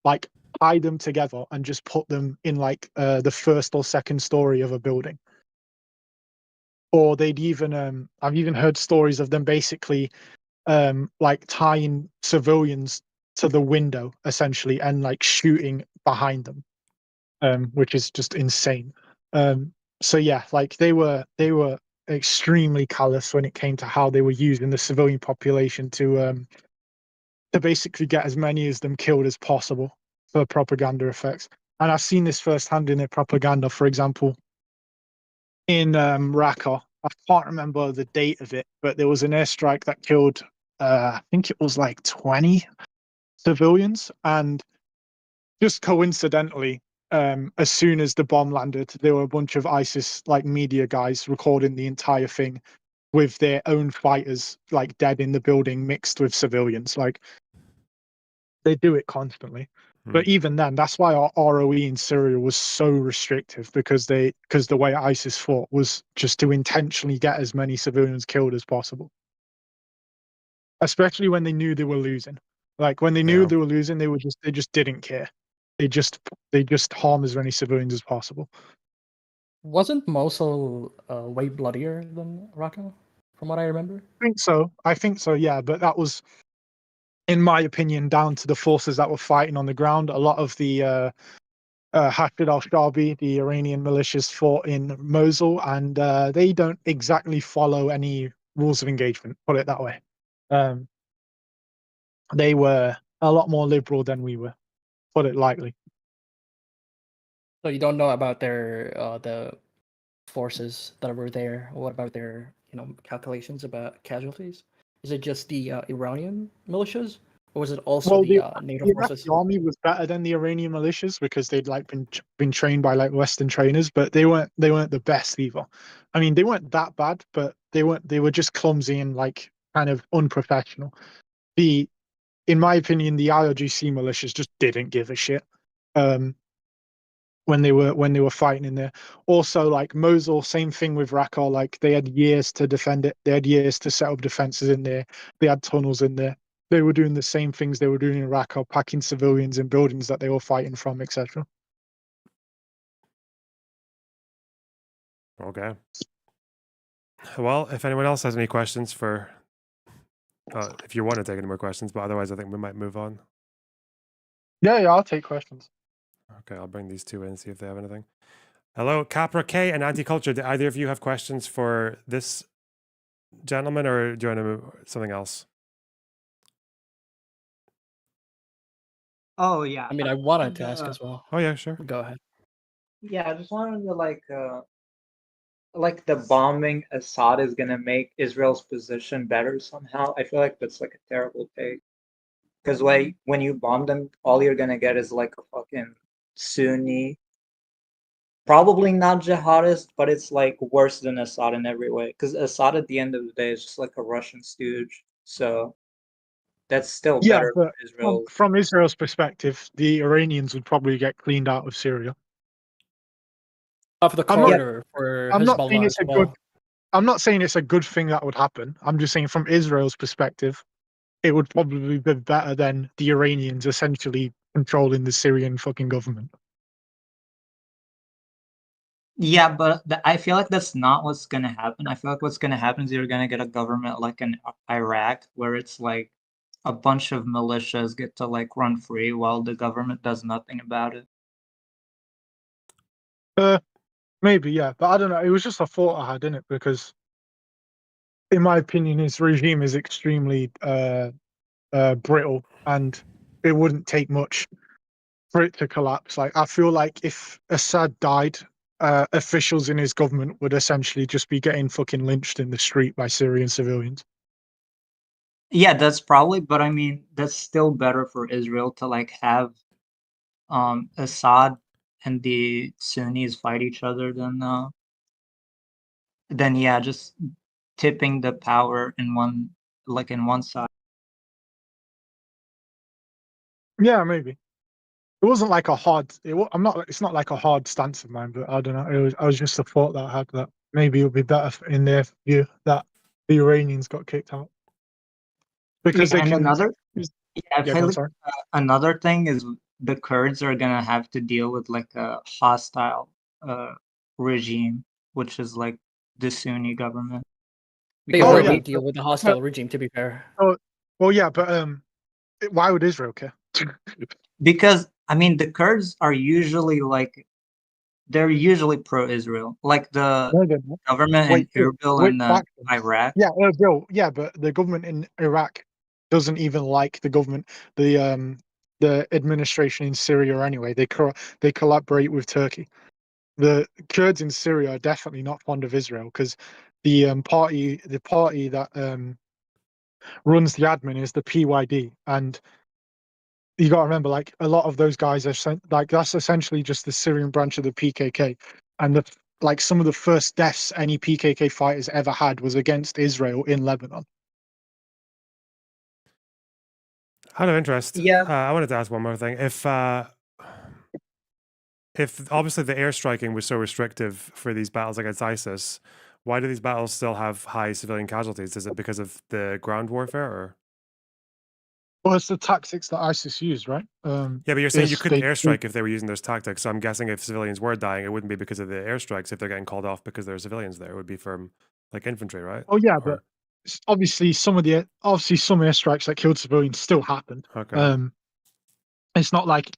like tie them together and just put them in like the first or second story of a building. or they'd even I've even heard stories of them basically like tying civilians to the window essentially and like shooting behind them, which is just insane. So yeah, like they were extremely callous when it came to how they were using the civilian population to basically get as many of them killed as possible for propaganda effects. And I've seen this firsthand in their propaganda. For example, in Raqqa, I can't remember the date of it, but there was an airstrike that killed, I think it was like 20 civilians, and just coincidentally, as soon as the bomb landed, there were a bunch of ISIS like media guys recording the entire thing with their own fighters like dead in the building mixed with civilians. Like they do it constantly. But even then, that's why our ROE in Syria was so restrictive, because the way ISIS fought was just to intentionally get as many civilians killed as possible. Especially when they knew they were losing. Like when they knew they were losing, they just didn't care. They just harm as many civilians as possible. Wasn't Mosul way bloodier than Raqqa, from what I remember? I think so, yeah. But that was, in my opinion, down to the forces that were fighting on the ground. A lot of the Hashid al-Shabi, the Iranian militias, fought in Mosul, and they don't exactly follow any rules of engagement, put it that way. They were a lot more liberal than we were, put it lightly. So you don't know about their the forces that were there. What about their calculations about casualties? Is it just the Iranian militias, or was it also the NATO the forces? Iraqi army was better than the Iranian militias because they'd like been trained by like Western trainers, but they weren't the best either. I mean, they weren't that bad, but they were just clumsy and like kind of unprofessional. In my opinion, the IRGC militias just didn't give a shit. When they were fighting in there. Also, like Mosul, same thing with Raqqa. Like they had years to defend it. They had years to set up defenses in there. They had tunnels in there. They were doing the same things they were doing in Raqqa, packing civilians in buildings that they were fighting from, etc. Okay. Well, if anyone else has any questions for, if you want to take any more questions, but otherwise I think we might move on. Yeah, I'll take questions. Okay, I'll bring these two in, see if they have anything. Hello, Capra K and Anti-Culture. Do either of you have questions for this gentleman, or do you want to move something else? Oh yeah. I mean, I wanted to ask as well. Oh yeah, sure. Go ahead. Yeah, I just wanted to like the bombing Assad is gonna make Israel's position better somehow. I feel like that's like a terrible take. Because like when you bomb them, all you're gonna get is like a fucking Sunni, probably not jihadist, but it's like worse than Assad in every way. Because Assad at the end of the day is just like a Russian stooge. So that's still Yeah, better but for Israel. from Israel's perspective, the Iranians would probably get cleaned out of Syria. Off the corridor for I'm not saying Hezbollah it's as a well. good. I'm not saying it's a good thing that would happen. I'm just saying from Israel's perspective, it would probably be better than the Iranians essentially controlling the Syrian fucking government. Yeah, but I feel like that's not what's gonna happen. I feel like what's gonna happen is you're gonna get a government like in Iraq, where it's like a bunch of militias get to like run free while the government does nothing about it. Maybe, yeah, but I don't know. It was just a thought I had in it because, in my opinion, his regime is extremely brittle, and it wouldn't take much for it to collapse. Like I feel like if Assad died, officials in his government would essentially just be getting fucking lynched in the street by Syrian civilians. Yeah, that's probably, but I mean, that's still better for Israel to like have Assad and the Sunnis fight each other than yeah, just tipping the power in one side. Yeah, maybe. It wasn't like a hard. I'm not. It's not like a hard stance of mine, but I don't know. I was just a thought that I had that maybe it would be better in their view that the Iranians got kicked out because Yeah, they and can. I Yeah, feel go on, like sorry. another thing is the Kurds are gonna have to deal with like a hostile regime, which is like the Sunni government. They Oh, already yeah. deal with the hostile regime, to be fair. Oh, well, yeah, but why would Israel care? Because I mean, the Kurds are usually they're usually pro-Israel, like the No, they're not. government in Erbil Wait, and factions. Iraq. Yeah, Bill. Yeah, but the government in Iraq doesn't even like the government, the administration in Syria anyway. They collaborate with Turkey. The Kurds in Syria are definitely not fond of Israel because the party that runs the admin is the PYD, and you got to remember, like, a lot of those guys are like, that's essentially just the Syrian branch of the PKK, and like some of the first deaths any PKK fighters ever had was against Israel in Lebanon. Out of interest, Yeah. I wanted to ask one more thing. If obviously the airstriking was so restrictive for these battles against ISIS, why do these battles still have high civilian casualties? Is it because of the ground warfare, or? Well, it's the tactics that ISIS used, right? Yeah, but you're saying you couldn't they airstrike if they were using those tactics. So I'm guessing if civilians were dying, it wouldn't be because of the airstrikes. If they're getting called off because there are civilians there, it would be from like infantry, right? Oh yeah, but Or, obviously some airstrikes that killed civilians still happened. okay. It's not like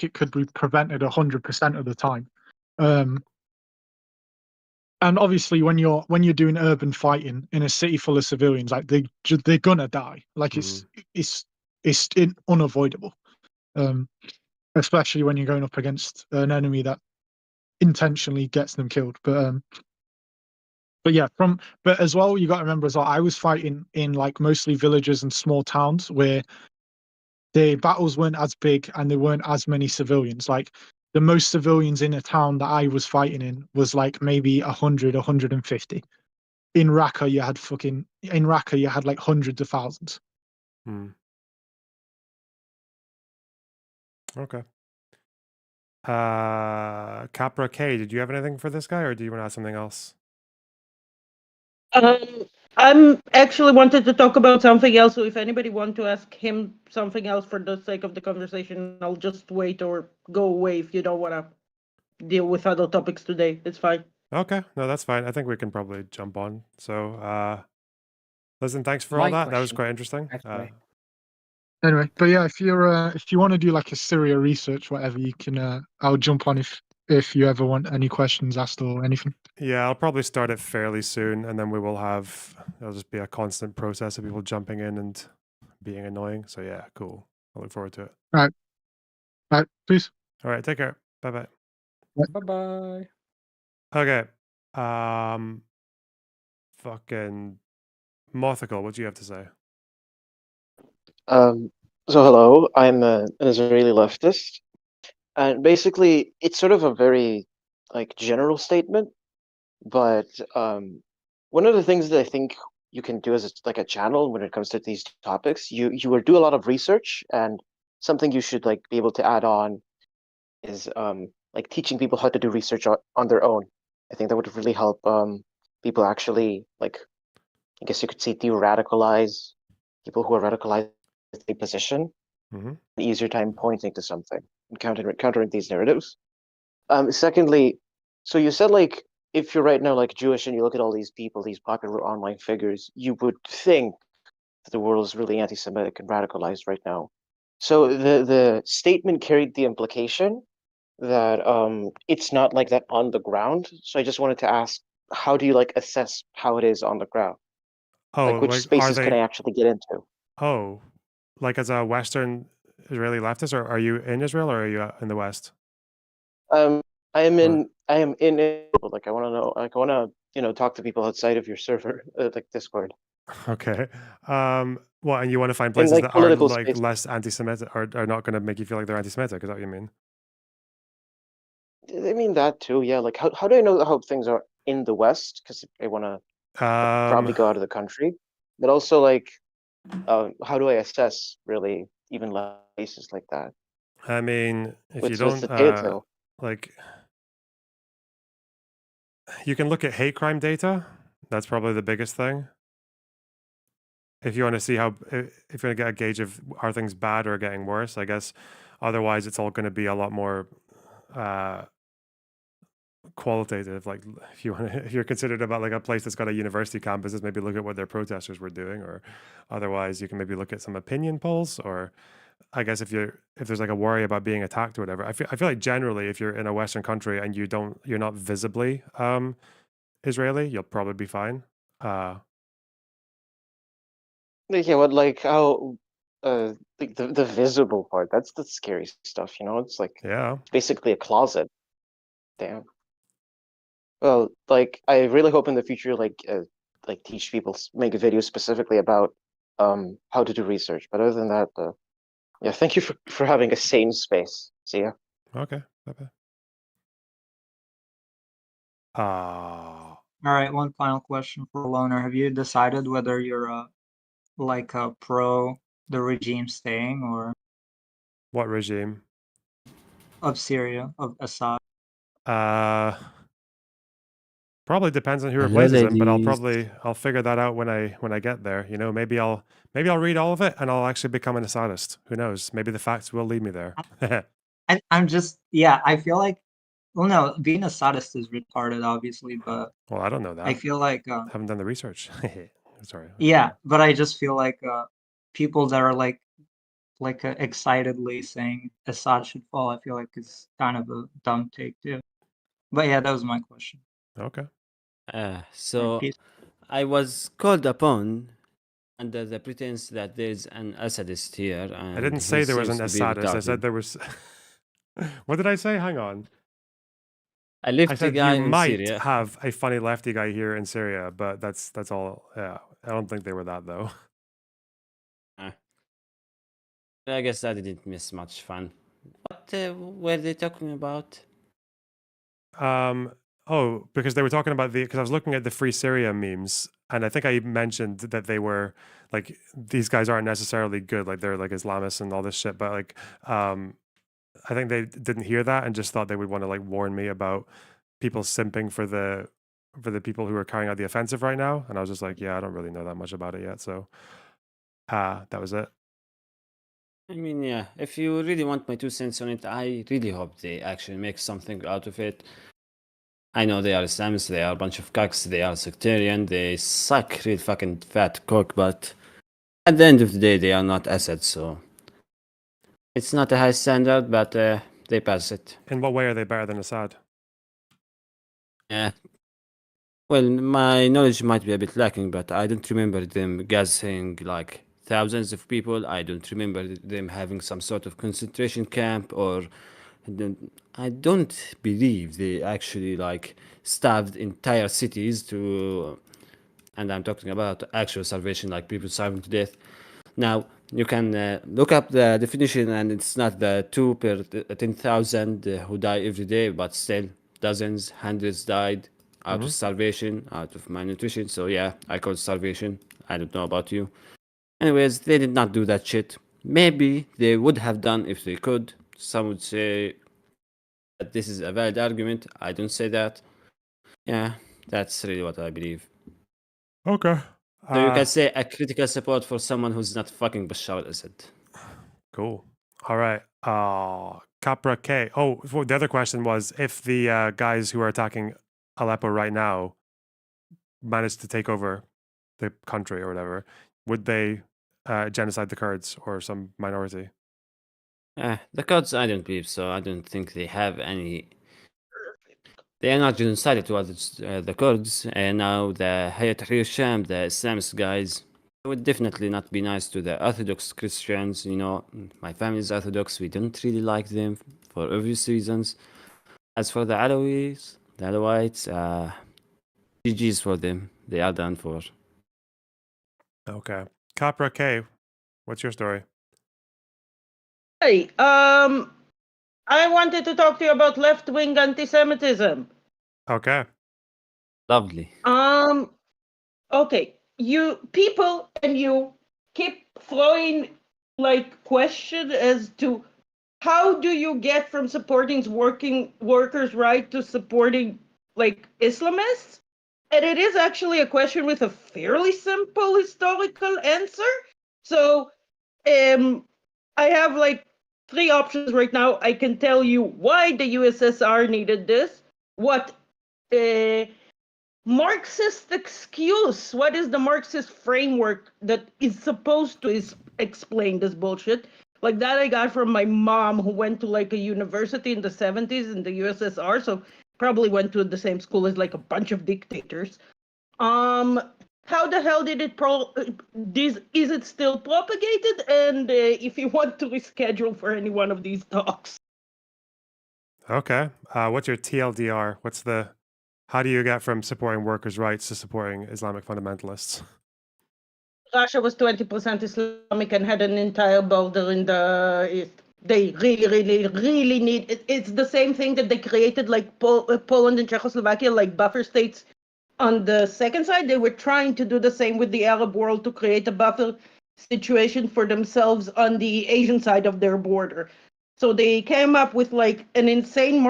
it could be prevented 100% of the time. And obviously when you're doing urban fighting in a city full of civilians, like they're gonna die. Like it's unavoidable. Especially when you're going up against an enemy that intentionally gets them killed. But yeah, but as well, you got to remember as well, I was fighting in like mostly villages and small towns where the battles weren't as big and there weren't as many civilians. Like the most civilians in a town that I was fighting in was like maybe 100, 150. In Raqqa, you had like hundreds of thousands. Okay. Capra K, did you have anything for this guy, or do you want to ask something else? I'm actually wanted to talk about something else. So if anybody want to ask him something else for the sake of the conversation, I'll just wait or go away if you don't want to deal with other topics today. It's fine. Okay, no, that's fine. I think we can probably jump on. So, listen, thanks for all that. That was quite interesting. Anyway, but yeah, if you want to do like a Syria research, whatever, you can. I'll jump on if you ever want any questions asked or anything. Yeah, I'll probably start it fairly soon, and then it'll just be a constant process of people jumping in and being annoying. So yeah, cool. I look forward to it. All right, peace. All right, take care. Bye-bye. Bye-bye. Okay. Fucking Mothical, what do you have to say? So hello, I'm an Israeli leftist, and basically it's sort of a very like general statement, but one of the things that I think you can do as like a channel when it comes to these topics, you will do a lot of research, and something you should like be able to add on is like teaching people how to do research on their own. I think that would really help people actually, like, I guess you could say, de-radicalize people who are radicalized in a position. An easier time pointing to something and countering these narratives. Secondly, so you said like if you're right now like Jewish and you look at all these people, these popular online figures, you would think that the world is really anti-Semitic and radicalized right now. So the statement carried the implication that it's not like that on the ground. So I just wanted to ask, how do you like assess how it is on the ground? Oh, like which spaces can I actually get into? Oh, like as a Western Israeli leftist, or are you in Israel or are you in the West? I am in Israel, like I want to know, like I want to talk to people outside of your server, like Discord. Okay. Well, and you want to find In, places like, that are political like spaces. less anti-Semitic, or are not going to make you feel like they're anti-Semitic? Is that what you mean? I mean that too, yeah. Like how do I know how things are in the West? Because I want to probably go out of the country, but also like how do I assess really even places like that? I mean, if you What's don't the detail? like, you can look at hate crime data. That's probably the biggest thing. If you want to see if you want to get a gauge of are things bad or getting worse, I guess. Otherwise, it's all going to be a lot more qualitative. Like if you're considered about like a place that's got a university campuses, maybe look at what their protesters were doing, or otherwise you can maybe look at some opinion polls. Or I guess if there's like a worry about being attacked or whatever, I feel like generally if you're in a Western country and you're not visibly Israeli, you'll probably be fine. Yeah, but like how like the visible part, that's the scary stuff, you know? It's like basically a closet. Damn. Well, like I really hope in the future like teach people make a video specifically about how to do research. But other than that, yeah, thank you for having a sane space. See ya. Okay. Bye-bye. All right, one final question for Loner. Have you decided whether you're like a pro the regime staying or What regime? of Syria, of Assad? Probably depends on who Hello, replaces him, but ladies. I'll figure that out when I get there. You know, maybe I'll read all of it and I'll actually become an Assadist. Who knows? Maybe the facts will lead me there. I'm just I feel like well no, being a sadist is retarded obviously, but Well, I don't know that. I feel like haven't done the research. Sorry. yeah, but I just feel like people that are like excitedly saying Assad should fall, I feel like it's kind of a dumb take too. But yeah, that was my question. Okay. So Peace. I was called upon under the pretense that there's an Assadist here. And I didn't he say there was an seems to be Assadist. I said retarded. there was. What did I say? Hang on. A lefty I said guy you in might Syria. have a funny lefty guy here in Syria, but that's all. Yeah, I don't think they were that though. I guess I didn't miss much fun. What were they talking about? Oh, because they were talking about because I was looking at the Free Syria memes, and I think I mentioned that they were like these guys aren't necessarily good, like they're like Islamists and all this shit, but like I think they didn't hear that and just thought they would want to like warn me about people simping for the people who are carrying out the offensive right now, and I was just like, yeah, I don't really know that much about it yet, so that was it. I mean, yeah, if you really want my 2 cents on it, I really hope they actually make something out of it. I know they are Islamists, they are a bunch of cucks, they are sectarian, they suck real fucking fat cock, but at the end of the day, they are not Assad, so it's not a high standard, but they pass it. In what way are they better than Assad? Yeah. Well, my knowledge might be a bit lacking, but I don't remember them gassing like thousands of people. I don't remember them having some sort of concentration camp, or I don't believe they actually like starved entire cities to, and I'm talking about actual starvation, like people starving to death. Now you can look up the definition, and it's not the 2 per 10,000 who die every day, but still dozens, hundreds died out of starvation, out of malnutrition. So yeah, I call it starvation. I don't know about you. Anyways, they did not do that shit. Maybe they would have done if they could. Some would say that this is a valid argument. I don't say that. Yeah, that's really what I believe. Okay. So you can say a critical support for someone who's not fucking Bashar al-Assad. Cool. All right. Capra K. Oh, well, the other question was if the guys who are attacking Aleppo right now managed to take over the country or whatever, would they genocide the Kurds or some minority? The Kurds, I don't believe so. I don't think they have any. They are not genocided towards the Kurds, and now the Hayat Tahrir Sham, the Islamist guys, would definitely not be nice to the Orthodox Christians. You know, my family is Orthodox. We don't really like them for obvious reasons. As for the Alawites, GG's for them. They are done for. Okay. Capra K, what's your story? Hey, I wanted to talk to you about left-wing anti-Semitism. Okay. Lovely. Okay. You people and you keep throwing like question as to how do you get from supporting working workers' right to supporting like Islamists? And it is actually a question with a fairly simple historical answer. So I have like 3 options right now. I can tell you why the USSR needed this, what Marxist excuse, what is the Marxist framework that is supposed to explain this bullshit? Like that I got from my mom, who went to like a university in the 70s in the USSR, so probably went to the same school as like a bunch of dictators. How the hell did it is it still propagated? And if you want to reschedule for any one of these talks. Okay. What's your TLDR? How do you get from supporting workers' rights to supporting Islamic fundamentalists? Russia was 20% Islamic and had an entire border in the east. They really need it. It's the same thing that they created like Poland and Czechoslovakia, like buffer states. On the second side, they were trying to do the same with the Arab world to create a buffer situation for themselves on the Asian side of their border. So they came up with like an insane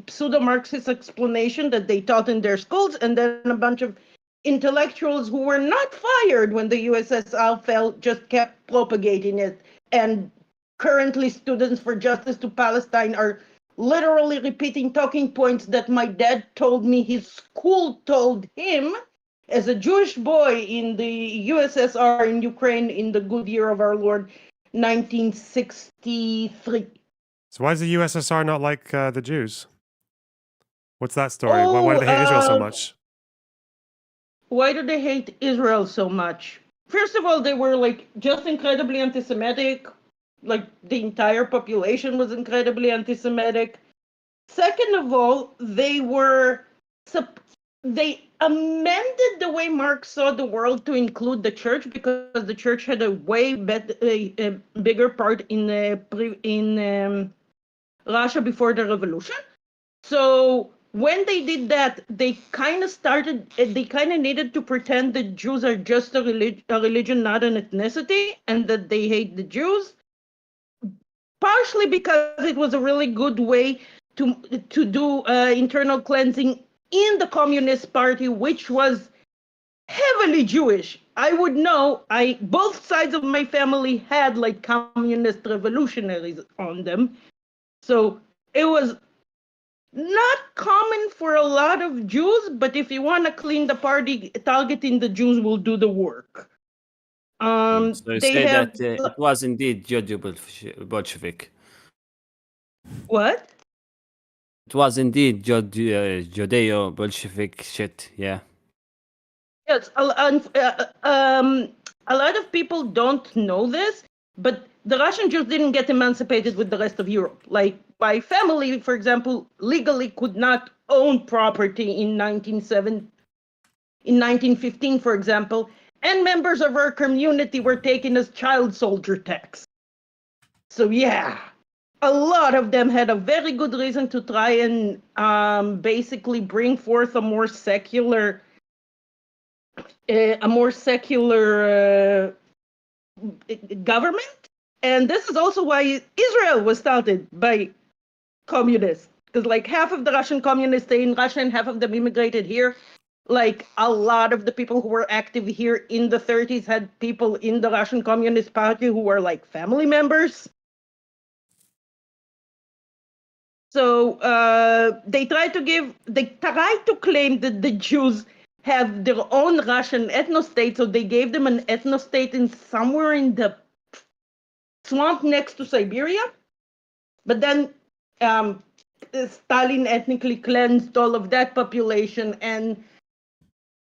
pseudo-Marxist explanation that they taught in their schools, and then a bunch of intellectuals who were not fired when the USSR fell just kept propagating it. And currently students for Justice to Palestine are literally repeating talking points that my dad told me his school told him as a Jewish boy in the USSR in Ukraine in the good year of our Lord, 1963. So why is the USSR not like the Jews? What's that story? Why do they hate Israel so much? Why do they hate Israel so much? First of all, they were like just incredibly anti-Semitic. Like the entire population was incredibly anti-Semitic. Second of all, they amended the way Marx saw the world to include the church, because the church had a way bigger part in Russia before the revolution. So when they did that, they kind of needed to pretend that Jews are just a religion, not an ethnicity, and that they hate the Jews. Partially because it was a really good way to do internal cleansing in the Communist Party, which was heavily Jewish. I would know. Both sides of my family had like communist revolutionaries on them, so it was not common for a lot of Jews. But if you want to clean the party, targeting the Jews will do the work. So you say that it was indeed Judeo-Bolshevik. What? It was indeed Judeo-Bolshevik shit, yeah. Yes, a lot of people don't know this, but the Russian Jews didn't get emancipated with the rest of Europe. Like my family, for example, legally could not own property in 1915, for example, and members of our community were taken as child soldier tax. So yeah, a lot of them had a very good reason to try and basically bring forth a more secular government. And this is also why Israel was started by communists, because like half of the Russian communists stay in Russia and half of them immigrated here. Like a lot of the people who were active here in the 30s had people in the Russian Communist Party who were like family members. So they try to claim that the Jews have their own Russian ethno-state, so they gave them an ethno-state in somewhere in the swamp next to Siberia. But then Stalin ethnically cleansed all of that population, and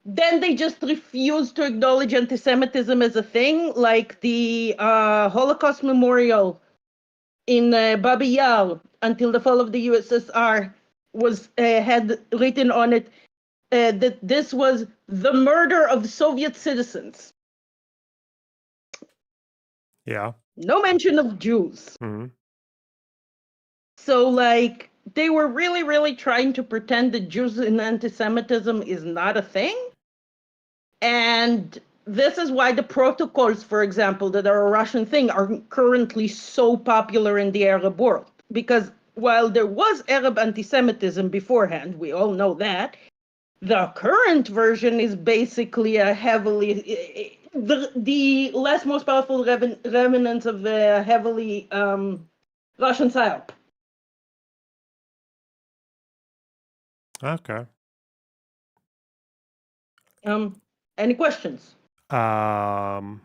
then they just refused to acknowledge anti-Semitism as a thing, like the Holocaust Memorial in Babi Yar until the fall of the USSR had written on it that this was the murder of Soviet citizens. Yeah. No mention of Jews. Mm-hmm. So, like, they were really, really trying to pretend that Jews and anti-Semitism is not a thing. And this is why the protocols, for example, that are a Russian thing, are currently so popular in the Arab world. Because while there was Arab anti-Semitism beforehand, we all know that, the current version is basically a heavily, the less most powerful remnants of the heavily Russian psyop. Okay. Any questions? No,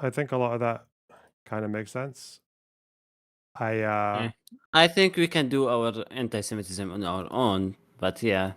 I think a lot of that kind of makes sense. Yeah. I think we can do our anti-Semitism on our own, but yeah.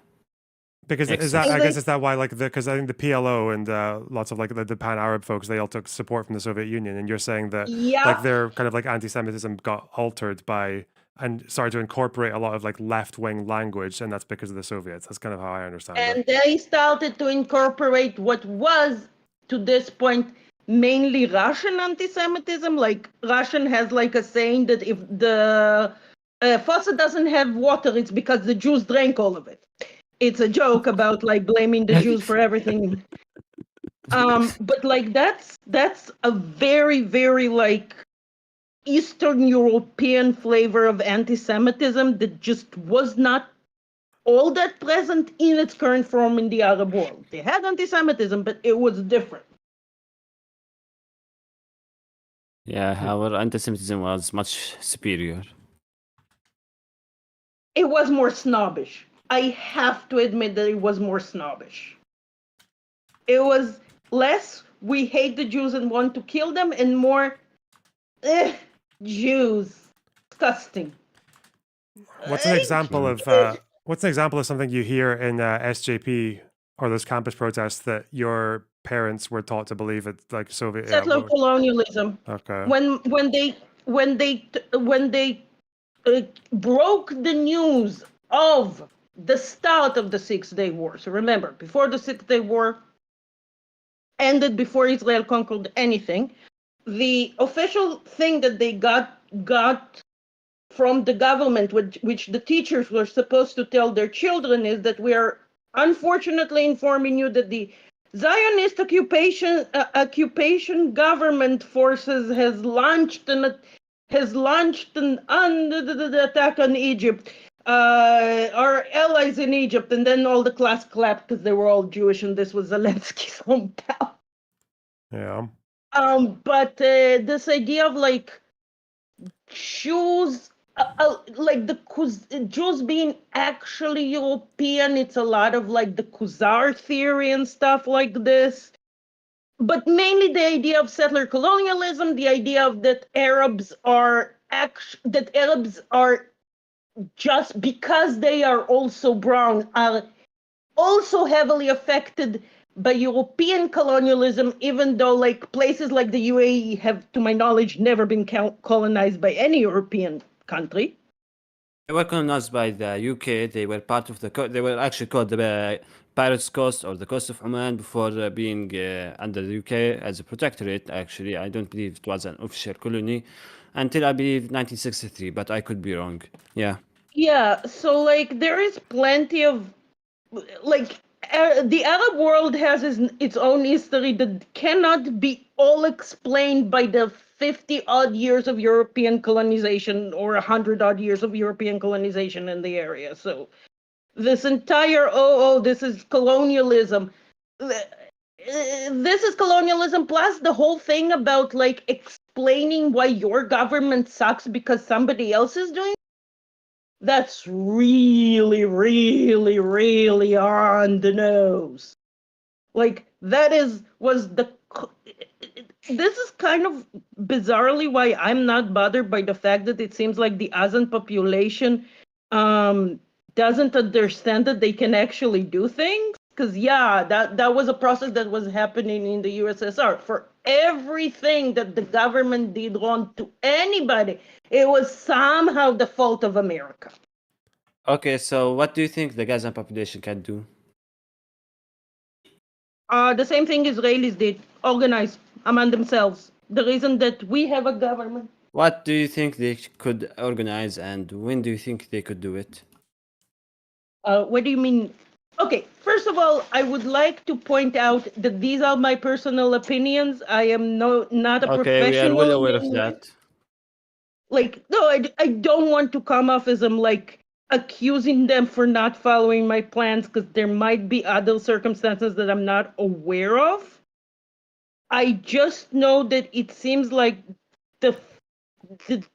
Because Makes is that sense. I guess is that why because I think the PLO and lots of like the pan-Arab folks, they all took support from the Soviet Union, and you're saying that like Yep. their kind of like anti-Semitism got altered by and started to incorporate a lot of like left-wing language, and that's because of the Soviets. That's kind of how I understand it. And they started to incorporate what was, to this point, mainly Russian anti-Semitism. Like Russian has like a saying that if the faucet doesn't have water, it's because the Jews drank all of it. It's a joke about like blaming the Jews for everything. But like that's a very, very like Eastern European flavor of anti-Semitism that just was not all that present in its current form in the Arab world. They had anti-Semitism, but it was different. Yeah, our anti-Semitism was much superior. It was more snobbish. I have to admit that it was more snobbish. It was less, we hate the Jews and want to kill them, and more, Jews, disgusting. What's an example of something you hear in SJP or those campus protests that your parents were taught to believe it's like Soviet Settler colonialism. Okay. When they broke the news of the start of the 6-Day War. So remember, before the 6-Day War ended, before Israel conquered anything, the official thing that they got from the government, which the teachers were supposed to tell their children, is that we are unfortunately informing you that the Zionist occupation government forces has launched an attack on Egypt. Our allies in Egypt, and then all the class clapped because they were all Jewish, and this was Zelensky's hometown. Yeah. But this idea of like Jews, like Jews being actually European, it's a lot of like the Khazar theory and stuff like this. But mainly the idea of settler colonialism, the idea of that Arabs are just because they are also brown, are also heavily affected by European colonialism, even though like places like the UAE have, to my knowledge, never been colonized by any European country. They were colonized by the UK. They were part of they were actually called the Pirates Coast or the Coast of Oman before being under the UK as a protectorate. Actually, I don't believe it was an official colony until I believe 1963, but I could be wrong. Yeah. Yeah, so like there is plenty of like the Arab world has its own history that cannot be all explained by the 50 odd years of European colonization or 100 odd years of European colonization in the area. So this entire this is colonialism. This is colonialism plus the whole thing about like explaining why your government sucks because somebody else is doing. That's really, really, really on the nose. Like this is kind of bizarrely why I'm not bothered by the fact that it seems like the Azan population doesn't understand that they can actually do things. Because yeah, that was a process that was happening in the USSR. For everything that the government did wrong to anybody, it was somehow the fault of America. Okay, so what do you think the Gazan population can do? The same thing Israelis did, organize among themselves. The reason that we have a government. What do you think they could organize, and when do you think they could do it? What do you mean? Okay, first of all, I would like to point out that these are my personal opinions. I am not a professional. Okay, we are well aware of that. Like, no, I don't want to come off as I'm like accusing them for not following my plans because there might be other circumstances that I'm not aware of. I just know that it seems like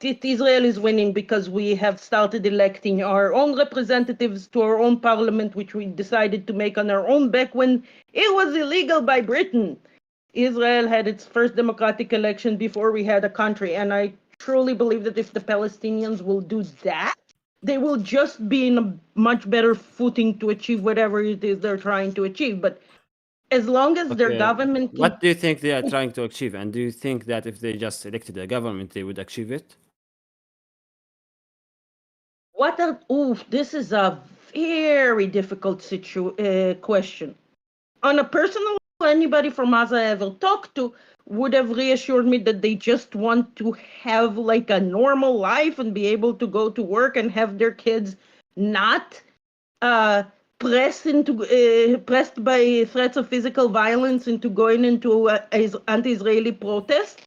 Israel is winning because we have started electing our own representatives to our own parliament, which we decided to make on our own back when it was illegal by Britain. Israel had its first democratic election before we had a country, and I truly believe that if the Palestinians will do that, they will just be in a much better footing to achieve whatever it is they're trying to achieve. But as long as their government can... What do you think they are trying to achieve? And do you think that if they just elected a government, they would achieve it? This is a very difficult question. On a personal level, anybody from Gaza I ever talked to would have reassured me that they just want to have like a normal life and be able to go to work and have their kids not pressed by threats of physical violence into going into anti-Israeli protest.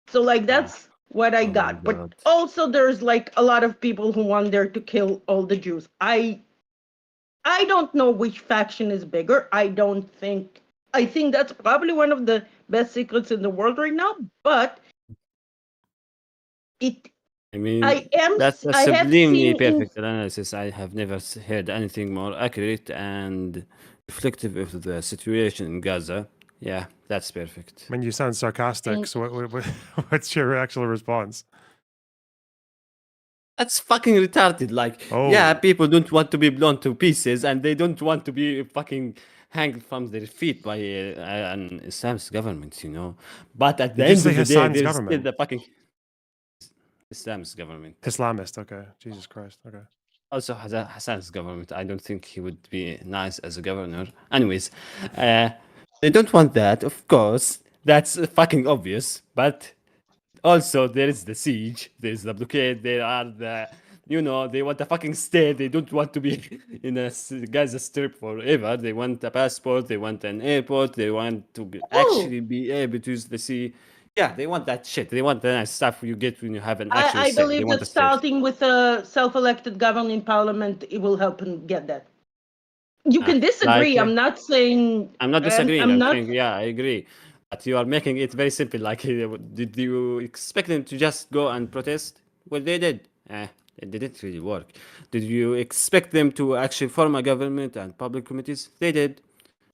So like that's what I got. But also there's like a lot of people who want there to kill all the Jews. I don't know which faction is bigger. I think that's probably one of the best secrets in the world right now, but that's a sublimely perfect analysis. I have never heard anything more accurate and reflective of the situation in Gaza. Yeah, that's perfect. I mean, you sound sarcastic. So what's your actual response? That's fucking retarded. Like, yeah, people don't want to be blown to pieces, and they don't want to be fucking hanged from their feet by an Islamist government, you know. But at the end of the day, there's still the fucking Islamist government. Islamist, okay. Jesus Christ, okay. Also, Hassan's government, I don't think he would be nice as a governor. Anyways, they don't want that, of course. That's fucking obvious. But also, there is the siege, there's the blockade, there are the, you know, they want a fucking stay. They don't want to be in a Gaza Strip forever. They want a passport, they want an airport, they want to actually be able to use the sea. Yeah, they want that shit. They want the nice stuff you get when you have an actual I stay. believe that starting with a self-elected governing parliament, it will help them get that. You can disagree. I'm not saying... I'm not disagreeing. I'm saying, yeah, I agree. But you are making it very simple. Like, did you expect them to just go and protest? Well, they did. It didn't really work. Did you expect them to actually form a government and public committees? They did.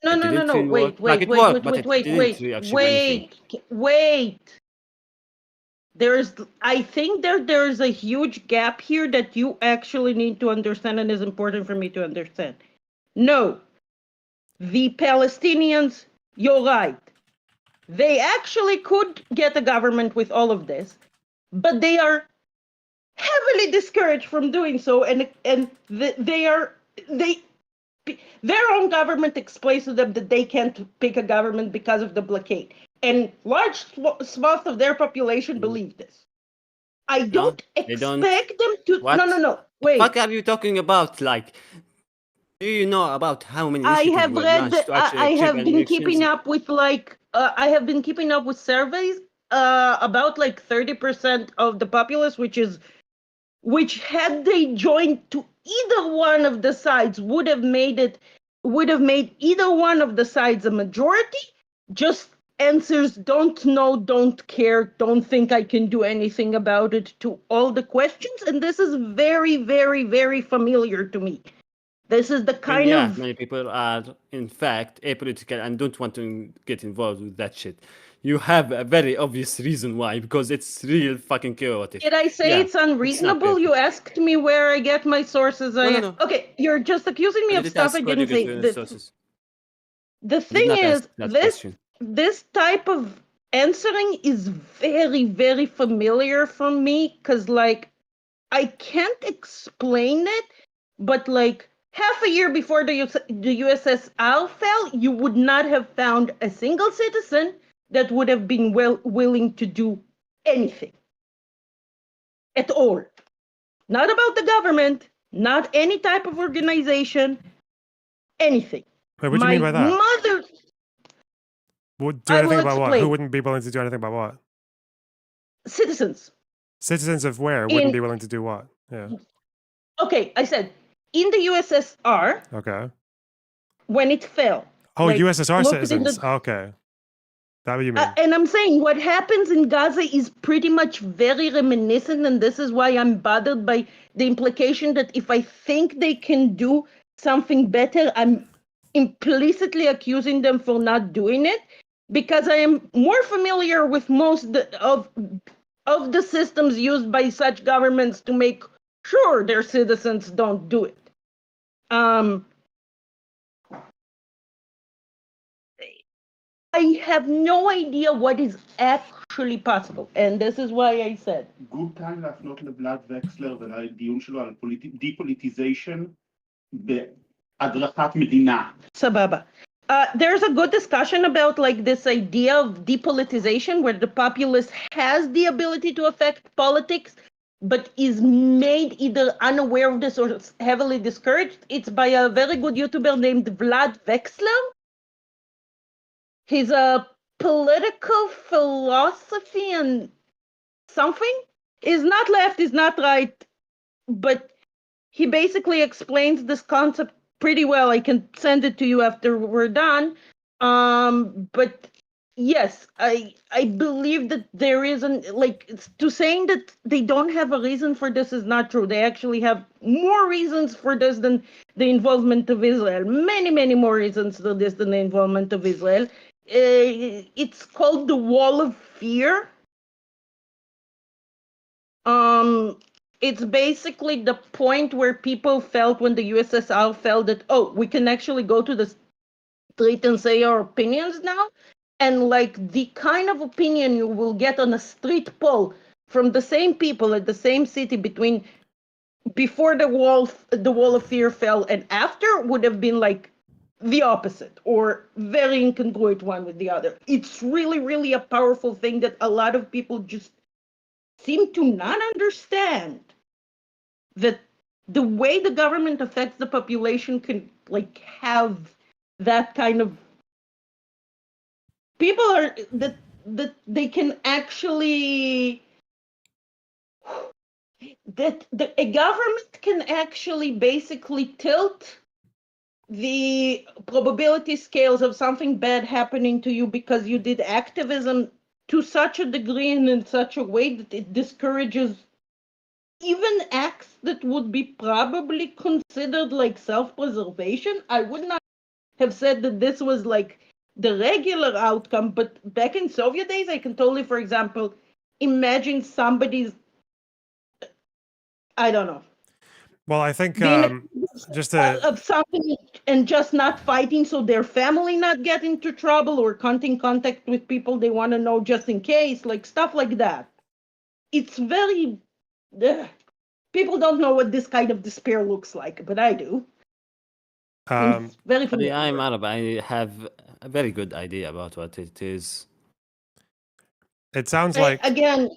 No. Wait. I think there's a huge gap here that you actually need to understand and is important for me to understand. No, the Palestinians, you're right. They actually could get a government with all of this, but they are heavily discouraged from doing so, and their own government explains to them that they can't pick a government because of the blockade. And large swaths of their population believe this. I don't expect them to... What? No. Wait. What are you talking about? Like, do you know about how many I have been keeping up with surveys about like 30% of the populace, which had they joined to either one of the sides would have made either one of the sides a majority. Just answers don't know, don't care, don't think I can do anything about it to all the questions. And this is very, very, very familiar to me. This is the kind of... many people are, in fact, apolitical and don't want to get involved with that shit. You have a very obvious reason why, because it's real fucking chaotic. Did I say it's unreasonable? You asked me where I get my sources. No. Okay, you're just accusing me of stuff I didn't say. The thing is, this type of answering is very, very familiar for me, because, like, I can't explain it, but, like, half a year before the USSR fell, you would not have found a single citizen that would have been willing to do anything at all. Not about the government, not any type of organization, anything. Wait, what do you mean by that? Mother... Would do anything about what? Who wouldn't be willing to do anything about what? Citizens. Citizens of where wouldn't be willing to do what? Yeah. Okay, I said in the USSR. Okay. When it fell. Oh, USSR citizens. Okay. That what you mean? And I'm saying what happens in Gaza is pretty much very reminiscent, and this is why I'm bothered by the implication that if I think they can do something better, I'm implicitly accusing them for not doing it, because I am more familiar with most of the systems used by such governments to make sure their citizens don't do it. I have no idea what is actually possible, and this is why I said. Good time להפנות לבלאד וקסלר ולדיון שלו על דיפוליטיזיישן בהדרכת מדינה. סבבה. There's a good discussion about like this idea of depolitization, where the populace has the ability to affect politics, but is made either unaware of this or heavily discouraged. It's by a very good YouTuber named Vlad Vexler. He's a political philosophy and something. He's not left, he's not right, but he basically explains this concept pretty well. I can send it to you after we're done. But yes, I believe that there isn't, like, to saying that they don't have a reason for this is not true. They actually have more reasons for this than the involvement of Israel. Many, many more reasons for this than the involvement of Israel. It's called the Wall of Fear. It's basically the point where people felt when the USSR felt that, oh, we can actually go to the street and say our opinions now. And like the kind of opinion you will get on a street poll from the same people at the same city before the wall of fear fell and after would have been like the opposite or very incongruent one with the other. It's really, really a powerful thing that a lot of people just seem to not understand, that the way the government affects the population can like have that kind of people are that they can actually a government can actually basically tilt the probability scales of something bad happening to you because you did activism to such a degree and in such a way that it discourages even acts that would be probably considered like self-preservation. I would not have said that this was like the regular outcome, but back in Soviet days, I can totally, for example, imagine somebody's, I don't know. Well, I think just of something and just not fighting, so their family not get into trouble or cutting contact with people they want to know just in case, like stuff like that. It's very people don't know what this kind of despair looks like, but I do. Very familiar. I'm Arab. I have a very good idea about what it is. It sounds like again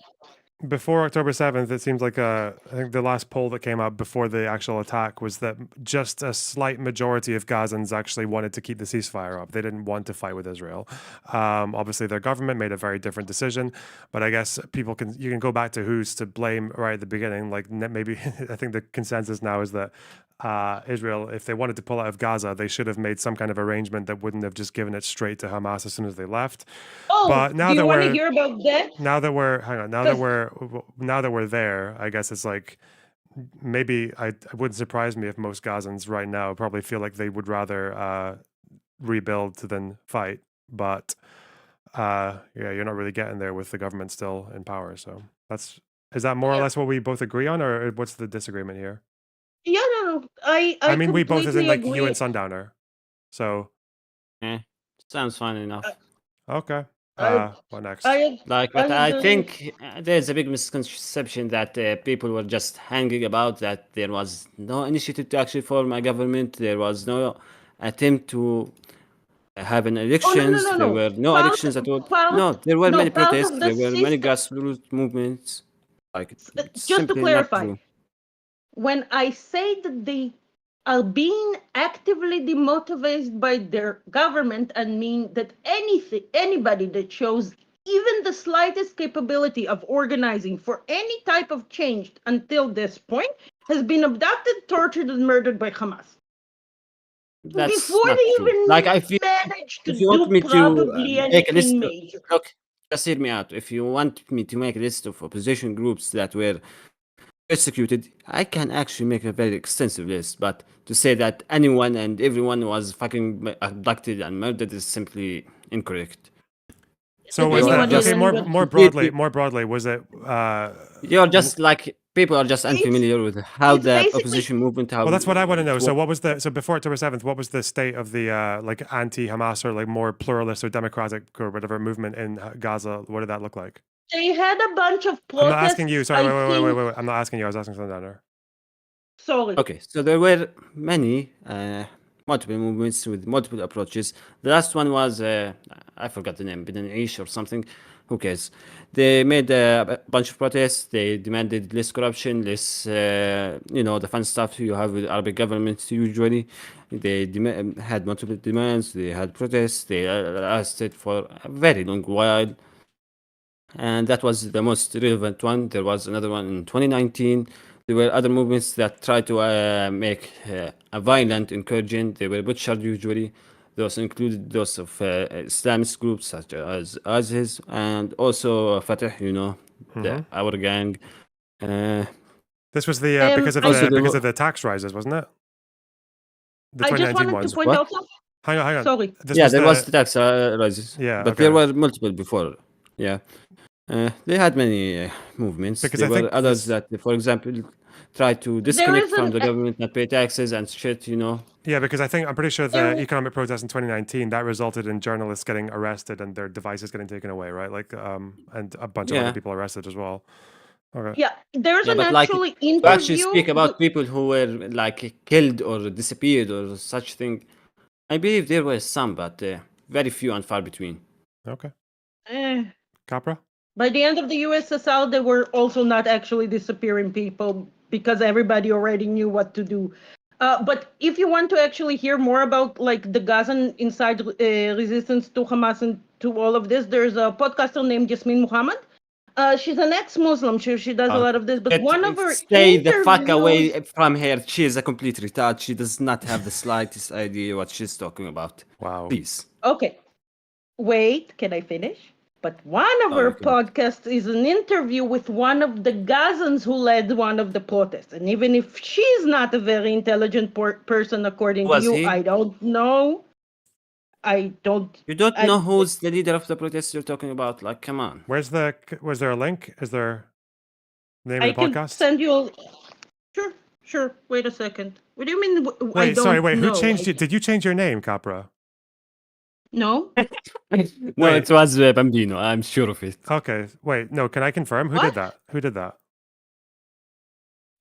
before October 7th, it seems like I think the last poll that came out before the actual attack was that just a slight majority of Gazans actually wanted to keep the ceasefire up. They didn't want to fight with Israel. Obviously, their government made a very different decision, but I guess you can go back to who's to blame right at the beginning. Like maybe I think the consensus now is that Israel, if they wanted to pull out of Gaza, they should have made some kind of arrangement that wouldn't have just given it straight to Hamas as soon as they left. Oh, but now do you that want to hear about that? Now that we're there, I guess it's like maybe it wouldn't surprise me if most Gazans right now probably feel like they would rather rebuild than fight. But yeah, you're not really getting there with the government still in power. So is that more or less what we both agree on, or what's the disagreement here? Yeah, no. I mean, we both as in like agree. you and Sundowner. So sounds fine enough. Okay. What next? I think there's a big misconception that people were just hanging about, that there was no initiative to actually form a government. There was no attempt to have an elections. There were no elections at all. No, there were many protests. There were many grassroots movements. Like, just to clarify, when I say that they are being actively demotivated by their government, and mean that anybody that shows even the slightest capability of organizing for any type of change until this point has been abducted, tortured, and murdered by Hamas. That's Before not they true. even Like, I feel managed to if you want do me to probably make a list, anything major. look, just hear me out. If you want me to make a list of opposition groups that were persecuted, I can actually make a very extensive list. But to say that anyone and everyone was fucking abducted and murdered is simply incorrect. So Did was that anybody okay? then More what- more broadly, more broadly, was it? You're just like people are just unfamiliar with how it's the basically- opposition movement. How Well, that's what I want to know. it So, works. what was the before October 7th? What was the state of the like anti-Hamas or like more pluralist or democratic or whatever movement in Gaza? What did that look like? They had a bunch of I'm protests. not asking you. Sorry, I wait. I'm not asking you. I was asking someone down there. Sorry. Okay, so there were many multiple movements with multiple approaches. The last one was I forgot the name, Bidin Ish or something. Who cares? They made a bunch of protests. They demanded less corruption, less the fun stuff you have with Arabic governments usually. They had multiple demands. They had protests. They lasted for a very long while. And that was the most relevant one. There was another one in 2019. There were other movements that tried to make a violent incursion. They were butchered usually. Those included those of Islamist groups such as ISIS and also Fatah, our gang. This was the because of the tax rises, wasn't it? The I just 2019 wanted ones. to point out something. Hang on. Sorry. There was the tax rises. Yeah, but okay. there were multiple before. Yeah. They had many movements. Because there I were think others that, for example, tried to disconnect is from an- the government, not pay taxes and shit, Yeah, because I'm pretty sure the economic protest in 2019 that resulted in journalists getting arrested and their devices getting taken away, right? Like, and a bunch of other people arrested as well. Okay. Yeah, there's an but actually to interview. actually speak about people who were like killed or disappeared or such thing, I believe there were some, but very few and far between. Okay. Eh, Capra? By the end of the USSR, they were also not actually disappearing people because everybody already knew what to do. But if you want to actually hear more about like the Gazan inside resistance to Hamas and to all of this, there's a podcaster named Yasmin Muhammad. She's an ex-Muslim. She does a lot of this, but one of her Stay the fuck interviews- away from her. She is a complete retard. She does not have the slightest idea what she's talking about. Wow. Please. Okay. Wait, can I finish? But one of Oh, her you can. podcasts is an interview with one of the Gazans who led one of the protests. And even if she's not a very intelligent person, according to Was you, he? I don't know. You don't know who's the leader of the protest you're talking about? Like, come on. Was there a link? Is there the name I of the can podcast? send you. Sure. Wait a second. What do you mean? I Wait, don't sorry. Wait, know? who changed it? Did you change your name, Capra? No. No, it was Bambino. I'm sure of it. Okay. Wait, no. Can I confirm? Who did that? Who did that?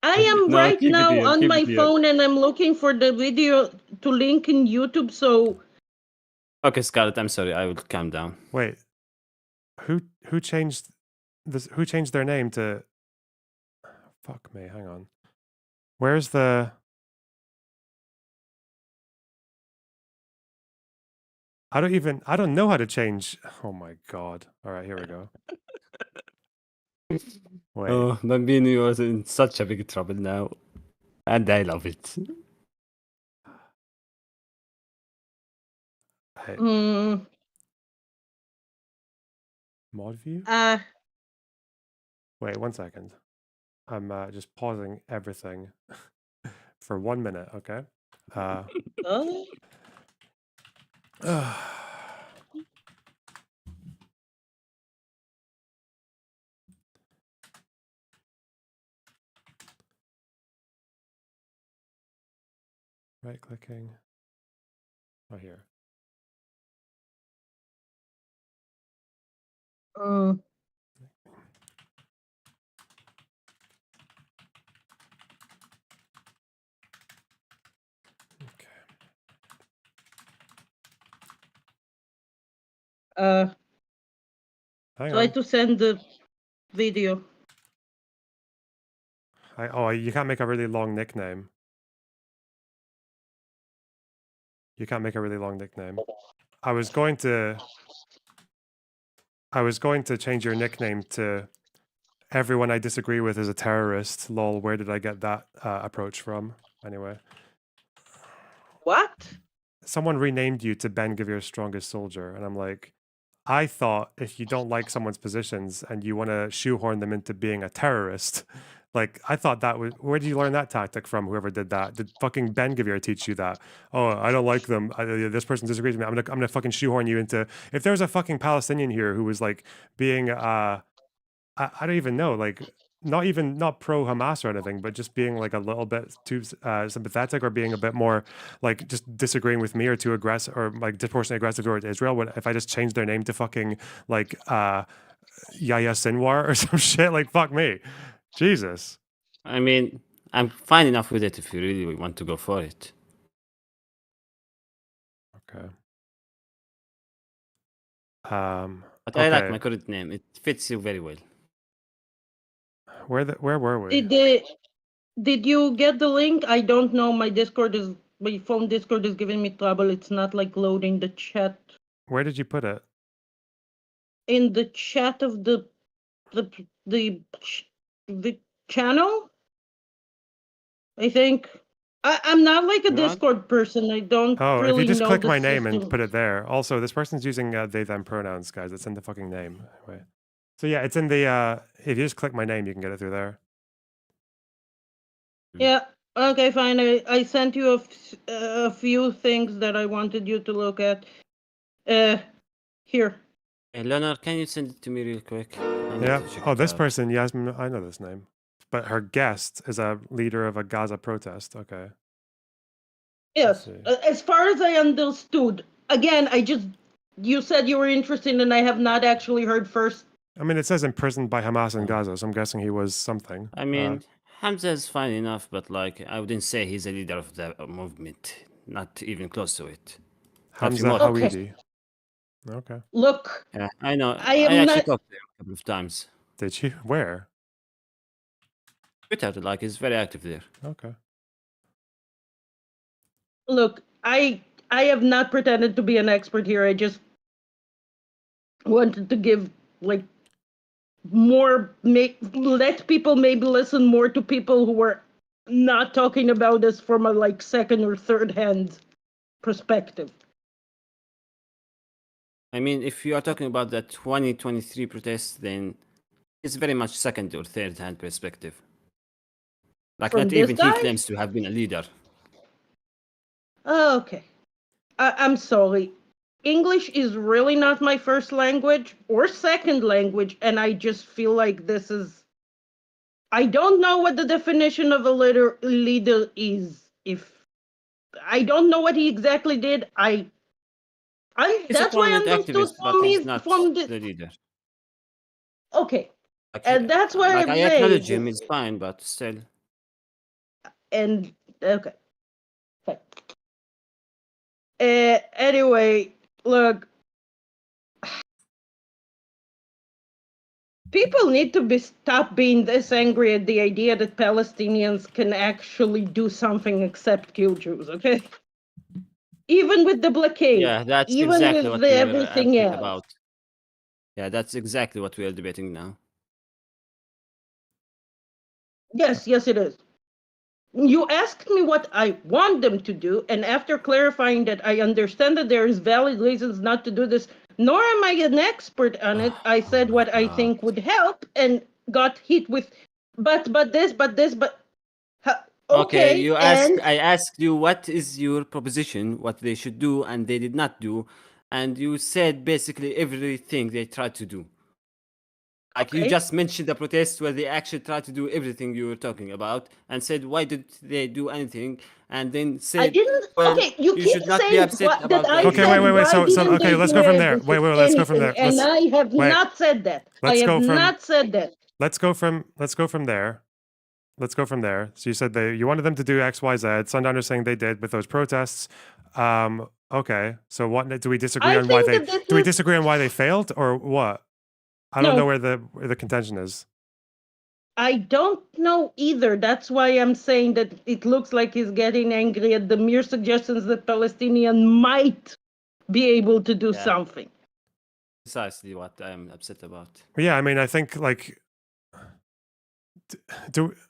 I am No, right keep it now here, on keep my it here. phone and I'm looking for the video to link in YouTube. So Okay, Scarlett, I'm sorry. I will calm down. Wait. Who changed this? Who changed their name to? Fuck me. Hang on. Where's the? I don't know how to change. Oh my god. All right, here we go. Wait. Oh, Bambino was in such a big trouble now. And I love it. Mod view? Wait, 1 second. I'm just pausing everything for 1 minute, okay? Right clicking. Oh, here. Hang try on. to send the video. You can't make a really long nickname. You can't make a really long nickname. I was going to change your nickname to everyone I disagree with is a terrorist. Lol, where did I get that approach from? Anyway. What? someone renamed you to Ben Gavir's strongest soldier, and I'm like, I thought if you don't like someone's positions and you want to shoehorn them into being a terrorist, like I thought that was, where did you learn that tactic from? Whoever did that, did fucking Ben Gavir teach you that? Oh, I don't like them. This person disagrees with me. I'm gonna fucking shoehorn you into. If there was a fucking Palestinian here who was like being I don't even know, like not pro Hamas or anything, but just being like a little bit too sympathetic or being a bit more like just disagreeing with me or too aggressive or like disproportionately aggressive towards Israel. If I just changed their name to fucking like Yahya Sinwar or some shit, like fuck me, Jesus. I mean, I'm fine enough with it if you really want to go for it. Okay. But I like my current name. It fits you very well. Where were we? Did you get the link? I don't know. My phone Discord is giving me trouble. It's not like loading the chat. Where did you put it? In the chat of the channel, I think. I'm not like a Discord person. I don't Oh, really if you just know click the my name system. and put it there. Also, this person's using they them pronouns, guys. It's in the fucking name. Anyway. So yeah, it's in the if you just click my name, you can get it through there. Yeah. Okay, fine. I sent you a few things that I wanted you to look at. Here. Hey, Leonard, can you send it to me real quick? Yeah. Oh, this person, Yasmin, I know this name. But her guest is a leader of a Gaza protest. Okay. Yes. As far as I understood, again, you said you were interested, and I have not actually heard first. I mean, it says imprisoned by Hamas in Gaza, so I'm guessing he was something. I mean, Hamza is fine enough, but like, I wouldn't say he's a leader of the movement. Not even close to it. Hamza Hawidi. Okay. Look. Yeah, I know. I actually talked to him a couple of times. Did you? Where? Twitter, like, he's very active there. Okay. Look, I have not pretended to be an expert here. I just wanted to give like let people maybe listen more to people who were not talking about this from a like second or third hand perspective. I mean, if you are talking about the 2023 protests, then it's very much second or third hand perspective. Like, From not even this guy? he claims to have been a leader. Okay. I'm sorry. English is really not my first language or second language, and I just feel like this is. I don't know what the definition of a leader is. If I don't know what he exactly did, He's that's a why I prominent understood activist, but from he's not the leader. Okay, Like, and that's why like, I I acknowledge him, it's fine, but still. And okay. Fine. Anyway, look. People need to stop being this angry at the idea that Palestinians can actually do something except kill Jews, okay? Even with the blockade. Yeah, that's even exactly with what we were everything else. about. Yeah, that's exactly what we are debating now. Yes, it is. You asked me what I want them to do, and after clarifying that I understand that there is valid reasons not to do this, nor am I an expert on it, I said what I think would help and got hit with, but this, but. Okay, you asked. I asked you what is your proposition, what they should do, and they did not do, and you said basically everything they tried to do. Like, you just mentioned the protests where they actually tried to do everything you were talking about, and said why did they do anything, and then said I didn't. well, okay, you keep should not saying be upset about that I Okay, said, wait. why So didn't okay, they let's do go from there. everything, Wait, let's go from there. and I have not said that. I have not said that. Let's go from there. Let's go from there. So you said you wanted them to do X, Y, Z. Sundowners saying they did with those protests. Okay. So what do we disagree on why we disagree on why they failed or what? I don't know where the contention is. I don't know either. That's why I'm saying that it looks like he's getting angry at the mere suggestions that Palestinian might be able to do something. Precisely what I'm upset about. Yeah, I mean, I think like,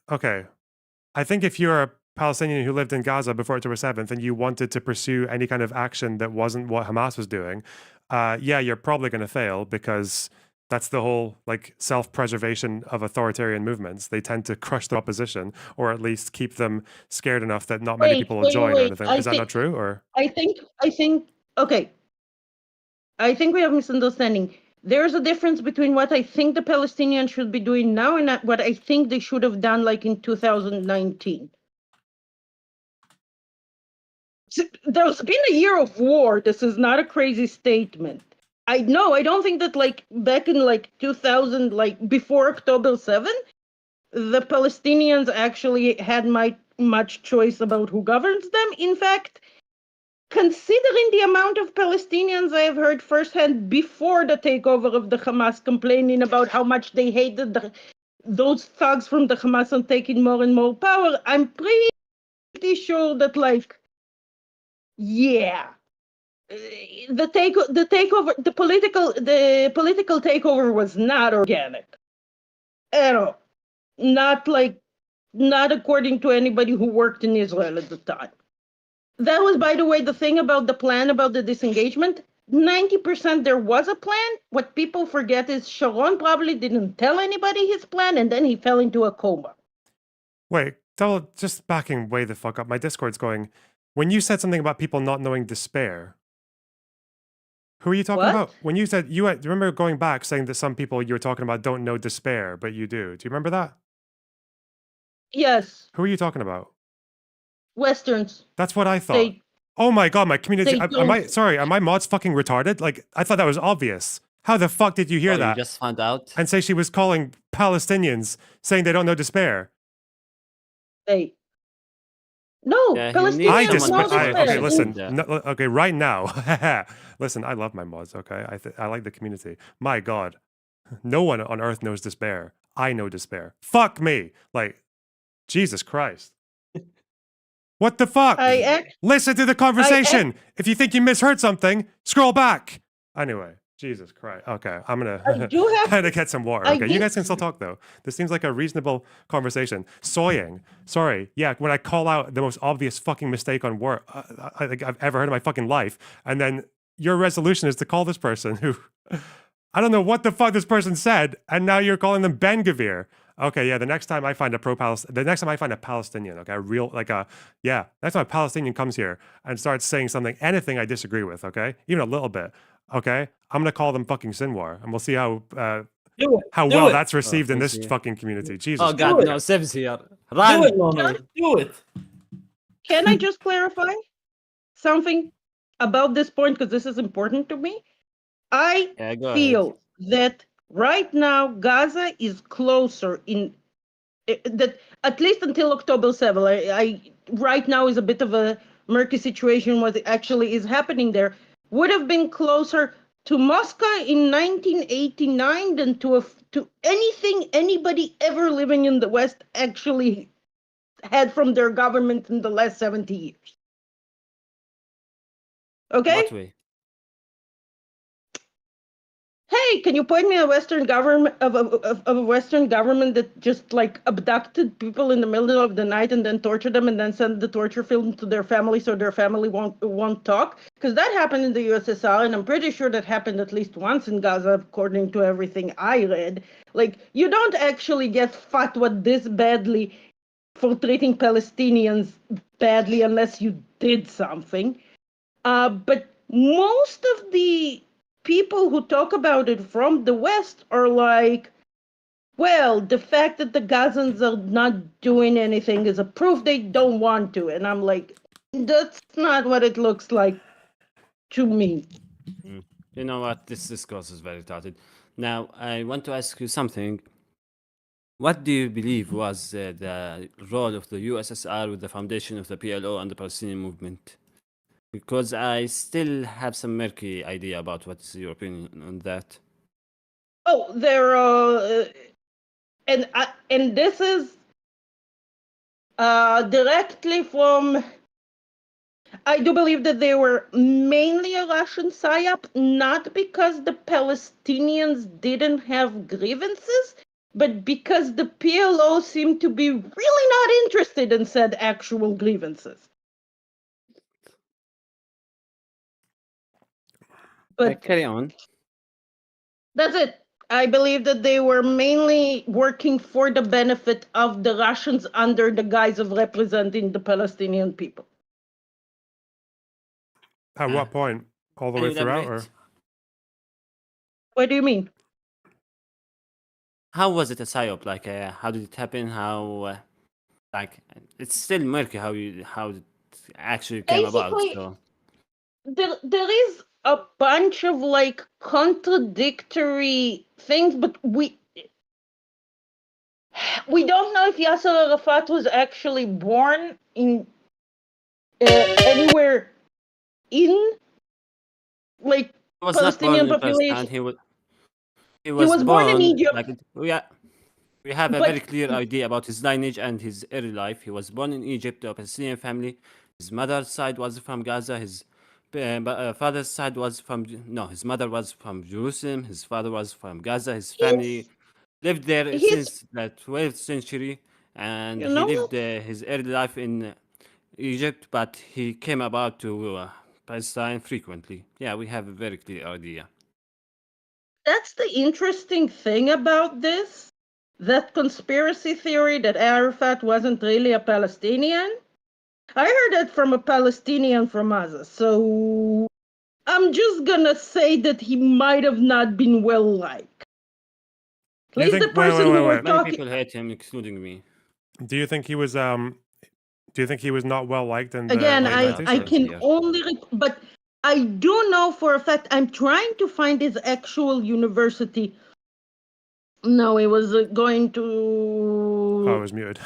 okay. I think if you're Palestinian who lived in Gaza before October 7th and you wanted to pursue any kind of action that wasn't what Hamas was doing, yeah, you're probably going to fail because that's the whole like self-preservation of authoritarian movements. They tend to crush the opposition or at least keep them scared enough that not many people will join or anything. Is that not true? Or I think okay. I think we have misunderstanding. There's a difference between what I think the Palestinians should be doing now and what I think they should have done like in 2019. There's been a year of war. This is not a crazy statement. I don't think that like back in like 2000, like before October 7, the Palestinians actually had much choice about who governs them. In fact, considering the amount of Palestinians I have heard firsthand before the takeover of the Hamas complaining about how much they hated those thugs from the Hamas and taking more and more power, I'm pretty sure that like, yeah, the political takeover was not organic at all. Not according to anybody who worked in Israel at the time. That was, by the way, the thing about the plan about the disengagement. 90% there was a plan. What people forget is Sharon probably didn't tell anybody his plan, and then he fell into a coma. wait, just backing way the fuck up. My Discord's going. When you said something about people not knowing despair, who are you talking about? When you said do you remember going back saying that some people you were talking about don't know despair, but you do. Do you remember that? Yes. Who are you talking about? Westerns. That's what I thought. Oh my god, my community. Are my mods fucking retarded? Like, I thought that was obvious. How the fuck did you hear that? You just found out? And say she was calling Palestinians saying they don't know despair. Hey. No, Palestinians know despair. Okay, listen. No, okay, right now. Listen, I love my mods, okay? I like the community. My god. No one on earth knows despair. I know despair. Fuck me. Like, Jesus Christ. What the fuck? Listen to the conversation. If you think you misheard something, scroll back. Anyway, Jesus Christ. Okay, I'm gonna get some water. Okay, you guys can still talk though. This seems like a reasonable conversation. Soying. Sorry. Yeah, when I call out the most obvious fucking mistake on work I've ever heard in my fucking life, and then your resolution is to call this person who I don't know what the fuck this person said, and now you're calling them Ben Gavir. Okay, yeah, the next time I find a Palestinian, okay, next time a Palestinian comes here and starts saying something, anything I disagree with, okay, even a little bit, okay, I'm gonna call them fucking Sinwar, and we'll see how well that's received in this fucking community. Jesus. Oh God, no, Sev's here. Run. Do it. Can I just clarify something about this point, because this is important to me? I feel that right now Gaza is closer that at least until October 7. Right now is a bit of a murky situation. What actually is happening there would have been closer to Moscow in 1989 than to anything anybody ever living in the West actually had from their government in the last 70 years. Okay? What way? Hey, can you point me a Western government of a Western government that just like abducted people in the middle of the night and then tortured them and then sent the torture film to their family so their family won't talk? Because that happened in the USSR, and I'm pretty sure that happened at least once in Gaza, according to everything I read. Like, you don't actually get fatwa this badly for treating Palestinians badly unless you did something. But most of the people who talk about it from the West are like, well, the fact that the Gazans are not doing anything is a proof they don't want to. And I'm like, that's not what it looks like to me. You know what? This discourse is very retarded. Now, I want to ask you something. What do you believe was the role of the USSR with the foundation of the PLO and the Palestinian movement? Because I still have some murky idea about what's your opinion on that. Oh, there and this is directly from. I do believe that they were mainly a Russian psyop, not because the Palestinians didn't have grievances, but because the PLO seemed to be really not interested in said actual grievances. But carry on. That's it. I believe that they were mainly working for the benefit of the Russians under the guise of representing the Palestinian people. At what point? All the Can way you throughout, or elaborate? What do you mean? How was it a psyop? Like, how did it happen? How, like, it's still murky how it actually came about. Basically, So there is a bunch of like contradictory things, but we don't know if Yasser Arafat was actually born in anywhere in like he was not born Palestinian in Palestine. population. He was born in born Egypt. like we have a But- very clear idea about his lineage and his early life. He was born in Egypt to a Palestinian family. His mother's side was from Gaza. His father's side was from his mother was from Jerusalem. His father was from Gaza. His family lived there since the 12th century, and You he know lived his early life in Egypt, but he came about to Palestine frequently. Yeah, we have a very clear idea. That's the interesting thing about this. That conspiracy theory that Arafat wasn't really a Palestinian. I heard that from a Palestinian from Gaza, so I'm just gonna say that he might have not been well liked. At least the person who we're Many talking. people hate him, including me. do you think he was not well liked in the Again, late 90s? I can only, but I do know for a fact. I'm trying to find his actual university. No, he was going to. Oh, it was muted.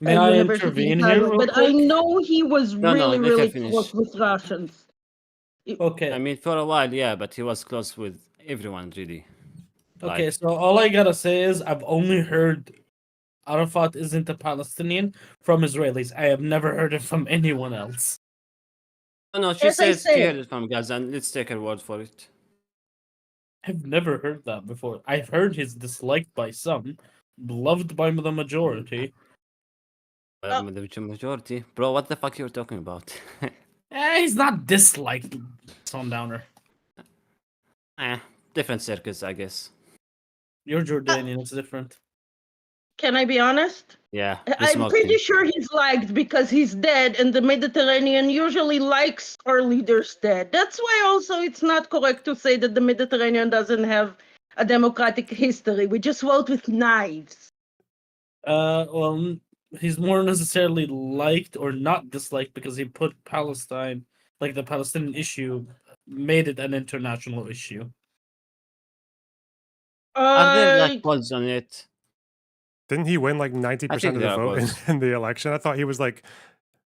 May I intervene here real but I quick? know he was No, really, let her really finish. close with Russians. Okay. I mean, for a while, yeah, but he was close with everyone, really. Okay, Like, so all I gotta say is I've only heard Arafat isn't a Palestinian from Israelis. I have never heard it from anyone else. no, she As I says she said- heard it from Gaza, and let's take her word for it. I've never heard that before. I've heard he's disliked by some, loved by the majority. The majority, bro. What the fuck you're talking about? He's not disliked, Sundowner. Different circus, I guess. You're Jordanian, it's different. Can I be honest? Yeah, I'm pretty sure he's liked because he's dead, and the Mediterranean usually likes our leaders dead. That's why also it's not correct to say that the Mediterranean doesn't have a democratic history. We just vote with knives. Well, he's more necessarily liked or not disliked because he put Palestine, like the Palestinian issue, made it an international issue. Are there like polls on it? Didn't he win like 90% of the there are vote polls. in the election? I thought he was like,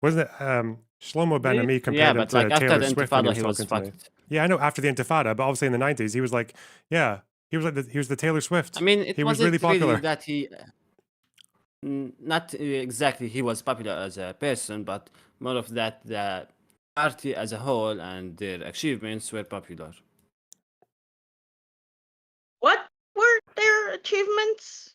wasn't it Shlomo Ben Ami compared Yeah, him but to like after Taylor the Swift when Intifada, he he was was talking to me. fucked. Yeah, I know after the Intifada, but obviously in the 90s, he was like, yeah, he was like he was the Taylor Swift. I mean, it he was wasn't really popular. that he, not exactly he was popular as a person, but more of that the party as a whole and their achievements were popular. What were their achievements?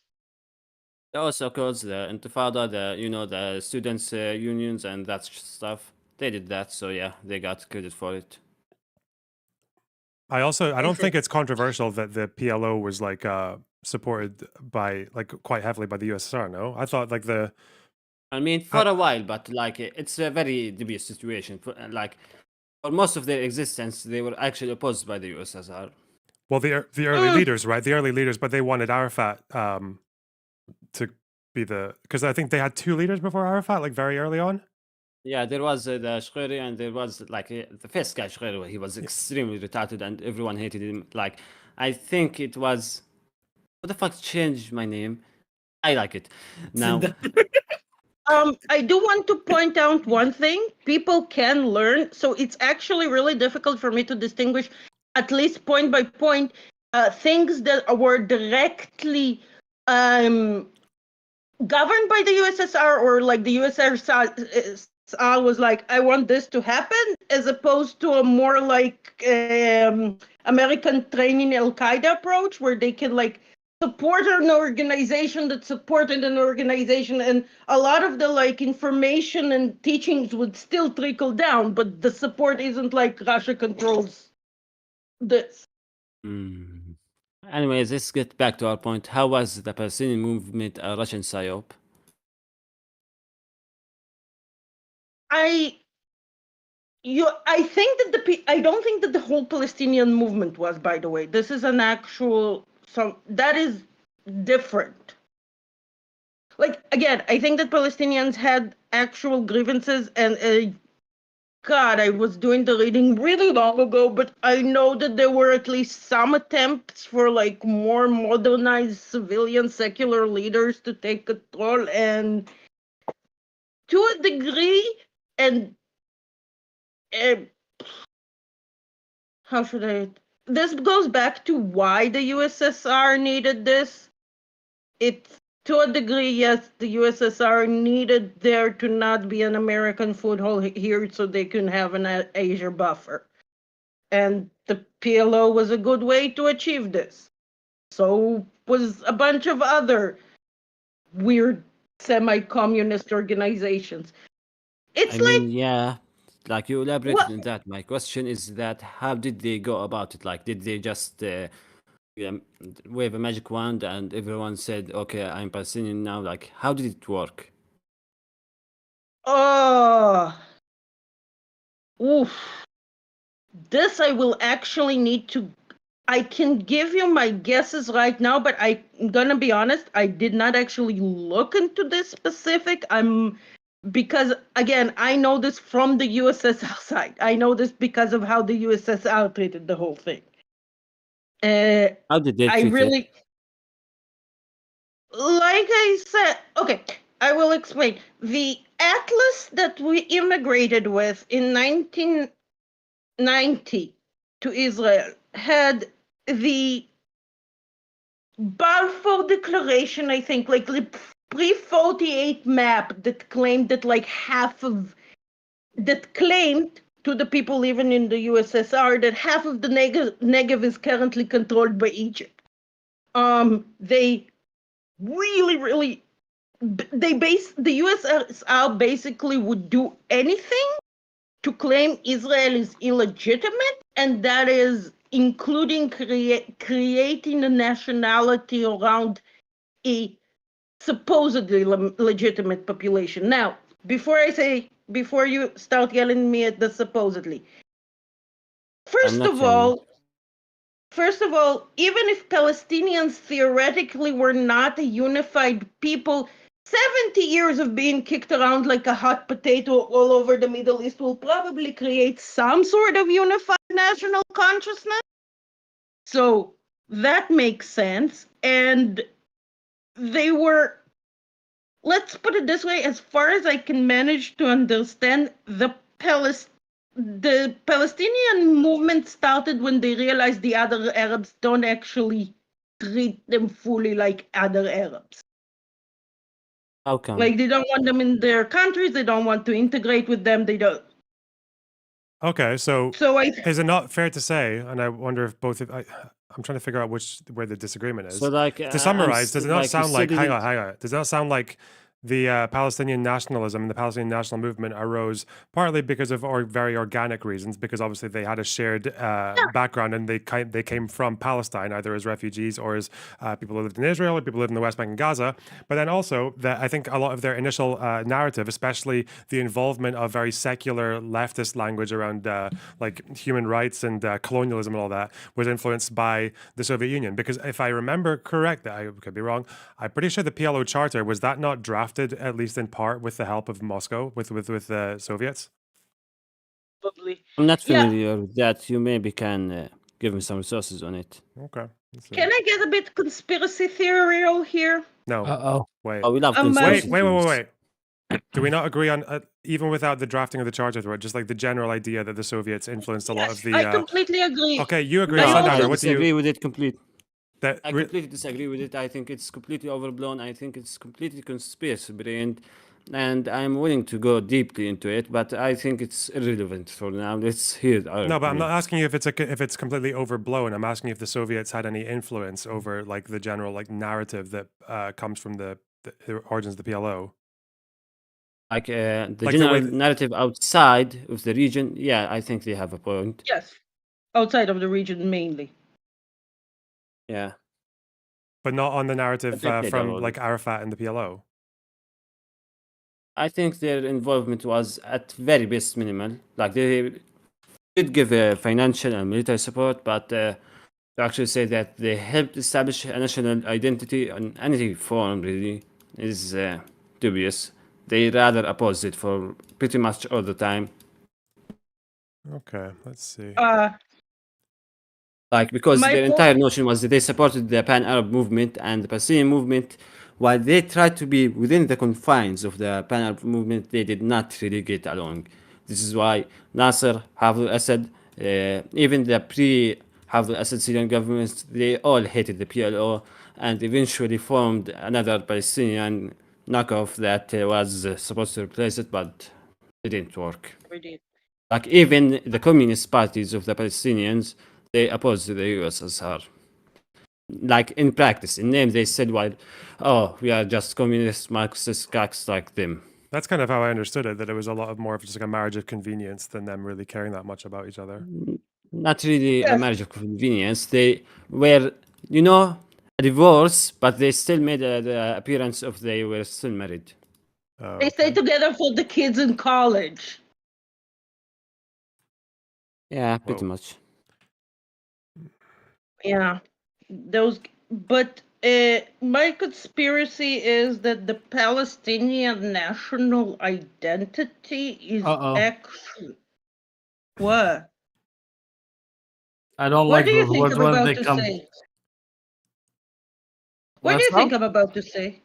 They also caused the Intifada, the students' unions and that stuff. They did that, so yeah, they got credit for it. I don't think it's controversial that the PLO was like supported by like quite heavily by the USSR. No, I thought like the. I mean, for a while, but like it's a very dubious situation. For most of their existence, they were actually opposed by the USSR. Well, the early leaders, right? The early leaders, but they wanted Arafat to be because I think they had two leaders before Arafat, like very early on. Yeah, there was the Shkeri, and there was like the first guy Shkeri. He was extremely retarded, and everyone hated him. Like, I think it was what the fuck changed my name. I like it now. I do want to point out one thing. People can learn, so it's actually really difficult for me to distinguish, at least point by point, things that were directly governed by the USSR, or like the USSR was like, I want this to happen, as opposed to a more like American training Al-Qaeda approach, where they can like supported an organization that supported an organization, and a lot of the like information and teachings would still trickle down, but the support isn't like Russia controls this. Anyways, let's get back to our point. How was the Palestinian movement a Russian psyop? I think that I don't think that the whole Palestinian movement was, by the way. This is an actual that is different. Like again, I think that Palestinians had actual grievances, and God, I was doing the reading really long ago, but I know that there were at least some attempts for like more modernized civilian secular leaders to take control, and to a degree, and how should I? This goes back to why the USSR needed this. It's to a degree, yes, the USSR needed there to not be an American foothold here so they can have an Asia buffer. And the PLO was a good way to achieve this. So was a bunch of other weird semi-communist organizations. It's Yeah, like you elaborated on that. My question is that how did they go about it? Like, did they just wave a magic wand and everyone said, okay, I'm Palestinian now? Like, how did it work? Oof. This I will actually need to. I can give you my guesses right now, but I'm gonna be honest, I did not actually look into this specific. Because again, I know this from the USSR side. I know this because of how the USSR treated the whole thing. How did they treat it? Like I said, okay, I will explain. The atlas that we immigrated with in 1990 to Israel had the Balfour Declaration, I think, like the pre-48 map that claimed that like that claimed to the people living in the USSR that half of the Negev is currently controlled by Egypt. They really the USSR basically would do anything to claim Israel is illegitimate, and that is including creating a nationality around a supposedly legitimate population. Now, before you start yelling at me at the supposedly, first of all, even if Palestinians theoretically were not a unified people, 70 years of being kicked around like a hot potato all over the Middle East will probably create some sort of unified national consciousness. So that makes sense. And they were, let's put it this way, as far as I can manage to understand, the Palestinian movement started when they realized the other Arabs don't actually treat them fully like other Arabs. How come? Like, they don't want them in their countries, they don't want to integrate with them, they don't. Okay, so is it not fair to say, and I wonder if I'm trying to figure out where the disagreement is. So, like, to summarize, does it not sound like, hang on, does it not sound like the Palestinian nationalism and the Palestinian national movement arose partly because of very organic reasons, because obviously they had a shared background and they came from Palestine, either as refugees or as people who lived in Israel or people who lived in the West Bank and Gaza. But then also that I think a lot of their initial narrative, especially the involvement of very secular leftist language around like human rights and colonialism and all that, was influenced by the Soviet Union. Because if I remember correct, I could be wrong, I'm pretty sure the PLO charter, was that not drafted at least in part with the help of Moscow, with the Soviets? Probably. I'm not familiar with that. You maybe can give me some resources on it. Okay. Can I get a bit conspiracy theorial here? No. Wait. Oh, we love conspiracy wait. Do we not agree on, even without the drafting of the charter, just like the general idea that the Soviets influenced a lot of the... I completely agree. Okay, you agree. No, Sundowner, I what do you... disagree with it completely. I completely disagree with it. I think it's completely overblown. I think it's completely conspiracy brained. and I'm willing to go deeply into it, but I think it's irrelevant for now. Let's hear our No, but I'm opinion. not asking you if it's completely overblown. I'm asking if the Soviets had any influence over like the general like narrative that comes from the origins of the PLO. Like the Like the general way that- narrative outside of the region, yeah, I think they have a point. Yes, outside of the region mainly. Yeah, But not on the narrative But they played a from role. like Arafat and the PLO. I think their involvement was at very best minimal. Like they did give financial and military support, but to actually say that they helped establish a national identity in any form really is dubious. They rather opposed it for pretty much all the time. Okay, let's see. Like because My their po- entire notion was that they supported the Pan-Arab movement and the Palestinian movement. While they tried to be within the confines of the Pan-Arab movement, they did not really get along. This is why Nasser, Hafez al-Assad, even the pre-Hafez al-Assad Syrian governments, they all hated the PLO and eventually formed another Palestinian knockoff that was supposed to replace it, but it didn't work. Like even the communist parties of the Palestinians, they opposed the USSR. Like in practice, in name they said, "Well, oh, we are just communist Marxist cocks like them." That's kind of how I understood it. That it was a lot of more of just like a marriage of convenience than them really caring that much about each other. Not really a marriage of convenience. They were, you know, a divorce, but they still made the appearance of they were still married. Oh, They stay together for the kids in college. Yeah, pretty much. Yeah, those. But my conspiracy is that the Palestinian national identity is actually what? I don't What like do you those think words I'm when about they to come. say? What do What's you think up? I'm about to say?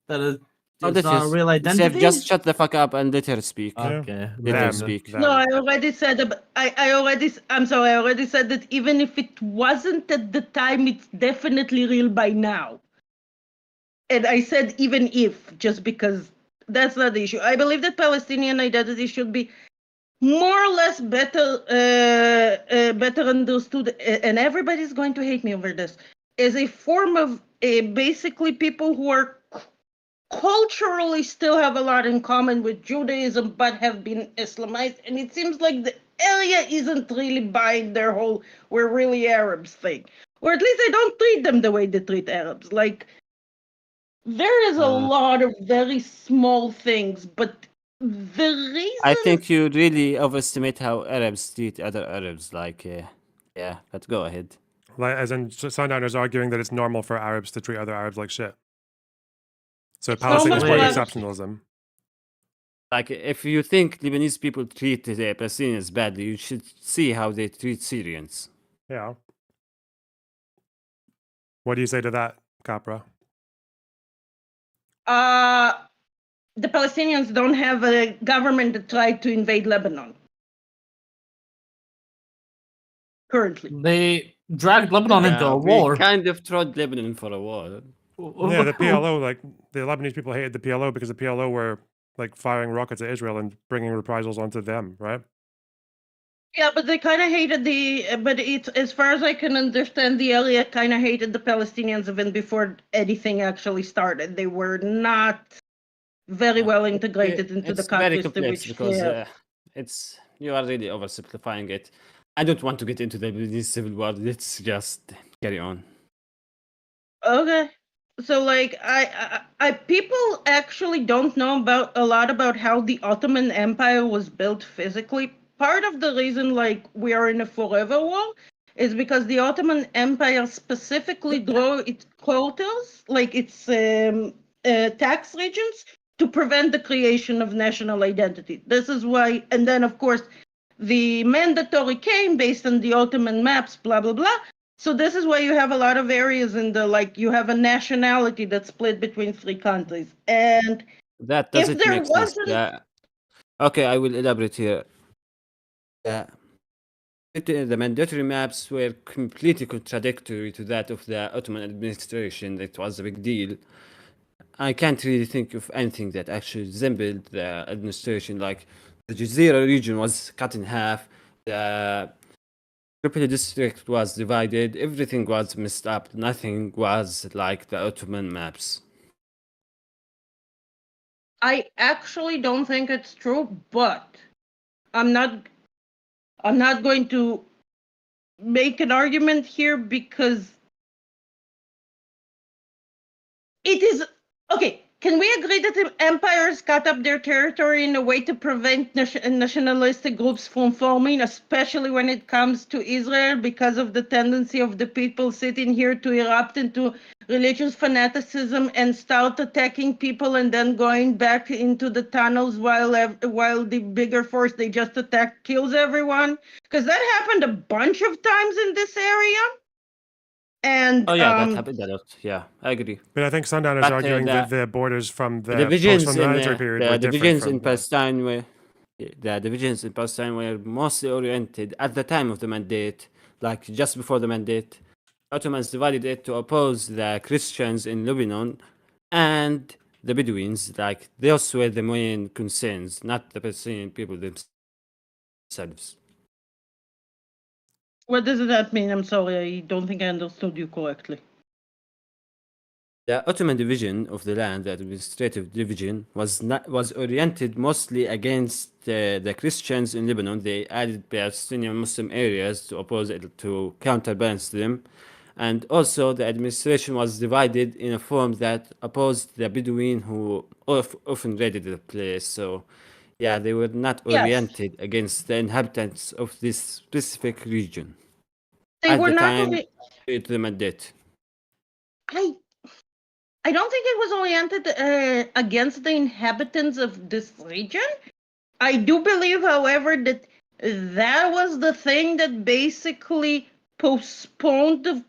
That is, Oh, it's that not a is- real Seth, identity. just shut the fuck up and let her speak. Okay. Let her Them. speak. No, I already said. I'm sorry. I already said that even if it wasn't at the time, it's definitely real by now. And I said even if, just because that's not the issue. I believe that Palestinian identity should be more or less better understood, and everybody's going to hate me over this, as a form of basically people who are culturally still have a lot in common with Judaism, but have been Islamized. And it seems like the area isn't really buying their whole "we're really Arabs" thing, or at least they don't treat them the way they treat Arabs. Like there is a lot of very small things, but the reason I think you really overestimate how Arabs treat other Arabs. Like, yeah, but go ahead. Like, as in Sundowners arguing that it's normal for Arabs to treat other Arabs like shit. So It's Palestinians normal want for- exceptionalism. Like, if you think Lebanese people treat the Palestinians badly, you should see how they treat Syrians. Yeah. What do you say to that, Capra? the Palestinians don't have a government that tried to invade Lebanon. Currently. They dragged Lebanon into a we war. kind of trod Lebanon for a war. Yeah, the PLO, like the Lebanese people hated the PLO because the PLO were like firing rockets at Israel and bringing reprisals onto them, right? Yeah, but they kind of hated but it's, as far as I can understand, the area kind of hated the Palestinians even before anything actually started. They were not very well integrated into the It's very countries to complex which because they it's you are really oversimplifying it. I don't want to get into the Lebanese civil war. Let's just carry on. Okay. So like I people actually don't know about a lot about how the Ottoman Empire was built physically. Part of the reason like we are in a forever war is because the Ottoman Empire specifically drew its quotas, like its tax regions, to prevent the creation of national identity. This is why, and then of course the mandatory came based on the Ottoman maps, blah blah blah. So this is why you have a lot of areas in the like you have a nationality that's split between three countries. And That if doesn't there make sense. wasn't Okay, I will elaborate here. The mandatory maps were completely contradictory to that of the Ottoman administration. It was a big deal. I can't really think of anything that actually resembled the administration. Like the Jazeera region was cut in half, the Tripoli district was divided, everything was messed up, nothing was like the Ottoman maps. I actually don't think it's true, but I'm not going to make an argument here because it is okay. Can we agree that the empires cut up their territory in a way to prevent nationalistic groups from forming, especially when it comes to Israel, because of the tendency of the people sitting here to erupt into religious fanaticism and start attacking people and then going back into the tunnels while the bigger force they just attack kills everyone? Because that happened a bunch of times in this area. And Oh yeah, that happened a lot. Yeah, I agree. But I think Sundown is arguing that the borders from the divisions in post-military period the were different divisions from in Palestine were mostly oriented at the time of the mandate, like just before the mandate. Ottomans divided it to oppose the Christians in Lebanon and the Bedouins. Like those were the main concerns, not the Palestinian people themselves. What does that mean? I'm sorry, I don't think I understood you correctly. The Ottoman division of the land, the administrative division, was oriented mostly against the Christians in Lebanon. They added Palestinian Muslim areas to oppose it, to counterbalance them, and also the administration was divided in a form that opposed the Bedouin, who often raided the place. So, yeah, they were not oriented against the inhabitants of this specific region. They at were the not time to the mandate. I don't think it was oriented against the inhabitants of this region. I do believe, however, that was the thing that basically postponed the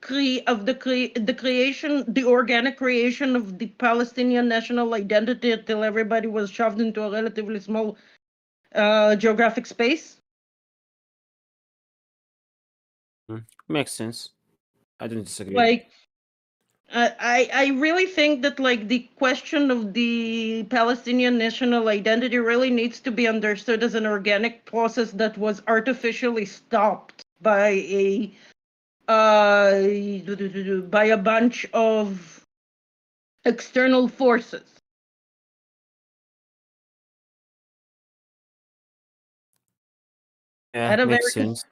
organic creation of the Palestinian national identity until everybody was shoved into a relatively small geographic space. Makes sense. I don't disagree. Like, I really think that like the question of the Palestinian national identity really needs to be understood as an organic process that was artificially stopped by a bunch of external forces. Yeah, makes sense.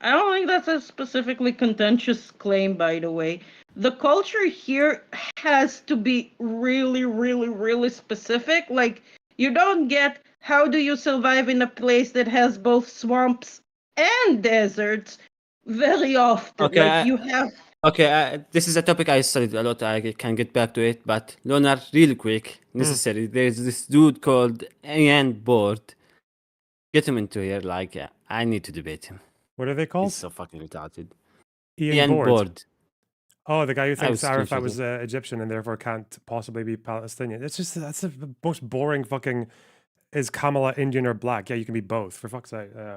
I don't think that's a specifically contentious claim, by the way. The culture here has to be really, really, really specific. Like, you don't get how do you survive in a place that has both swamps and deserts very often. Okay, like, you have. Okay, this is a topic I studied a lot. I can get back to it, but Leonard, really quick, necessary. There's this dude called Ian Board. Get him into here. Like, I need to debate him. What are they called? He's so fucking retarded. Ian Board. Oh, the guy who thinks Arafat was Egyptian and therefore can't possibly be Palestinian. That's the most boring fucking. Is Kamala Indian or black? Yeah, you can be both. For fuck's sake. No,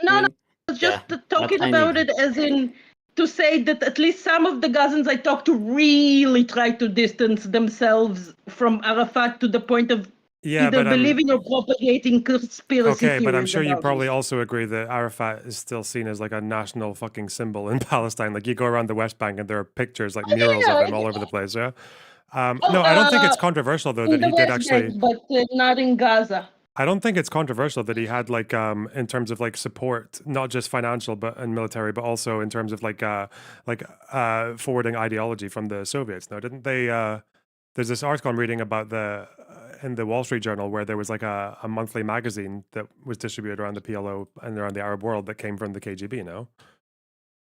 I was just talking about it as in to say that at least some of the Gazans I talked to really try to distance themselves from Arafat to the point of either believing or propagating conspiracy theories. Okay, but I'm sure you probably also agree that Arafat is still seen as like a national fucking symbol in Palestine. Like you go around the West Bank and there are pictures, like murals of him all over the place. Yeah. No, I don't think it's controversial though that he did actually. But not in Gaza. I don't think it's controversial that he had like in terms of like support, not just financial but and military, but also in terms of like forwarding ideology from the Soviets. No, didn't they? There's this article I'm reading about in the Wall Street Journal where there was like a monthly magazine that was distributed around the PLO and around the Arab world that came from the KGB. No,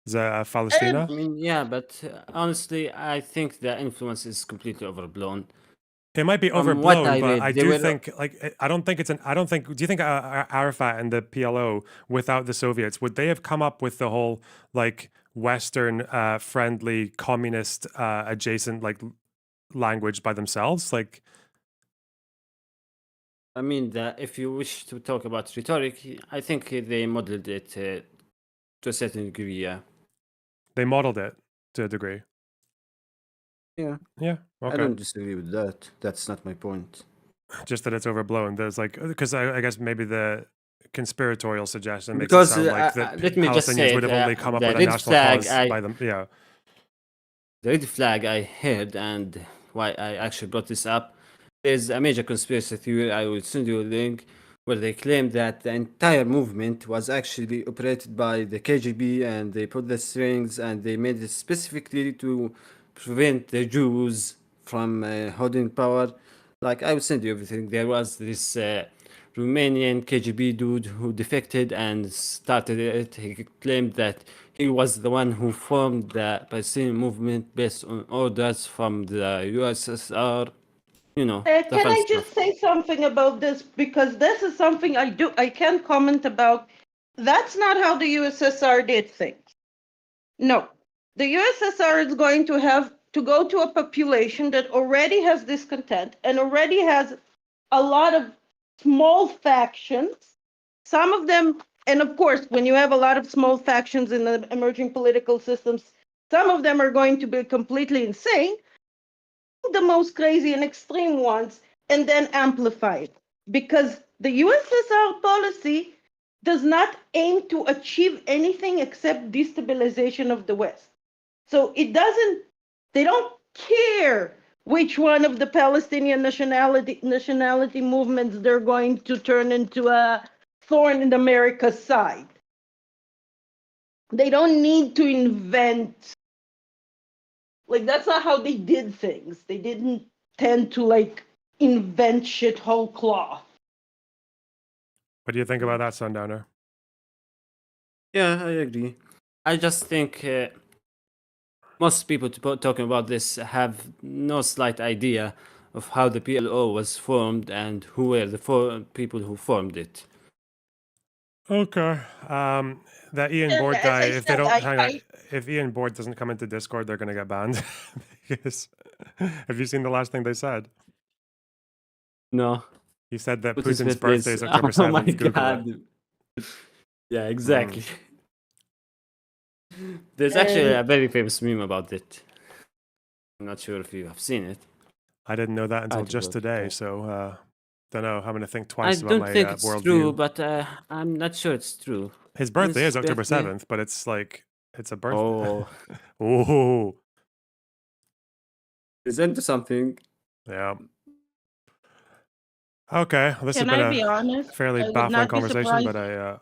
is that Palestina? I mean, yeah, but honestly, I think the influence is completely overblown. It might be overblown, but I do think, like, I don't think it's an. I don't think. Do you think Arafat and the PLO, without the Soviets, would they have come up with the whole like Western friendly communist adjacent like language by themselves? Like, I mean, if you wish to talk about rhetoric, I think they modeled it to a certain degree. Yeah, they modeled it to a degree. Yeah. Yeah. I Okay. don't disagree with that. That's not my point. Just that it's overblown. There's like, because I guess maybe the conspiratorial suggestion makes it Because sound like that let me just Palestinians say would it, have only come up the with a red national flag cause I by them. Yeah. the red flag I heard and why I actually brought this up is a major conspiracy theory. I will send you a link where they claim that the entire movement was actually operated by the KGB and they put the strings and they made it specifically to prevent the Jews from holding power. Like I will send you everything. There was this Romanian KGB dude who defected and started it. He claimed that he was the one who formed the Palestinian movement based on orders from the USSR. You know, the Can fun I stuff. just say something about this? Because this is something I can comment about. That's not how the USSR did things. No. The USSR is going to have to go to a population that already has discontent and already has a lot of small factions. Some of them, and of course, when you have a lot of small factions in the emerging political systems, some of them are going to be completely insane, the most crazy and extreme ones, and then amplify it. Because the USSR policy does not aim to achieve anything except destabilization of the West. So they don't care which one of the Palestinian nationality movements they're going to turn into a thorn in America's side. They don't need to invent. Like, that's not how they did things. They didn't tend to, like, invent shit whole cloth. What do you think about that, Sundowner? Yeah, I agree. I just think most people talking about this have no slight idea of how the PLO was formed and who were the people who formed it. Okay. That Ian Board As guy, I if they said, don't hang on, if Ian Board doesn't come into Discord, they're gonna get banned. Because have you seen the last thing they said? No. He said that What his Putin's birthday birthday is October 7th. Oh my Google god. it. Yeah, exactly. There's actually a very famous meme about it. I'm not sure if you have seen it. I didn't know that until could just look it today, up. so don't know. I'm gonna think I twice about don't my think it's worldview. true, but I'm not sure it's true. His birthday His is October birthday- 7th, but it's like it's a birthday. Oh. Oh. He's into something. Yeah. Okay, well, this Can has been I be a honest? fairly I would baffling not be conversation, but surprised.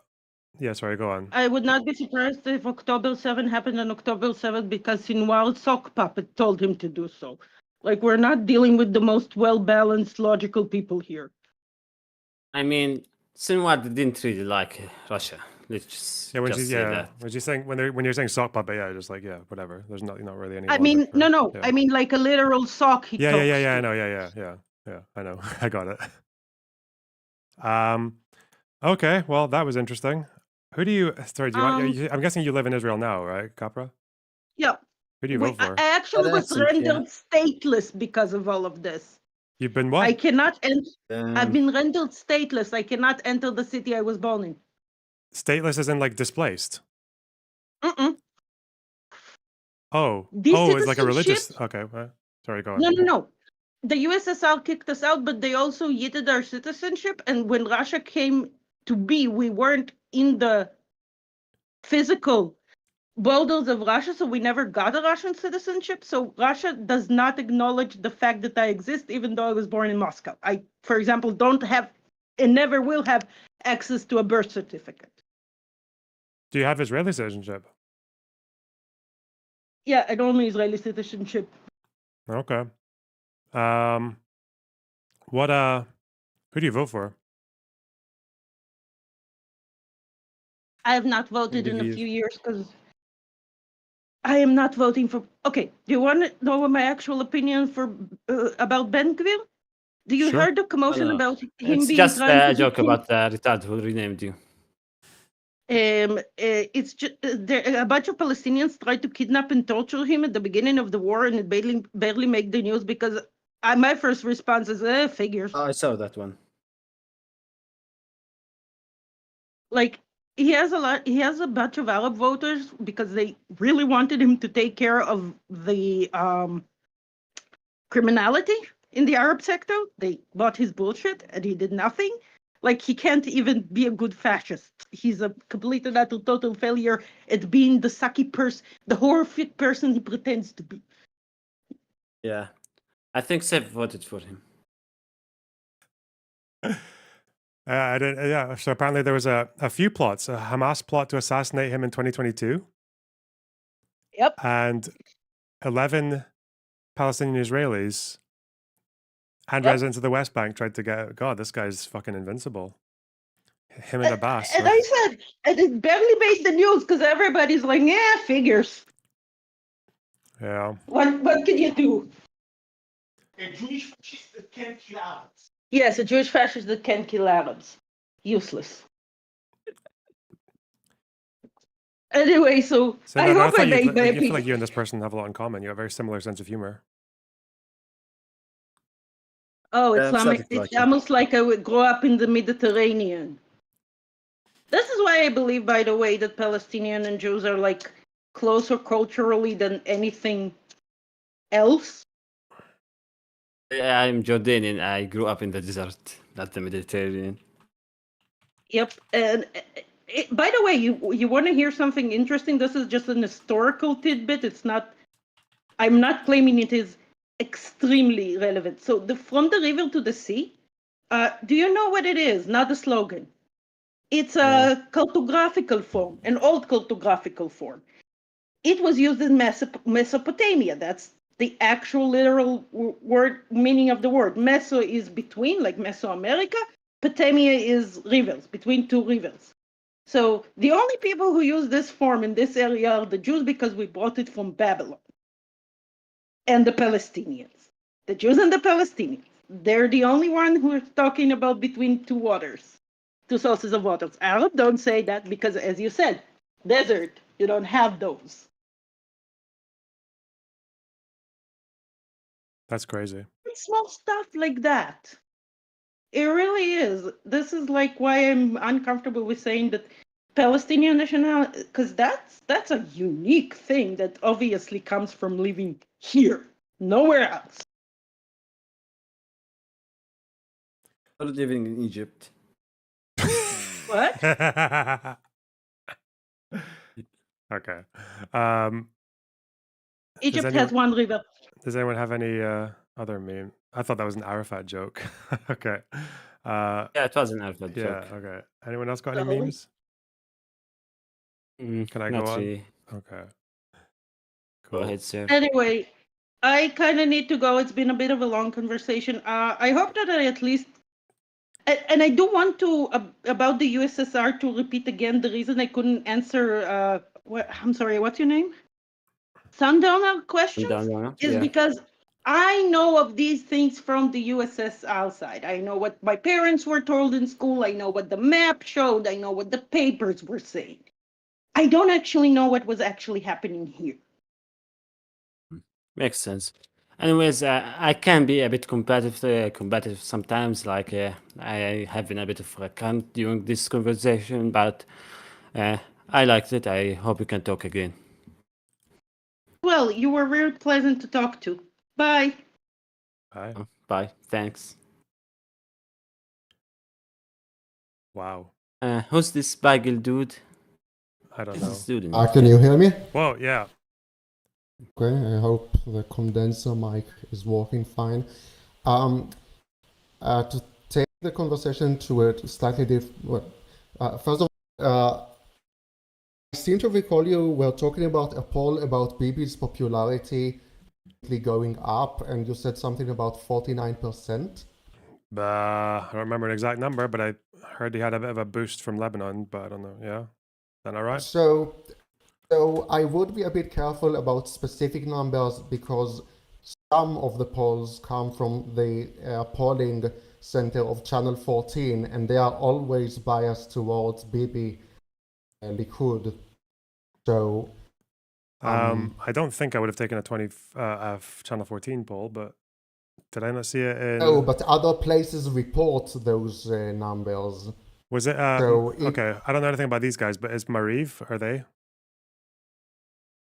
yeah, sorry, go on. I would not be surprised if October 7 happened on October 7 because Sinwar's sock puppet told him to do so. Like, we're not dealing with the most well-balanced, logical people here. I mean, Sinwar didn't really like Russia. Let's just, Yeah, when just she's say that. when she's saying when you're saying sock puppet, yeah, just like whatever. There's not really any. I logic mean, for- no, yeah. I mean like a literal sock he Yeah, talks I to. know, yeah, I know, I got it. Okay, well, that was interesting. Who do you? Sorry, do you want? I'm guessing you live in Israel now, right, Capra? Yeah. Who do you vote for? I actually was accent, yeah. rendered stateless because of all of this. You've been what? I cannot enter. I've Um, been rendered stateless. I cannot enter the city I was born in. Stateless as in like displaced. Mm-mm. Oh, This it's like a religious. citizenship- Okay, sorry, go on. No. The USSR kicked us out, but they also yeeted our citizenship. And when Russia came to be, we weren't in the physical borders of Russia, so we never got a Russian citizenship. So Russia does not acknowledge the fact that I exist, even though I was born in Moscow. I, for example, don't have and never will have access to a birth certificate. Do you have Israeli citizenship? Yeah, I don't mean Israeli citizenship. Okay. What who do you vote for? I have not voted in a Lviv. few years because I am not voting for. Okay, do you want to know my actual opinion for about Ben Gvir? Do you Sure. heard the commotion about him it's being just trying a to joke be about the retard who renamed you. It's just a bunch of Palestinians tried to kidnap and torture him at the beginning of the war, and it barely made the news because my first response is figures. I saw that one. Like he has a bunch of Arab voters because they really wanted him to take care of the criminality in the Arab sector. They bought his bullshit and he did nothing. Like, he can't even be a good fascist. He's a complete and utter total failure at being the sucky person, the horrific person he pretends to be. Yeah. I think Seth voted for him. I did, yeah. So apparently there was a few plots. A Hamas plot to assassinate him in 2022. Yep. And 11 Palestinian Israelis and residents of the West Bank tried to get. God, this guy's fucking invincible. Him and Abbas. And I said, and it barely made the news because everybody's like, yeah, figures. Yeah. What can you do? A Jewish fascist that can't kill Arabs. Yes, a Jewish fascist that can kill Arabs. Useless. Anyway, so I hope I made my you feel like you and this person have a lot in common. You have a very similar sense of humor. Oh, Yeah, Islamic. something It's like almost like I would grow up in the Mediterranean. This is why I believe, by the way, that Palestinian and Jews are like closer culturally than anything else. Yeah, I'm Jordanian. I grew up in the desert, not the Mediterranean. Yep. And by the way, you want to hear something interesting? This is just an historical tidbit. It's not. I'm not claiming it is extremely relevant. So from the river to the sea. Do you know what it is? Not a slogan. It's a cartographical form, an old cartographical form. It was used in Mesopotamia. That's the actual literal word meaning of the word. Meso is between, like Mesoamerica. Potamia is rivers, between two rivers. So the only people who use this form in this area are the Jews because we brought it from Babylon. And the Palestinians. The Jews and the Palestinians. They're the only one who are talking about between two waters, two sources of waters. Arab don't say that because, as you said, desert, you don't have those. That's crazy. It's small stuff like that. It really is. This is like why I'm uncomfortable with saying that Palestinian nationality, because that's a unique thing that obviously comes from living here, nowhere else. Or living in Egypt. What? Okay. Egypt has one river. Does anyone have any other meme? I thought that was an Arafat joke. Okay. Yeah, it was an Arafat joke. Yeah, okay. Anyone else got any Totally. memes? Can I not go on? really. Okay. Go ahead, sir. Anyway, I kind of need to go. It's been a bit of a long conversation. I hope that I at least, and I do want to, about the USSR, to repeat again the reason I couldn't answer, I'm sorry, what's your name? Sundowner questions? Is yeah. because I know of these things from the USSR side. I know what my parents were told in school. I know what the map showed. I know what the papers were saying. I don't actually know what was actually happening here. Makes sense. Anyways, I can be a bit combative sometimes. Like I have been a bit of a cunt during this conversation, but I liked it. I hope we can talk again. Well, you were very pleasant to talk to. Bye. Bye. Bye. Thanks. Wow. Who's this Bagel dude? I don't know. Student. Can you hear me? Whoa, yeah. Okay, I hope the condenser mic is working fine. To take the conversation to a slightly different. First of all, I seem to recall you were talking about a poll about Bibi's popularity going up, and you said something about 49%. I don't remember an exact number, but I heard he had a bit of a boost from Lebanon, but I don't know. Yeah. Is that all right? So I would be a bit careful about specific numbers because some of the polls come from the polling center of Channel 14, and they are always biased towards Bibi and Likud. So I don't think I would have taken a Channel 14 poll, but did I not see it in... No, but other places report those numbers. Was it... okay, I don't know anything about these guys, but is Mariv, are they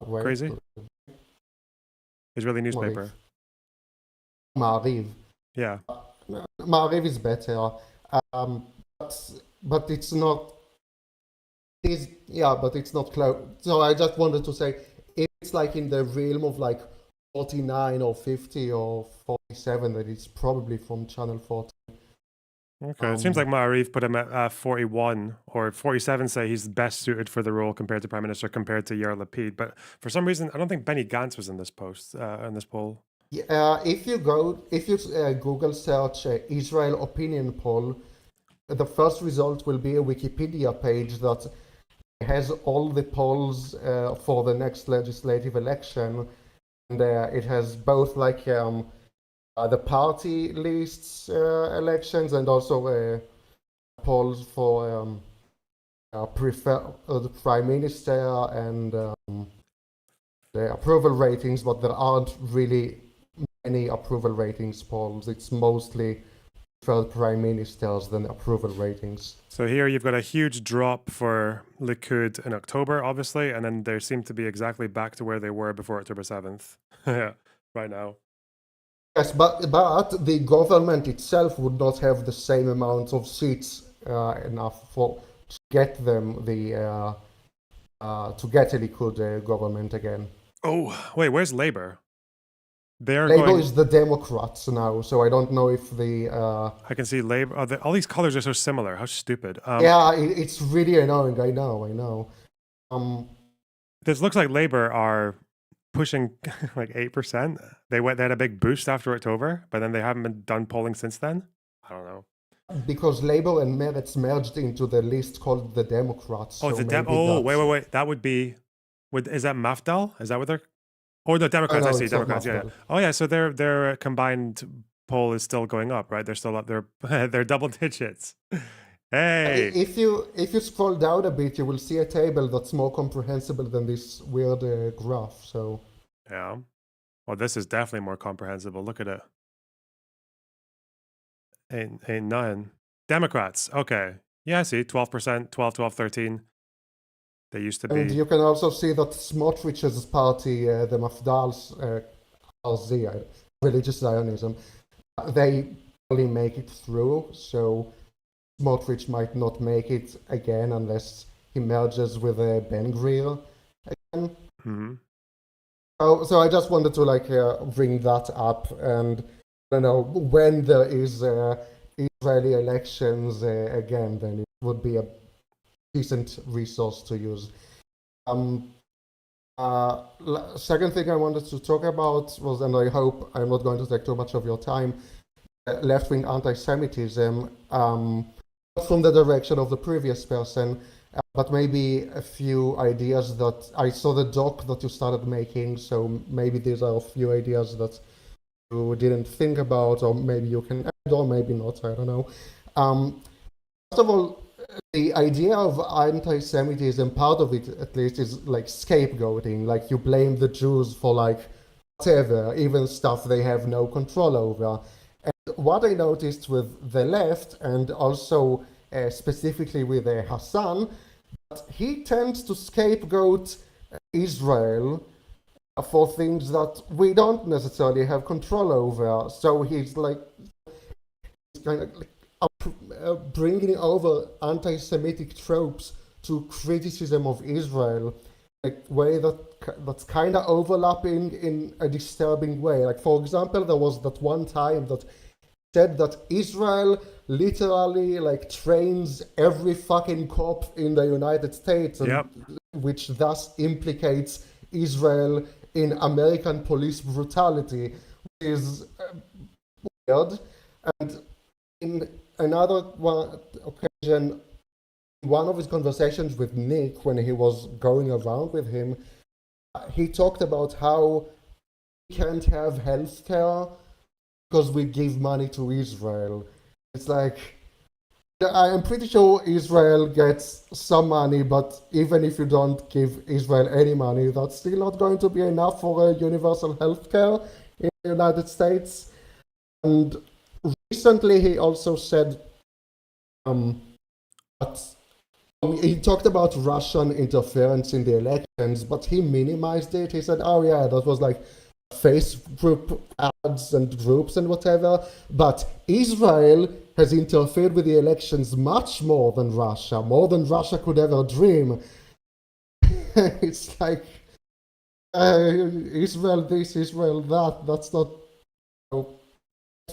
crazy? Israeli newspaper. Ma'ariv. Yeah. Ma'ariv is better, but it's not. But it's not close. So I just wanted to say, if it's like in the realm of like 49 or 50 or 47, that it's probably from Channel 14. Okay, it seems like Ma'ariv put him at 41 or 47, say he's best suited for the role compared to Prime Minister, compared to Yair Lapid. But for some reason, I don't think Benny Gantz was in this post, in this poll. If you Google search Israel opinion poll, the first result will be a Wikipedia page that has all the polls for the next legislative election, and it has both like the party lists elections and also polls for the prime minister and the approval ratings, but there aren't really many approval ratings polls. It's mostly for prime ministers than approval ratings. So here you've got a huge drop for Likud in October, obviously, and then they seem to be exactly back to where they were before October 7th. Right now. Yes, but the government itself would not have the same amount of seats enough to get them to get a Likud government again. Oh, wait, where's Labour? Labour is the Democrats now, so I don't know if the... I can see Labour... all these colors are so similar. How stupid. It's really annoying. I know. This looks like Labour are pushing like 8%. They had a big boost after October, but then they haven't been done polling since then. I don't know. Because Labour and Meretz merged into the list called the Democrats. Oh, so wait. That would be... Is that Mafdal? Is that what they're... Oh, no, Democrats. I see, Democrats. Yeah. Oh, yeah. So their combined poll is still going up, right? They're still up. They're double digits. Hey. If you scroll down a bit, you will see a table that's more comprehensible than this weird graph. So. Yeah. Well, this is definitely more comprehensible. Look at it. Ain't none. Democrats. Okay. Yeah, I see. 12%, 12, 13. They used to be. And you can also see that Smotrich's party, the Mafdal's RZ, religious Zionism, they only make it through. So Smotrich might not make it again unless he merges with Ben-Gvir again. Mm-hmm. So I just wanted to bring that up, and when there is Israeli elections again, then it would be a decent resource to use. Second thing I wanted to talk about was, and I hope I'm not going to take too much of your time, left-wing anti-Semitism, not from the direction of the previous person, but maybe a few ideas that I saw the doc that you started making, so maybe these are a few ideas that you didn't think about, or maybe you can add, or maybe not, I don't know. First of all, the idea of anti-Semitism, part of it at least, is like scapegoating. Like you blame the Jews for like whatever, even stuff they have no control over. And what I noticed with the left, and also specifically with Hassan, that he tends to scapegoat Israel for things that we don't necessarily have control over. So he's kind of like bringing over anti-Semitic tropes to criticism of Israel, a way that's kind of overlapping in a disturbing way. Like, for example, there was that one time that said that Israel literally trains every fucking cop in the United States, and, which thus implicates Israel in American police brutality, which is weird. And in another occasion, one of his conversations with Nick, when he was going around with him, he talked about how we can't have healthcare because we give money to Israel. It's like, I'm pretty sure Israel gets some money, but even if you don't give Israel any money, that's still not going to be enough for universal healthcare in the United States. And recently he also said that he talked about Russian interference in the elections, but he minimized it. He said, oh yeah, that was like Facebook ads and groups and whatever, but Israel has interfered with the elections much more than Russia could ever dream. It's like Israel this, Israel that. That's not.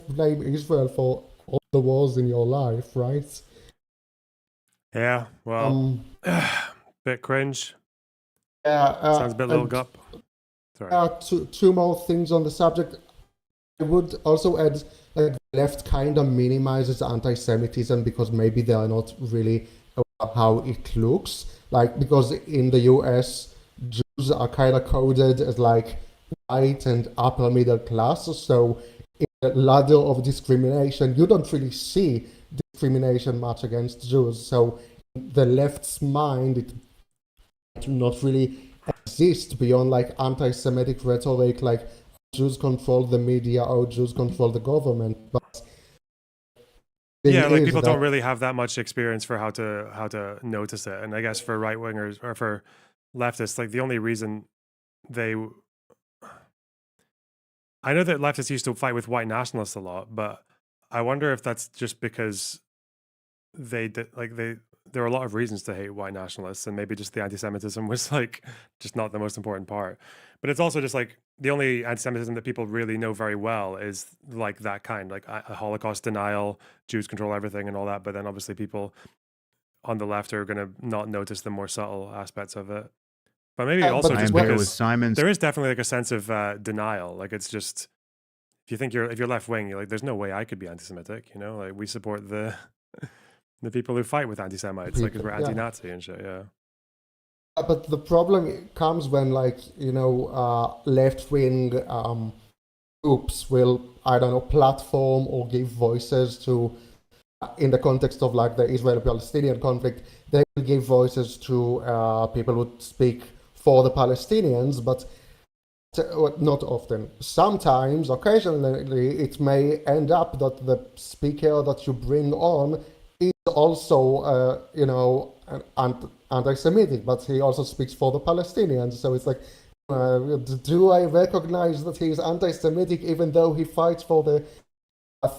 Blame Israel for all the wars in your life, right? Yeah, well, bit cringe. Sounds a bit little gup. Sorry. Two more things on the subject. I would also add, like, the left kind of minimizes anti-Semitism because maybe they are not really aware how it looks. Like, because in the US, Jews are kind of coded as like white and upper middle class, so in the ladder of discrimination, you don't really see discrimination much against Jews. So in the left's mind, it might not really exist beyond like anti-Semitic rhetoric, like Jews control the media or Jews control the government. But yeah, like people don't really have that much experience for how to notice it. And I guess for right wingers or for leftists, like the only reason I know that leftists used to fight with white nationalists a lot, but I wonder if that's just because there are a lot of reasons to hate white nationalists, and maybe just the anti-Semitism was like just not the most important part. But it's also just like the only anti-Semitism that people really know very well is like that kind, like a Holocaust denial, Jews control everything and all that. But then obviously people on the left are going to not notice the more subtle aspects of it. But maybe also just because there is definitely like a sense of denial. Like it's just, if you're left wing, you're like, there's no way I could be anti-Semitic. You know, like we support the people who fight with anti-Semites, like 'cause we're anti-Nazi and shit. Yeah. But the problem comes when, like, you know, left-wing groups will, I don't know, platform or give voices to, in the context of like the Israeli-Palestinian conflict, they will give voices to people who speak for the Palestinians, but not often. Sometimes, occasionally, it may end up that the speaker that you bring on is also, you know, anti-Semitic, but he also speaks for the Palestinians. So it's like, do I recognize that he's anti-Semitic even though he fights for the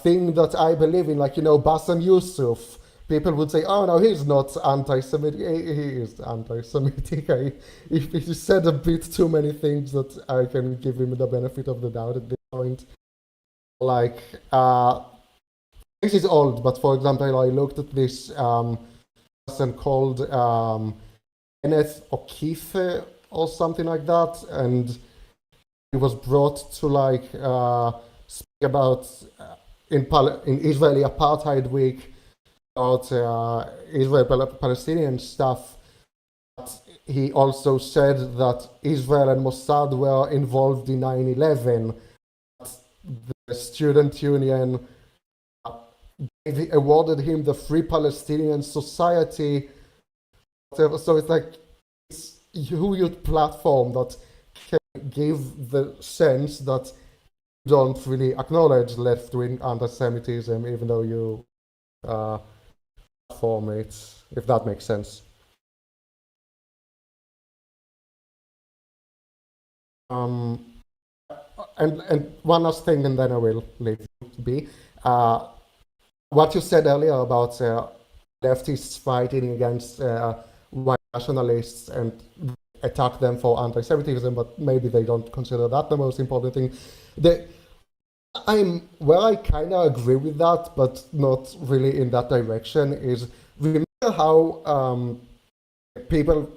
thing that I believe in? Like, you know, Bassem Youssef. People would say, oh no, he's not anti-Semitic. He is anti-Semitic. He said a bit too many things that I can give him the benefit of the doubt at this point. Like, this is old, but for example, I looked at this person called Kenneth O'Keefe or something like that, and he was brought to like speak about in Israeli Apartheid Week about Israel-Palestinian stuff. But he also said that Israel and Mossad were involved in 9/11. The student union awarded him the Free Palestinian Society. So it's like, it's your platform that can give the sense that you don't really acknowledge left-wing anti-Semitism, even though you platform it, if that makes sense. And one last thing, and then I will leave it be. What you said earlier about leftists fighting against white nationalists and attack them for anti-Semitism, but maybe they don't consider that the most important thing. I kind of agree with that, but not really in that direction. Is remember how people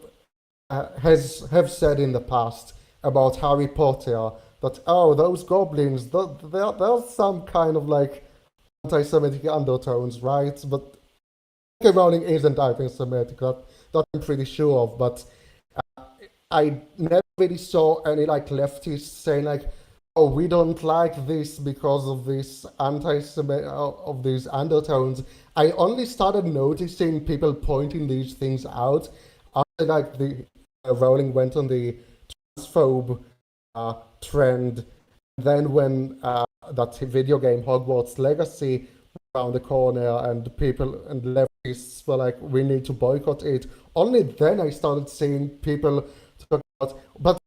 have said in the past about Harry Potter that, oh, those goblins, there's some kind of like anti-Semitic undertones, right? But J.K. Rowling isn't anti-Semitic, that I'm pretty sure of, but I never really saw any like leftists saying like, oh, we don't like this because of this anti-Semitic, of these undertones. I only started noticing people pointing these things out after like the Rowling went on the transphobe trend. Then when that video game Hogwarts Legacy around the corner and people and leftists were like, we need to boycott it. Only then I started seeing people talk but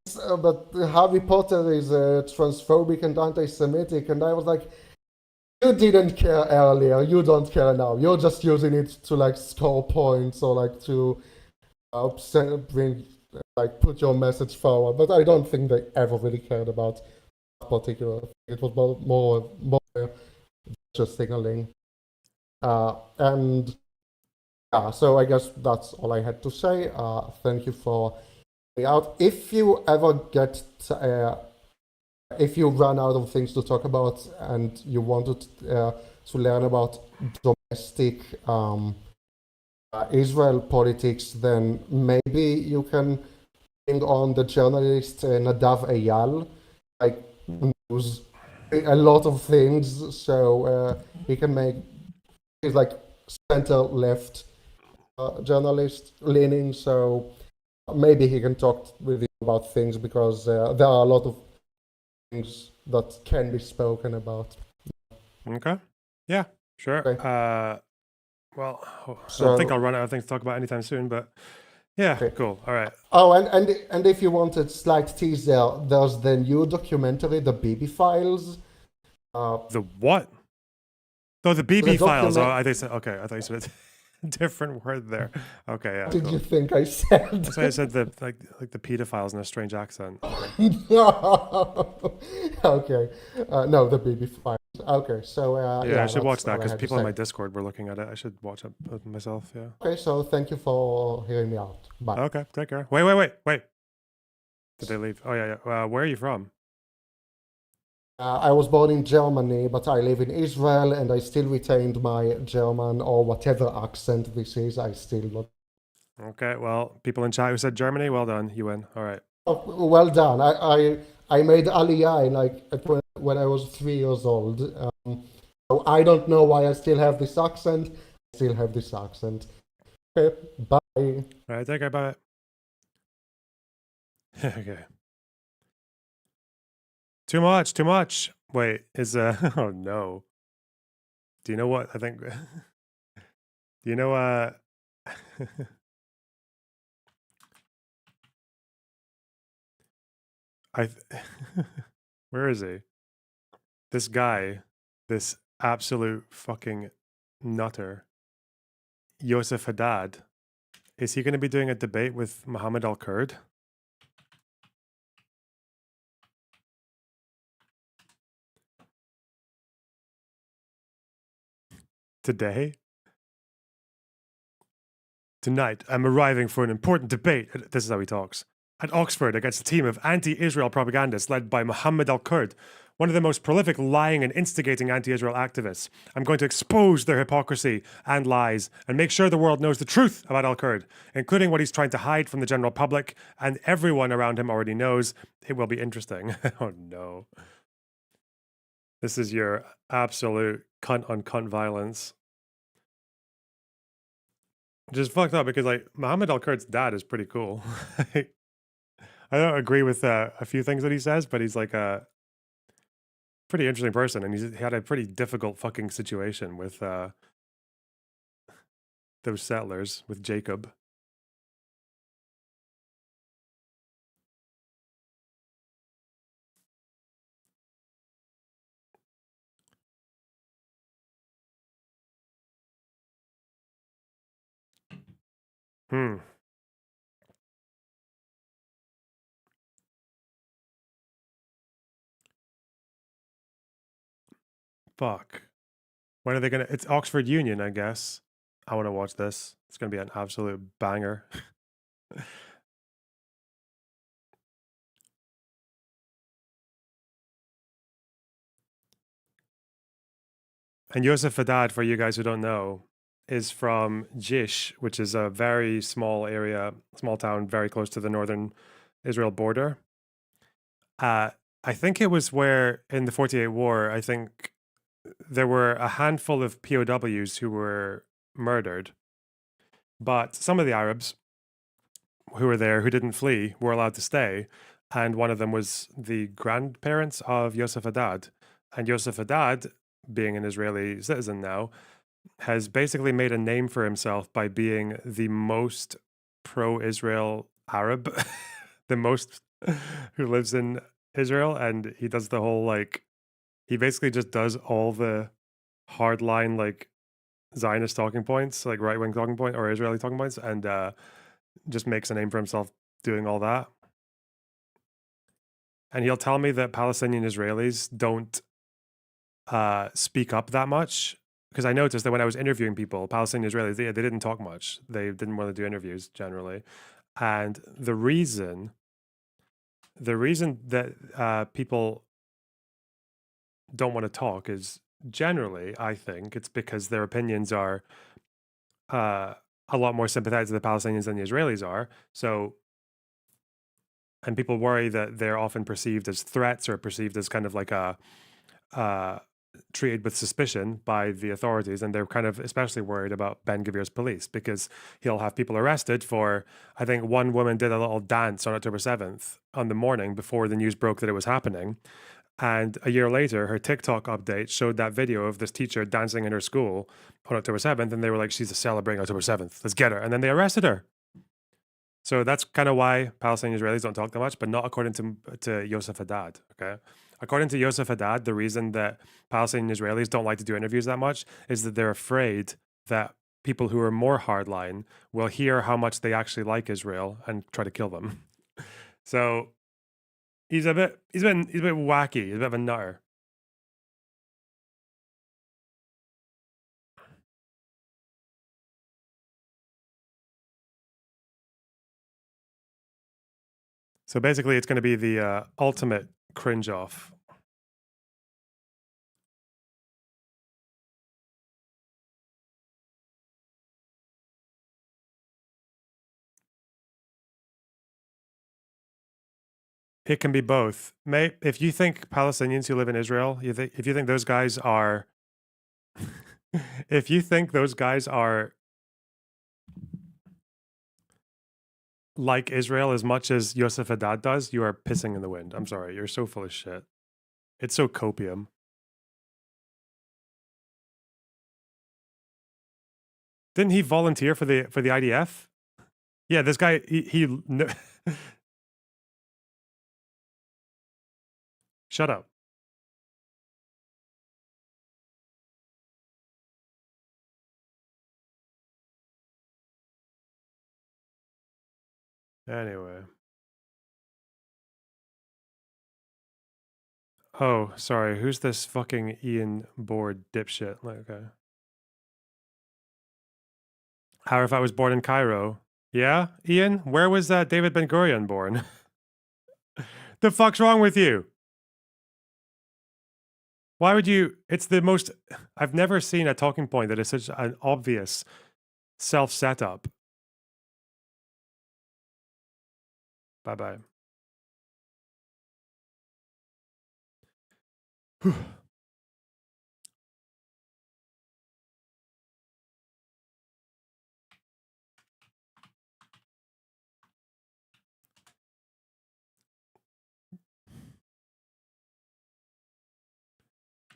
Harry Potter is transphobic and anti-Semitic, and I was like, you didn't care earlier, you don't care now. You're just using it to like score points or like to put your message forward. But I don't think they ever really cared about that particular thing. It was more just signaling. And yeah, so I guess that's all I had to say. Thank you for out. If you ever get if you run out of things to talk about and you wanted to learn about domestic Israel politics, then maybe you can bring on the journalist Nadav Eyal. Like, knows a lot of things, so he can make. He's like center-left journalist leaning, so maybe he can talk with you about things because there are a lot of things that can be spoken about. Okay. Yeah, sure. Okay. Well, I don't think I'll run out of things to talk about anytime soon, but yeah, cool. All right. Oh, and if you wanted slight teaser, there's the new documentary, The BB Files. The what? Oh, the BB Files. Oh, I said, okay, I thought you said a different word there. Okay, yeah. What did cool. you think I said? So I said the like the pedophiles in a strange accent. Okay. No, the BB Files. Okay, so yeah, I should watch that because because people on my Discord were looking at it. I should watch it myself. Yeah. Okay, so thank you for hearing me out. Bye. Okay, take care. Wait. Did they leave? Oh yeah. Where are you from? I was born in Germany, but I live in Israel, and I still retained my German or whatever accent this is. I still not. Okay, well, people in chat who said Germany, well done, you win. All right. Oh, well done. I made Aliyah when I was 3 years old. So I don't know why I still have this accent. I still have this accent. Okay, bye. All right, take care. Bye. Okay. Too much. Wait, is oh no. Do you know what? I think do you know where is he? This guy, this absolute fucking nutter, Yosef Haddad, is he going to be doing a debate with Mohammed al-Kurd? Today? Tonight, I'm arriving for an important debate. This is how he talks. At Oxford against a team of anti-Israel propagandists led by Mohammed al-Kurd, one of the most prolific lying and instigating anti-Israel activists. I'm going to expose their hypocrisy and lies and make sure the world knows the truth about al-Kurd, including what he's trying to hide from the general public, and everyone around him already knows. It will be interesting. Oh no. This is your absolute cunt on cunt violence. Which is fucked up because like Mohammed al-Kurd's dad is pretty cool. I don't agree with a few things that he says, but he's like a pretty interesting person, and he had a pretty difficult fucking situation with those settlers, with Jacob. Fuck. When are they gonna? It's Oxford Union, I guess. I want to watch this. It's gonna be an absolute banger. And Yosef Haddad, for you guys who don't know, is from Jish, which is a very small area, small town, very close to the northern Israel border. I think it was where in the 48 War, I think there were a handful of POWs who were murdered, but some of the Arabs who were there, who didn't flee, were allowed to stay. And one of them was the grandparents of Yosef Haddad. And Yosef Haddad, being an Israeli citizen now, has basically made a name for himself by being the most pro-Israel Arab the most who lives in Israel, and he does the whole like he basically just does all the hardline like Zionist talking points, like right wing talking point or Israeli talking points, and just makes a name for himself doing all that. And he'll tell me that Palestinian Israelis don't speak up that much, because I noticed that when I was interviewing people, Palestinian Israelis, they didn't talk much. They didn't want to do interviews generally, and the reason that people don't want to talk is generally, I think, it's because their opinions are a lot more sympathetic to the Palestinians than the Israelis are. So, and people worry that they're often perceived as threats or perceived as kind of like a treated with suspicion by the authorities, and they're kind of especially worried about Ben Gvir's police because he'll have people arrested for, I think one woman did a little dance on October 7th on the morning before the news broke that it was happening. And a year later, her TikTok update showed that video of this teacher dancing in her school on October 7th, and they were like, she's celebrating October 7th. Let's get her. And then they arrested her. So that's kind of why Palestinian Israelis don't talk that much, but not according to Yosef Haddad, okay? According to Yosef Haddad, the reason that Palestinian Israelis don't like to do interviews that much is that they're afraid that people who are more hardline will hear how much they actually like Israel and try to kill them. So he's a bit wacky. He's a bit of a nutter. So basically, it's going to be the ultimate cringe off. It can be both. If you think Palestinians who live in Israel, if you think those guys are, if you think those guys are like Israel as much as Yosef Haddad does, you are pissing in the wind. I'm sorry, you're so full of shit. It's so copium. Didn't he volunteer for the IDF? Yeah, this guy he no, shut up. Anyway. Oh, sorry. Who's this fucking Ian Board dipshit? Like, okay. Arafat was born in Cairo. Yeah, Ian? Where was David Ben Gurion born? The fuck's wrong with you? Why would you? It's the most. I've never seen a talking point that is such an obvious self setup. Bye bye.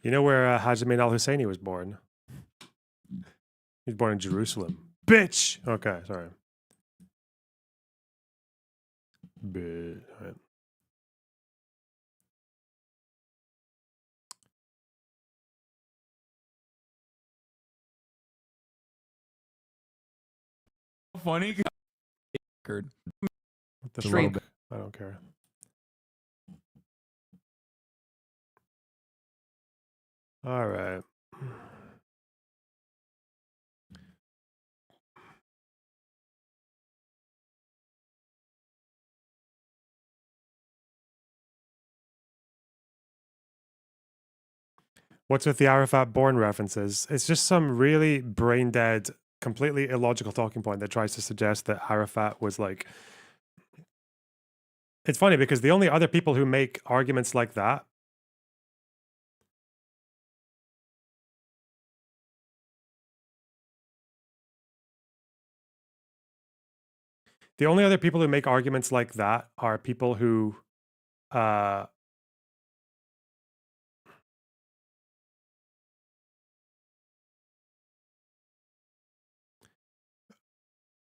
You know where Haj Amin al Husseini was born? He was born in Jerusalem. Bitch! Okay, sorry. Bitch. Right. Funny. What the Straight. fuck? I don't care. All right. What's with the Arafat born references? It's just some really brain dead, completely illogical talking point that tries to suggest that Arafat was like. It's funny because the only other people who make arguments like that. The only other people who make arguments like that are people who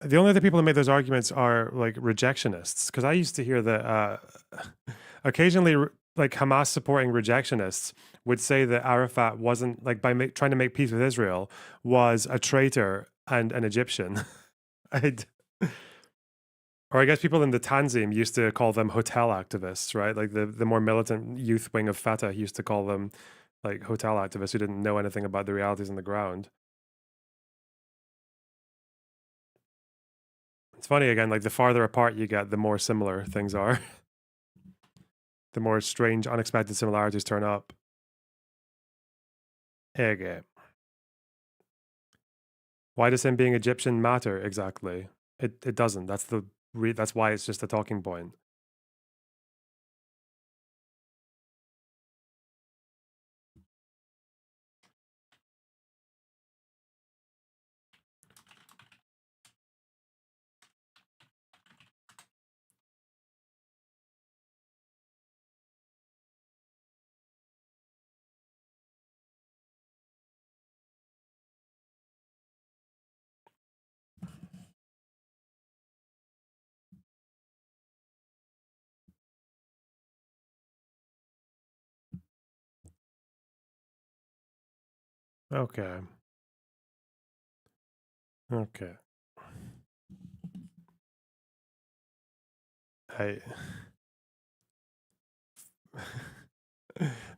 The only other people who made those arguments are like rejectionists, because I used to hear that occasionally, like Hamas supporting rejectionists would say that Arafat wasn't like trying to make peace with Israel was a traitor and an Egyptian. Or I guess people in the Tanzim used to call them hotel activists, right? Like the more militant youth wing of Fatah used to call them like hotel activists who didn't know anything about the realities on the ground. It's funny again, like the farther apart you get, the more similar things are. The more strange, unexpected similarities turn up. Okay. Why does him being Egyptian matter exactly? It doesn't. That's why it's just a talking point. Okay. Okay.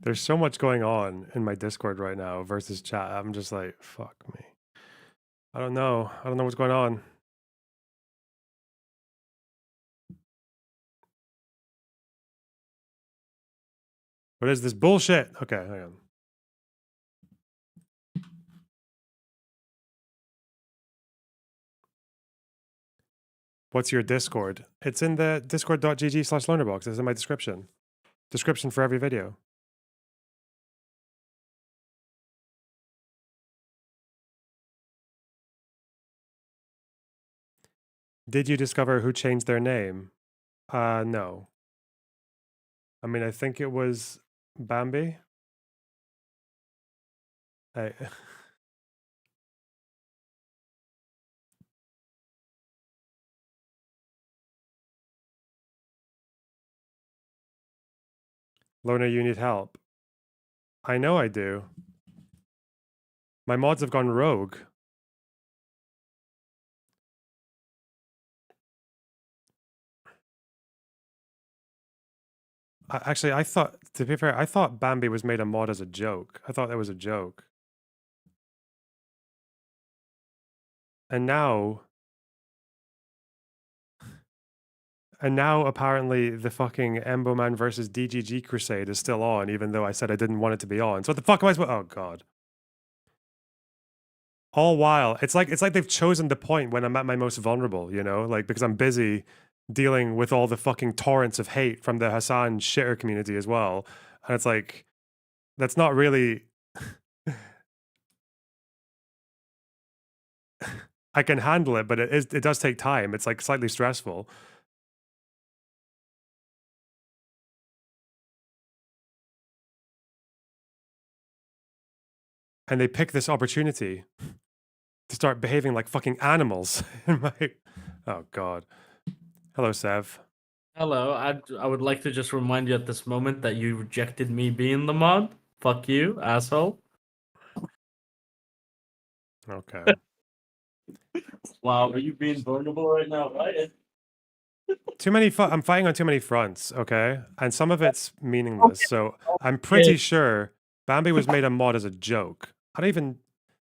There's so much going on in my Discord right now versus chat. I'm just like, fuck me. I don't know. I don't know what's going on. What is this bullshit? Okay, hang on. What's your Discord? It's in the discord.gg/loanerbox. It's in my description. Description for every video. Did you discover who changed their name? No. I mean, I think it was Bambi. Loner, you need help. I know I do. My mods have gone rogue. Actually, I thought, to be fair, I thought Bambi was made a mod as a joke. I thought that was a joke. And now apparently the fucking Emboman versus DGG crusade is still on, even though I said I didn't want it to be on. So what the fuck am I supposed? Oh god. All while it's like they've chosen the point when I'm at my most vulnerable, you know, like because I'm busy dealing with all the fucking torrents of hate from the Hassan shitter community as well, and it's like that's not really. I can handle it, but it does take time. It's like slightly stressful. And they pick this opportunity to start behaving like fucking animals. Oh god. Hello, Sev. Hello, I would like to just remind you at this moment that you rejected me being the mod. Fuck you, asshole. Okay. Wow, are you being vulnerable right now, right? Too many. I'm fighting on too many fronts. Okay, and some of it's meaningless. So I'm pretty sure Bambi was made a mod as a joke. I don't even.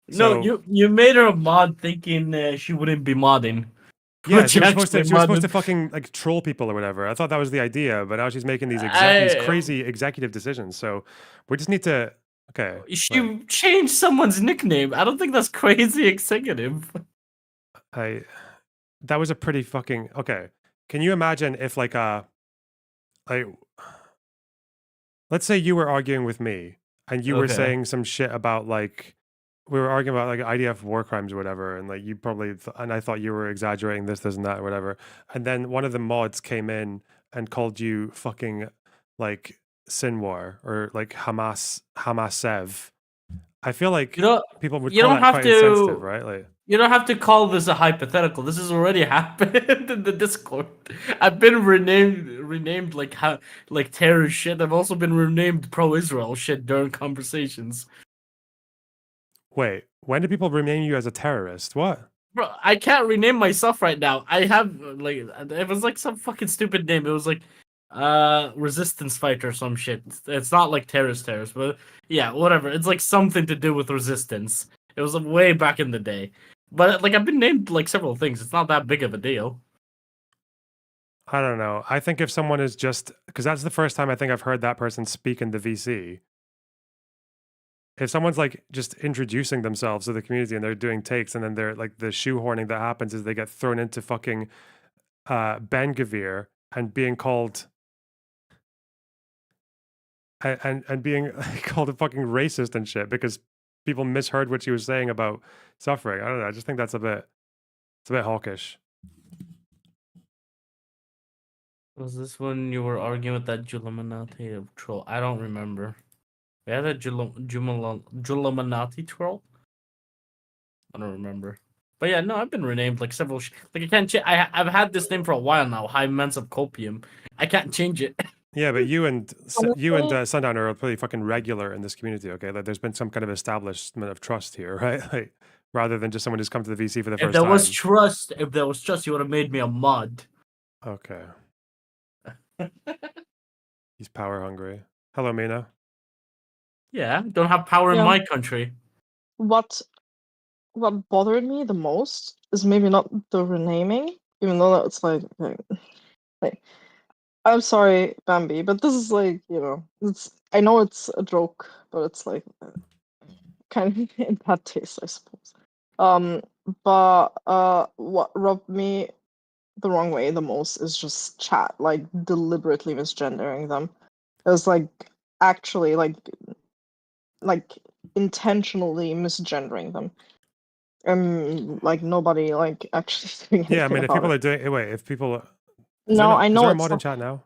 No, you made her a mod thinking she wouldn't be modding. Yeah, she was supposed to fucking like troll people or whatever. I thought that was the idea, but now she's making these crazy executive decisions. So we just need to. Okay. She changed someone's nickname. I don't think that's crazy executive. That was a pretty fucking okay. Can you imagine if like let's say you were arguing with me and you were saying some shit about like we were arguing about like IDF war crimes or whatever, and like you probably and I thought you were exaggerating this and that or whatever, and then one of the mods came in and called you fucking like Sinwar or like Hamasev, I feel like people would you call don't that have quite to. insensitive, right? Like, You don't have to call this a hypothetical. This has already happened in the Discord. I've been renamed like terrorist shit. I've also been renamed pro-Israel shit during conversations. wait, when do people rename you as a terrorist? What? Bro, I can't rename myself right now. I have like it was like some fucking stupid name. It was like resistance fighter or some shit. It's not like terrorist, but yeah, whatever. It's like something to do with resistance. It was way back in the day. But like I've been named like several things. It's not that big of a deal. I don't know. I think if someone is just because that's the first time I think I've heard that person speak in the VC. If someone's like just introducing themselves to the community and they're doing takes and then they're like the shoehorning that happens is they get thrown into fucking Ben Gavir and being called and being called a fucking racist and shit because people misheard what she was saying about suffering. I don't know. I just think that's it's a bit hawkish. Was this when you were arguing with that Julamanati troll? I don't remember. We had a Julamanati troll? I don't remember. But yeah, no, I've been renamed like several. Like I can't. I've had this name for a while now. High Mens of Copium. I can't change it. Yeah, but you and Sundowner are pretty fucking regular in this community. Okay, like there's been some kind of establishment of trust here, right? Like rather than just someone who's come to the VC for the first time. If there was trust, you would have made me a mod. Okay. He's power hungry. Hello, Mina. Yeah, don't have power in my country. What bothered me the most is maybe not the renaming, even though that's like I'm sorry, Bambi, but this is like, I know it's a joke, but it's like kind of in bad taste, I suppose. But what rubbed me the wrong way the most is just chat, like deliberately misgendering them. It was like actually like intentionally misgendering them. Like nobody like actually doing Yeah, I anything mean, if about people it. are doing wait, if people No, I is know there a it's mod in not- chat now?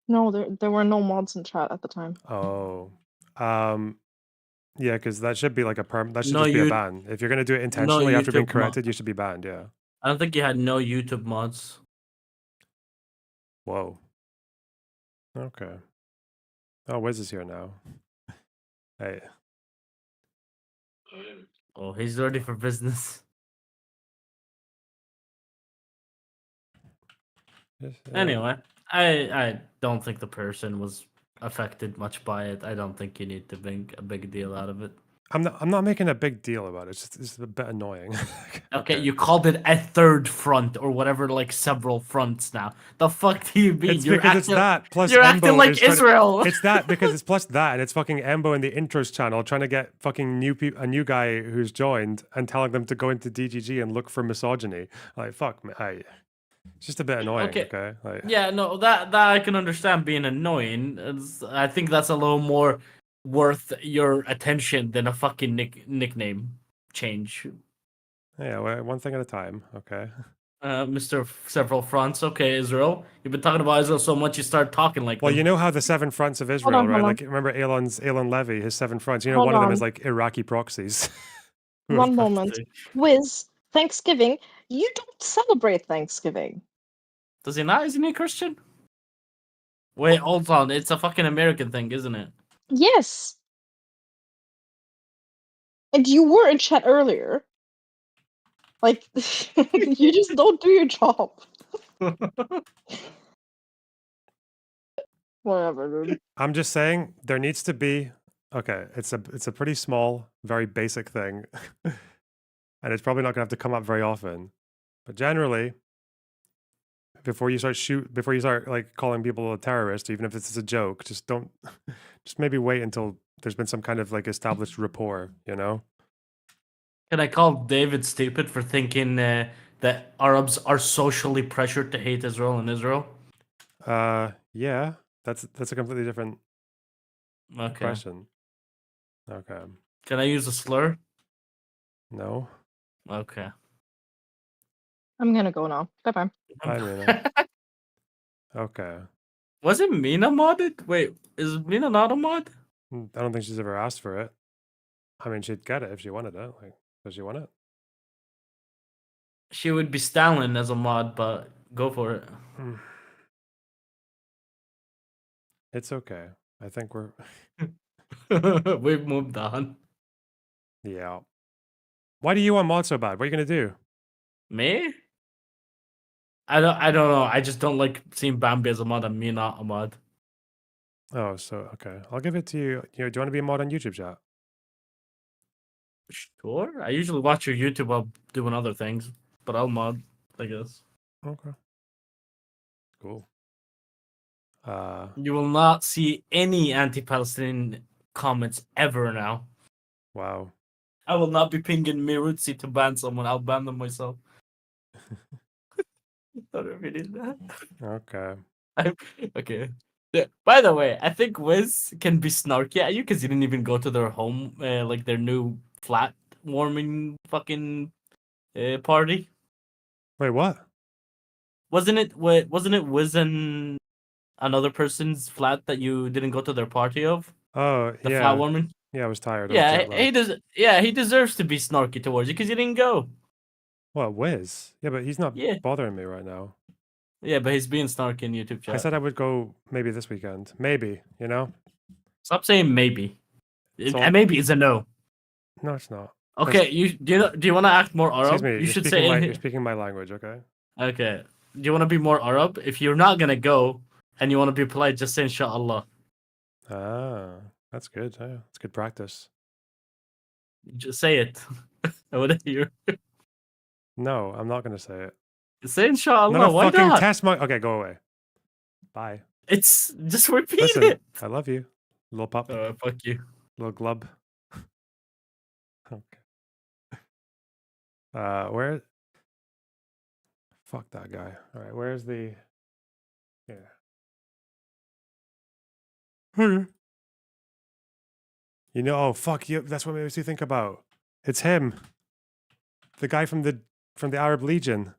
No, there were no mods in chat at the time. Oh, yeah, because that should be like a that should No, just be a you- ban. If you're gonna do it intentionally after being YouTube mod. corrected, you should be banned. Yeah. I don't think you had no YouTube mods. Whoa. Okay. Oh, Wiz is here now. Hey. Oh, he's ready for business. Anyway, I don't think the person was affected much by it. I don't think you need to make a big deal out of it. I'm not making a big deal about it. It's a bit annoying. Okay, you called it a third front or whatever, like several fronts now. The fuck do you mean? It's because it's that plus you're Embo acting like is trying to- Israel. it's that because it's plus that and it's fucking Embo in the intros channel trying to get fucking a new guy who's joined and telling them to go into DGG and look for misogyny. Like fuck me, it's just a bit annoying. Okay, like Yeah, no, that I can understand being annoying. I think that's a little more worth your attention than a fucking nickname change. yeah, well, one thing at a time. Okay. Mr. Several Fronts. Okay, Israel. You've been talking about Israel so much you start talking like Well, them. you know how the 7 fronts of Israel, on, right? hold on. Like remember Elon Levy, his 7 fronts. You know, Hold one of them on. is like Iraqi proxies. One moment. Wiz, Thanksgiving. You don't celebrate Thanksgiving. Does he not? Isn't he a Christian? Wait, hold on. It's a fucking American thing, isn't it? Yes. And you were in chat earlier. Like, you just don't do your job. Whatever, dude. I'm just saying there needs to be okay, it's a pretty small, very basic thing. And it's probably not gonna have to come up very often. But generally, before you start like calling people a terrorist, even if it's a joke, just don't just maybe wait until there's been some kind of like established rapport, you know? Can I call David stupid for thinking that Arabs are socially pressured to hate Israel and Israel? Yeah. That's a completely different question. Okay. Can I use a slur? No. Okay. I'm gonna go now. Bye-bye. Bye, Mina. Okay. Was it Mina modded? Wait, is Mina not a mod? I don't think she's ever asked for it. I mean, she'd get it if she wanted it. Like, does she want it? She would be Stalin as a mod, but go for it. It's okay. I think we're. We've moved on. Yeah. Why do you want mod so bad? What are you gonna do? Me? I don't know. I just don't like seeing Bambi as a mod and me not a mod. Oh, so okay. I'll give it to you. Do you want to be a mod on YouTube chat? Sure. I usually watch your YouTube while doing other things, but I'll mod, I guess. Okay. Cool. You will not see any anti-Palestinian comments ever now. Wow. I will not be pinging Mirutsi to ban someone. I'll ban them myself. Don't repeat that. Okay. Okay. Yeah, by the way, I think Wiz can be snarky at you because you didn't even go to their home, like their new flat warming fucking party. Wait, what? Wasn't it Wiz and another person's flat that you didn't go to their party of? Oh, The yeah. flat warming? Yeah, I was tired. I was Yeah, jet lagged. he does. Yeah, he deserves to be snarky towards you because you didn't go. What, Wiz? Yeah, but he's not Yeah. bothering me right now. Yeah, but he's being snarky in YouTube chat. I said I would go maybe this weekend. Maybe, you know? Stop saying maybe. all- Maybe is a no. No, it's not. Okay, do you want to act more Arab? Excuse me. You should say you're speaking my language, okay? Okay. Do you want to be more Arab? If you're not gonna go and you want to be polite, just say inshallah. Ah, that's good. Yeah, it's good practice. Just say it. I want to hear. No, I'm not gonna say it. Say inshallah. Not a Why fucking not? test my. Okay, go away. Bye. It's just repeat Listen, it. I love you, little pup. Fuck you, little glub. Okay. Where? Fuck that guy. All right, where's the? Yeah. You know, oh fuck you. That's what makes you think about. It's him. The guy from the Arab Legion.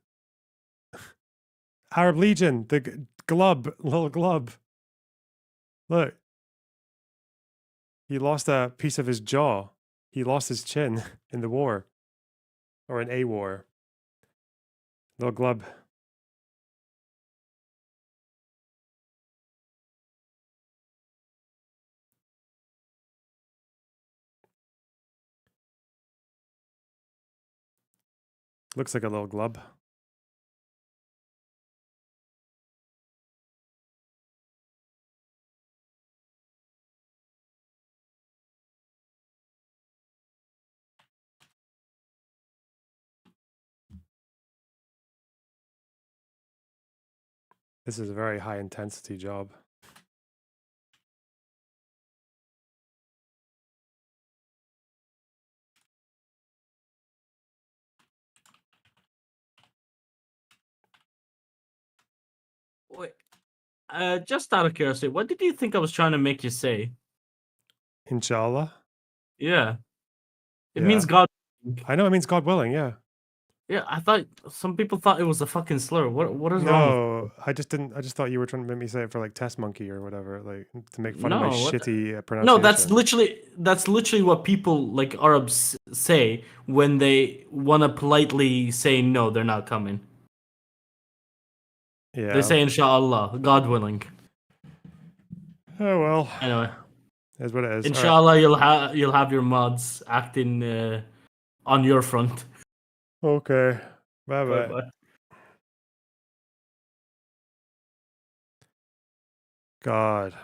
Arab Legion, the glub, little glub. Look. He lost a piece of his jaw. He lost his chin in the war. Or in a war. Little glub. Looks like a little glub. This is a very high intensity job. Wait. Just out of curiosity, what did you think I was trying to make you say? Inshallah. Yeah. It Yeah. means God. I know it means God willing, yeah. Yeah, I thought some people thought it was a fucking slur. What is wrong with No, I just thought you were trying to make me say it for like test monkey or whatever, like to make fun of my No, what- shitty pronunciation. No, that's literally what people like Arabs say when they want to politely say no, they're not coming. Yeah. They say inshallah, God willing. Oh well. Anyway, Is what it is. All right. inshallah you'll have your mods acting on your front. Okay. Bye bye. Bye-bye. God.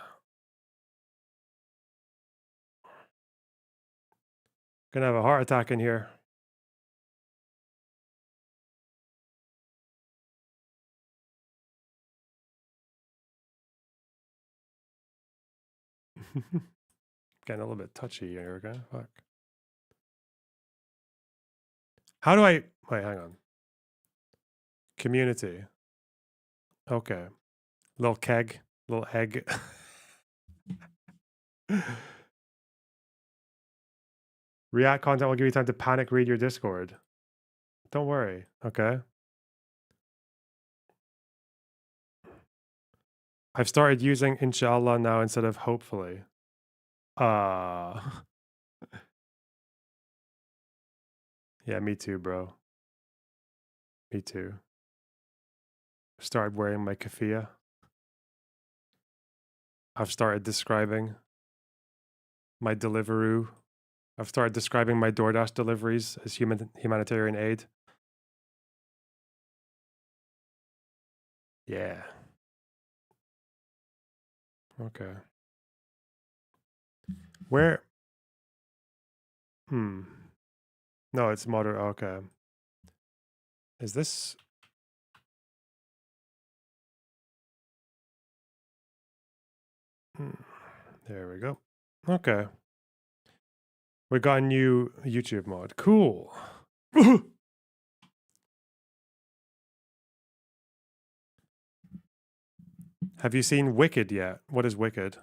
Gonna have a heart attack in here. Getting a little bit touchy here, okay? Fuck. How do I wait, hang on. Community. Okay. Little keg, little egg. React content will give you time to panic read your Discord. Don't worry, okay? I've started using inshallah now instead of hopefully. Yeah, me too, bro. Me too. Started wearing my keffiyeh. I've started describing my Deliveroo. I've started describing my DoorDash deliveries as humanitarian aid. Yeah. Okay. Where? No, it's moderate. Okay. Is this? There we go. Okay. We got a new YouTube mod. Cool. Have you seen Wicked yet? What is Wicked?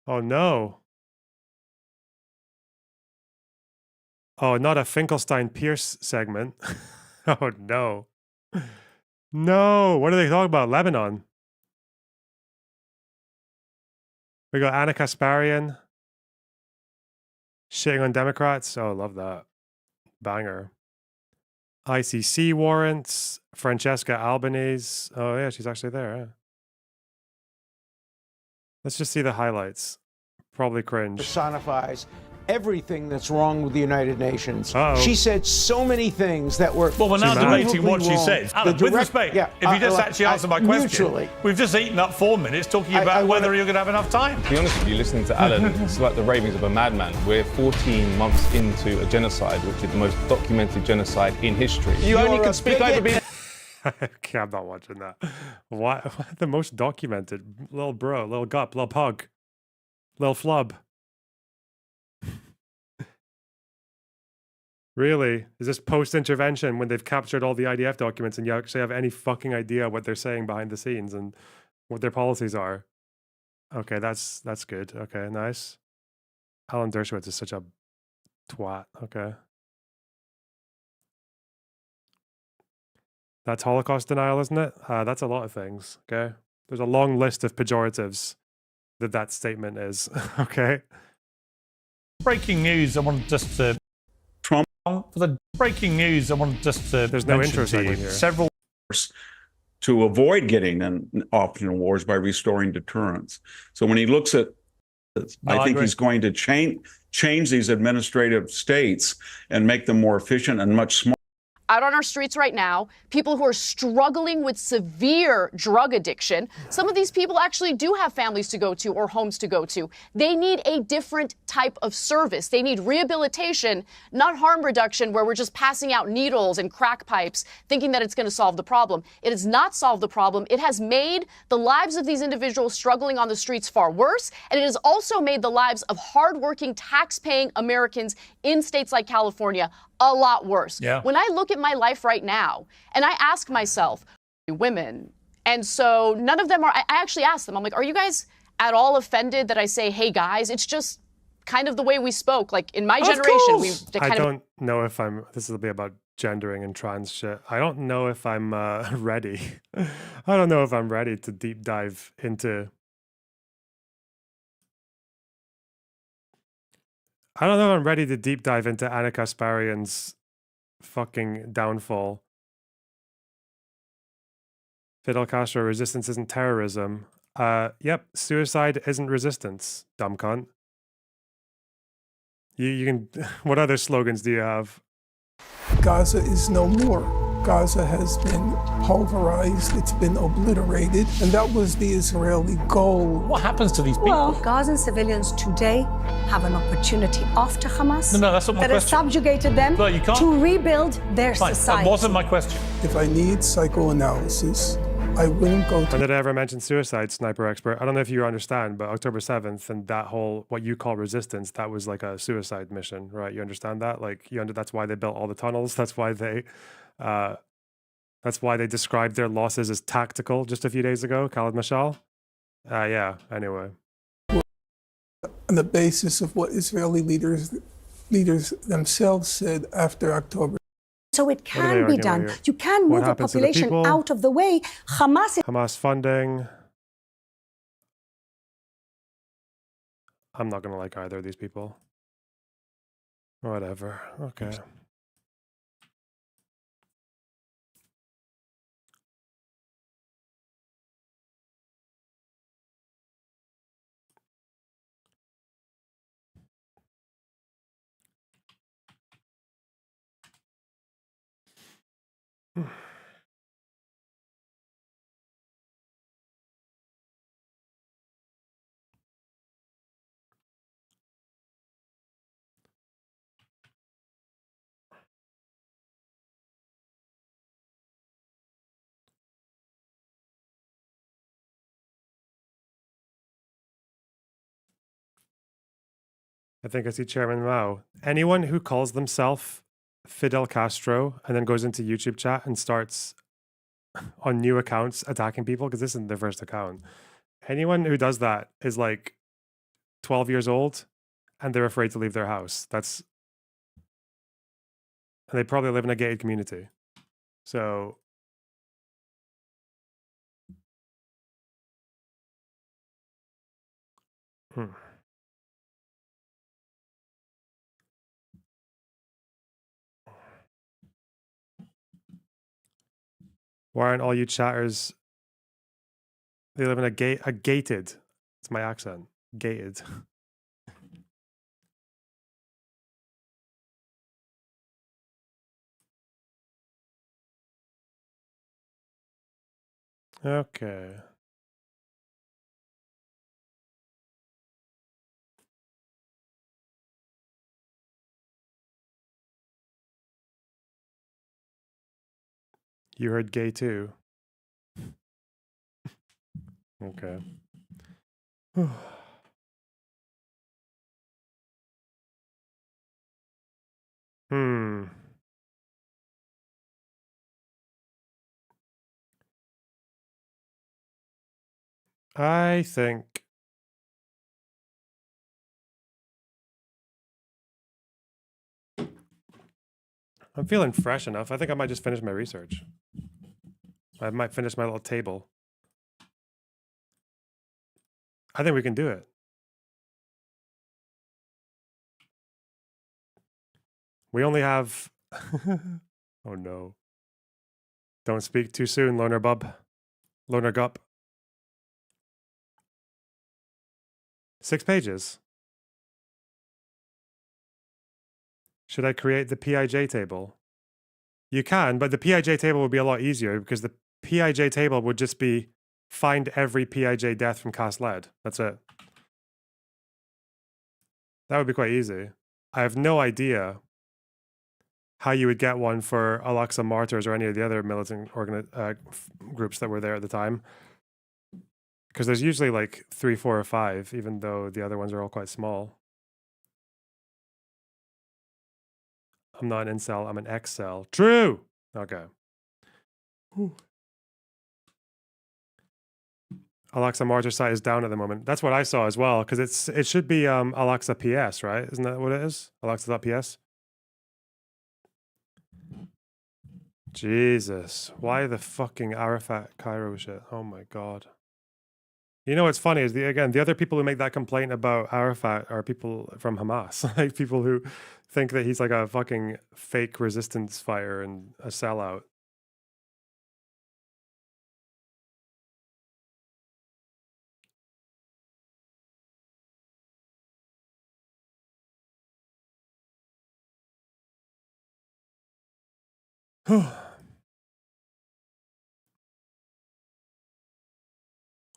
Oh no. Oh, not a Finkelstein-Pierce segment. Oh no. No. What are they talking about? Lebanon. We got Anna Kasparian shitting on Democrats. Oh, love that. Banger. ICC warrants. Francesca Albanese. Oh yeah, she's actually there. Yeah. Let's just see the highlights. Probably cringe. Personifies everything that's wrong with the United Nations. Uh-oh. She said so many things that were. Well, we're now debating what she said. Alan, with direct- respect, yeah, if you just actually answer my question, mutually. we've just eaten up 4 minutes talking about whether you're going to have enough time. To be honest with you, listening to Alan, it's like the ravings of a madman. We're 14 months into a genocide, which is the most documented genocide in history. You only can speak over being. Okay, I'm not watching that. Why? The most documented. Little bro, little gup, little pug, little flub. Really? Is this post-intervention when they've captured all the IDF documents and you actually have any fucking idea what they're saying behind the scenes and what their policies are? Okay, that's good. Okay, nice. Alan Dershowitz is such a twat. Okay. That's Holocaust denial, isn't it? That's a lot of things, okay? There's a long list of pejoratives that statement is, okay? Breaking news, I wanted just to... For the breaking news, I wanted just to There's no mention intro to you segment here. several... To avoid getting off in wars by restoring deterrence. So when he looks at I think he's going to change these administrative states and make them more efficient and much smarter. Out on our streets right now, people who are struggling with severe drug addiction. Some of these people actually do have families to go to or homes to go to. They need a different type of service. They need rehabilitation, not harm reduction, where we're just passing out needles and crack pipes, thinking that it's going to solve the problem. It has not solved the problem. It has made the lives of these individuals struggling on the streets far worse, and it has also made the lives of hardworking, tax-paying Americans in states like California a lot worse. Yeah. When I look at my life right now and I ask myself, women, and so none of them are, I actually ask them, I'm like, are you guys at all offended that I say, hey guys? It's just kind of the way we spoke. Like in my generation, we kind I don't know if this will be about gendering and trans shit. I don't know if I'm ready. I don't know if I'm ready to deep dive into. I don't know if I'm ready to deep dive into Anna Kasparian's fucking downfall. Fidel Castro, resistance isn't terrorism. Yep, suicide isn't resistance, dumb cunt. You can. What other slogans do you have? Gaza is no more. Gaza has been pulverized, it's been obliterated, and that was the Israeli goal. What happens to these people? Well, Gazan civilians today have an opportunity after Hamas No, that's not my that has question. subjugated them Well, you can't- to rebuild their Fine, society. that wasn't my question. If I need psychoanalysis, I wouldn't go to. When did I ever mention suicide, sniper expert? I don't know if you understand, but October 7th and that whole, what you call resistance, that was like a suicide mission, right? You understand that? Like, that's why they built all the tunnels. That's why they described their losses as tactical just a few days ago, Khaled Mashal. Yeah, anyway. On the basis of what Israeli leaders themselves said after October. So it What are they can be arguing done. here? You can What move the happens to the population people? out of the way. Hamas Hamas funding. I'm not gonna like either of these people. Whatever. Okay. I think I see Chairman Mao. Anyone who calls themselves Fidel Castro and then goes into YouTube chat and starts on new accounts attacking people, because this isn't their first account. Anyone who does that is like 12 years old and they're afraid to leave their house. And they probably live in a gated community. So why aren't all you chatters? They live in a gated. It's my accent. Gated. Okay. You heard gay too. Okay. Hmm. I think I'm feeling fresh enough. I think I might just finish my research. I might finish my little table. I think we can do it. We only have... oh no. Don't speak too soon, Loner Bub. Loner Gup. 6 pages. Should I create the PIJ table? You can, but the PIJ table would be a lot easier because the PIJ table would just be find every PIJ death from Cast Lead. That's it. That would be quite easy. I have no idea how you would get one for Al-Aqsa Martyrs or any of the other militant groups that were there at the time. Because there's usually like 3, 4, or 5, even though the other ones are all quite small. I'm not an incel, I'm an X-cell. True! Okay. Al-Aqsa Martyr site is down at the moment. That's what I saw as well, because it should be Al-Aqsa PS, right? Isn't that what it is? Al-Aqsa.ps? Jesus. Why the fucking Arafat Cairo shit? Oh my god. You know what's funny is, the other people who make that complaint about Arafat are people from Hamas. Like people who think that he's like a fucking fake resistance fighter and a sellout.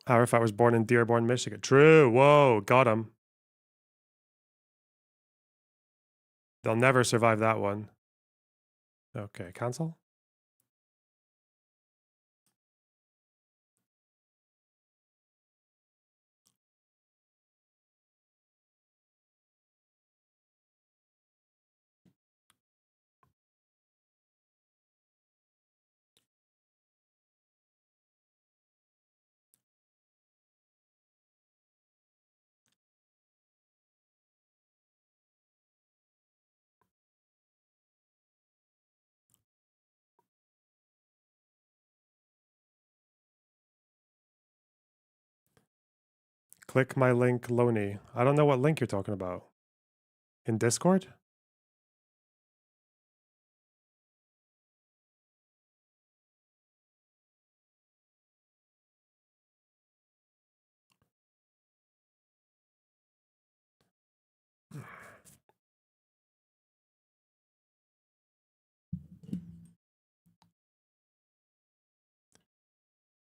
Arafat was born in Dearborn, Michigan. True. Whoa, got him. They'll never survive that one. Okay, cancel. Click my link, Loney. I don't know what link you're talking about. In Discord?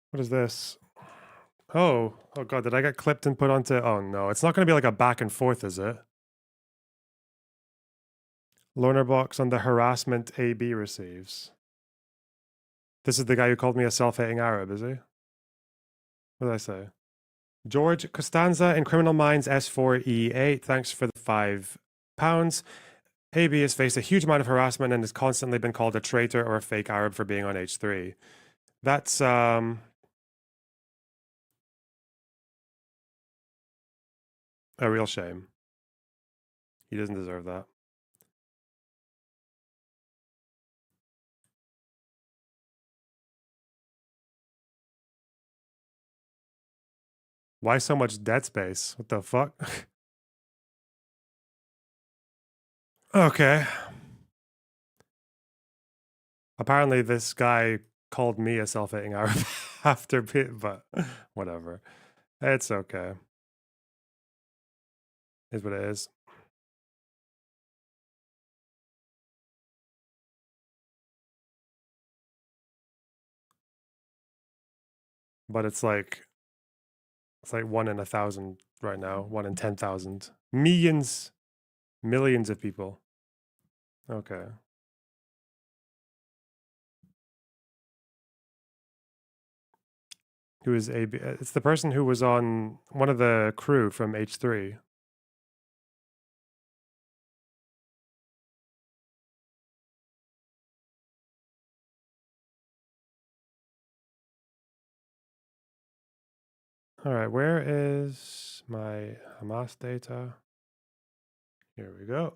What is this? Oh god, did I get clipped and put onto... Oh no, it's not going to be like a back and forth, is it? Loner box on the harassment AB receives. This is the guy who called me a self-hating Arab, is he? What did I say? George Costanza in Criminal Minds S4E8, thanks for the £5. AB has faced a huge amount of harassment and has constantly been called a traitor or a fake Arab for being on H3. That's a real shame. He doesn't deserve that. Why so much dead space? What the fuck? Okay. Apparently this guy called me a self-hating Arab after, but whatever. It's okay. Is what it is. But it's like 1 in 1,000 right now, 1 in 10,000. Millions of people. Okay. Who is AB? It's the person who was on one of the crew from H3. All right, where is my Hamas data? Here we go.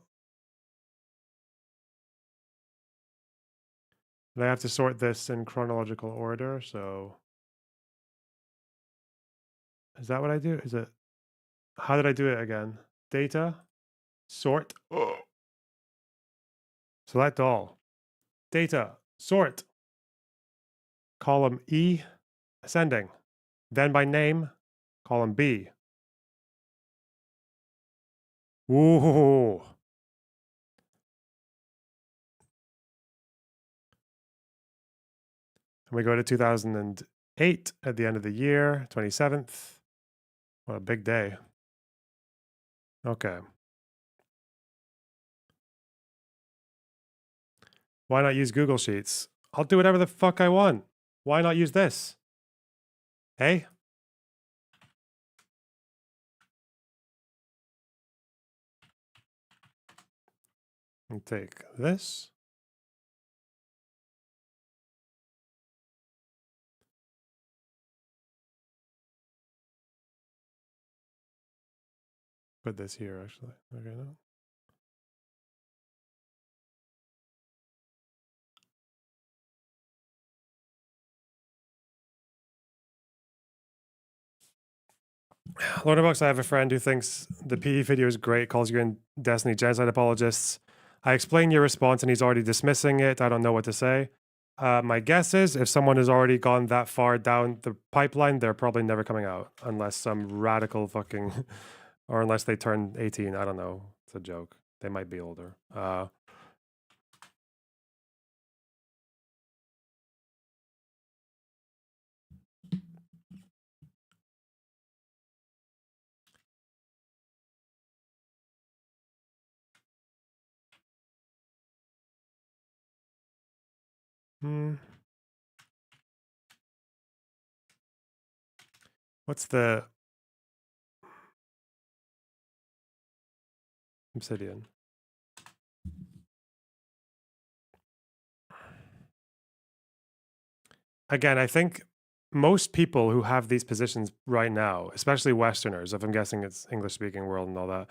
And I have to sort this in chronological order, so... Is that what I do? Is it... How did I do it again? Data, sort. Oh. Select all. Data, sort. Column E, ascending. Then by name, column B. Whoa. And we go to 2008 at the end of the year, 27th. What a big day. Okay. Why not use Google Sheets? I'll do whatever the fuck I want. Why not use this? Hey? And take this. Put this here, actually. Okay, no. Lorderbox, I have a friend who thinks the PE video is great, calls you in Destiny genocide apologists. I explain your response and he's already dismissing it. I don't know what to say. My guess is if someone has already gone that far down the pipeline, they're probably never coming out unless some radical fucking, or unless they turn 18. I don't know. It's a joke. They might be older. What's the Obsidian? Again, I think most people who have these positions right now, especially Westerners, if I'm guessing it's English-speaking world and all that,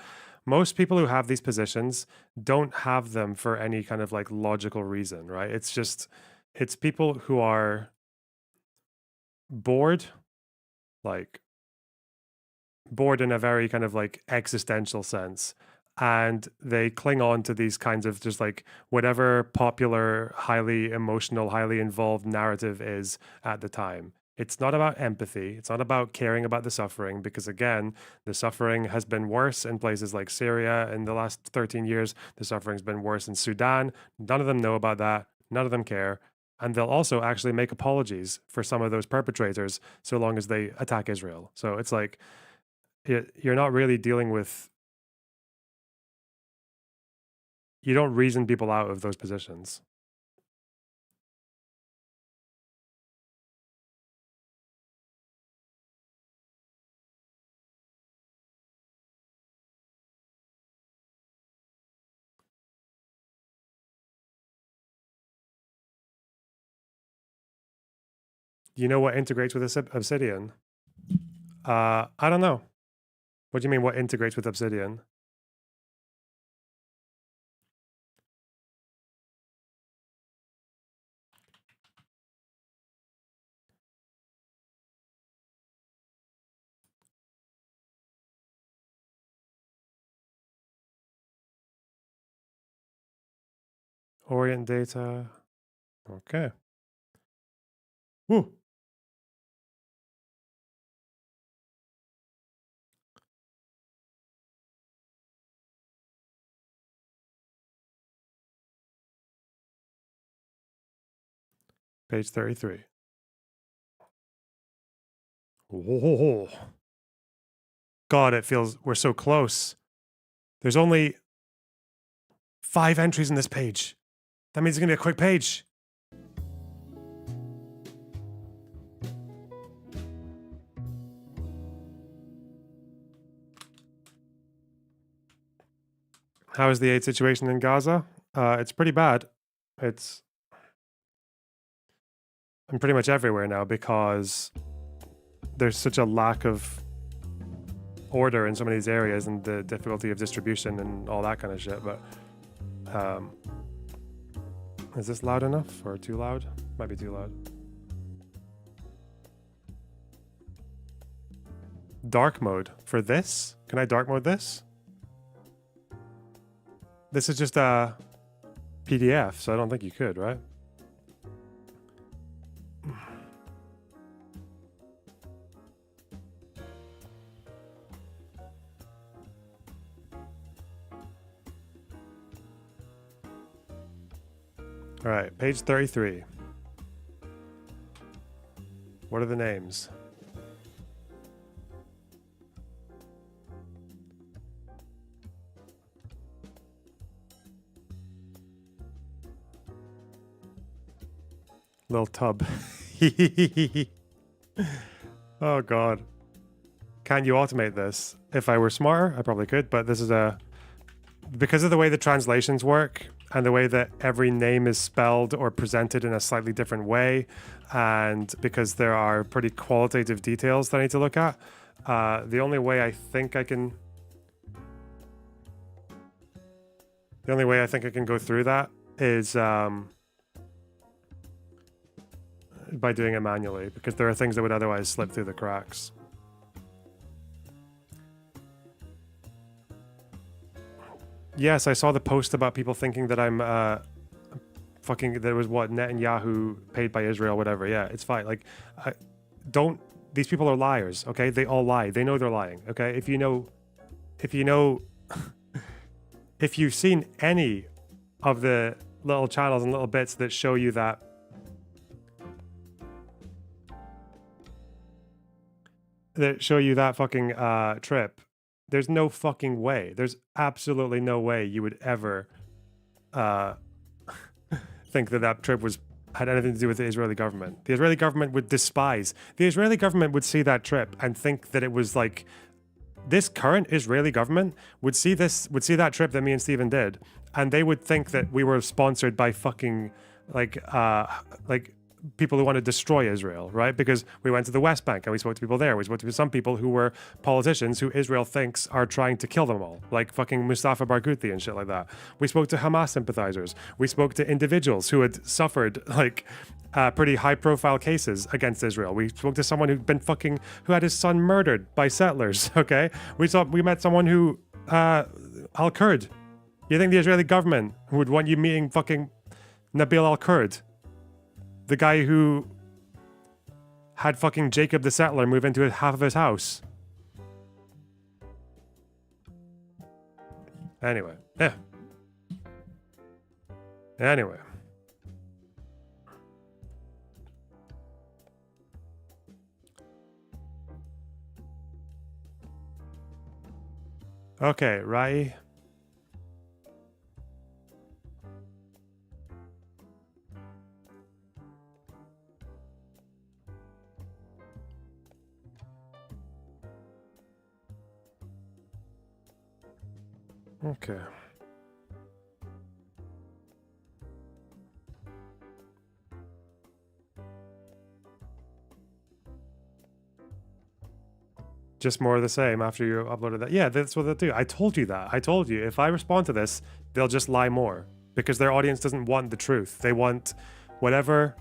most people who have these positions don't have them for any kind of like logical reason, right? It's just, it's people who are bored, like bored in a very kind of like existential sense. And they cling on to these kinds of just like whatever popular, highly emotional, highly involved narrative is at the time. It's not about empathy. It's not about caring about the suffering, because again, the suffering has been worse in places like Syria in the last 13 years. The suffering's been worse in Sudan. None of them know about that. None of them care. And they'll also actually make apologies for some of those perpetrators so long as they attack Israel. So it's like, you're not really dealing with, you don't reason people out of those positions. You know what integrates with Obsidian? I don't know. What do you mean, what integrates with Obsidian? Orient data. Okay. Woo. Page 33. Oh, God, it feels we're so close. There's only 5 entries in this page. That means it's gonna be a quick page. How is the aid situation in Gaza? It's pretty bad. It's I'm pretty much everywhere now because there's such a lack of order in some of these areas and the difficulty of distribution and all that kind of shit. But is this loud enough or too loud? Might be too loud. Dark mode for this? Can I dark mode this? This is just a PDF, so I don't think you could, right? All right, page 33. What are the names? Little tub. Oh, God. Can you automate this? If I were smarter, I probably could, but this is because of the way the translations work and the way that every name is spelled or presented in a slightly different way, and because there are pretty qualitative details that I need to look at, the only way I think I can go through that is by doing it manually, because there are things that would otherwise slip through the cracks. Yes, I saw the post about people thinking that I'm there was what, Netanyahu paid by Israel, whatever. Yeah, it's fine. Like, these people are liars, okay? They all lie. They know they're lying, okay? If you've seen any of the little channels and little bits that show you that fucking trip, there's no fucking way. There's absolutely no way you would ever think that trip had anything to do with the Israeli government. The Israeli government would despise. The Israeli government would see that trip and think that it was like, this current Israeli government would see that trip that me and Steven did, and they would think that we were sponsored by fucking like people who want to destroy Israel, right? Because we went to the West Bank and we spoke to people there. We spoke to some people who were politicians who Israel thinks are trying to kill them all, like fucking Mustafa Barghouti and shit like that. We spoke to Hamas sympathizers. We spoke to individuals who had suffered like pretty high-profile cases against Israel. We spoke to someone who had his son murdered by settlers. Okay, we met someone who al-Kurd. You think the Israeli government would want you meeting fucking Nabil al-Kurd, the guy who had fucking Jacob the settler move into half of his house? Anyway, yeah. Anyway. Okay, Rai. Okay. Just more of the same after you uploaded that. Yeah, that's what they'll do. I told you that. I told you if I respond to this, they'll just lie more because their audience doesn't want the truth. They want whatever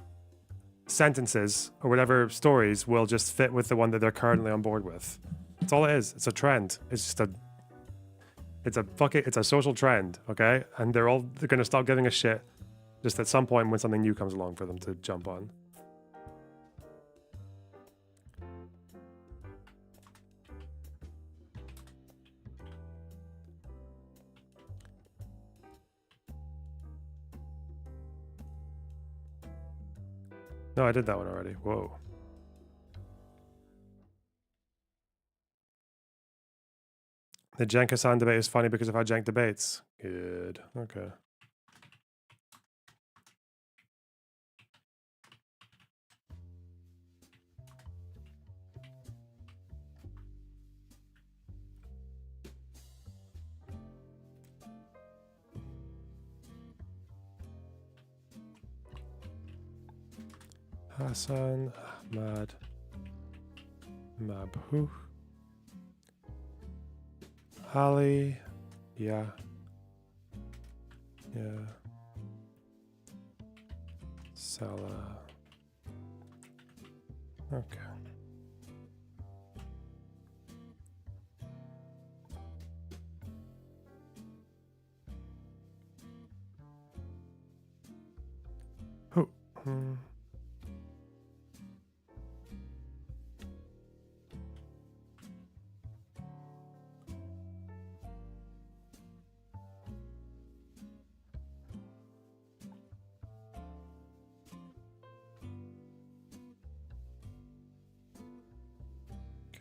sentences or whatever stories will just fit with the one that they're currently on board with. That's all it is. It's a trend. It's just it's a social trend, okay? And they're going to stop giving a shit just at some point when something new comes along for them to jump on. No, I did that one already. Whoa. The Cenk Hasan debate is funny because of how Cenk debates. Good. Okay. Hassan Ahmad Mabhouh Ali, yeah. Salah. Okay. Who?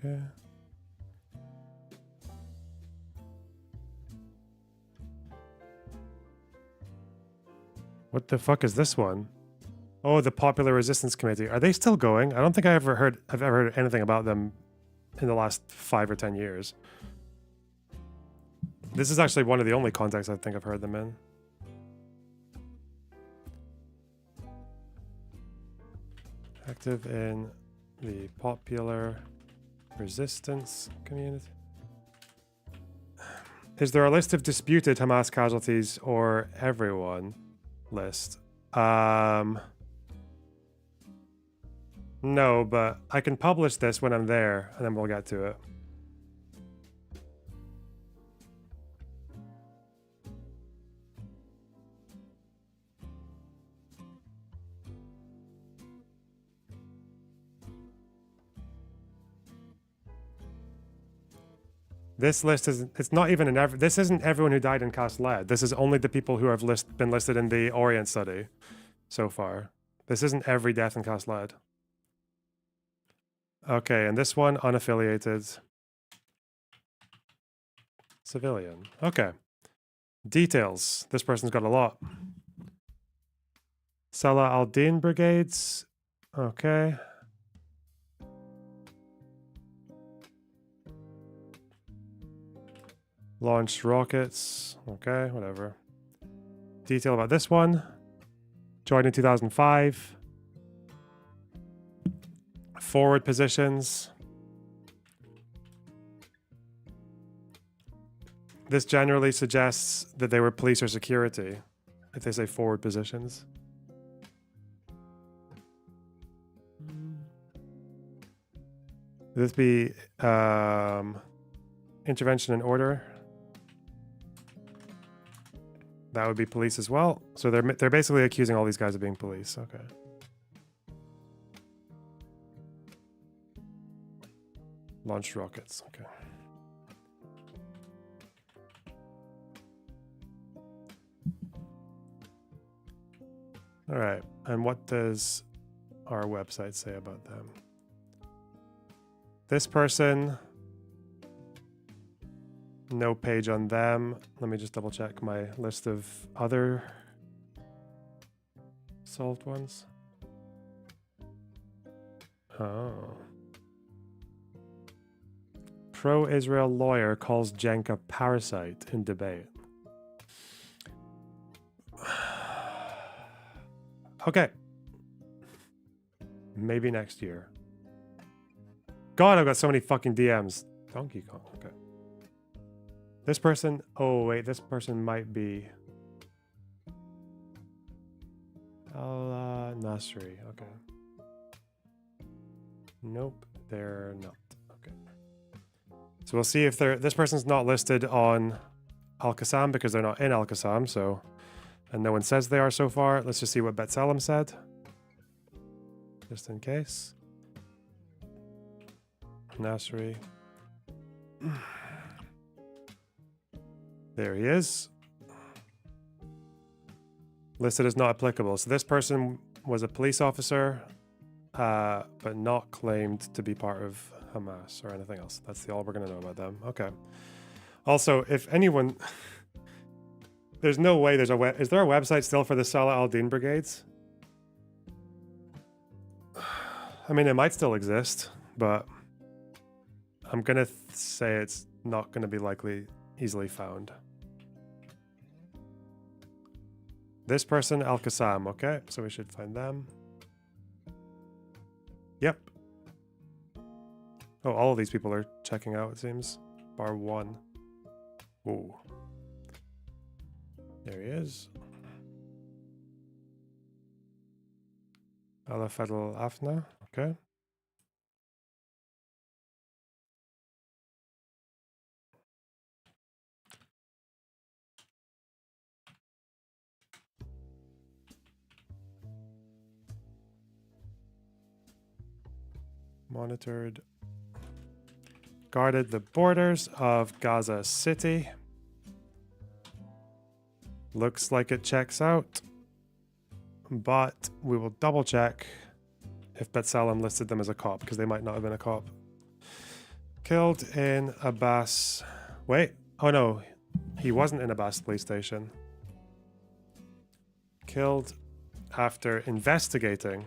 Okay. What the fuck is this one? Oh, the Popular Resistance Committee. Are they still going? I don't think I've ever heard anything about them in the last 5 or 10 years. This is actually one of the only contexts I think I've heard them in. Active in the Popular Resistance Community. Is there a list of disputed Hamas casualties or everyone list? No, but I can publish this when I'm there and then we'll get to it. This list is, it's not even this isn't everyone who died in Cast Lead. This is only the people who have been listed in the Orient study so far. This isn't every death in Cast Lead. Okay, and this one, unaffiliated. Civilian. Okay. Details. This person's got a lot. Salah al-Din brigades. Okay. Launched rockets. Okay, whatever. Detail about this one. Joined in 2005. Forward positions. This generally suggests that they were police or security, if they say forward positions. Would this be intervention and order? That would be police as well. So they're basically accusing all these guys of being police. Okay. Launched rockets. Okay. All right. And what does our website say about them? This person, no page on them. Let me just double check my list of other solved ones. Oh. Pro-Israel lawyer calls Cenk a parasite in debate. Okay. Maybe next year. God, I've got so many fucking DMs. Donkey Kong. Okay. This person. Oh, wait. This person might be. Nasri. Okay. Nope. They're not. Okay. So we'll see if they're. This person's not listed on Al-Qassam because they're not in Al-Qassam. So. And no one says they are so far. Let's just see what B'Tselem said. Just in case. Nasri. There he is. Listed as not applicable. So this person was a police officer, but not claimed to be part of Hamas or anything else. That's all we're going to know about them. Okay. Also, if anyone... There's no way there's a web... Is there a website still for the Salah al-Din brigades? I mean, it might still exist, but I'm going to say it's not going to be likely easily found. This person, Al-Qassam. Okay, so we should find them. Yep. Oh, all of these people are checking out, it seems. Bar one. Ooh. There he is. Al-Fadl Afna. Okay. Monitored. Guarded the borders of Gaza City. Looks like it checks out. But we will double check if B'Tselem listed them as a cop, because they might not have been a cop. Killed in Abbas. Wait. Oh no. He wasn't in Abbas police station. Killed after investigating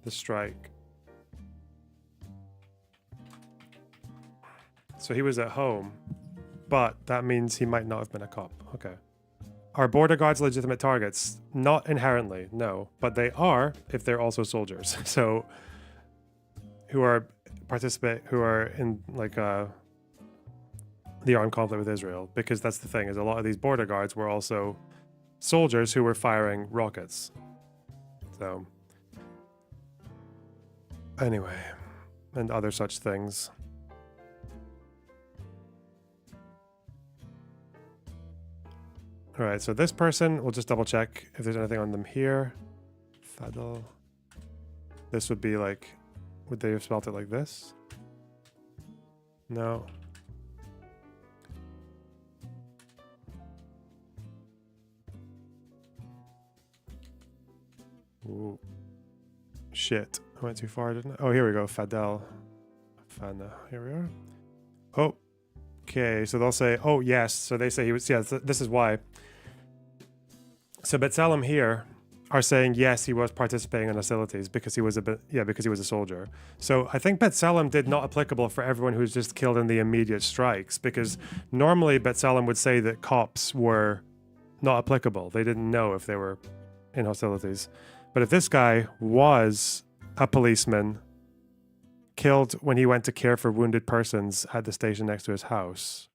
the strike. So he was at home, but that means he might not have been a cop. Okay. Are border guards legitimate targets? Not inherently, no. But they are if they're also soldiers. So who are in like the armed conflict with Israel, because that's the thing, is a lot of these border guards were also soldiers who were firing rockets. So anyway, and other such things. All right, so this person, we'll just double check if there's anything on them here. Fadl. This would be like, would they have spelled it like this? No. Ooh. Shit. I went too far, didn't I? Oh, here we go. Fadel. Fana. Here we are. Oh. Okay, so they'll say, oh, yes. So they say he was, yeah, this is why. So B'Tselem here are saying, yes, he was participating in hostilities because he was because he was a soldier. So I think B'Tselem did not applicable for everyone who's just killed in the immediate strikes, because normally B'Tselem would say that cops were not applicable. They didn't know if they were in hostilities. But if this guy was a policeman killed when he went to care for wounded persons at the station next to his house.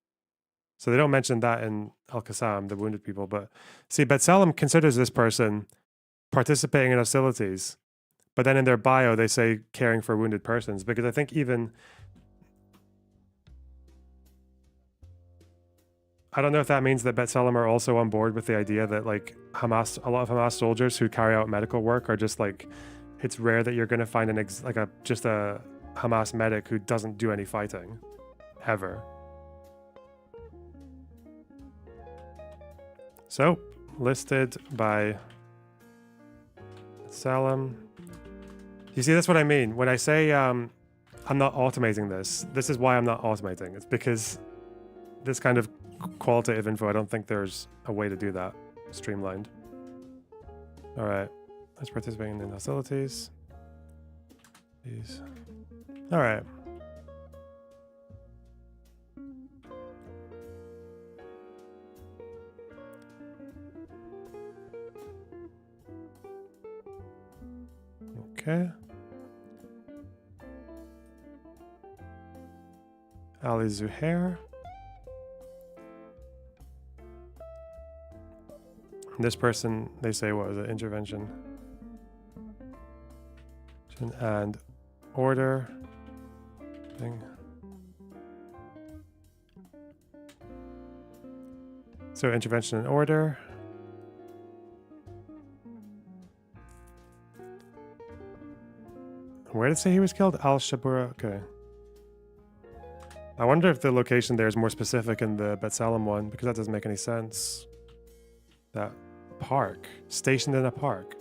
So they don't mention that in Al-Qassam, the wounded people. But see, B'Tselem considers this person participating in hostilities But then in their bio, they say caring for wounded persons, because I think even, I don't know if that means that B'Tselem are also on board with the idea that like Hamas, a lot of Hamas soldiers who carry out medical work are just like, it's rare that you're going to find just a Hamas medic who doesn't do any fighting, ever. So, listed by B'Tselem. You see, that's what I mean. When I say I'm not automating this, this is why I'm not automating. It's because this kind of qualitative info, I don't think there's a way to do that streamlined. All right. Let's participating in hostilities. These. All right. Okay. Ali Zuhair. This person, they say, what was it? Intervention. And order. Thing. So intervention and order. Where did it say he was killed? Al Shabura. Okay. I wonder if the location there is more specific in the B'Tselem one, because that doesn't make any sense. That park. Stationed in a park.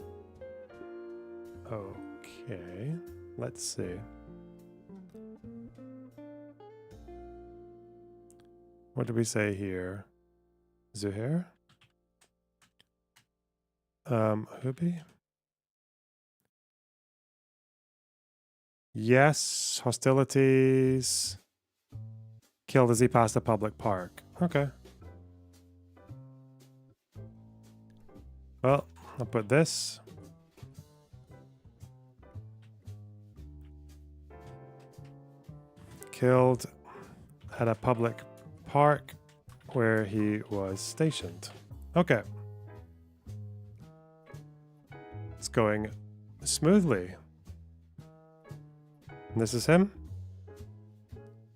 Okay. Let's see. What did we say here? Zuhair? Hubi? Yes, hostilities. Killed as he passed a public park. Okay. Well, I'll put this. Killed at a public park where he was stationed. Okay. It's going smoothly. And this is him?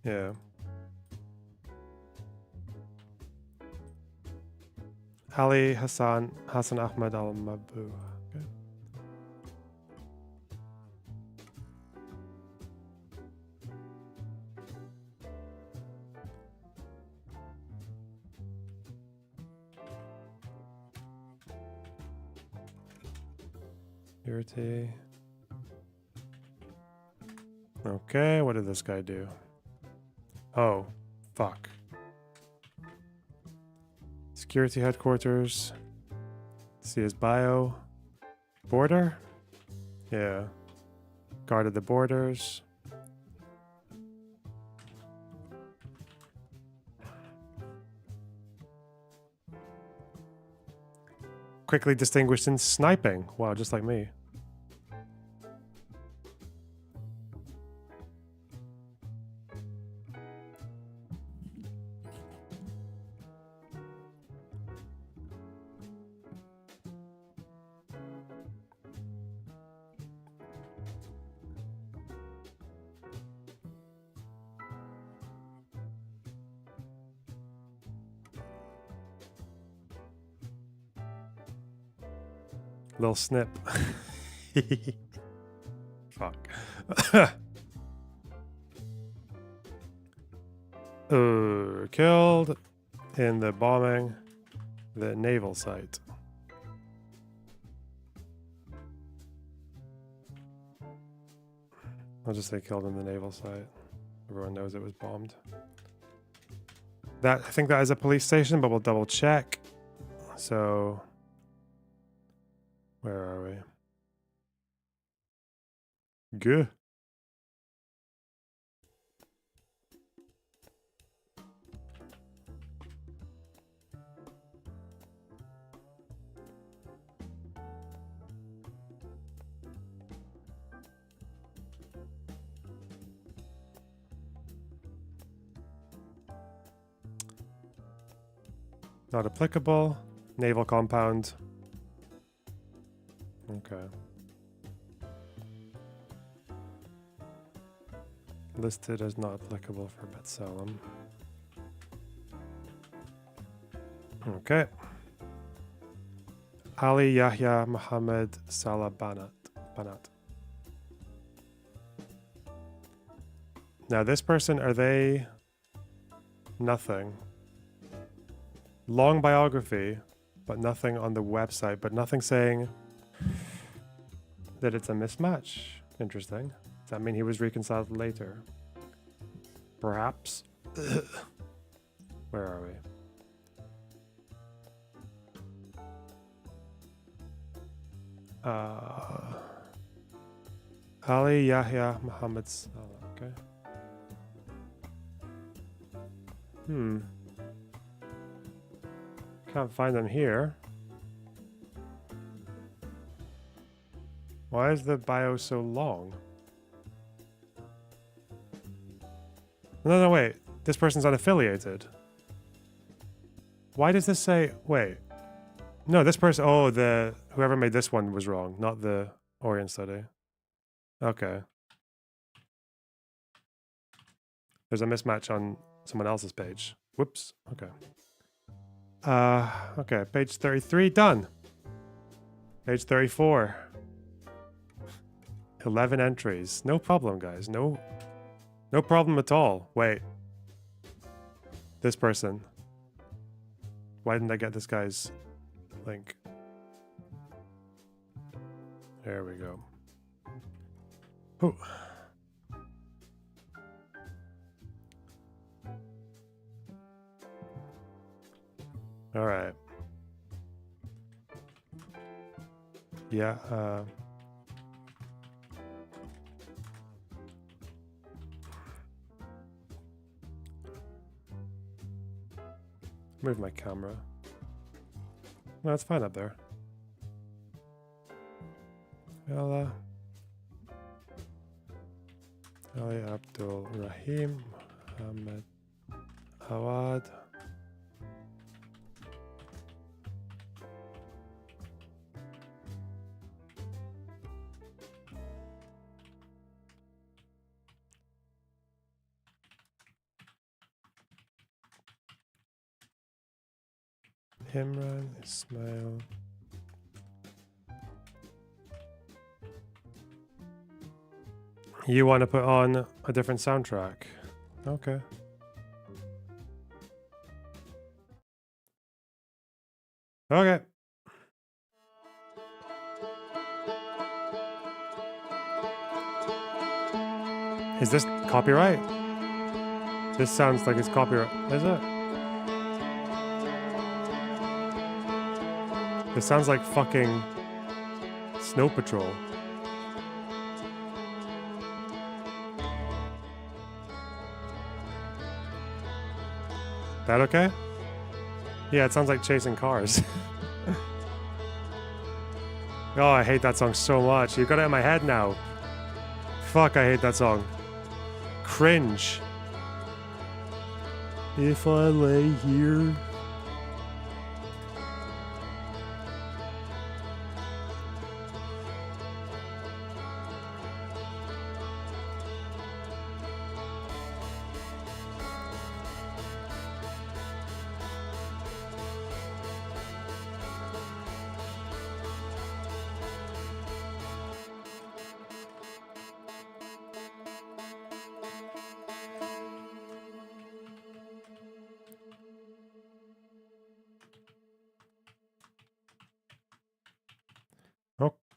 Yeah. Ali Hassan Ahmad al-Mabu. Okay. Purity. Okay, what did this guy do? Oh, fuck. Security headquarters. See his bio. Border? Yeah. Guarded the borders. Quickly distinguished in sniping. Wow, just like me. Little snip. Fuck. Killed in the bombing the naval site. I'll just say killed in the naval site. Everyone knows it was bombed. That, I think that is a police station, but we'll double check. So, where are we? Good. Not applicable. Naval compound. Okay. Listed as not applicable for Betsalem. Okay. Ali Yahya Muhammad Salah Banat. Now this person, are they nothing? Long biography, but nothing on the website, but nothing saying that it's a mismatch. Interesting. Does that mean he was reconciled later? Perhaps. Where are we? Ali Yahya Muhammad Salah. Okay. Can't find them here. Why is the bio so long? No, wait. This person's unaffiliated. Why does this say... Wait. No, this person... Oh, whoever made this one was wrong, not the Orient study. Okay. There's a mismatch on someone else's page. Whoops. Okay. Okay, page 33, done. Page 34. 11 entries. No problem, guys. No problem at all. Wait. This person. Why didn't I get this guy's link? There we go. Ooh. All right. Yeah, move my camera. No, it's fine up there. Well, Ali Abdul Rahim, Ahmed Awad. Imran Ismail. You want to put on a different soundtrack? Okay. Okay. Is this copyright? This sounds like it's copyright. Is it? This sounds like fucking Snow Patrol. That okay? Yeah, it sounds like chasing cars. Oh, I hate that song so much. You got it in my head now. Fuck, I hate that song. Cringe. If I lay here.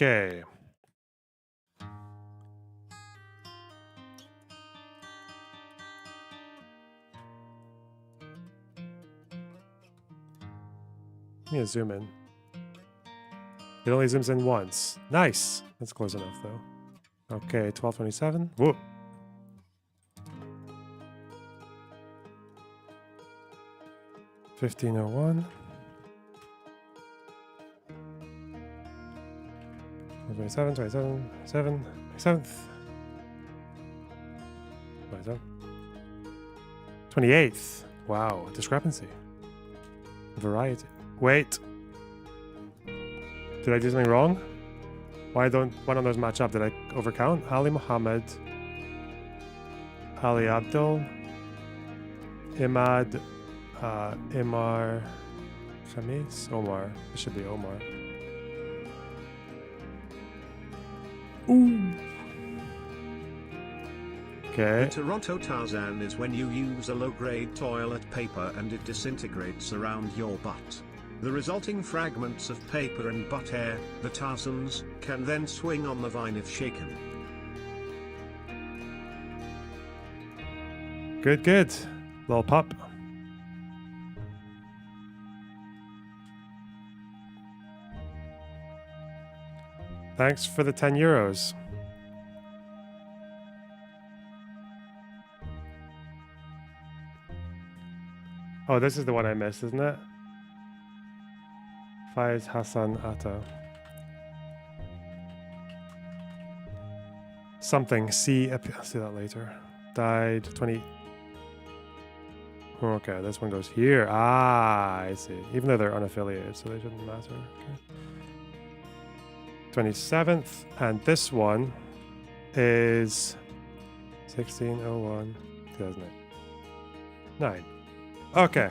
Okay. Let me zoom in. It only zooms in once. Nice. That's close enough, though. Okay, 1227. Whoa. $15.01. 27th. 28th. Wow, discrepancy. Variety. Wait. Did I do something wrong? Why don't one of those match up? Did I overcount? Ali Muhammad. Ali Abdul, Imad, Imar, Khamis, Omar. This should be Omar. Ooh. Okay. The Toronto Tarzan is when you use a low-grade toilet paper and it disintegrates around your butt. The resulting fragments of paper and butt hair, the Tarzans, can then swing on the vine if shaken. Good, good. Little pup. Thanks for the 10 euros. Oh, this is the one I missed, isn't it? Faiz Hassan Atta. Something. See, I'll see that later. Died 20. Okay, this one goes here. Ah, I see. Even though they're unaffiliated, so they shouldn't matter. Okay. 27th, and this one is 1601 2009. 9. Okay.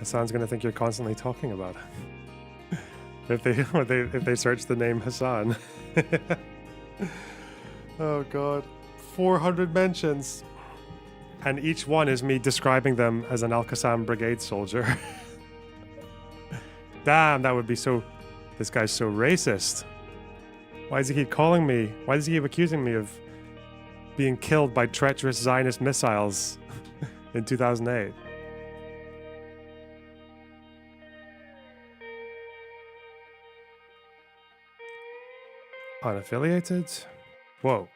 Hassan's gonna think you're constantly talking about it. if they search the name Hassan. Oh god. 400 mentions. And each one is me describing them as an Al-Qassam brigade soldier. Damn, that would be so... This guy's so racist. Why does he keep calling me? Why does he keep accusing me of being killed by treacherous Zionist missiles in 2008? Unaffiliated? Whoa.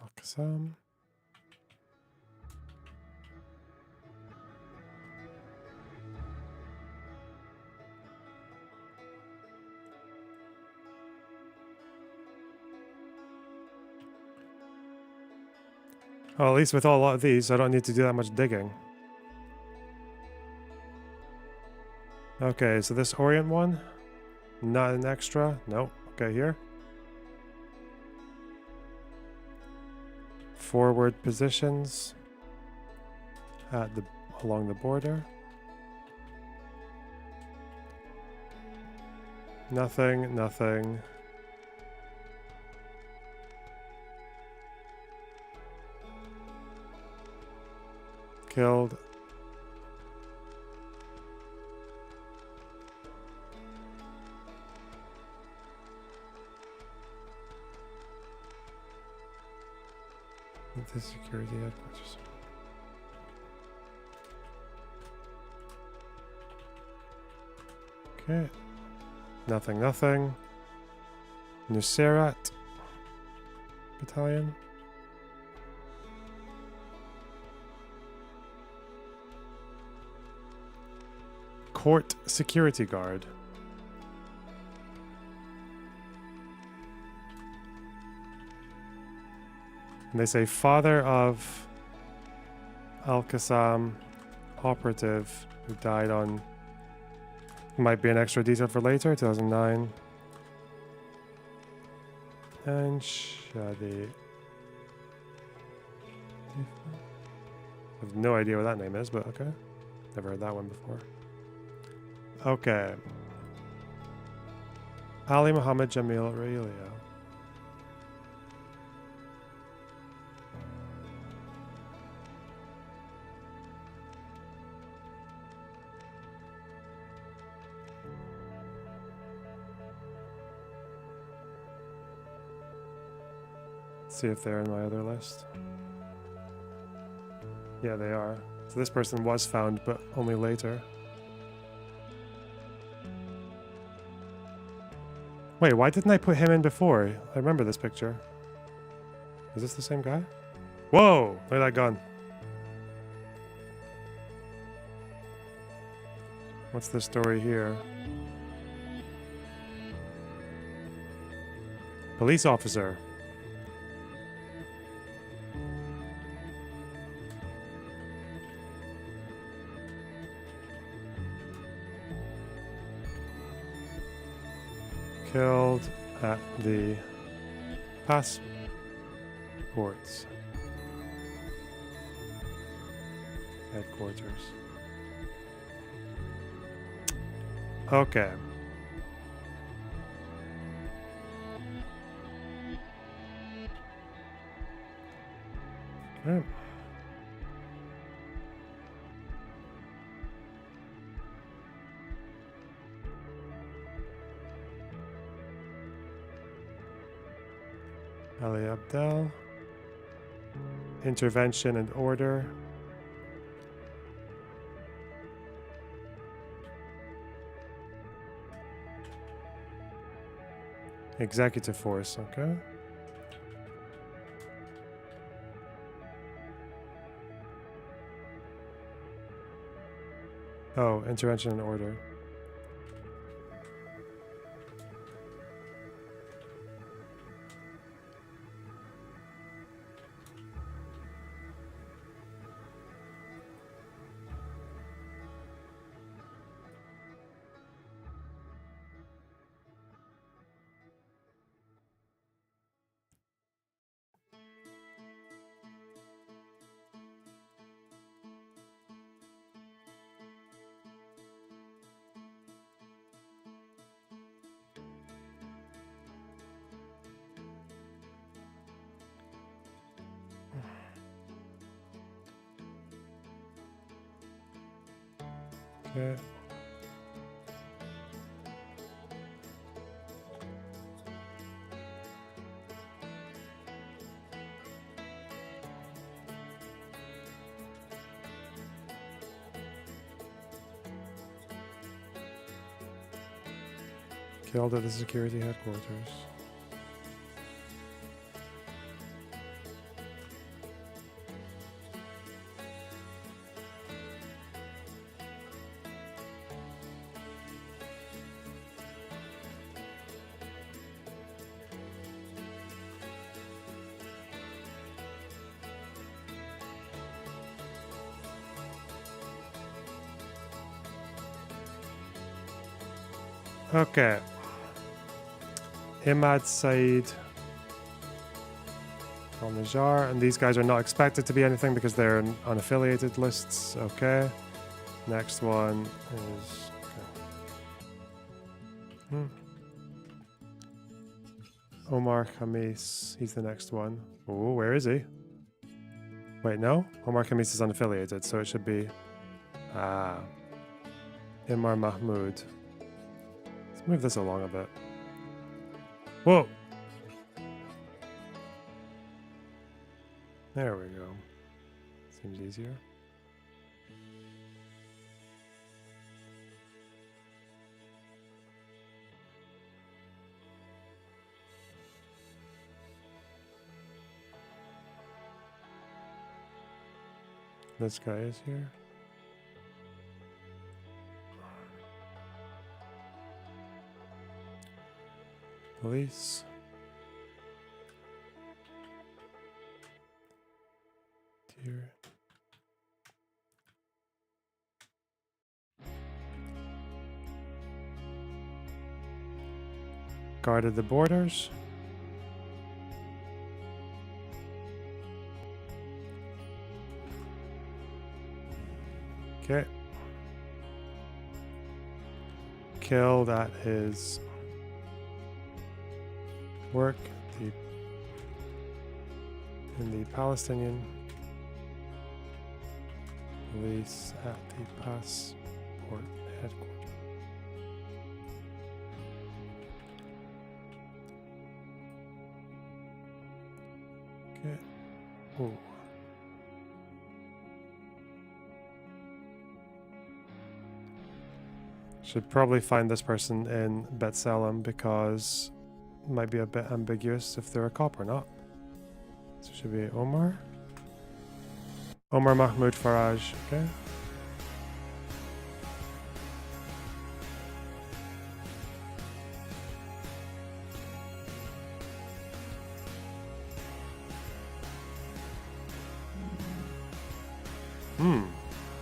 Al-Qassam. Well, at least with a lot of these, I don't need to do that much digging. Okay, so this Orient one, not an extra. Nope. Okay, here. Forward positions at along the border. Nothing, nothing. Killed. The security headquarters. Okay. Nothing, nothing. Nusairat Battalion. Court security guard. And they say father of Al-Qassam operative who died on... Might be an extra detail for later, 2009. And Shadi. I have no idea what that name is, but okay. Never heard that one before. Okay. Ali Muhammad Jamil Railia. See if they're in my other list. Yeah, they are. So this person was found, but only later. Wait, why didn't I put him in before? I remember this picture. Is this the same guy? Whoa! Look at that gun. What's the story here? Police officer. Killed at the passports headquarters. Okay. Alright. Ali Abdel. Intervention and order. Executive force, okay. Oh, intervention and order. Okay. Killed at the security headquarters. Okay. Imad Said Al Najjar, and these guys are not expected to be anything because they're in unaffiliated lists. Okay. Next one is. Okay. Omar Khamis. He's the next one. Oh, where is he? Wait, no? Omar Khamis is unaffiliated, so it should be. Imar Mahmoud. Let's move this along a bit. Whoa! There we go. Seems easier. This guy is here. Police. Here. Guarded the borders. Okay. Killed at his work in the Palestinian police at the passport headquarters. Okay. Oh. Should probably find this person in B'Tselem because it might be a bit ambiguous if they're a cop or not. So it should be Omar. Omar Mahmoud Faraj, okay.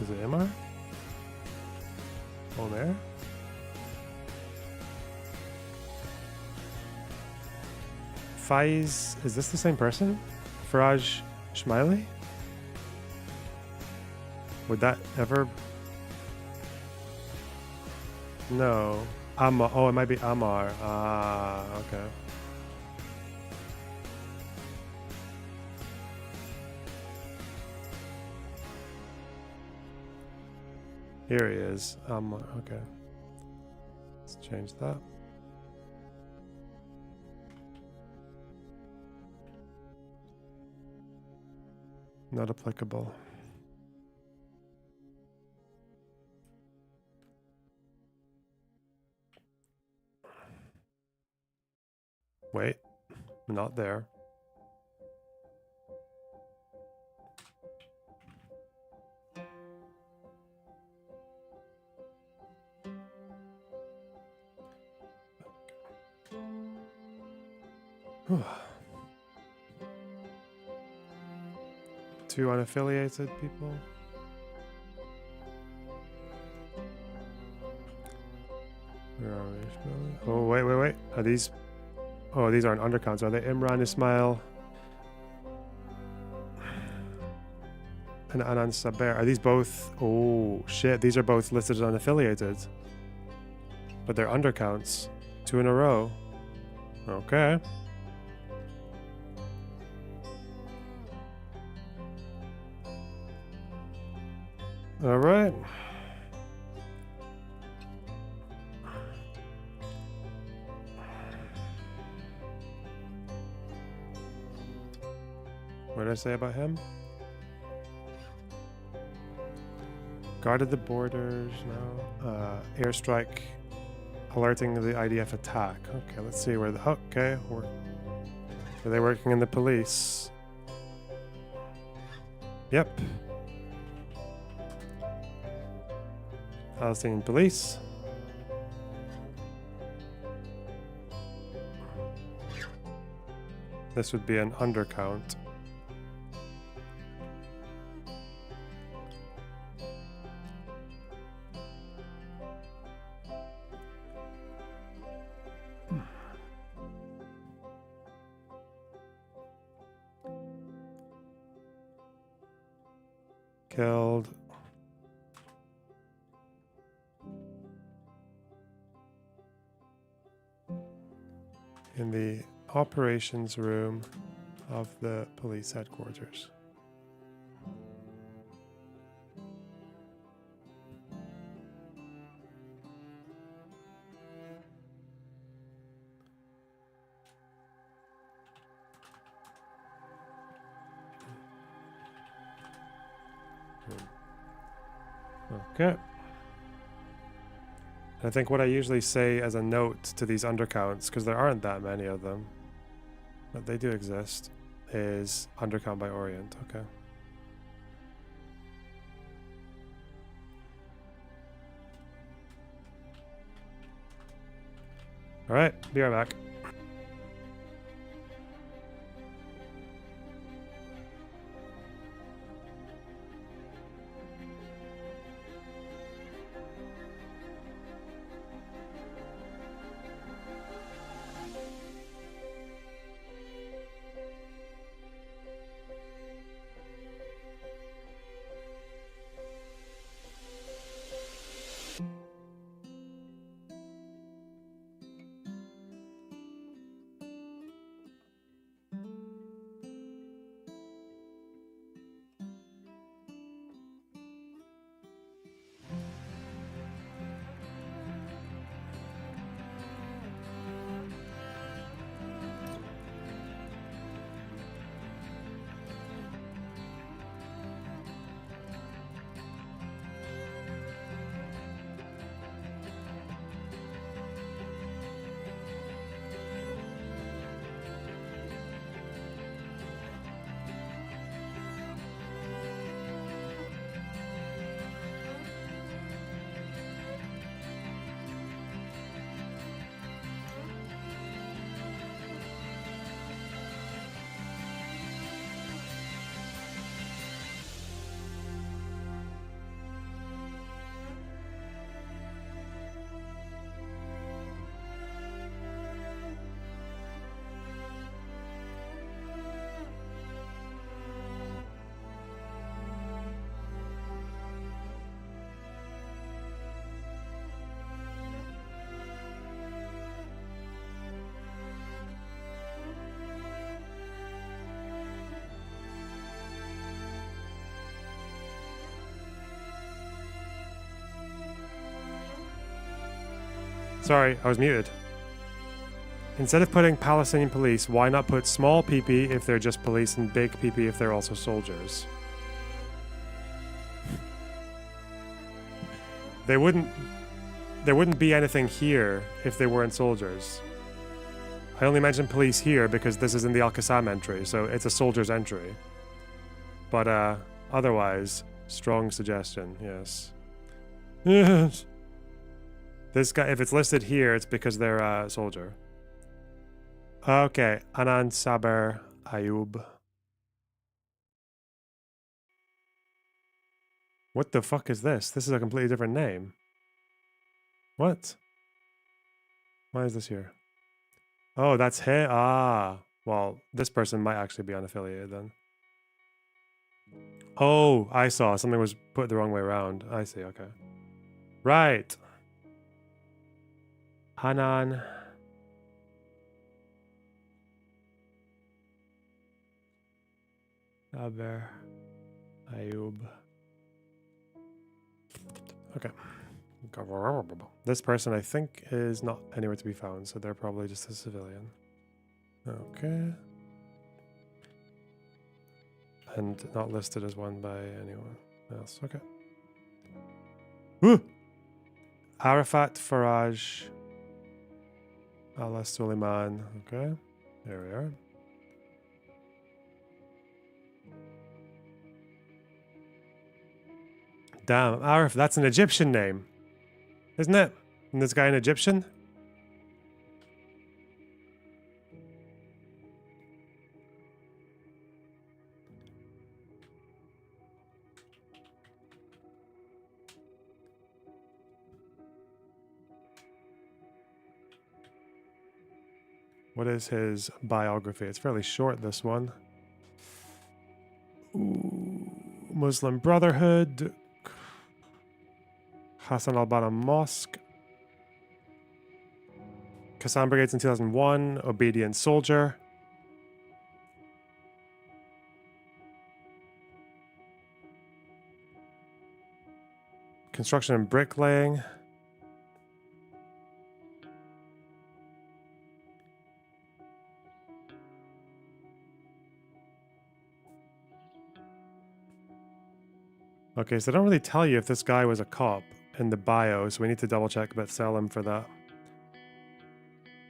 Is it Omar? Omer? Faiz, is this the same person? Faraj Shmaili? Would that ever... No. Amar. Oh, it might be Amar. Ah, okay. Here he is. Okay. Let's change that. Not applicable. Wait, not there. Two unaffiliated people. Where are we? Oh, wait. Are these... Oh, these aren't undercounts, are they? Imran Ismail and Anan Saber. Are these both... Oh, shit. These are both listed as unaffiliated. But they're undercounts. 2 in a row. Okay. All right. What did I say about him? Guarded the borders, no. Airstrike alerting the IDF attack. Okay, let's see where the... Okay, are they working in the police? Yep. Palestinian police. This would be an undercount. Killed. In the operations room of the police headquarters. Okay. I think what I usually say as a note to these undercounts, because there aren't that many of them, but they do exist, is undercount by Orient. Okay. All right, be right back. Sorry, I was muted. Instead of putting Palestinian police, why not put small PP if they're just police and big PP if they're also soldiers? There wouldn't be anything here if they weren't soldiers. I only mentioned police here because this is in the Al-Qassam entry, so it's a soldier's entry. But otherwise, strong suggestion, yes. Yes. This guy, if it's listed here, it's because they're a soldier. Okay, Anan Saber Ayub. What the fuck is this? This is a completely different name. What? Why is this here? Oh, that's him. Ah, well, this person might actually be unaffiliated then. Oh, I saw. Something was put the wrong way around. I see, okay. Right. Hanan. Aber. Ayub. Okay. This person, I think, is not anywhere to be found, so they're probably just a civilian. Okay. And not listed as one by anyone else. Okay. Woo! Arafat Faraj Allah Suleiman. Okay. There we are. Damn, Arif, that's an Egyptian name. Isn't it? Isn't this guy an Egyptian? What is his biography? It's fairly short, this one. Ooh, Muslim Brotherhood. Hassan al-Banna Mosque. Qassam Brigades in 2001. Obedient Soldier. Construction and bricklaying. Okay, so they don't really tell you if this guy was a cop in the bio, so we need to double check about Selim for that.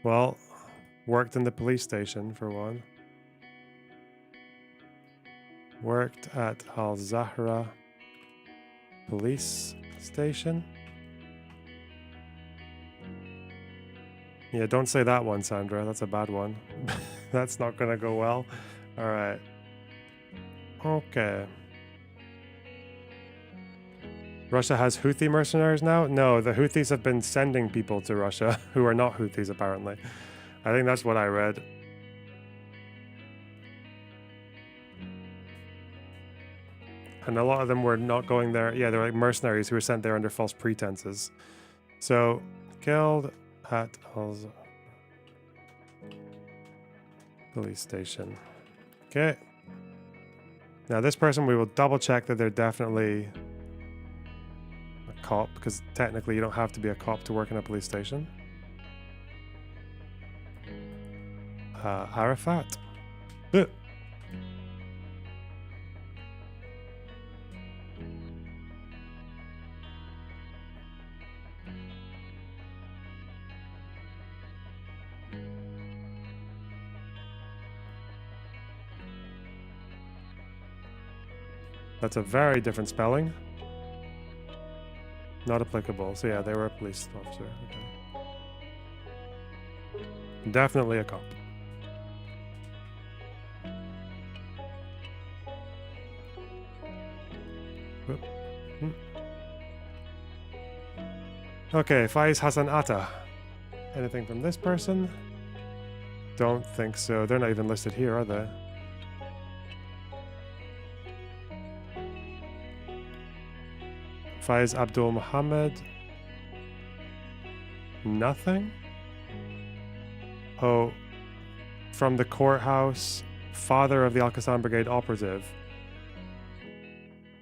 Well, worked in the police station for one. Worked at Al Zahra police station. Yeah, don't say that one, Sandra. That's a bad one. That's not gonna go well. All right. Okay. Russia has Houthi mercenaries now? No, the Houthis have been sending people to Russia who are not Houthis, apparently. I think that's what I read. And a lot of them were not going there. Yeah, they're like mercenaries who were sent there under false pretenses. So, killed at police station. Okay. Now this person, we will double check that they're definitely a cop, because technically you don't have to be a cop to work in a police station. Arafat. That's a very different spelling. Not applicable. So yeah, they were a police officer. Okay. Definitely a cop. Whoop. Okay, Faiz Hassan Atta. Anything from this person? Don't think so. They're not even listed here, are they? Faiz Abdul Muhammad. Nothing? Oh, from the courthouse, father of the Al-Qassam Brigade operative.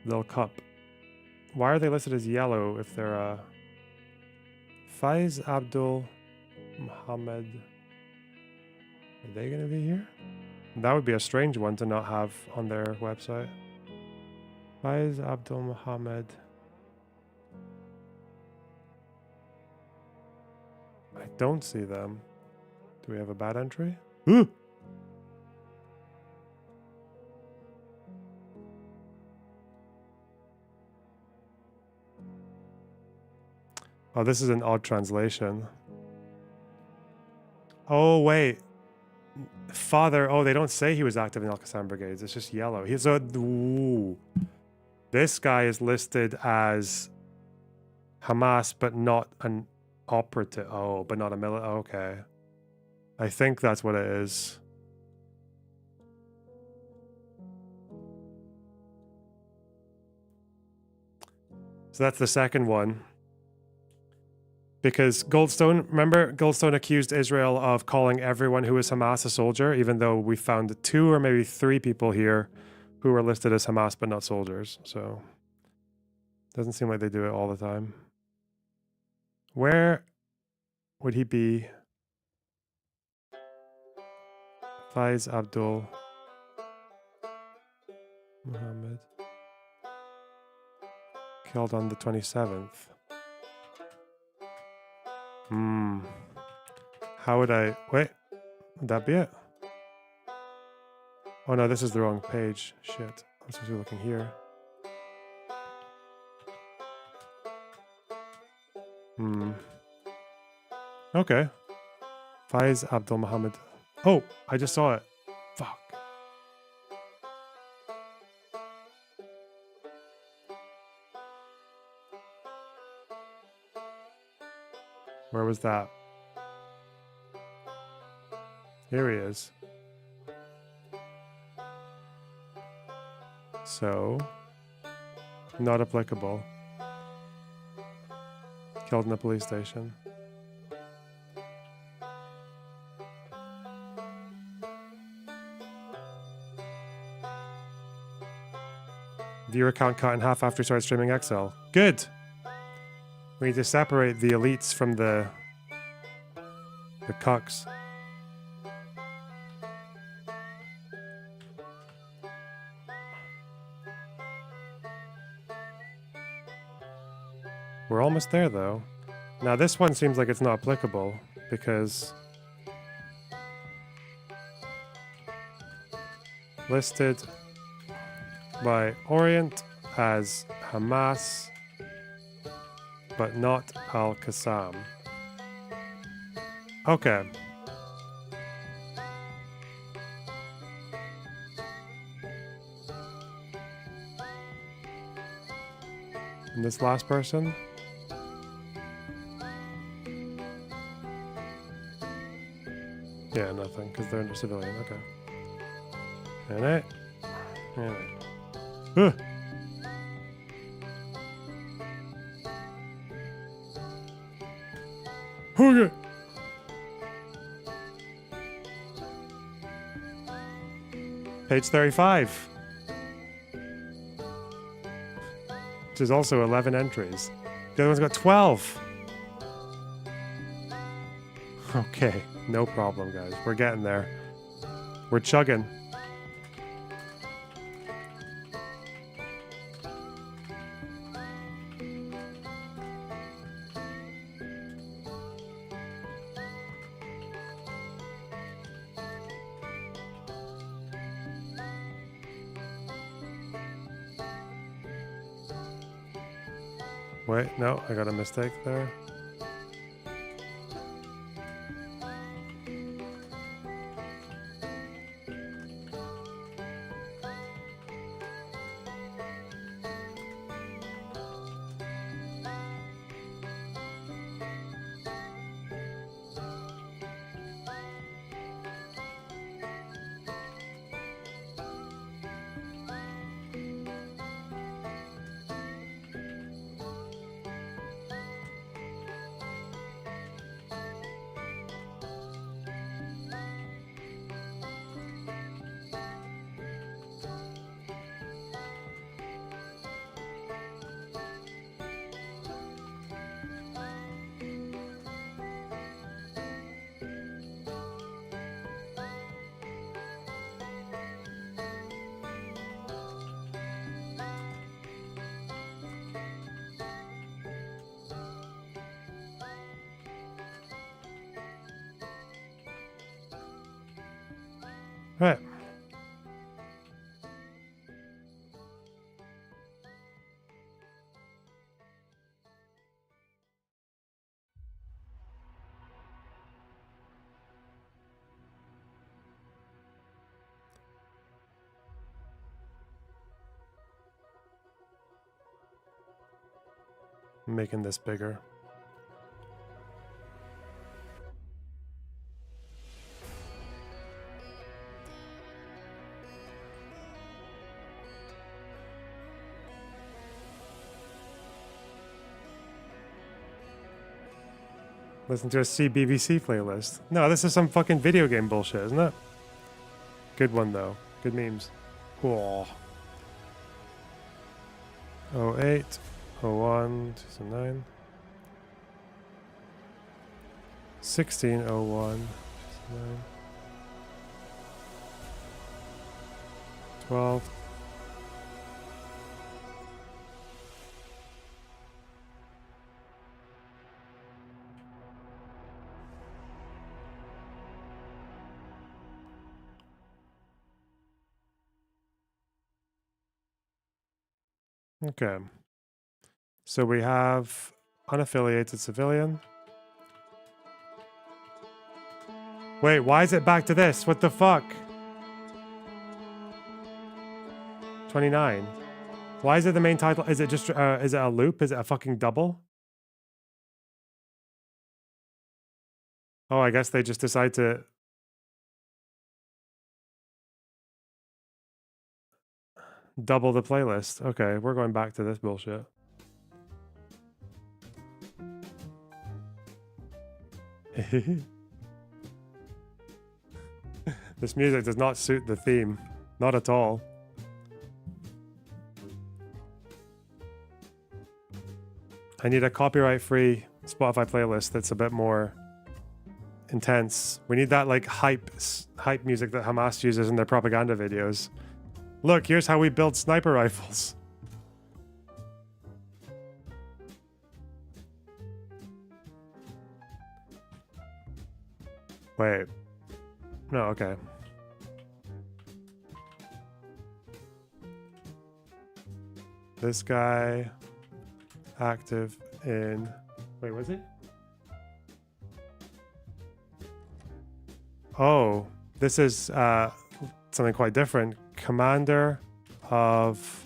Lil Cup. Why are they listed as yellow if they're a Faiz Abdul Muhammad. Are they going to be here? That would be a strange one to not have on their website. Faiz Abdul Muhammad. I don't see them. Do we have a bad entry? Ooh! Oh, this is an odd translation. Oh, wait. Father, oh, they don't say he was active in Al-Qassam brigades. It's just yellow. He's a... Ooh. This guy is listed as Hamas, but not an operative. Oh, but not a military. Okay. I think that's what it is. So that's the second one. Because Goldstone, remember, Goldstone accused Israel of calling everyone who was Hamas a soldier, even though we found 2 or maybe 3 people here who were listed as Hamas but not soldiers. So doesn't seem like they do it all the time. Where would he be? Faiz Abdul Muhammad. Killed on the 27th. How would I... Wait. Would that be it? Oh no, this is the wrong page. Shit. I'm supposed to be looking here. Okay. Faiz Abdul Muhammad. Oh, I just saw it. Fuck. Where was that? Here he is. So, not applicable. Killed in the police station. Viewer count cut in half after he started streaming XL. Good! We need to separate the elites from the cucks. We're almost there, though. Now, this one seems like it's not applicable, because... listed by Orient as Hamas, but not Al-Qassam. Okay. And this last person? Yeah, nothing, because they're civilian. Okay. And it. And it. Okay. Page 35. Which is also 11 entries. The other one's got 12. Okay, no problem, guys. We're getting there. We're chugging. Wait, no, I got a mistake there. Right. I'm making this bigger. Listen to a CBBC playlist. No, this is some fucking video game bullshit, isn't it? Good one, though. Good memes. Cool. 08, 01, 2009. 1601, 2009. 12. Okay. So we have unaffiliated civilian. Wait, why is it back to this? What the fuck? 29. Why is it the main title? Is it just, is it a loop? Is it a fucking double? Oh, I guess they just decide to... double the playlist. Okay, we're going back to this bullshit. This music does not suit the theme. Not at all. I need a copyright-free Spotify playlist that's a bit more intense. We need that like hype music that Hamas uses in their propaganda videos. Look, here's how we build sniper rifles. Wait. No, okay. This guy active in... Wait, was it? Oh, this is something quite different. Commander of...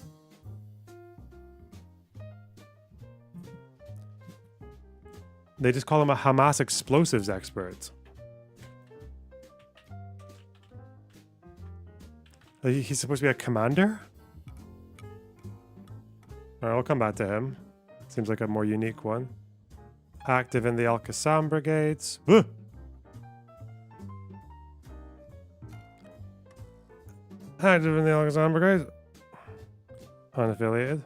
They just call him a Hamas explosives expert. He's supposed to be a commander? Alright, I'll come back to him. Seems like a more unique one. Active in the Al-Qassam brigades. Woo! Active in the Al-Qassam brigades. Unaffiliated.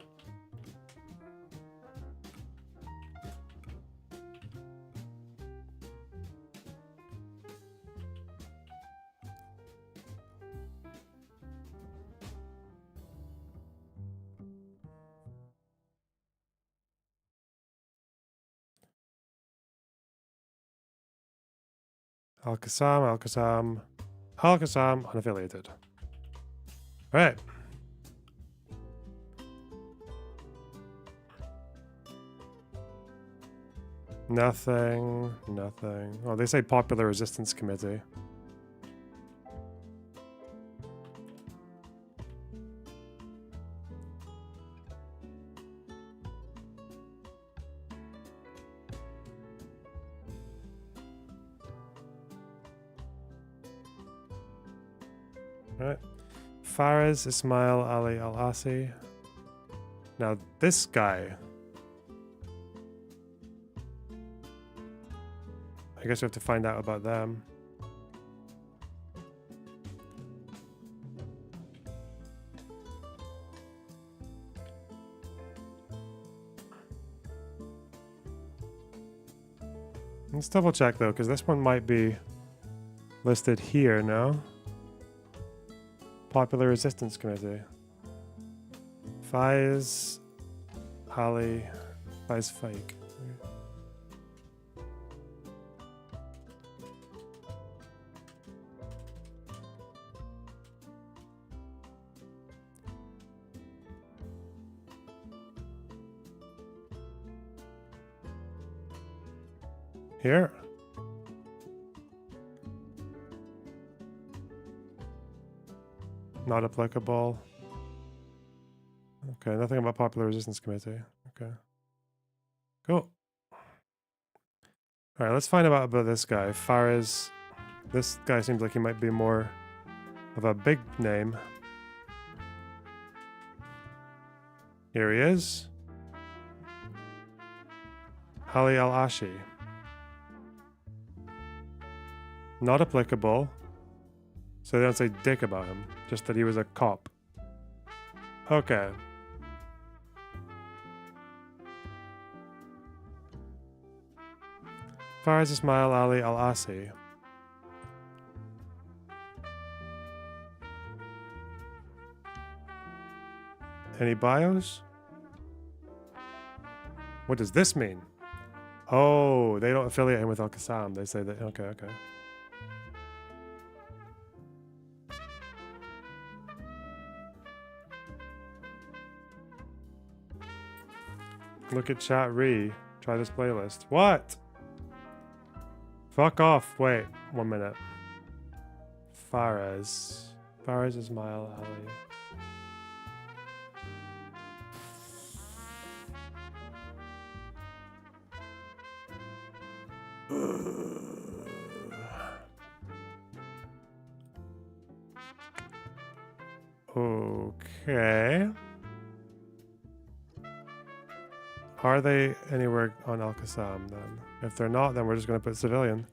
Al-Qassam, unaffiliated. Alright. Nothing. Oh, they say Popular Resistance Committee. Right. Faraz Ismail Ali Al-Asi. Now this guy. I guess we have to find out about them. Let's double check though, because this one might be listed here, no? Popular Resistance Committee. Faiz Fake. Here? Not applicable. Okay, nothing about Popular Resistance Committee. Okay. Cool. Alright, let's find out about this guy. Fares. This guy seems like he might be more of a big name. Here he is. Ali Al-Ashi. Not applicable. So they don't say dick about him. Just that he was a cop. Okay. Fares Ismail Ali Al-Asi. Any bios? What does this mean? Oh, they don't affiliate him with Al-Qassam. They say that, okay. Look at chat re. Try this playlist. What? Fuck off. Wait, 1 minute. Fares Ismail Ali. Okay. Are they anywhere on Al-Qassam then? If they're not, then we're just going to put civilian.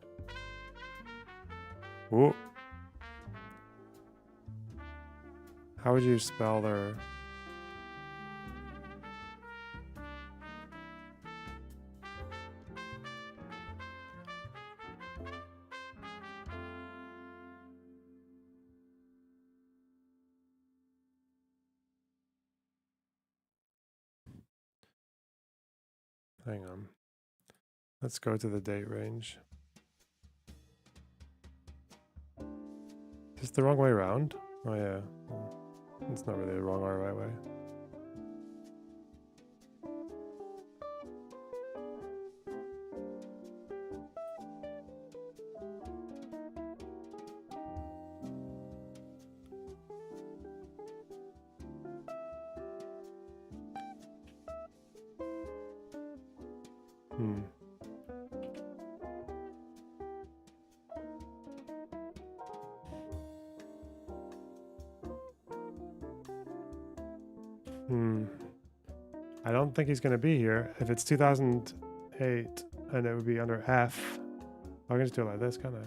Ooh. How would you spell their... Hang on. Let's go to the date range. Is this the wrong way around? Oh yeah. It's not really the wrong or right way. I don't think he's going to be here. If it's 2008, and it would be under F. I can just do it like this, can't I?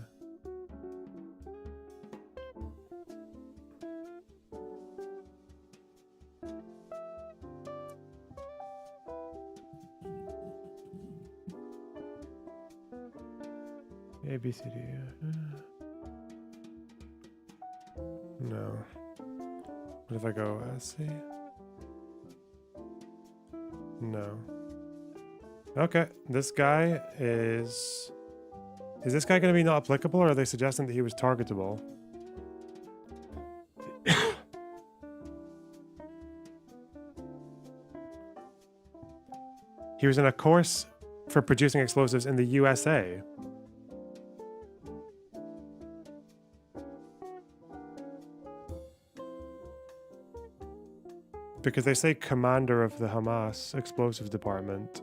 A, B, C, D. No. What if I go S, C? No. Okay, this guy is... Is this guy going to be not applicable, or are they suggesting that he was targetable? He was in a course for producing explosives in the USA. Because they say commander of the Hamas explosives department.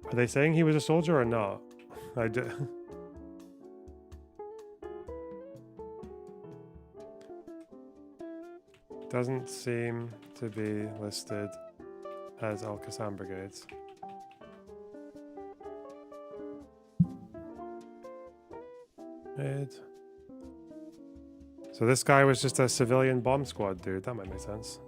Are they saying he was a soldier or not? Doesn't seem to be listed as Al-Qassam brigades. So this guy was just a civilian bomb squad dude. That might make sense.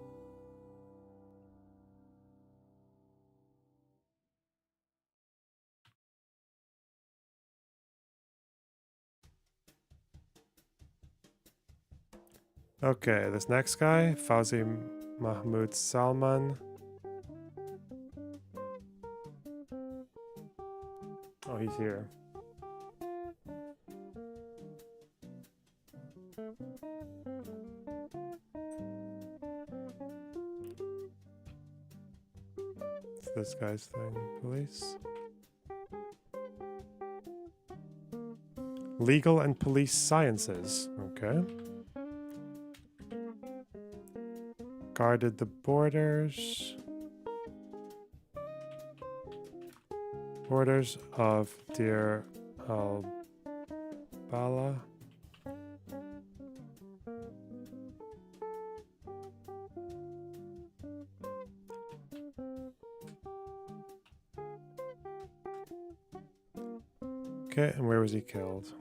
Okay, this next guy, Fauzi Mahmoud Salman. Oh, he's here. It's this guy's thing. Police. Legal and police sciences. Okay. Guarded the borders. Borders of Deir al-Bala. Okay, and where was he killed?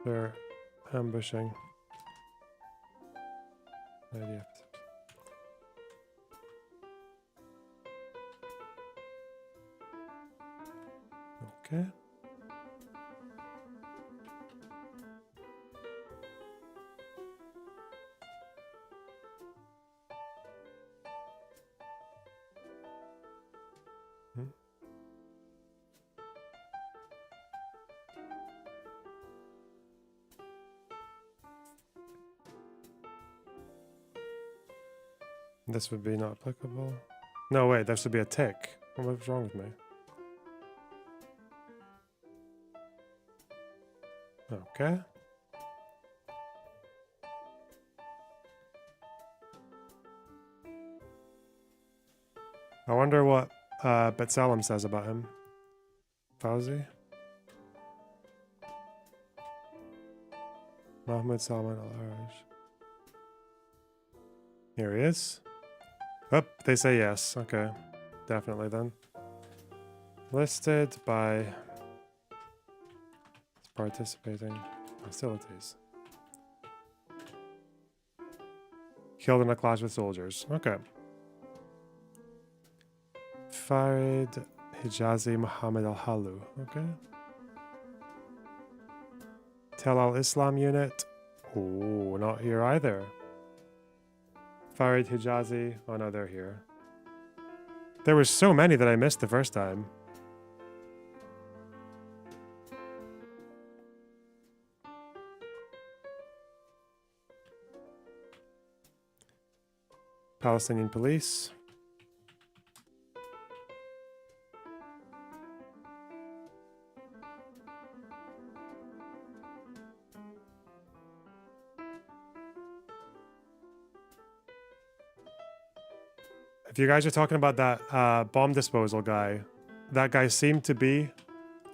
They're ambushing. Idea. Okay. This would be not applicable. No, wait, there should be a tick. What's wrong with me? Okay. I wonder what B'Tselem says about him. Fauzi? Mohammed Salman al-Araj. Here he is. Oh, they say yes. Okay. Definitely then. Listed by participating hostilities. Killed in a clash with soldiers. Okay. Farid Hijazi Muhammad al-Halu. Okay. Tel al-Islam unit. Oh, not here either. Farid Hijazi. Oh no, they're here. There were so many that I missed the first time. Palestinian police. If you guys are talking about that bomb disposal guy, that guy seemed to be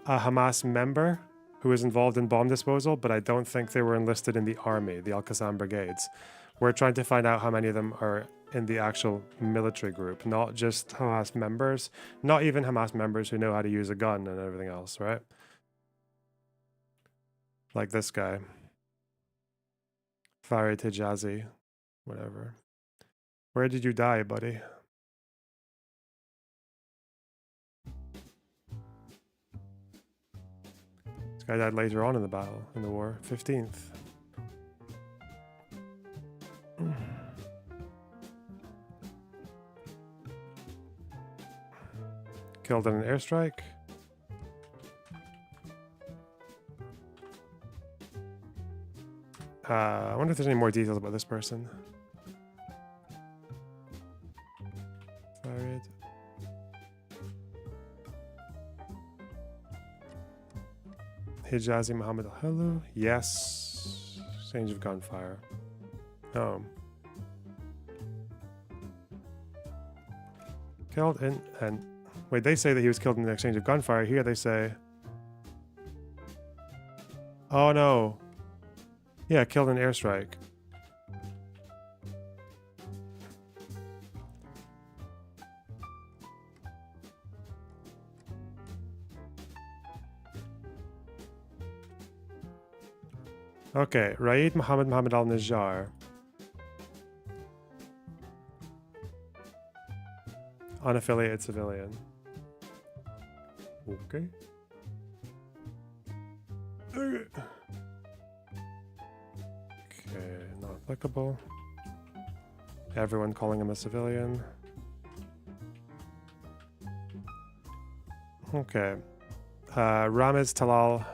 a Hamas member who was involved in bomb disposal, but I don't think they were enlisted in the army, the Al-Qassam brigades. We're trying to find out how many of them are in the actual military group, not just Hamas members, not even Hamas members who know how to use a gun and everything else, right? Like this guy. Farid Hijazi, whatever. Where did you die, buddy? This guy died later on in the battle, in the war, 15th. Killed in an airstrike. I wonder if there's any more details about this person. Farid. Hijazi Muhammad al-Halu. Yes. Exchange of gunfire. Oh. Killed in and wait, they say that he was killed in the exchange of gunfire. Here they say, oh no. Yeah, killed in an airstrike. Okay, Raid Mohammed al-Najjar. Unaffiliated civilian. Okay. Okay, not applicable. Everyone calling him a civilian. Okay. Ramiz Talal.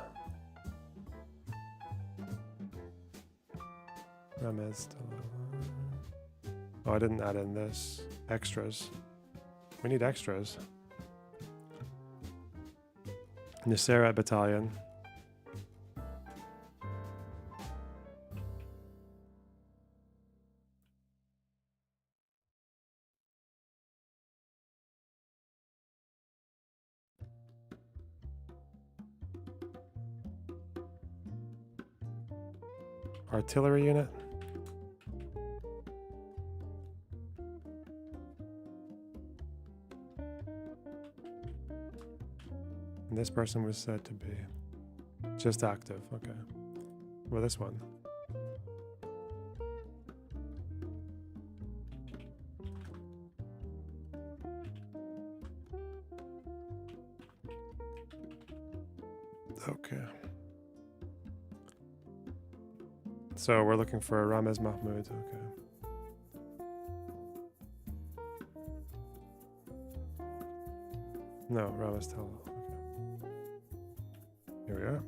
Ramiz Talal. Oh, I didn't add in this. Extras. We need extras. Nusayrat Battalion. Artillery unit. And this person was said to be just active. Okay. Well, this one. Okay. So we're looking for Ramiz Mahmoud. Okay. No, Ramiz Talal. Okay. Here we are.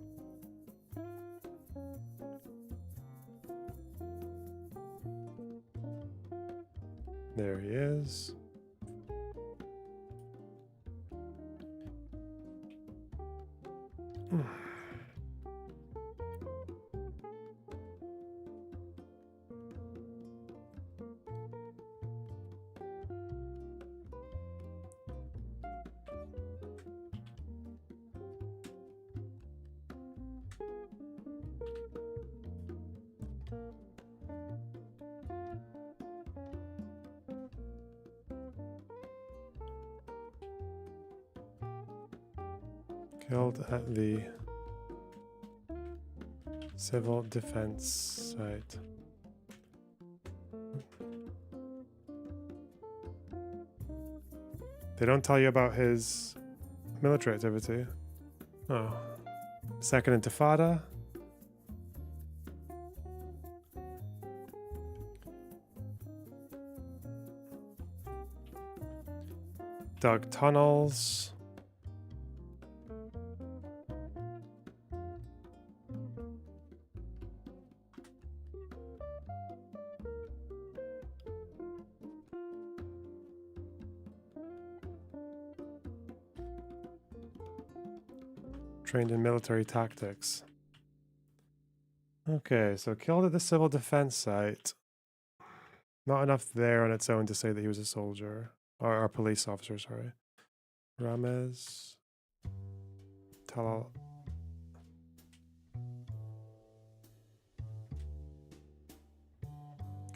There he is. Killed at the civil defense site. They don't tell you about his military activity. Oh. Second Intifada. Dug tunnels. Trained in military tactics. Okay, so killed at the civil defense site. Not enough there on its own to say that he was a soldier. Or a police officer, sorry. Ramiz Talal.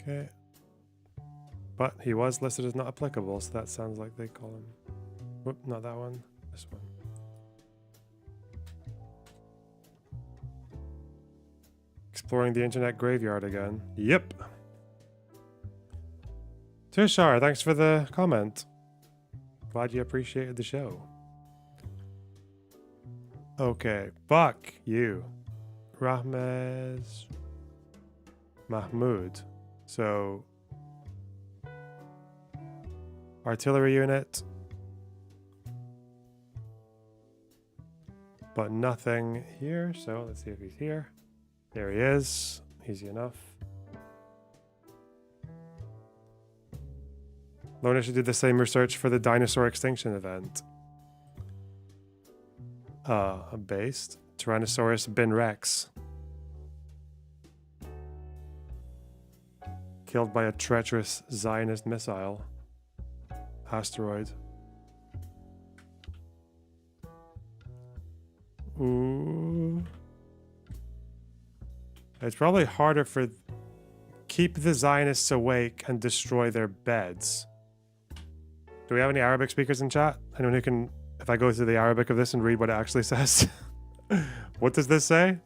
Okay. But he was listed as not applicable, so that sounds like they call him. Whoop, not that one. This one. Exploring the internet graveyard again. Yep. Tushar, thanks for the comment. Glad you appreciated the show. Okay, fuck you. Ramiz Mahmoud. So, artillery unit. But nothing here, so let's see if he's here. There he is. Easy enough. Lona should do the same research for the dinosaur extinction event. Based. Tyrannosaurus bin Rex. Killed by a treacherous Zionist missile. Asteroid. Ooh. It's probably harder for... Keep the Zionists awake and destroy their beds. Do we have any Arabic speakers in chat? Anyone who can... If I go through the Arabic of this and read what it actually says. What does this say?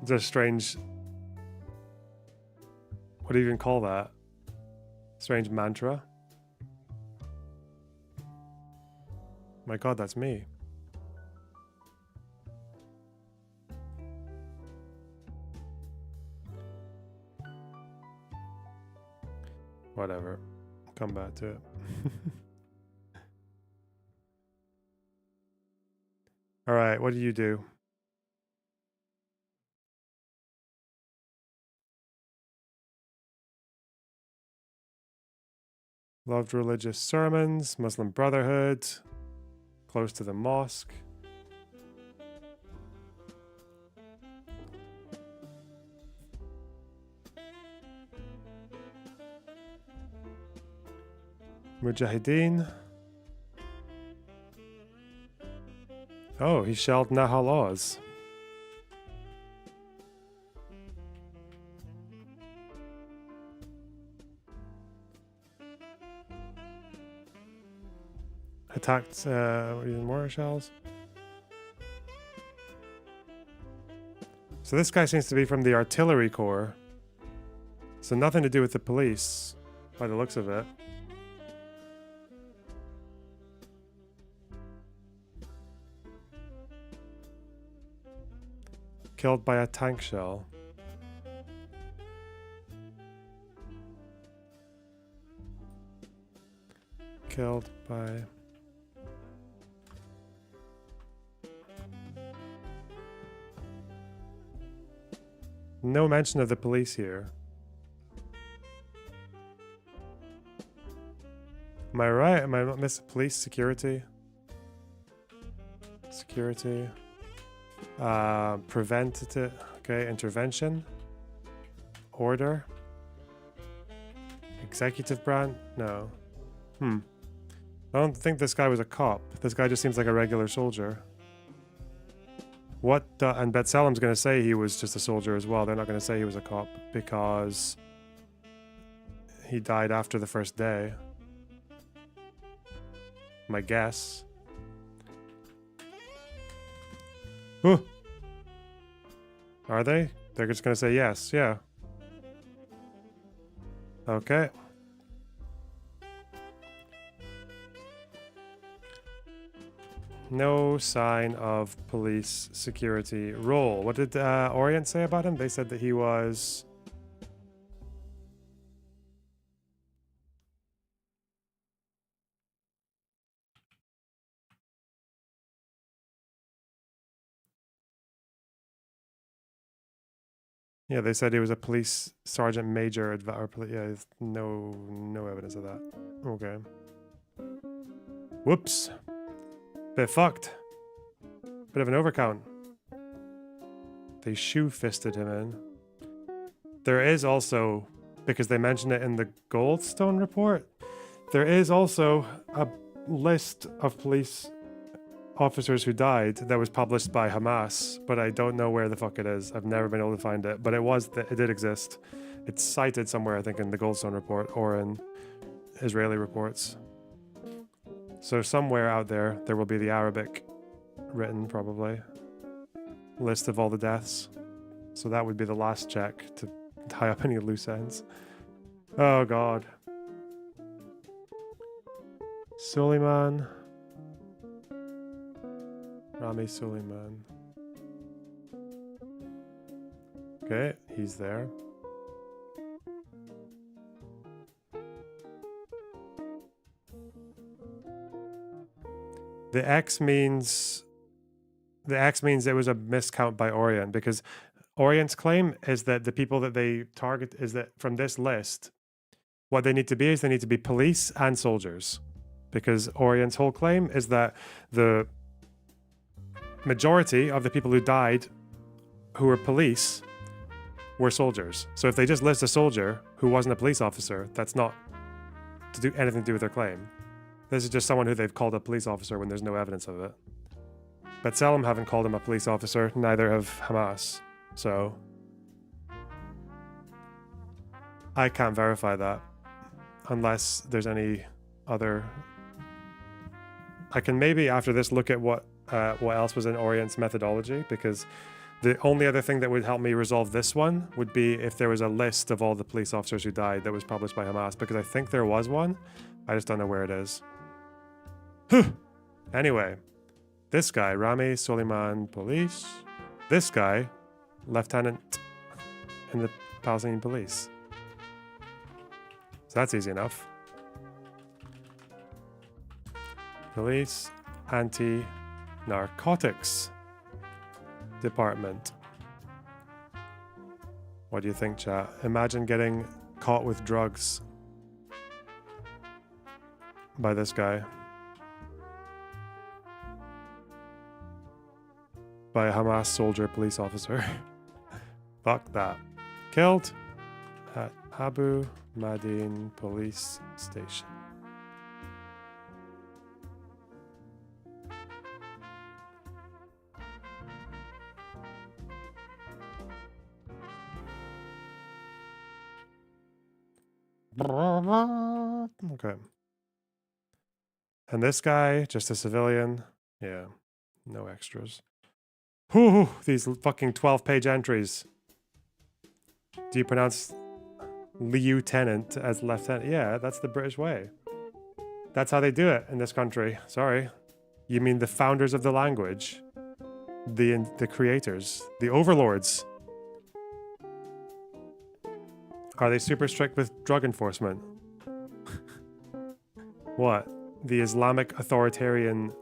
It's a strange... What do you even call that? Strange mantra. My God, that's me. Whatever. Come back to it. All right, what do you do? Loved religious sermons, Muslim Brotherhood, close to the mosque. Mujahideen. Oh, he shelled Nahal Oz. Attacked using mortar shells. So this guy seems to be from the artillery corps. So nothing to do with the police, by the looks of it. Killed by a tank shell. Killed by... No mention of the police here. Am I right? Am I not missing police security? Security. Preventative. Okay, intervention. Order. Executive branch? No. I don't think this guy was a cop. This guy just seems like a regular soldier. What? And Betsalem's going to say he was just a soldier as well. They're not going to say he was a cop because he died after the first day. My guess. Ooh. Are they? They're just going to say yes. Yeah. Okay. No sign of police security role. What did Orient say about him? They said that he was... Yeah, they said he was a police sergeant major. Yeah, no evidence of that. Okay. Whoops. Bit fucked. Bit of an overcount. They shoe-fisted him in. There is also, because they mentioned it in the Goldstone report, there is also a list of police officers who died that was published by Hamas, but I don't know where the fuck it is. I've never been able to find it, but it did exist. It's cited somewhere, I think, in the Goldstone report or in Israeli reports. So somewhere out there, there will be the Arabic written, probably, list of all the deaths. So that would be the last check to tie up any loose ends. Oh, God. Suleiman. Rami Suleiman. Okay, he's there. The X means it was a miscount by Orient, because Orient's claim is that the people that they target is that from this list, what they need to be is they need to be police and soldiers, because Orient's whole claim is that the majority of the people who died who were police were soldiers. So if they just list a soldier who wasn't a police officer, that's not to do anything to do with their claim. This is just someone who they've called a police officer when there's no evidence of it. But Selim haven't called him a police officer, neither have Hamas. So I can't verify that unless there's any other... I can maybe after this look at what else was in Orient's methodology, because The only other thing that would help me resolve this one would be if there was a list of all the police officers who died that was published by Hamas, because I think there was one. I just don't know where it is. Anyway, this guy, Rami Soleiman Police. This guy, lieutenant in the Palestinian police. So that's easy enough. Police Anti-Narcotics Department. What do you think, chat? Imagine getting caught with drugs by this guy. By a Hamas soldier police officer. Fuck that. Killed at Abu Madin police station. Okay. And this guy, just a civilian. Yeah, no extras. Whew, these fucking 12-page entries. Do you pronounce lieutenant as lieutenant? Yeah, that's the British way. That's how they do it in this country. Sorry. You mean the founders of the language? The creators? The overlords? Are they super strict with drug enforcement? What? The Islamic authoritarian...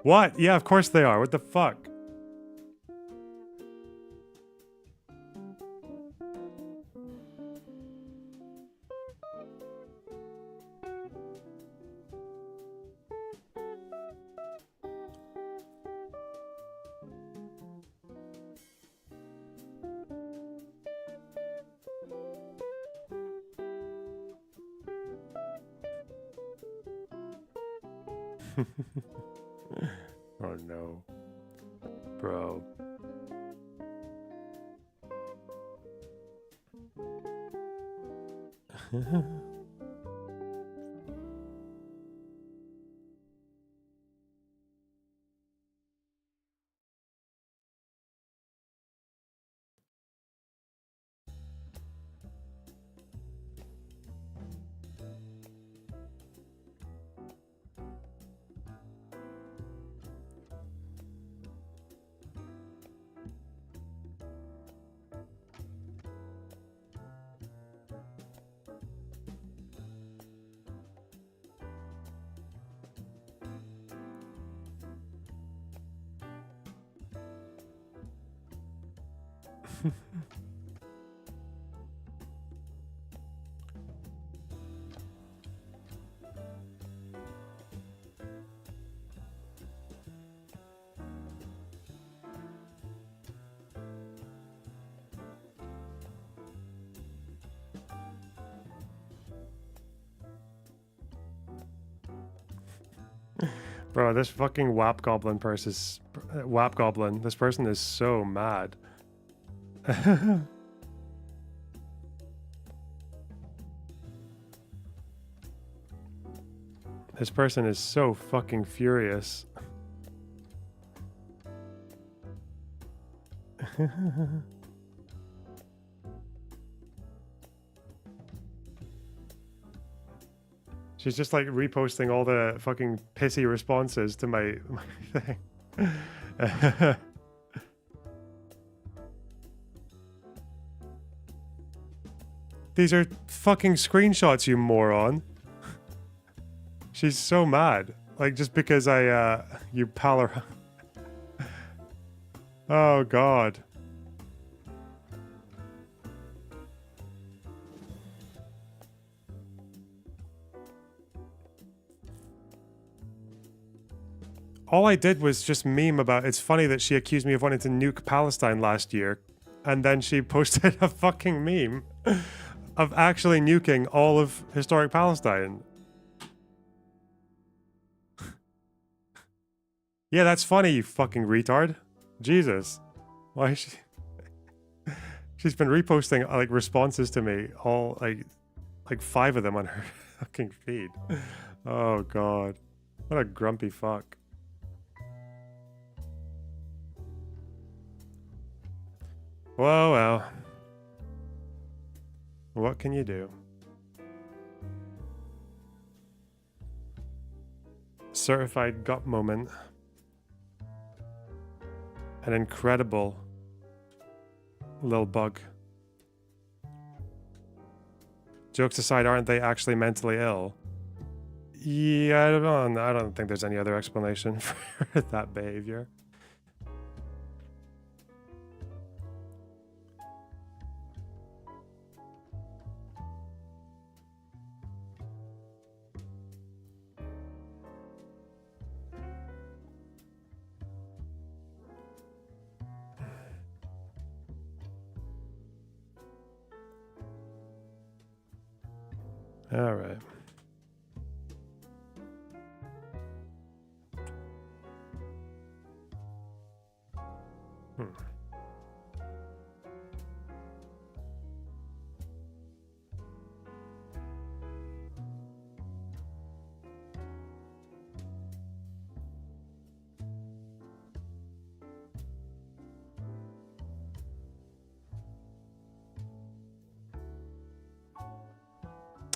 What? Yeah, of course they are. What the fuck? Oh no. Bro. Bro, this fucking WAP goblin person is... WAP goblin. This person is so mad. This person is so fucking furious. She's just like reposting all the fucking pissy responses to my thing. These are fucking screenshots, you moron. She's so mad. Like, just because you pal her. Oh, God. All I did was just meme about, it's funny that she accused me of wanting to nuke Palestine last year, and then she posted a fucking meme of actually nuking all of historic Palestine. Yeah, that's funny, you fucking retard. Jesus. Why is she... She's been reposting, like, responses to me, all, like 5 of them on her fucking feed. Oh, God. What a grumpy fuck. Well, well. What can you do? Certified gut moment. An incredible little bug. Jokes aside, aren't they actually mentally ill? Yeah, I don't think there's any other explanation for that behavior. All right.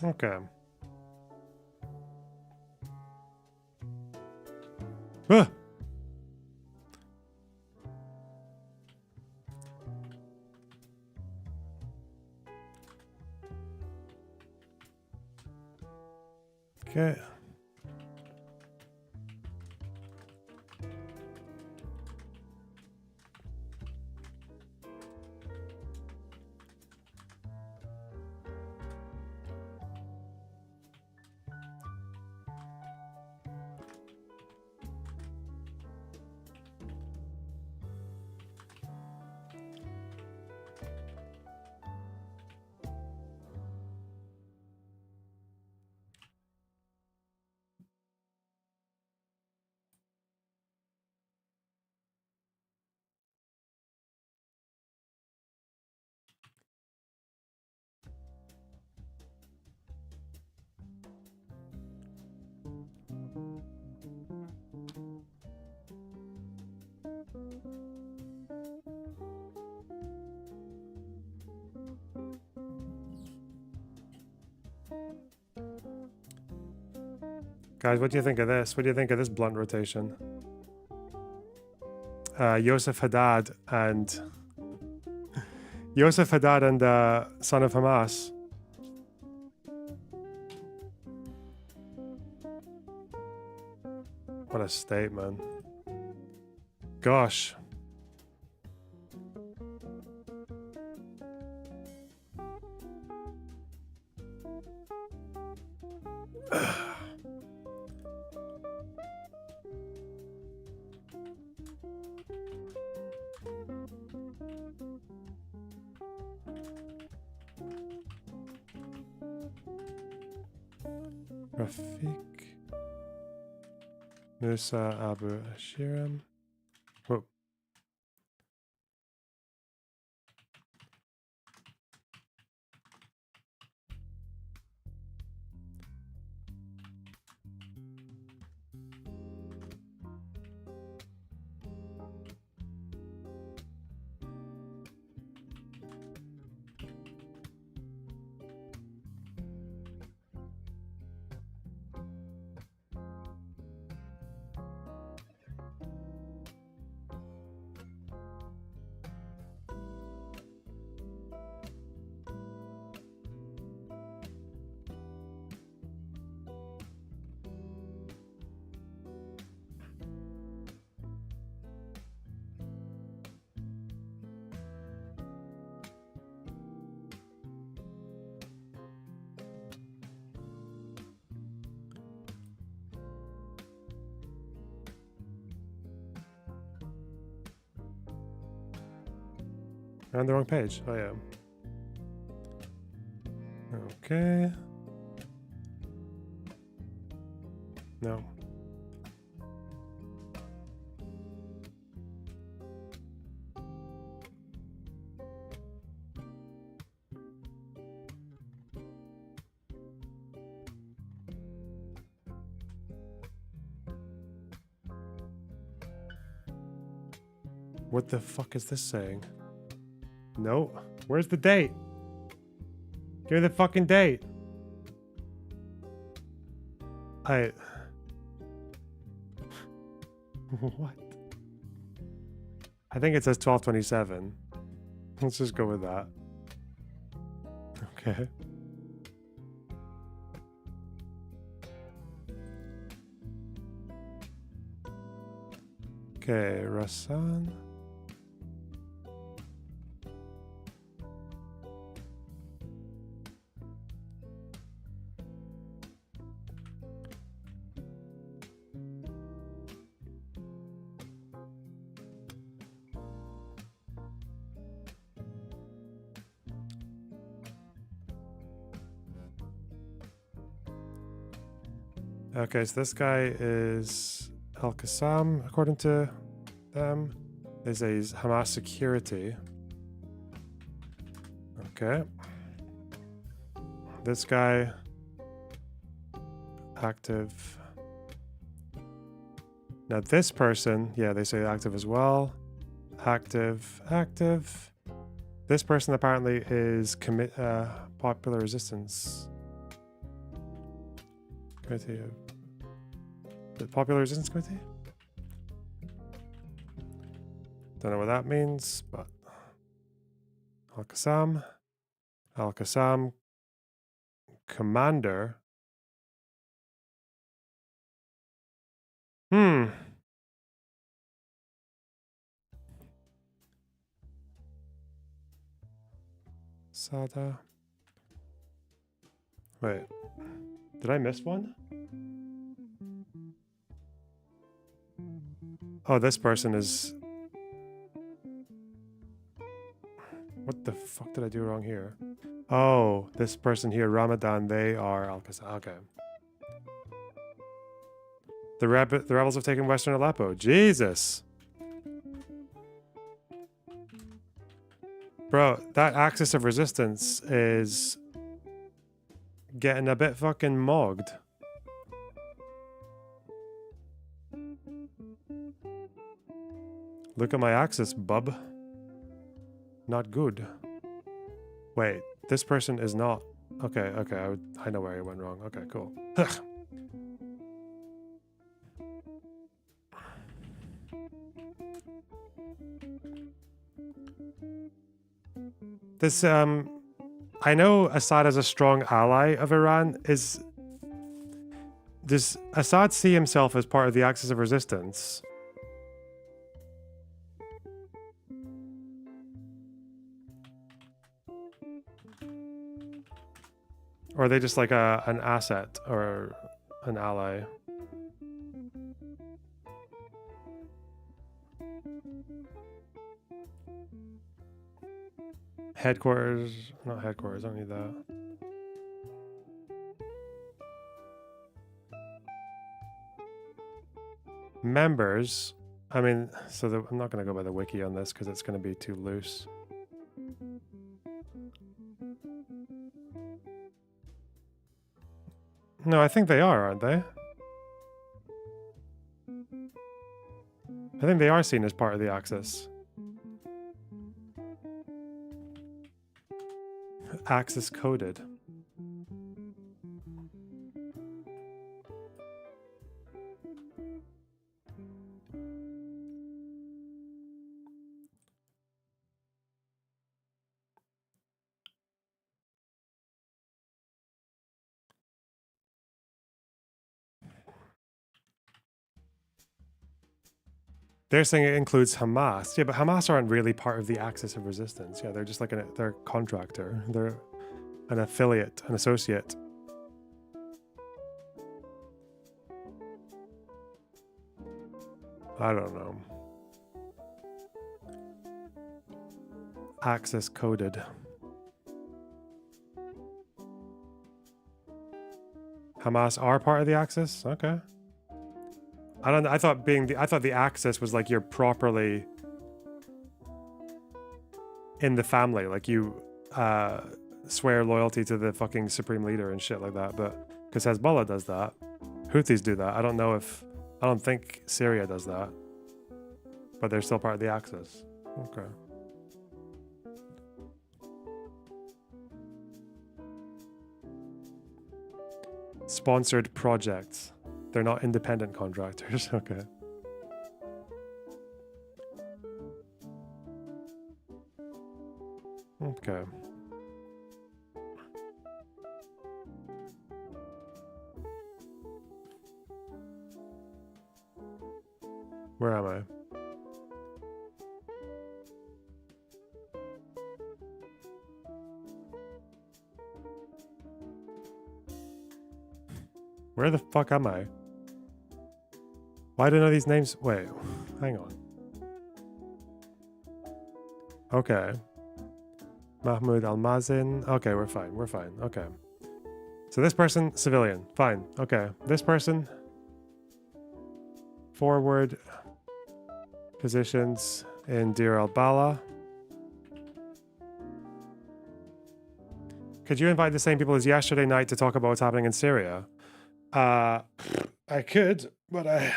Okay. Ah! Okay. Guys, what do you think of this? What do you think of this blunt rotation? Yosef Haddad and son of Hamas. What a statement. Gosh. Rafik Musa Abu Ashiram. Whoa. You're on the wrong page. I am. Okay. No. What the fuck is this saying? No. Where's the date? Give me the fucking date. What? I think it says 12/27. Let's just go with that. Okay. Okay, Rasan. Okay, so this guy is Al-Qassam, according to them. They say he's Hamas security. Okay. This guy, active. Now this person, yeah, they say active as well. Active. This person apparently is popular resistance. Committee of the Popular Resistance Committee? Don't know what that means, but Al-Qassam. Al-Qassam commander. Sada. Wait. Did I miss one? Oh, this person is... What the fuck did I do wrong here? Oh, this person here, Ramadan, they are Al-Qassam. Okay. The rebels have taken Western Aleppo. Jesus! Bro, that axis of resistance is getting a bit fucking mogged. Look at my axis, bub. Not good. Wait, this person is not... Okay, I know where I went wrong. Okay, cool. This, I know Assad as a strong ally of Iran. Does Assad see himself as part of the axis of resistance? Or are they just like an asset or an ally? Headquarters, not headquarters, I don't need that. Members, I mean, I'm not going to go by the wiki on this because it's going to be too loose. No, I think they are, aren't they? I think they are seen as part of the Axis. Axis coded. They're saying it includes Hamas. Yeah, but Hamas aren't really part of the axis of resistance. Yeah, they're just like they're a contractor. They're an affiliate, an associate. I don't know. Axis coded. Hamas are part of the Axis? Okay. I thought the Axis was like you're properly in the family, like you swear loyalty to the fucking supreme leader and shit like that. But because Hezbollah does that, Houthis do that. I don't think Syria does that, but they're still part of the Axis. Okay. Sponsored projects. They're not independent contractors. Okay. Okay. Where am I? Where the fuck am I? Why do I know these names? Wait, hang on. Okay. Mahmoud Almazin. Okay, we're fine. We're fine. Okay. So this person, civilian. Fine. Okay. This person, forward positions in Deir al-Bala. Could you invite the same people as yesterday night to talk about what's happening in Syria? I could, but I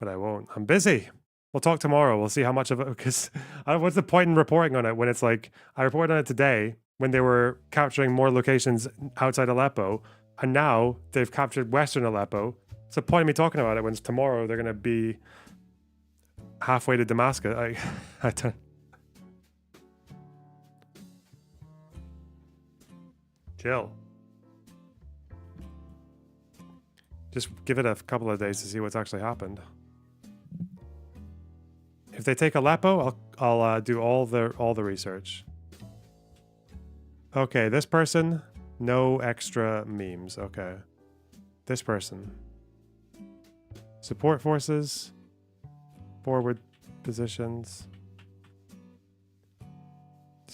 won't. I'm busy. We'll talk tomorrow. We'll see how much of it, because what's the point in reporting on it when it's like, I reported on it today when they were capturing more locations outside Aleppo, and now they've captured Western Aleppo. What's the point of me talking about it when tomorrow they're going to be halfway to Damascus? I don't. Chill. Just give it a couple of days to see what's actually happened. If they take Aleppo, I'll do all the research. Okay, this person, no extra memes. Okay, this person, support forces, forward positions,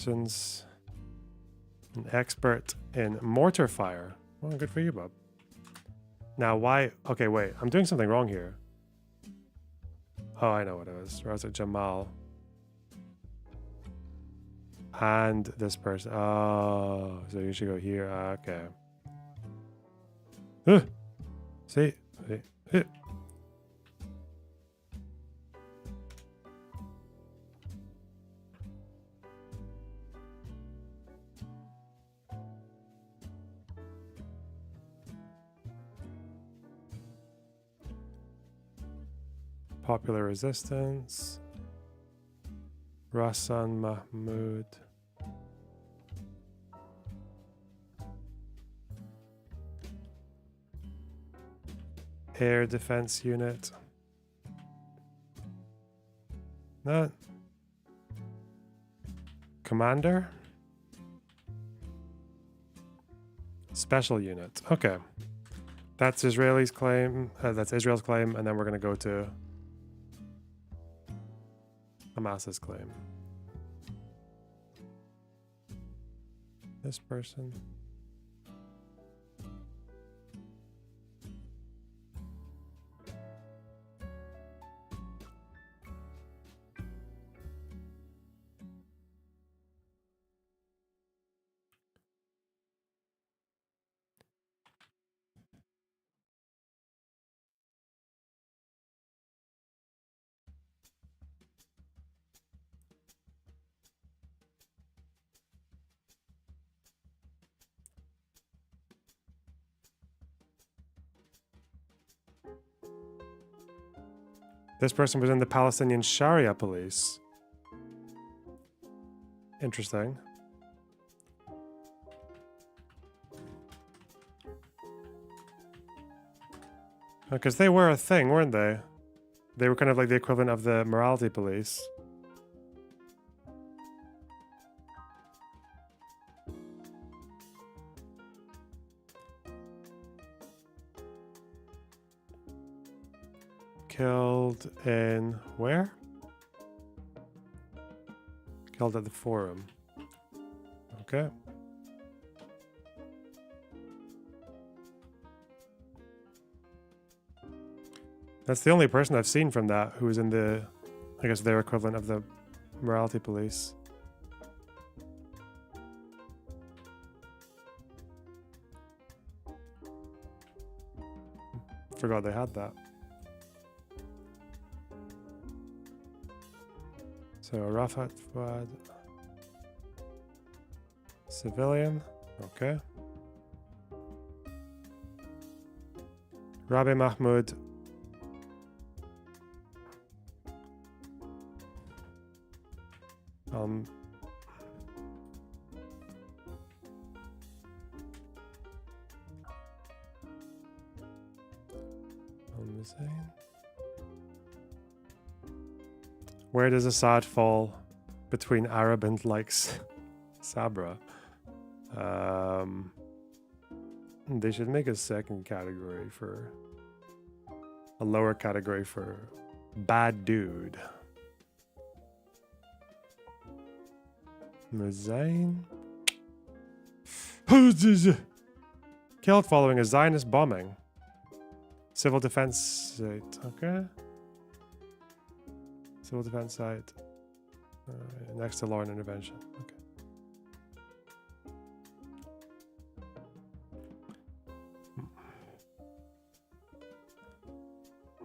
an expert in mortar fire. Well, good for you, Bob. Now, why? Okay, wait. I'm doing something wrong here. Oh, I know what it was. Raza Jamal. And this person. Oh, so you should go here. Okay. See? Popular Resistance. Rasan Mahmoud. Air Defense Unit. No. Commander. Special Unit. Okay. That's Israel's claim. That's Israel's claim, and then we're going to go to Hamas's claim. This person. This person was in the Palestinian Sharia police. Interesting. Because they were a thing, weren't they? They were kind of like the equivalent of the morality police. Killed in where? Killed at the forum. Okay. That's the only person I've seen from that who was in the, I guess, their equivalent of the morality police. Forgot they had that. So Rafat Fuad, civilian, okay. Rabbi Mahmoud. Where does Assad fall between Arab and likes Sabra? They should make a second category for a lower category for bad dude. Mazain. Killed following a Zionist bombing. Civil defense site. Okay. Civil defense site. Next to law and intervention. Okay.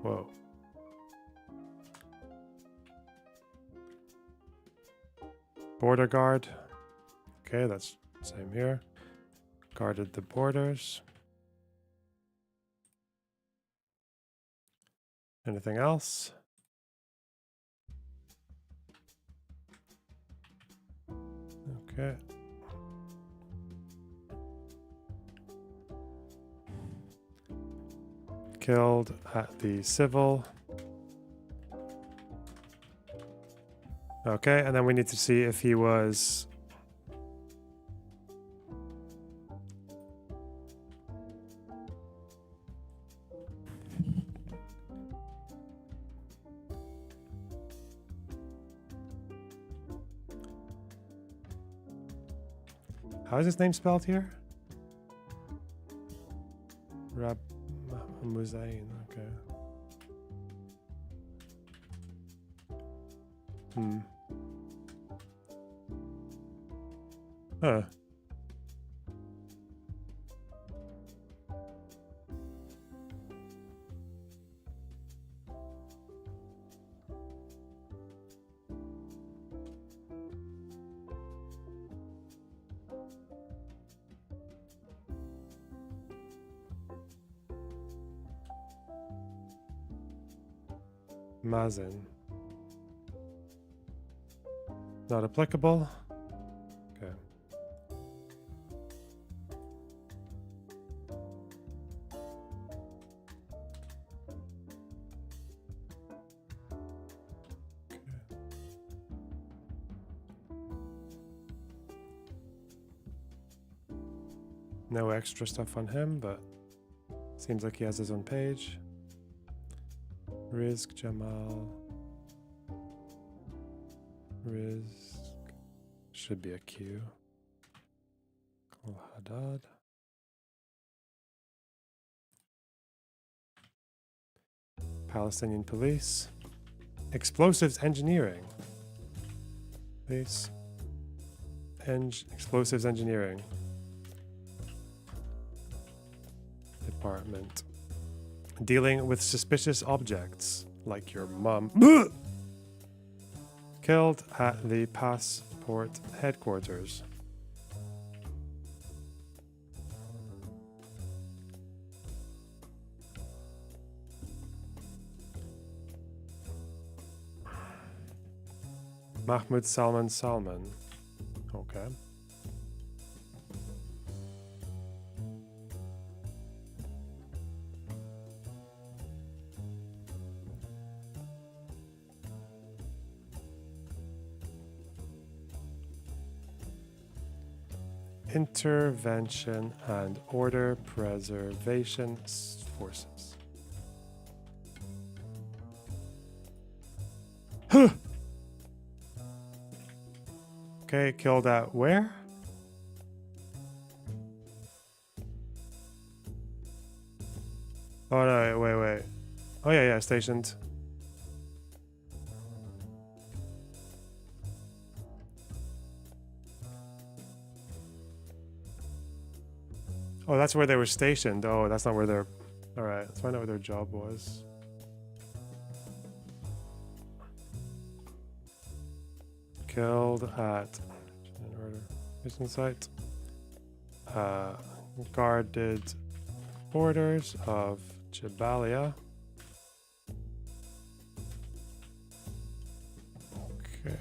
Whoa. Border guard. Okay, that's same here. Guarded the borders. Anything else? Okay. Killed at the civil. Okay, and then we need to see if he was... How is his name spelled here? Rab Muzain, okay. Huh. Mazen. Not applicable. Okay. No extra stuff on him, but seems like he has his own page. Rizk Jamal. Rizk. Should be a Q. Al Haddad. Palestinian police. Explosives engineering. Police. Explosives engineering. Department. Dealing with suspicious objects, like your mum. Killed at the passport headquarters. Mahmoud Salman. Okay. Intervention and Order Preservation Forces. Okay, killed at where? Oh no, wait. Oh yeah, stationed. Oh, that's where they were stationed. Oh, that's not where they're... Alright, let's find out what their job was. Killed at... Mission site. Guarded borders of Jabalia. Okay.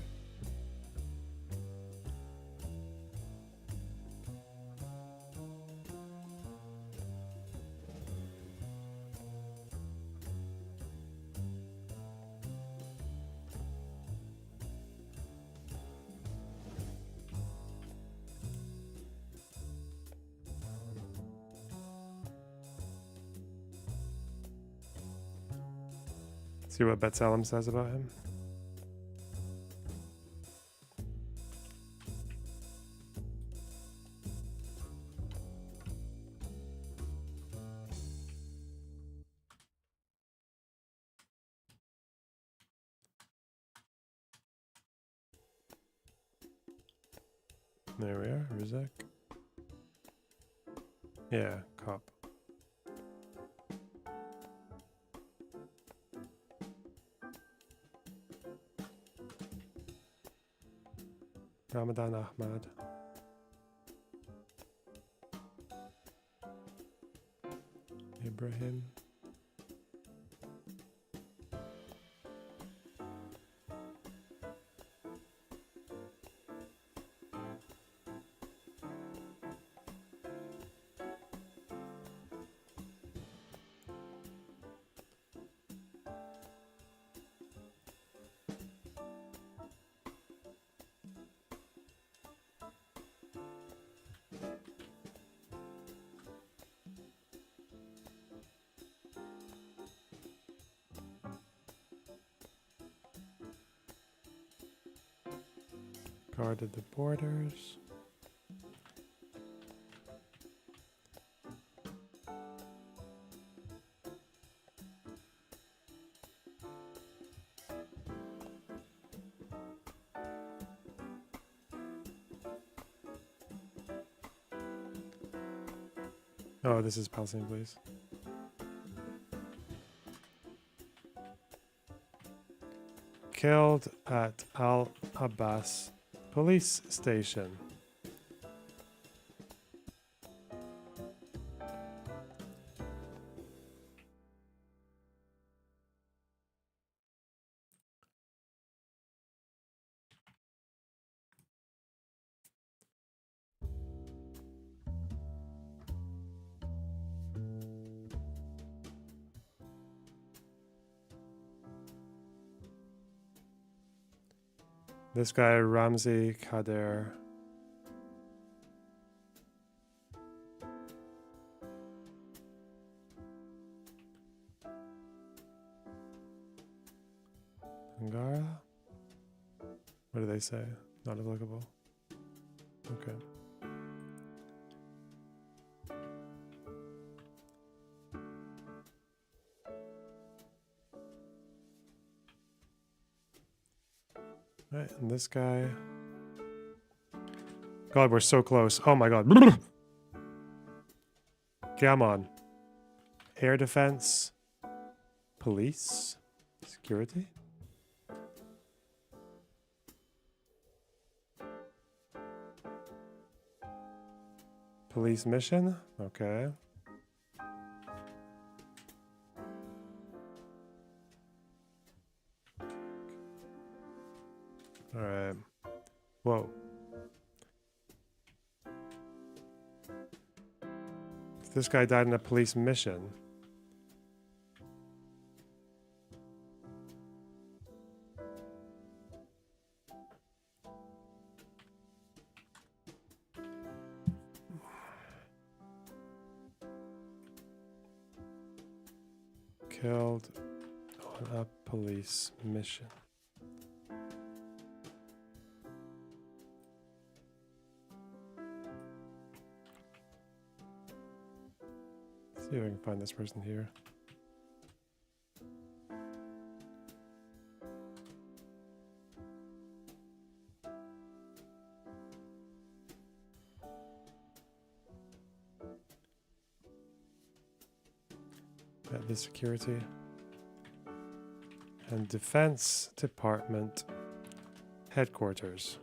See what Betsalem says about him. There we are, Rizek. Yeah, cop. Ramadan Ahmad. Ibrahim. Guarded the borders. Oh, this is Palestine, please. Killed at Al Abbas police station. This guy, Ramzi Kader. Angara? What do they say? Not applicable. Okay. Right, and this guy. God, we're so close. Oh my god. Come on. Air defense. Police. Security. Police mission. Okay. All right. Whoa. This guy died in a police mission. Killed on a police mission. See if I can find this person here. At the security and defense department headquarters.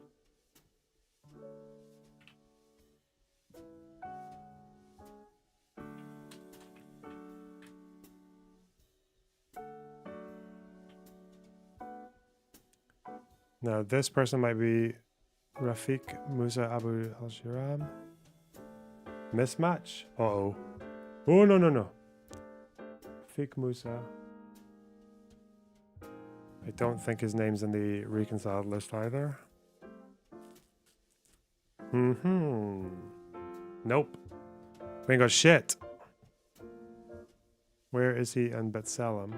Now this person might be Rafiq Musa Abu Al-Shiram. Mismatch? Uh-oh. Oh, no, no, no. Rafiq Musa. I don't think his name's in the reconciled list either. Mm-hmm. Nope. We ain't got shit. Where is he in B'Tselem?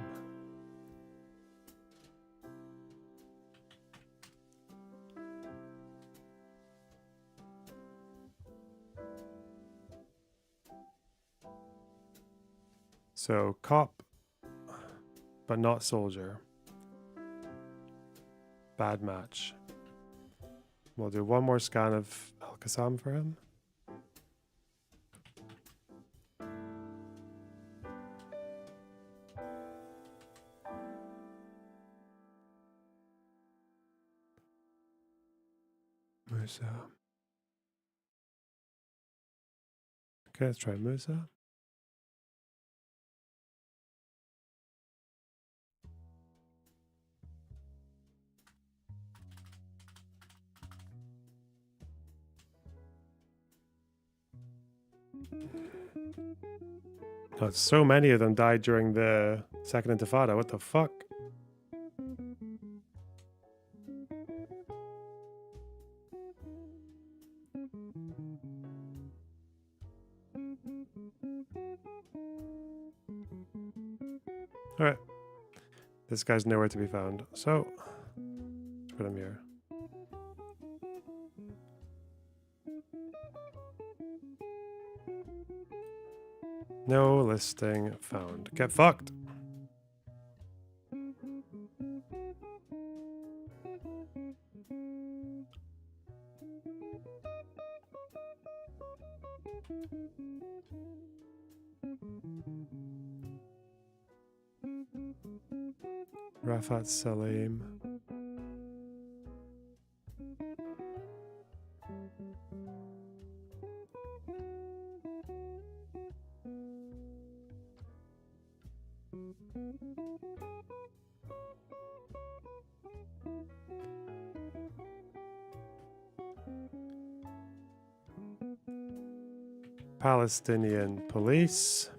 So, cop, but not soldier. Bad match. We'll do one more scan of Al-Qassam for him. Musa. Okay, let's try Musa. Oh, so many of them died during the Second Intifada. What the fuck? Alright. This guy's nowhere to be found. So, put him here. No listing found. Get fucked. Rafat Salim. Palestinian police.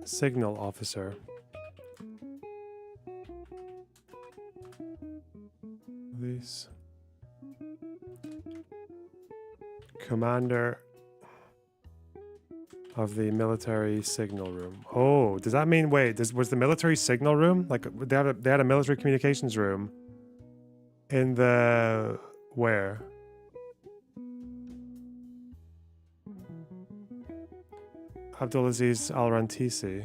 Signal officer. Police. Commander of the military signal room. Oh, does that mean, wait, was the military signal room? Like, they had a military communications room in the, where? Abdulaziz Al-Rantisi.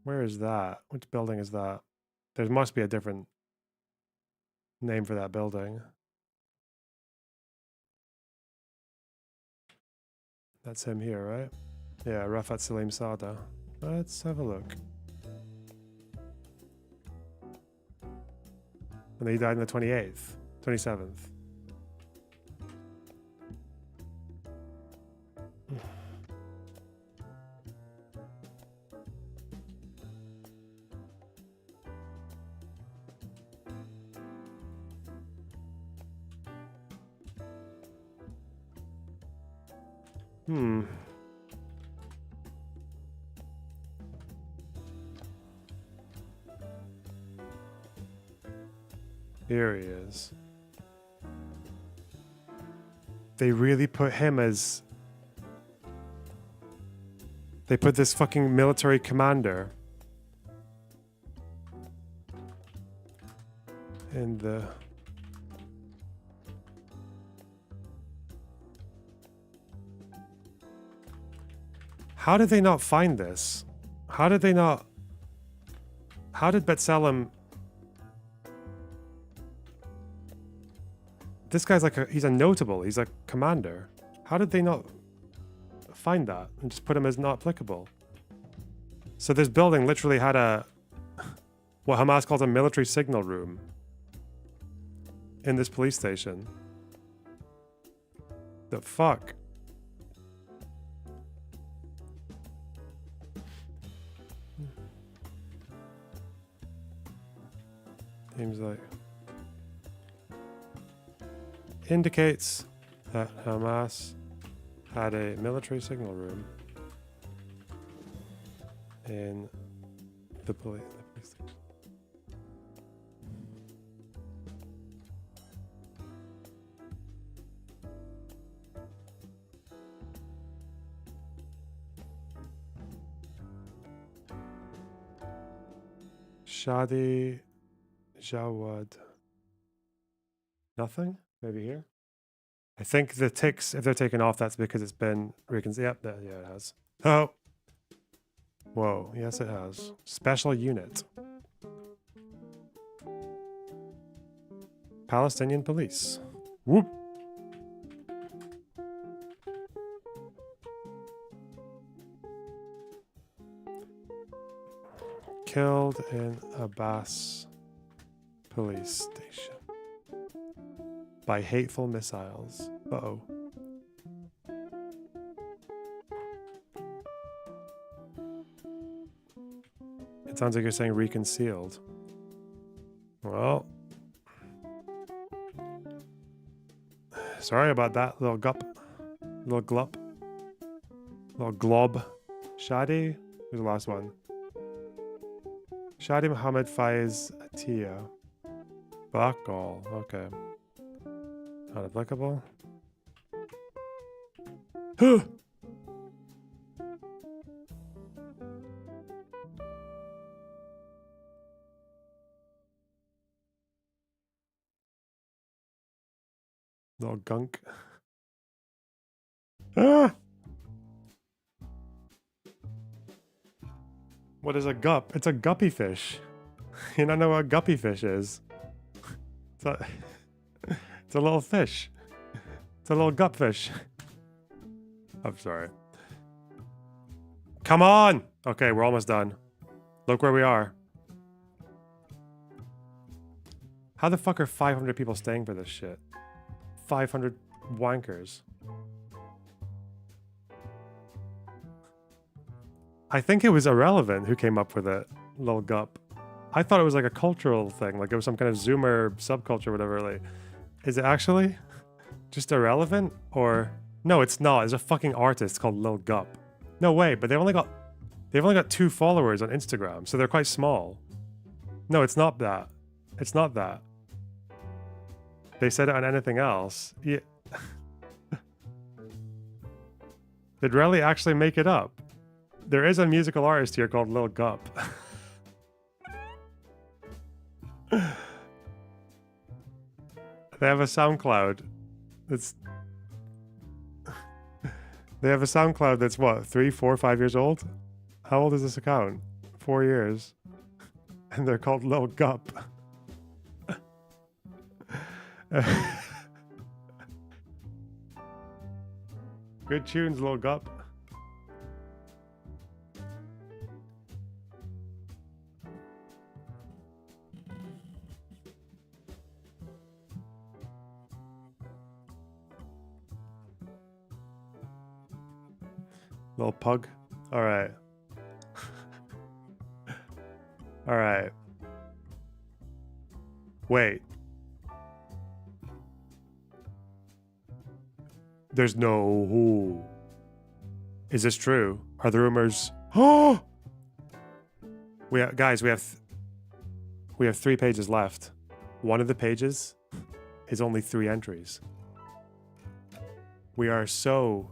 Where is that? Which building is that? There must be a different name for that building. That's him here, right? Yeah, Rafat Salim Sada. Let's have a look. And he died on the 28th, 27th. Here he is. They really put him as... They put this fucking military commander in the... How did they not find this? How did they not... How did B'Tselem... This guy's like he's a notable, he's a commander. How did they not find that and just put him as not applicable? So this building literally had a, what Hamas calls a military signal room in this police station. The fuck? Seems like indicates that Hamas had a military signal room in the police station. Shadi Jawad. Nothing? Maybe here? I think the ticks, if they're taken off, that's because it's been reconciled. Yep, yeah, it has. Oh! Whoa, yes it has. Special unit. Palestinian police. Whoop! Killed in Abbas police station by hateful missiles. Uh-oh. It sounds like you're saying reconciled. Well, sorry about that, little gup. Little glup. Little glob. Shadi? Who's the last one? Shadi Muhammad Faiz Atiyah. Bakal. Okay. Not applicable. Little gunk. Ah! What is a gup? It's a guppy fish. You don't know what a guppy fish is? It's a little fish. It's a little gup fish. I'm sorry. Come on! Okay, we're almost done. Look where we are. How the fuck are 500 people staying for this shit? 500 wankers. I think it was Irrelevant who came up with it, Lil Gup. I thought it was like a cultural thing, like it was some kind of Zoomer subculture, whatever. Like, is it actually just Irrelevant? Or no, it's not. There's a fucking artist called Lil Gup. No way, but they've only got 2 followers on Instagram, so they're quite small. No, it's not that. It's not that. They said it on anything else. Yeah. Did Relly actually make it up? There is a musical artist here called Lil Gup. They have a SoundCloud. They have a SoundCloud that's what, 3, 4, 5 years old? How old is this account? 4 years. And they're called Lil Gup. Good tunes, Lil Gup. Little pug. All right. All right. Wait. There's no... Is this true? Are the rumors... Oh! Guys, we have 3 pages left. One of the pages is only 3 entries. We are so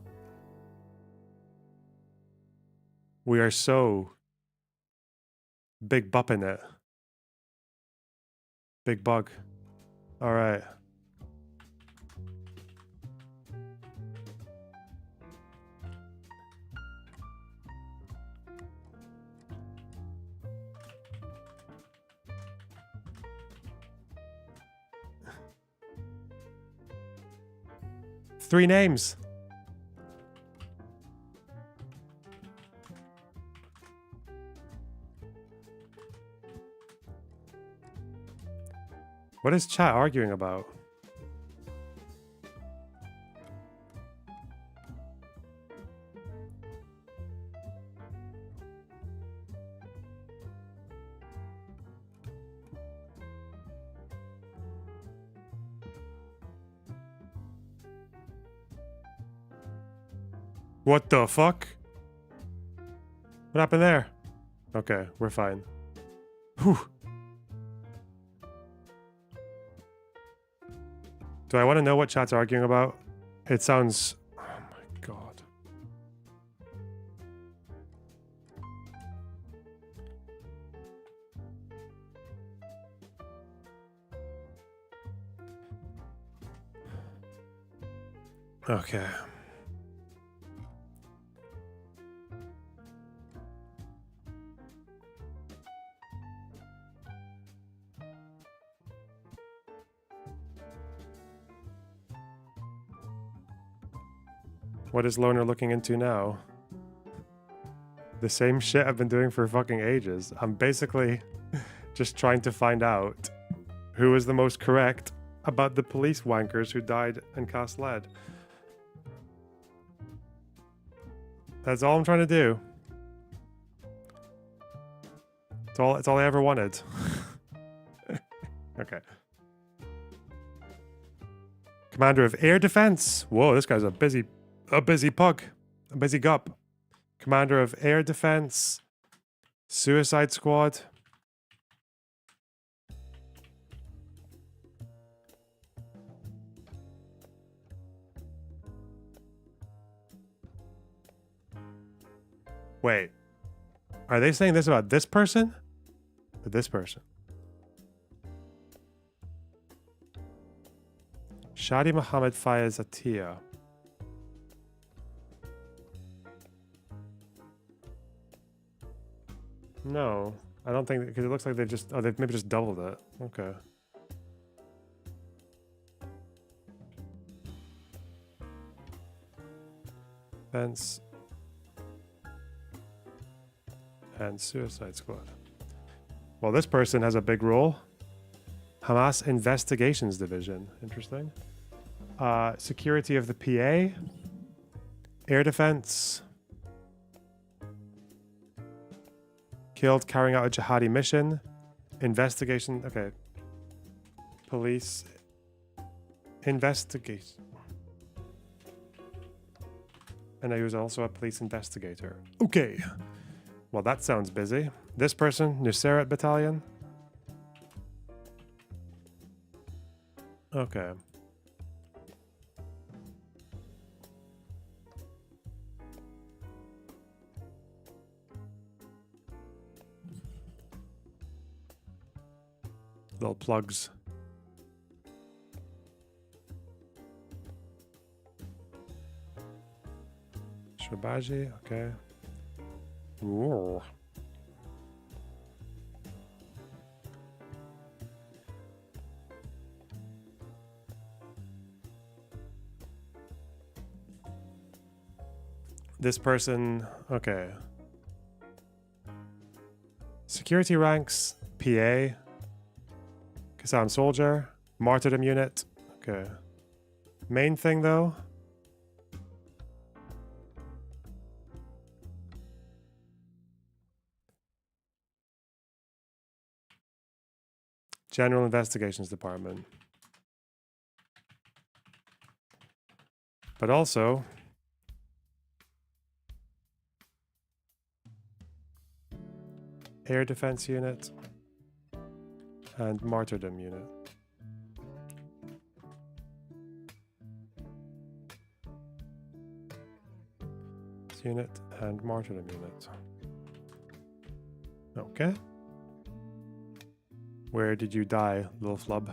big bupping it. Big bug. All right. Three names. What is chat arguing about? What the fuck? What happened there? Okay, we're fine. Whew. Do I want to know what chat's arguing about? It sounds... Oh my god. Okay. What is Loner looking into now? The same shit I've been doing for fucking ages. I'm basically just trying to find out who is the most correct about the police wankers who died in Cast Lead. That's all I'm trying to do. It's all I ever wanted. Okay. Commander of Air Defense. Whoa, this guy's a busy pug. A busy gup. Commander of Air Defense. Suicide Squad. Wait. Are they saying this about this person? Or this person? Shadi Mohammed Fayez Atiyah. No, I don't think, because it looks like they've maybe just doubled it. Okay. Fence and Suicide Squad. Well, this person has a big role. Hamas Investigations Division. Interesting. Security of the PA. Air Defense. Killed carrying out a jihadi mission. Investigation. Okay. Police. Investigation. And he was also a police investigator. Okay. Well, that sounds busy. This person, Nusayrat Battalion. Okay. Little plugs. Shabaji, okay. Whoa. This person, okay. Security ranks, PA. Qassam Soldier, Martyrdom Unit. Okay. Main thing though. General Investigations Department. But also Air Defense Unit and Martyrdom Unit. Unit and Martyrdom Unit. Okay. Where did you die, little flub?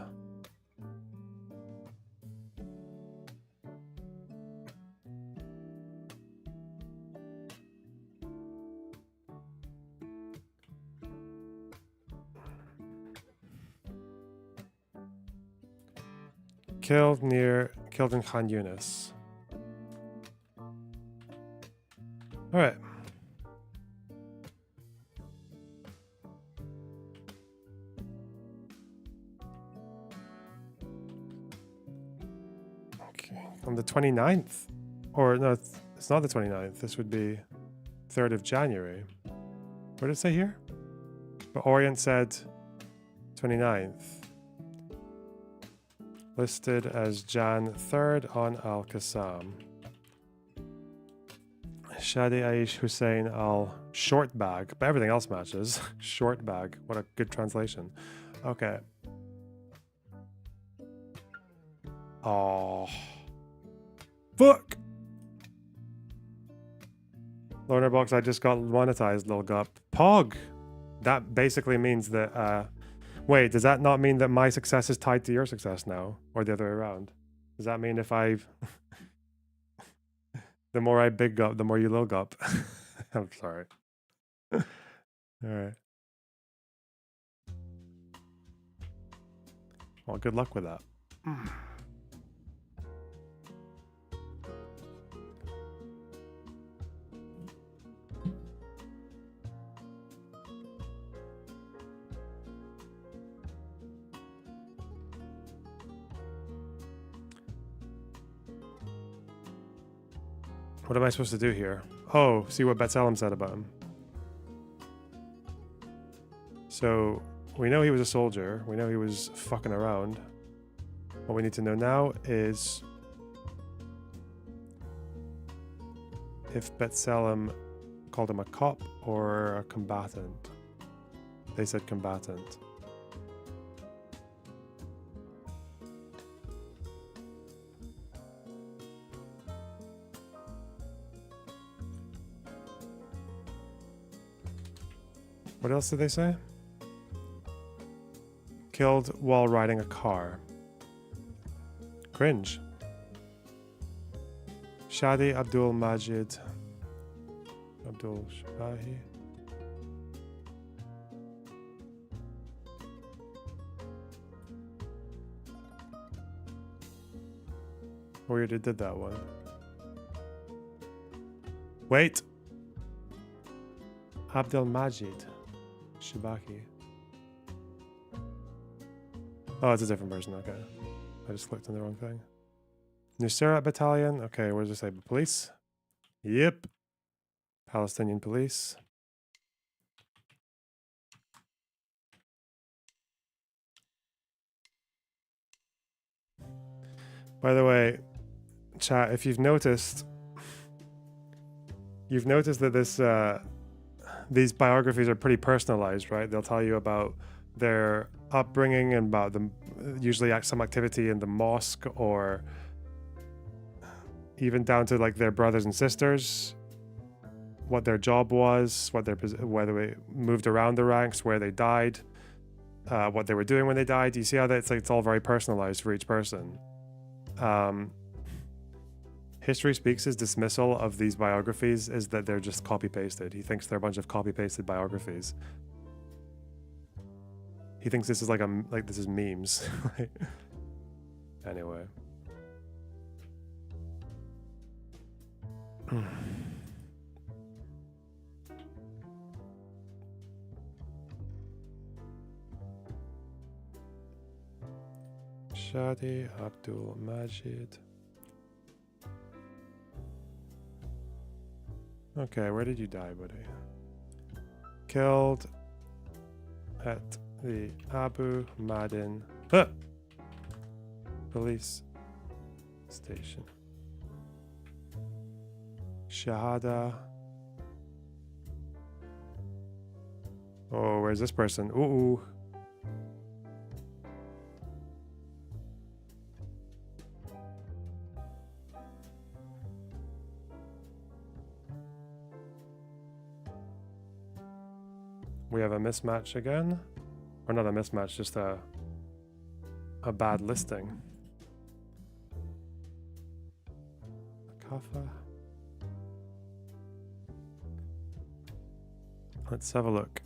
Killed in Khan Yunis. All right. Okay, on the 29th. Or no, it's not the 29th. This would be 3rd of January. What did it say here? But Orient said 29th. Listed as Jan 3rd on Al-Qassam. Shadi Aish Hussein Al Short Bag, but everything else matches. Short Bag. What a good translation. Okay. Oh. Fuck! Loner Box, I just got monetized, lil gup. Pog! That basically means that, wait, does that not mean that my success is tied to your success now? Or the other way around? Does that mean if I... the more I big gup, the more you lil gup? I'm sorry. Alright. Well, good luck with that. What am I supposed to do here? Oh, see what Betsalem said about him. So, we know he was a soldier. We know he was fucking around. What we need to know now is if Betsalem called him a cop or a combatant. They said combatant. What else did they say? Killed while riding a car. Cringe. Shadi Abdul Majid. Abdul Shabahi. We already did that one. Wait. Abdul Majid. Shibaki. Oh, it's a different person. Okay. I just clicked on the wrong thing. Nusairat Battalion. Okay, where does it say? Police? Yep. Palestinian police. By the way, chat, if you've noticed that this these biographies are pretty personalized, right? They'll tell you about their upbringing and about them, usually some activity in the mosque, or even down to like their brothers and sisters, what their job was, whether they moved around the ranks, where they died, what they were doing when they died. You see how that's like it's all very personalized for each person. History Speaks' dismissal of these biographies is that they're just copy-pasted. He thinks they're a bunch of copy-pasted biographies. He thinks this is like this is memes. Anyway. Shadi Abdul Majid. Okay, where did you die, buddy? Killed at the Abu Madin police station. Shahada. Oh, where's this person? Ooh. We have a mismatch again. Or not a mismatch, just a bad listing. Kafa. Let's have a look.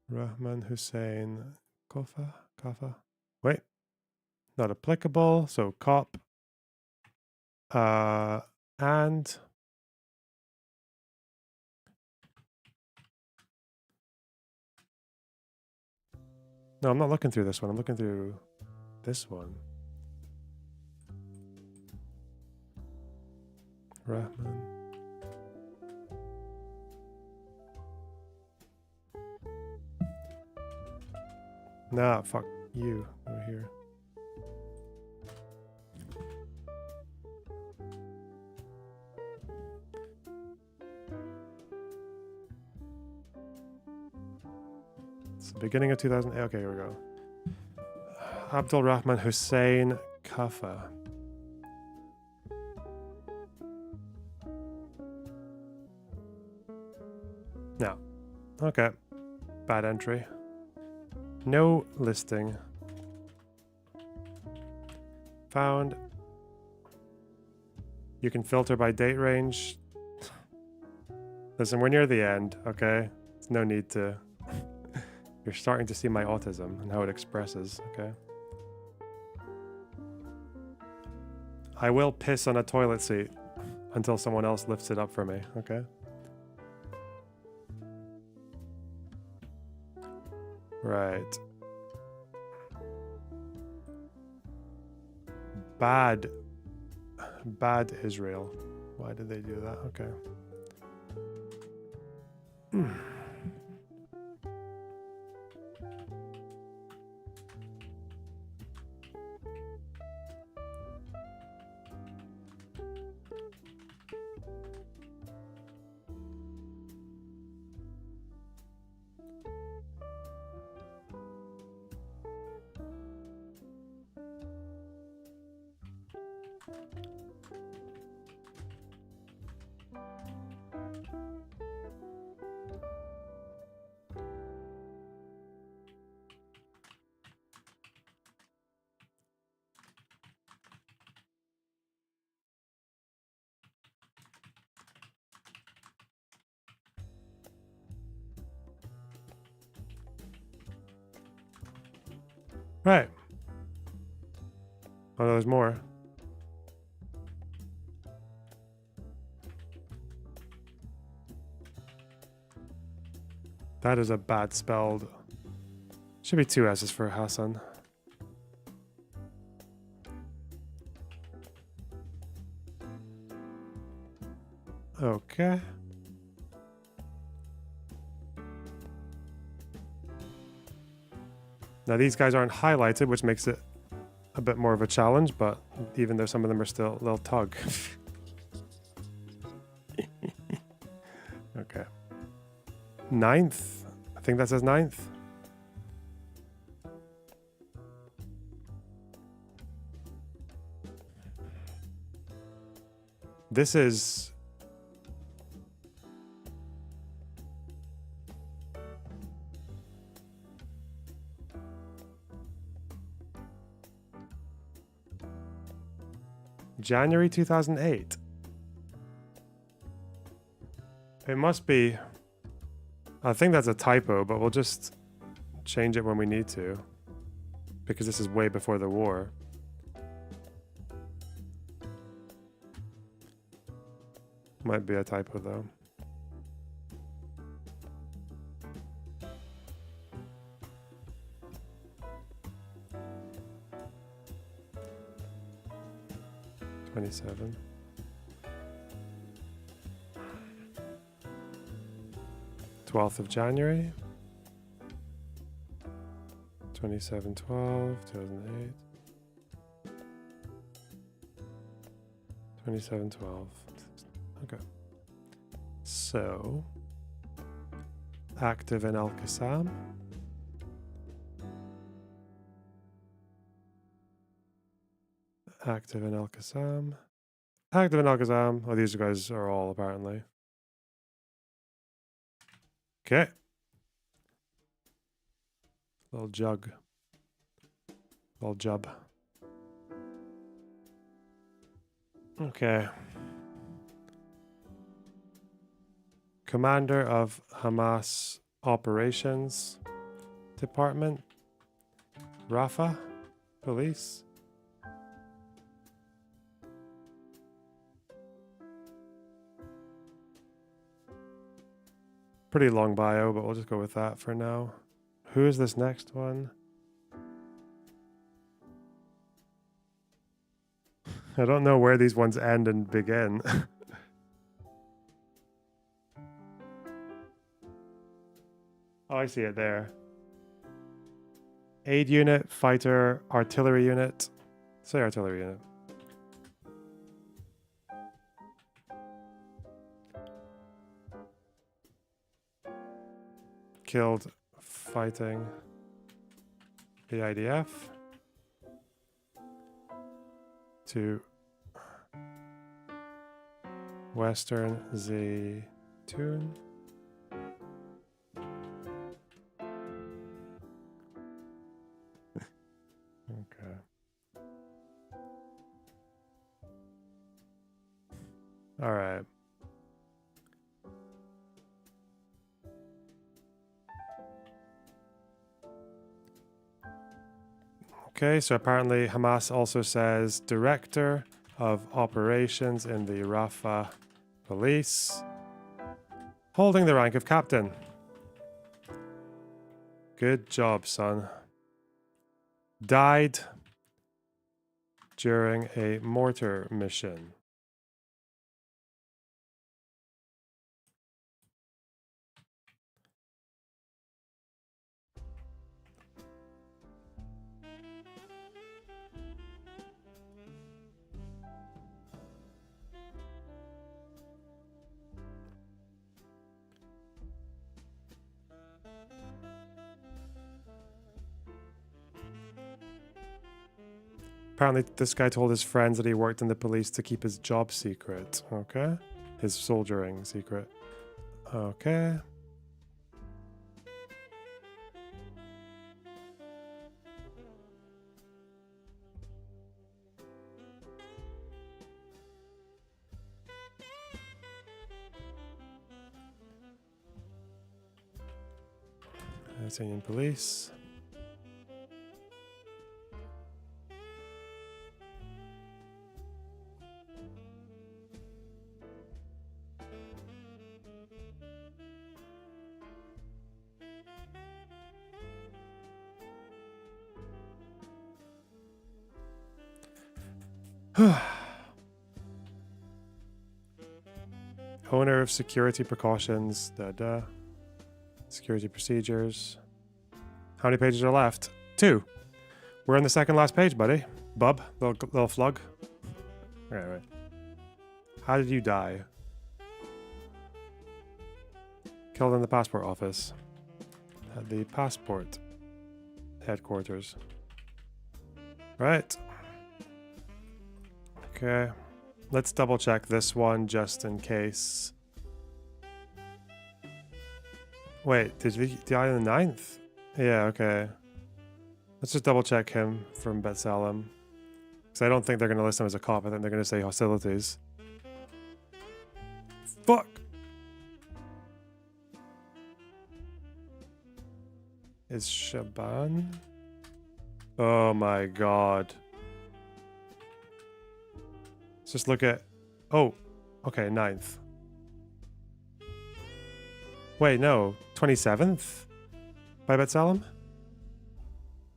Rahman Hussein Kafa. Wait. Not applicable, so cop. And no, I'm not looking through this one. I'm looking through this one. Rahman. Nah, fuck you over here. It's the beginning of 2008. Okay, here we go. Abdul Rahman Hussein Kafa. No. Okay. Bad entry. No listing. Found. You can filter by date range. Listen, we're near the end, okay? There's no need to... You're starting to see my autism and how it expresses, okay? I will piss on a toilet seat until someone else lifts it up for me, okay? Right. Bad Israel. Why did they do that? Okay. Right. Oh, there's more. That is a bad spelled. Should be 2 S's for Hassan. Okay. Now these guys aren't highlighted, which makes it a bit more of a challenge, but even though some of them are still, they'll tug. Okay. 9th. I think that says 9th. This is... January 2008. It must be... I think that's a typo, but we'll just change it when we need to. Because this is way before the war. Might be a typo though. '27. January 12th. 27/12, 2008. 27/12. Okay. So, active in Al-Qassam. Active in Al-Qassam. Active in Al-Qassam. Oh, these guys are all apparently. Okay. Little jug. Little jub. Okay. Commander of Hamas Operations Department. Rafah Police. Pretty long bio, but we'll just go with that for now. Who is this next one? I don't know where these ones end and begin. Oh, I see it there. Aid unit, fighter, artillery unit. Say artillery unit. Killed fighting the IDF. To Western Zaytun. Okay. All right. Okay, so apparently Hamas also says director of operations in the Rafah police, holding the rank of captain. Good job, son. Died during a mortar mission. Apparently, this guy told his friends that he worked in the police to keep his job secret. Okay. His soldiering secret. Okay. Palestinian police. Owner of security precautions. Security procedures. How many pages are left? 2. We're on the second last page, buddy. Bub, little flug. Right. How did you die? Killed in the passport office. At the passport headquarters. Right. Okay. Let's double check this one just in case. Wait, did he die on the 9th? Yeah, okay. Let's just double check him from Bet Salem. Because I don't think they're going to list him as a cop. I think they're going to say hostilities. Fuck! Is Shaban? Oh my god. Let's just look at... Oh, okay, 9th. Wait, no. 27th? By Bet Salem?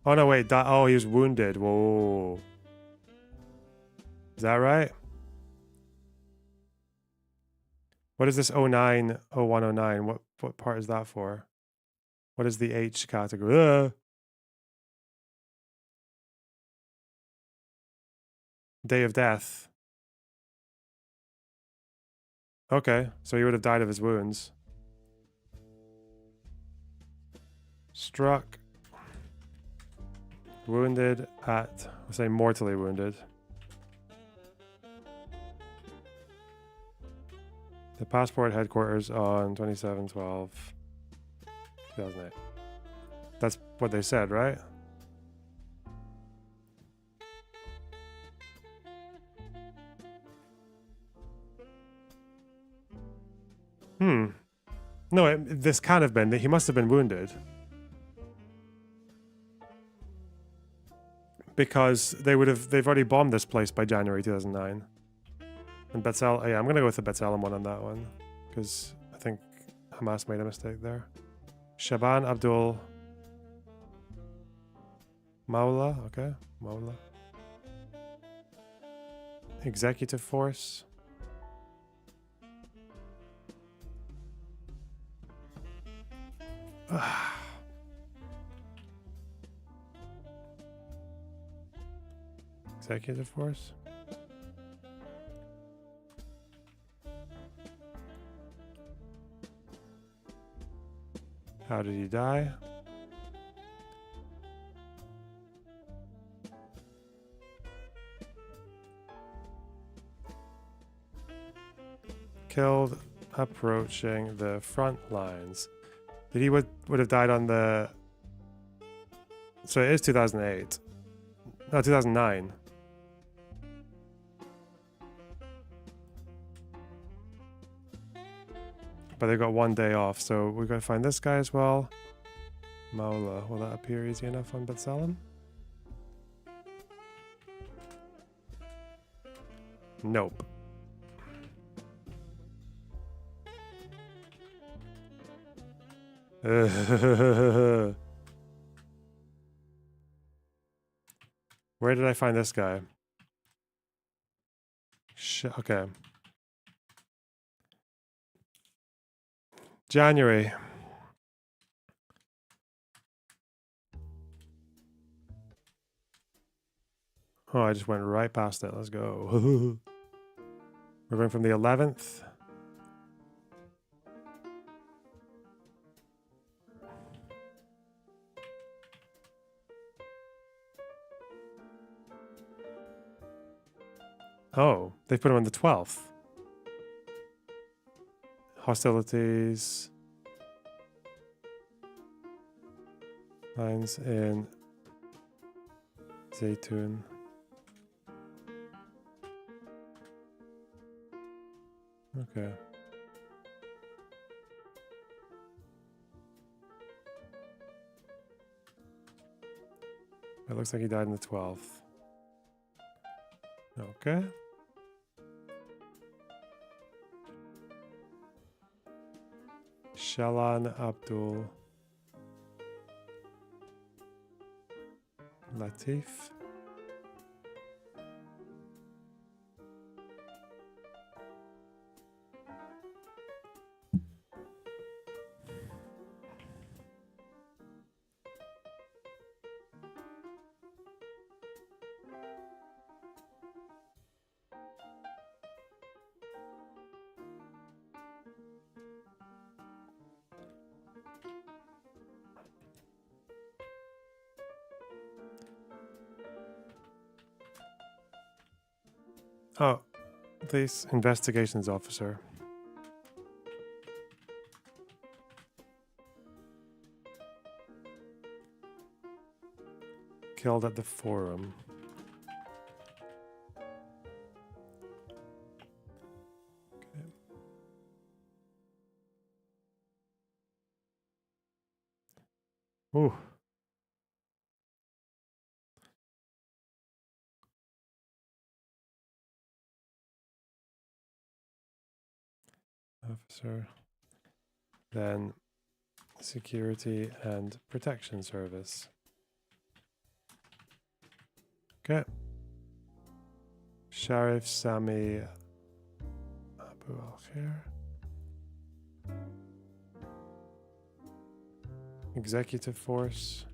Oh, no, wait. Oh, he was wounded. Whoa. Is that right? What is this 09, 0109? What part is that for? What is the H category? Day of death. Okay, so he would have died of his wounds. Struck. Wounded at, I'll say mortally wounded. The passport headquarters on 27/12/2008. That's what they said, right? No, this can't have been. He must have been wounded. Because they've already bombed this place by January 2009. And Betzal, yeah, I'm going to go with the Betsalem one on that one. Because I think Hamas made a mistake there. Shaban Abdul Maula, okay, Maula. Executive Force. Executive force. How did he die? Killed approaching the front lines. Did he would have died on the... So it is 2008. No, 2009. But they got 1 day off, so we're going to find this guy as well. Maula. Will that appear easy enough on B'Tselem? Nope. Where did I find this guy? Okay. January. Oh, I just went right past it. Let's go. We're going from the 11th. Oh, they put him on the 12th. Hostilities. Lines in Zaytun. Okay. It looks like he died on the 12th. Okay. Shalan Abdul Latif. Oh, this investigations officer. Killed at the forum. Okay. Ooh. Officer. Then security and protection service. Okay. Sheriff Sami Abu Al-Khair. Executive force.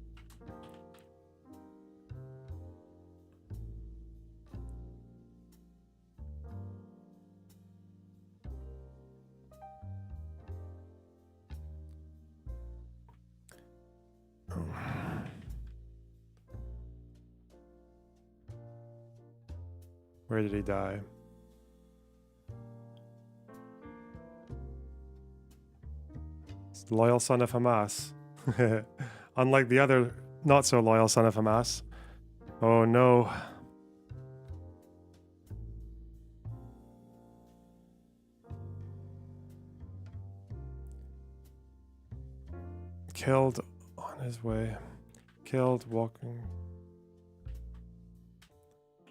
Where did he die? It's the loyal son of Hamas. Unlike the other not so loyal son of Hamas. Oh no. Killed on his way. Killed walking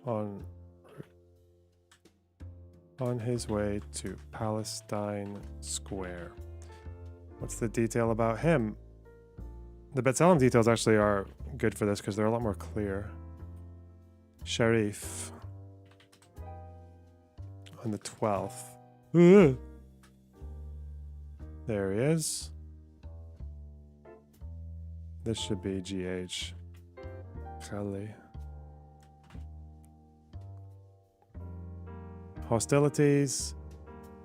on his way to Palestine Square. What's the detail about him? The B'Tselem details actually are good for this because they're a lot more clear. Sharif on the 12th. There he is. This should be GH. Khali. hostilities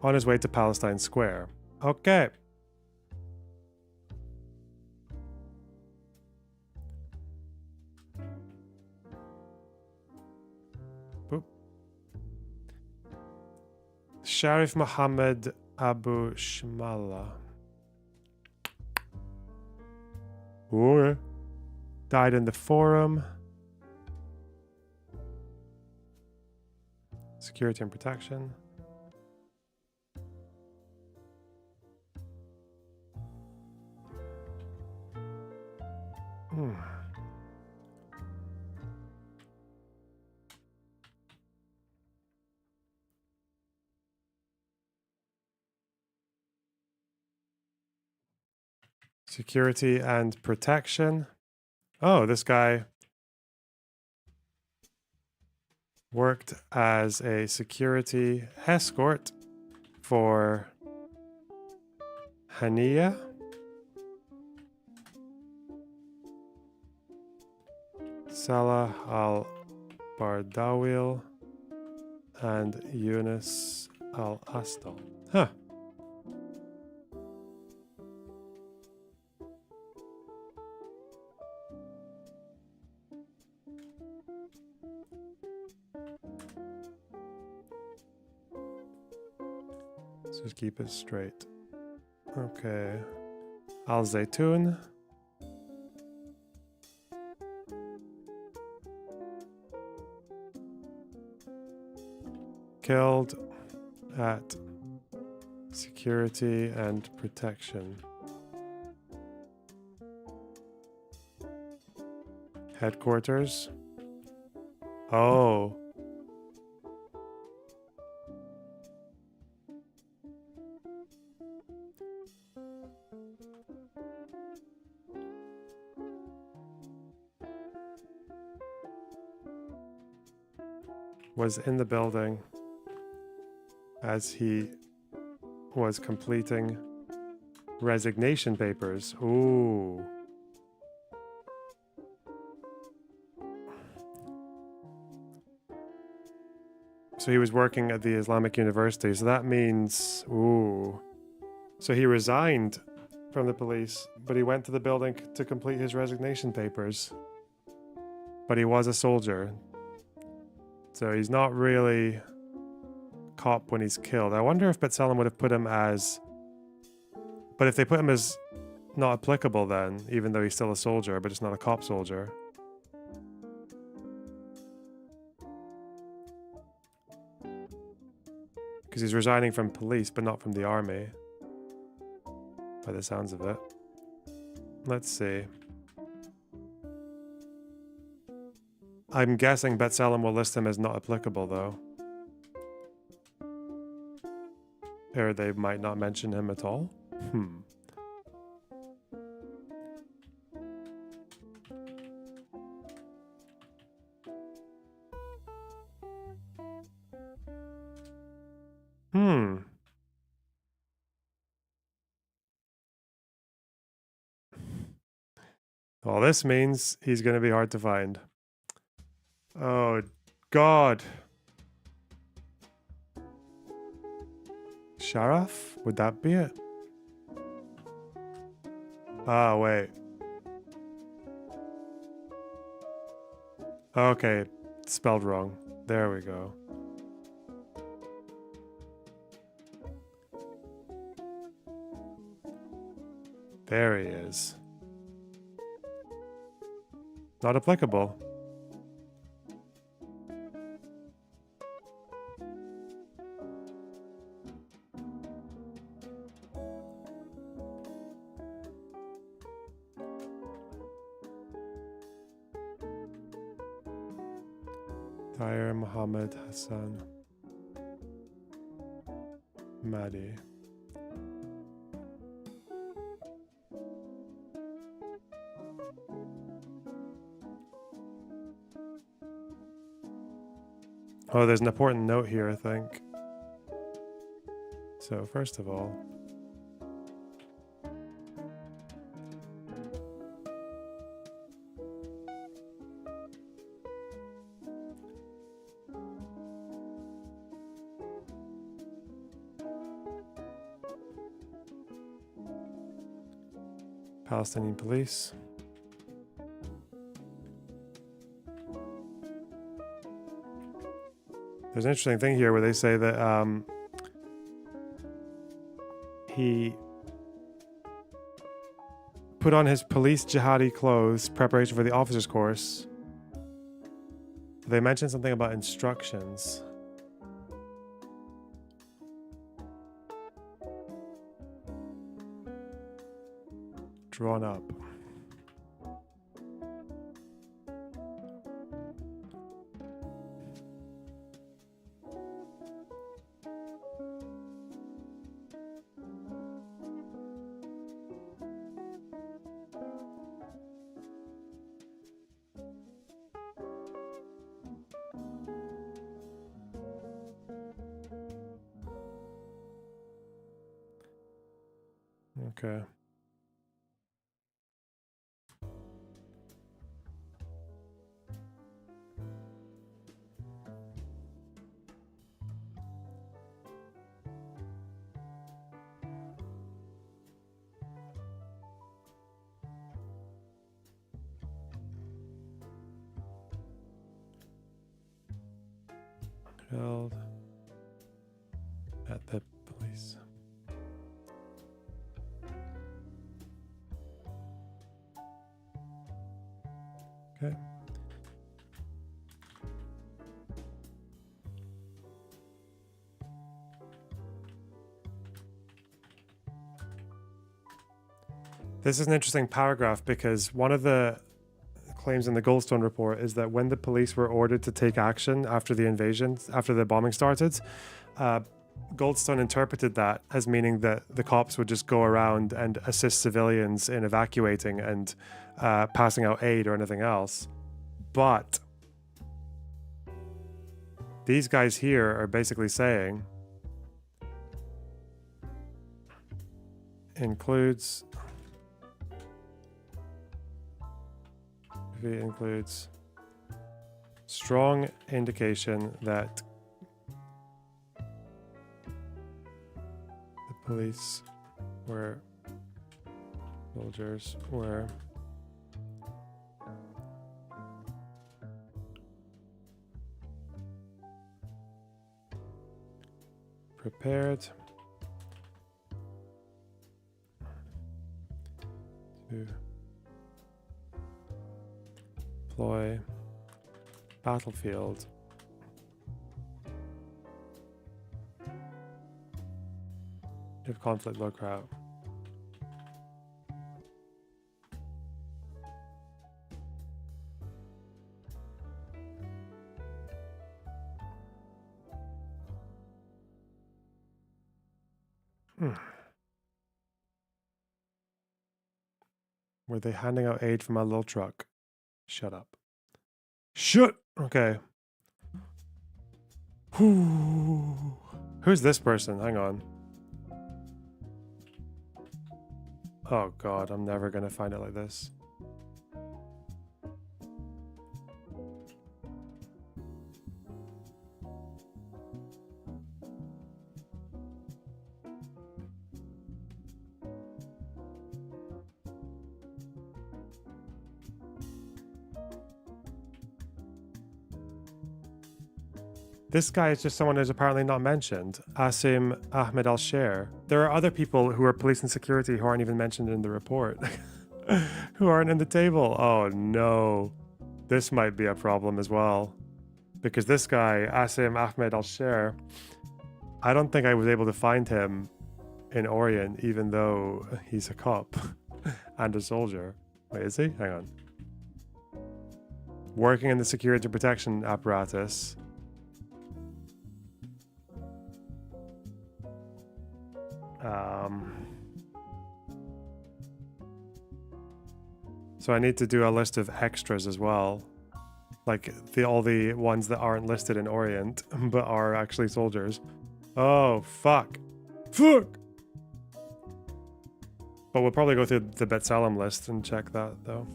on his way to Palestine Square. Okay. Boop. Sharif Mohammed Abu Shmala. Ooh. Died in the forum. Security and protection. Security and protection. Oh, this guy worked as a security escort for Hania. Salah al-Bardawil and Yunus al-Astal. Huh. Let's just keep it straight. Okay. Al-Zaytun. Killed at security and protection. Headquarters. Oh. Was in the building as he was completing resignation papers. Ooh. So he was working at the Islamic University. So that means, ooh. So he resigned from the police, but he went to the building to complete his resignation papers. But he was a soldier. So he's not really cop when he's killed. I wonder if B'Tselem would have put him as... But if they put him as not applicable then, even though he's still a soldier, but just not a cop soldier. Because he's resigning from police, but not from the army. By the sounds of it. Let's see. I'm guessing B'Tselem will list him as not applicable, though. Or they might not mention him at all. Well, this means he's going to be hard to find. Oh, God. Sharaf? Would that be it? Ah, wait. Okay, spelled wrong. There we go. There he is. Not applicable. Tahir Muhammad Hassan Mahdi. Oh, there's an important note here, I think. So, first of all, Palestinian police. There's an interesting thing here where they say that he put on his police jihadi clothes, preparation for the officer's course. They mentioned something about instructions. Drawn up. Okay. Held at the police. Okay. This is an interesting paragraph because one of the claims in the Goldstone report is that when the police were ordered to take action after the invasion, after the bombing started, Goldstone interpreted that as meaning that the cops would just go around and assist civilians in evacuating and passing out aid or anything else. But these guys here are basically saying includes strong indication that the police were soldiers were prepared to deploy battlefield if conflict broke out. Were they handing out aid from a little truck? Shut up. Shut. Okay. Who's this person? Hang on. Oh God, I'm never gonna find it like this. This guy is just someone who's apparently not mentioned. Asim Ahmed al-Sher. There are other people who are police and security who aren't even mentioned in the report. Who aren't in the table. Oh no. This might be a problem as well. Because this guy, Asim Ahmed al-Sher, I don't think I was able to find him in Orient, even though he's a cop and a soldier. Wait, is he? Hang on. Working in the security protection apparatus. So I need to do a list of extras as well. Like all the ones that aren't listed in Orient, but are actually soldiers. Oh, fuck. Fuck! But we'll probably go through the B'Tselem list and check that, though.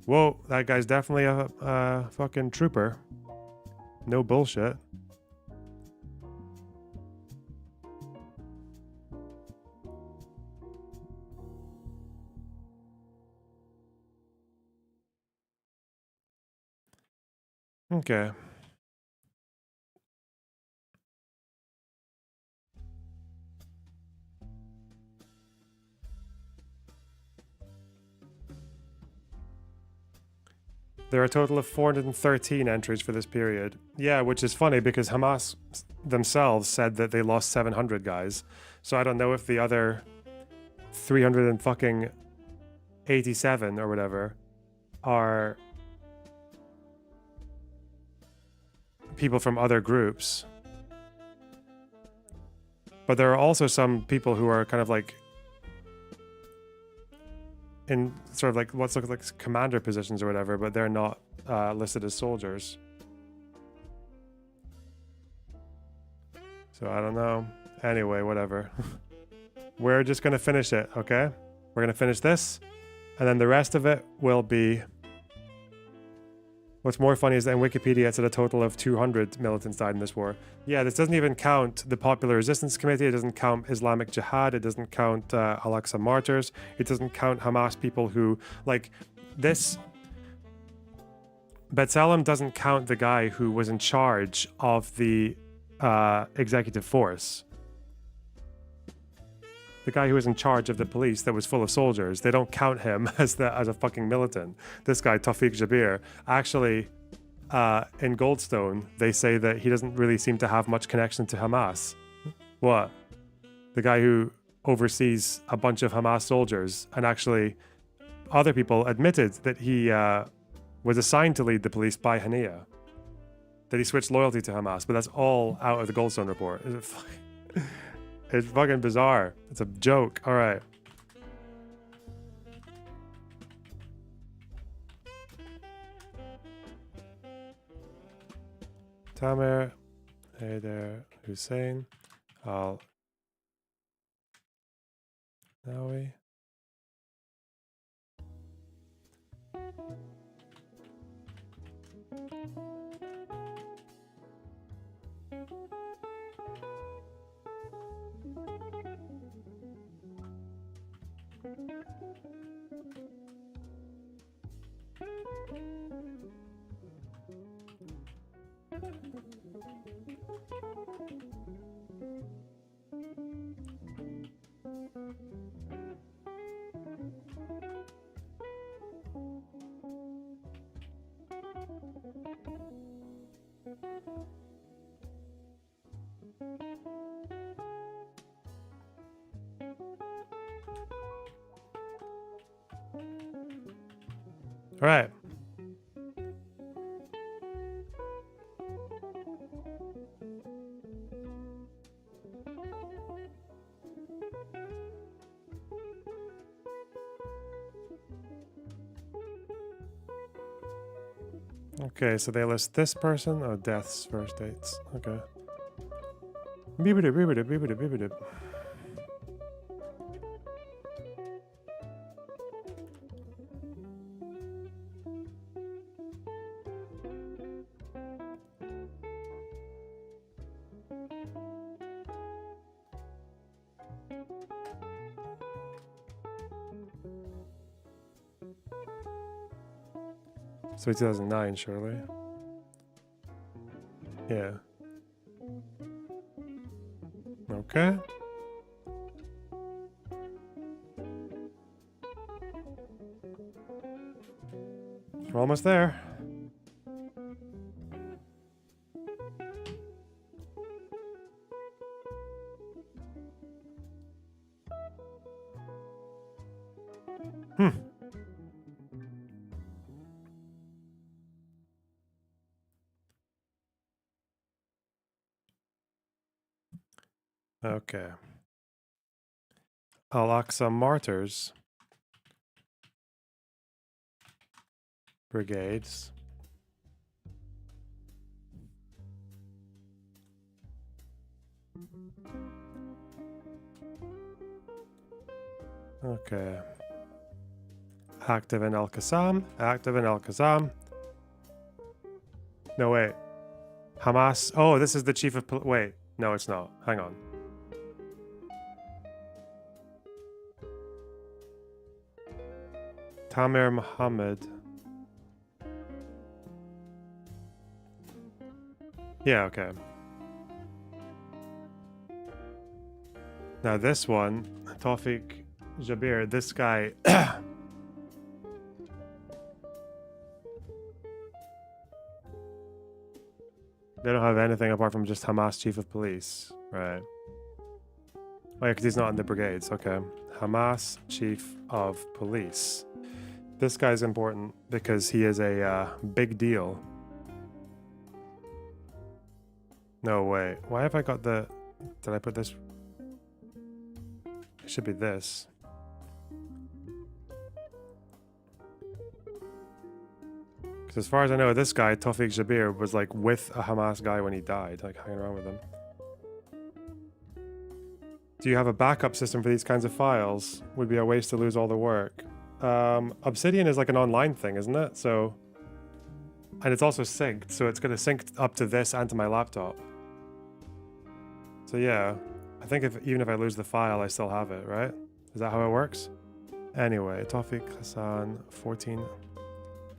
Whoa, that guy's definitely a fucking trooper. No bullshit. Okay. There are a total of 413 entries for this period. Yeah, which is funny because Hamas themselves said that they lost 700 guys. So I don't know if the other 387 or whatever are people from other groups. But there are also some people who are kind of like in sort of like what's look like commander positions or whatever, but they're not listed as soldiers. So I don't know. Anyway, whatever. We're just gonna finish it, okay? We're gonna finish this, and then the rest of it will be... What's more funny is that in Wikipedia it said a total of 200 militants died in this war. Yeah, this doesn't even count the Popular Resistance Committee, it doesn't count Islamic Jihad, it doesn't count Al-Aqsa Martyrs, it doesn't count Hamas people who, like, this... B'Tselem doesn't count the guy who was in charge of the executive force. The guy who was in charge of the police that was full of soldiers, they don't count him as a fucking militant. This guy, Tawfiq Jabir, actually, in Goldstone, they say that he doesn't really seem to have much connection to Hamas. What? The guy who oversees a bunch of Hamas soldiers, and actually other people admitted that he was assigned to lead the police by Hania. That he switched loyalty to Hamas, but that's all out of the Goldstone report. It's fucking bizarre. It's a joke. All right. Tamer, hey there, Hussein, Al Nawi. All right. Okay, so they list this person. Oh, deaths, first dates. Okay. Beep-a-dip, beep-a-dip, beep-a-dip, beep-a-dip. So 2009, surely. Yeah. Okay. We're almost there. Okay. Al-Aqsa Martyrs brigades. Okay. Active in Al-Qassam. Active in Al-Qassam. No, wait. Hamas. Oh, this is the chief of... Wait. No, it's not. Hang on. Tamer Mohammed. Yeah, okay. Now this one, Tawfiq Jabir, this guy... They don't have anything apart from just Hamas chief of police. Right. Oh yeah, because he's not in the brigades. Okay. Hamas chief of police. This guy's important because he is a big deal. No way. Why have I got the... Did I put this... It should be this. Because as far as I know, this guy, Tawfiq Jabir, was like with a Hamas guy when he died, like hanging around with him. Do you have a backup system for these kinds of files? Would be a waste to lose all the work. Obsidian is like an online thing, isn't it? So, and it's also synced, so it's going to sync up to this and to my laptop. So yeah, I think even if I lose the file, I still have it, right? Is that how it works? Anyway, Tawfiq Hassan, 14.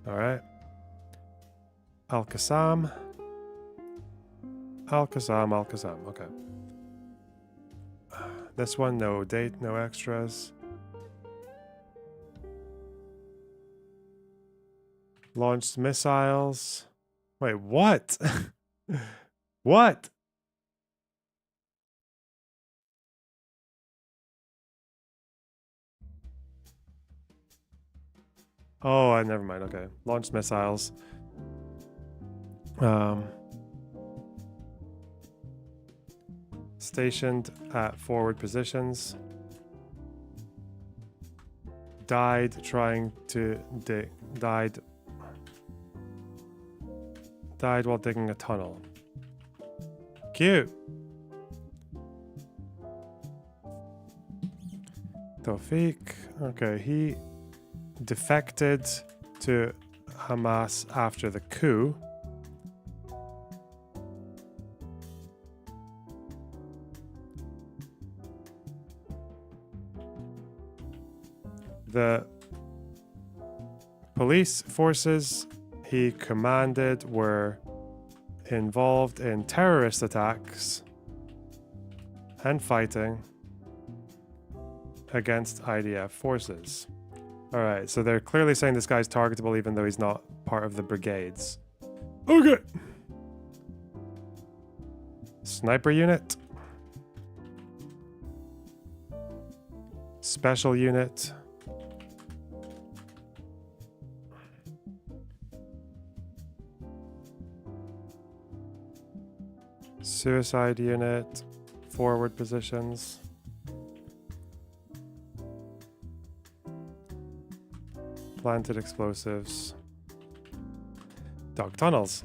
All right. Al-Qassam. Al-Qassam, Al-Qassam. Okay. This one, no date, no extras. Launched missiles. Wait, what? What? Oh, never mind. Okay. Launched missiles. Stationed at forward positions. Died trying to dig. Died while digging a tunnel. Cute. Tawfiq. Okay, he defected to Hamas after the coup. The police forces he commanded were involved in terrorist attacks and fighting against IDF forces. Alright, so they're clearly saying this guy's targetable even though he's not part of the brigades. Okay. Sniper unit. Special unit. Suicide unit. Forward positions. Planted explosives. Dog tunnels.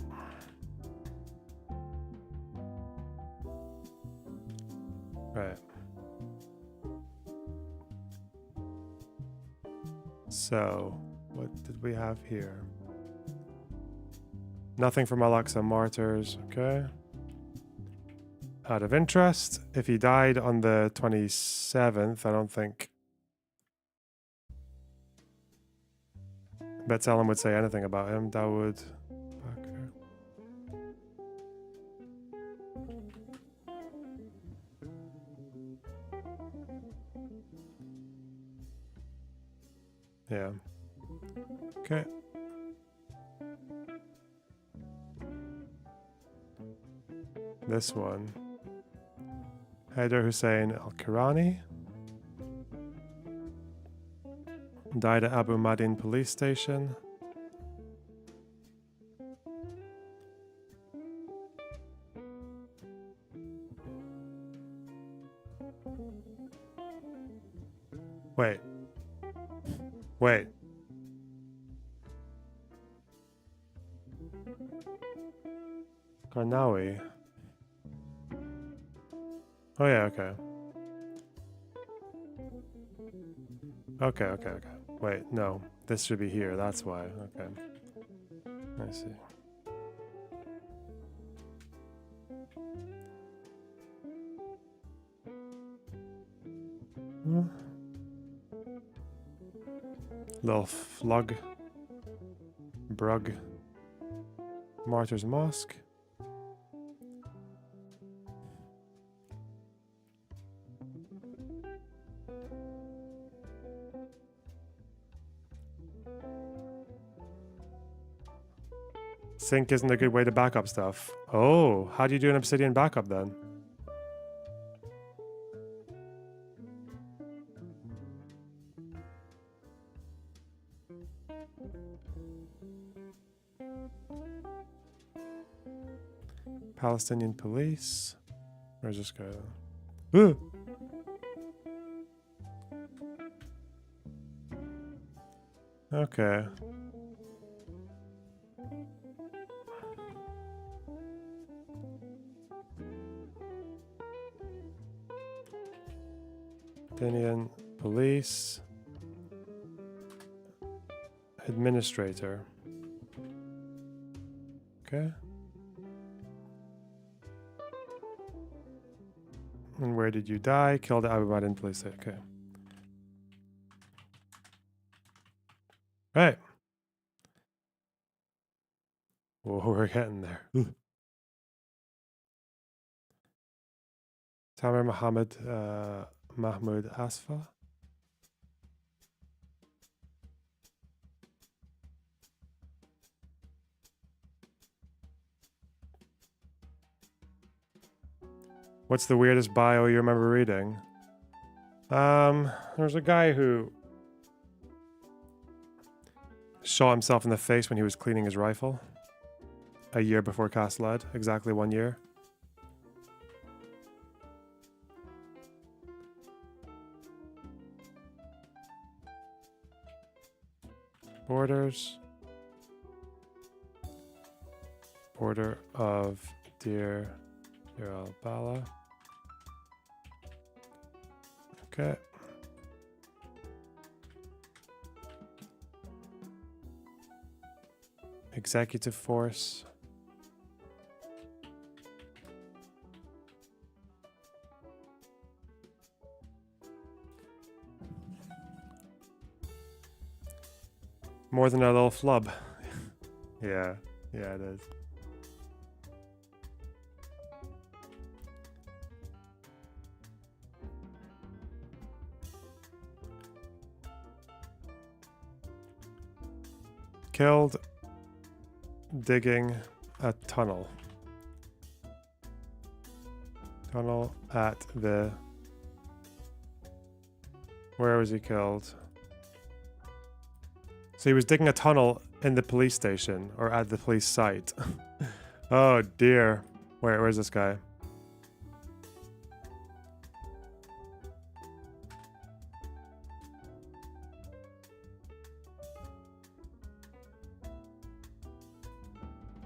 Right. So, what did we have here? Nothing from Al-Aqsa Martyrs, okay. Out of interest, if he died on the 27th, I don't think Betzelem would say anything about him. Dawood Bakr. Yeah. Okay. This one. Haider Hussein Al-Kirani. Died at Abu Madin police station. Wait. Wait. Karnawi. Oh yeah, okay. Okay. Wait, no. This should be here, that's why. Okay. I see. Little flug. Brug. Martyrs Mosque. Sync isn't a good way to back up stuff. Oh, how do you do an Obsidian backup then? Palestinian police. Where's this guy? Ooh. Okay. Palestinian police administrator. Okay. And where did you die? Killed at Abu Badin police. Okay. Right. Whoa, we're getting there. Tamer Mohammed Mahmoud Asfa. What's the weirdest bio you remember reading? There's a guy who shot himself in the face when he was cleaning his rifle. A year before Cast Lead. Exactly 1 year. Borders. Border of Deir al-Bala. Okay. Executive force. More than a little flub. Yeah, it is. Killed digging a tunnel. Tunnel at the... Where was he killed? So he was digging a tunnel in the police station or at the police site. Oh dear. Where's this guy?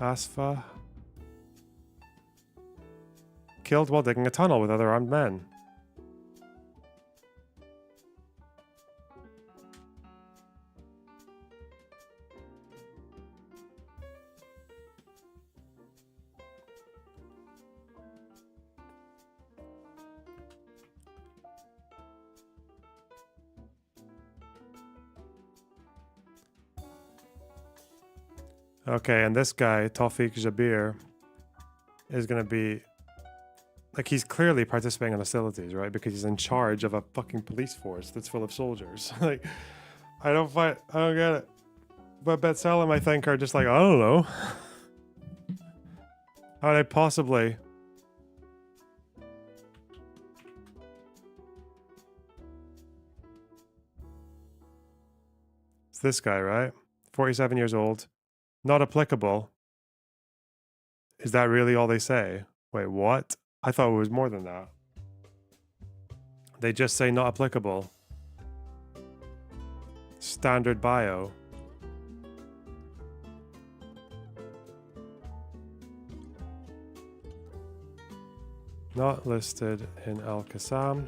Asfa. Killed while digging a tunnel with other armed men. Okay, and this guy, Tawfiq Jabir, is going to be... Like, he's clearly participating in hostilities, right? Because he's in charge of a fucking police force that's full of soldiers. Like, I don't get it. But Betsalem, I think, are just like, I don't know. How would I possibly... It's this guy, right? 47 years old. Not applicable. Is that really all they say? Wait, what? I thought it was more than that. They just say not applicable. Standard bio. Not listed in Al-Qassam.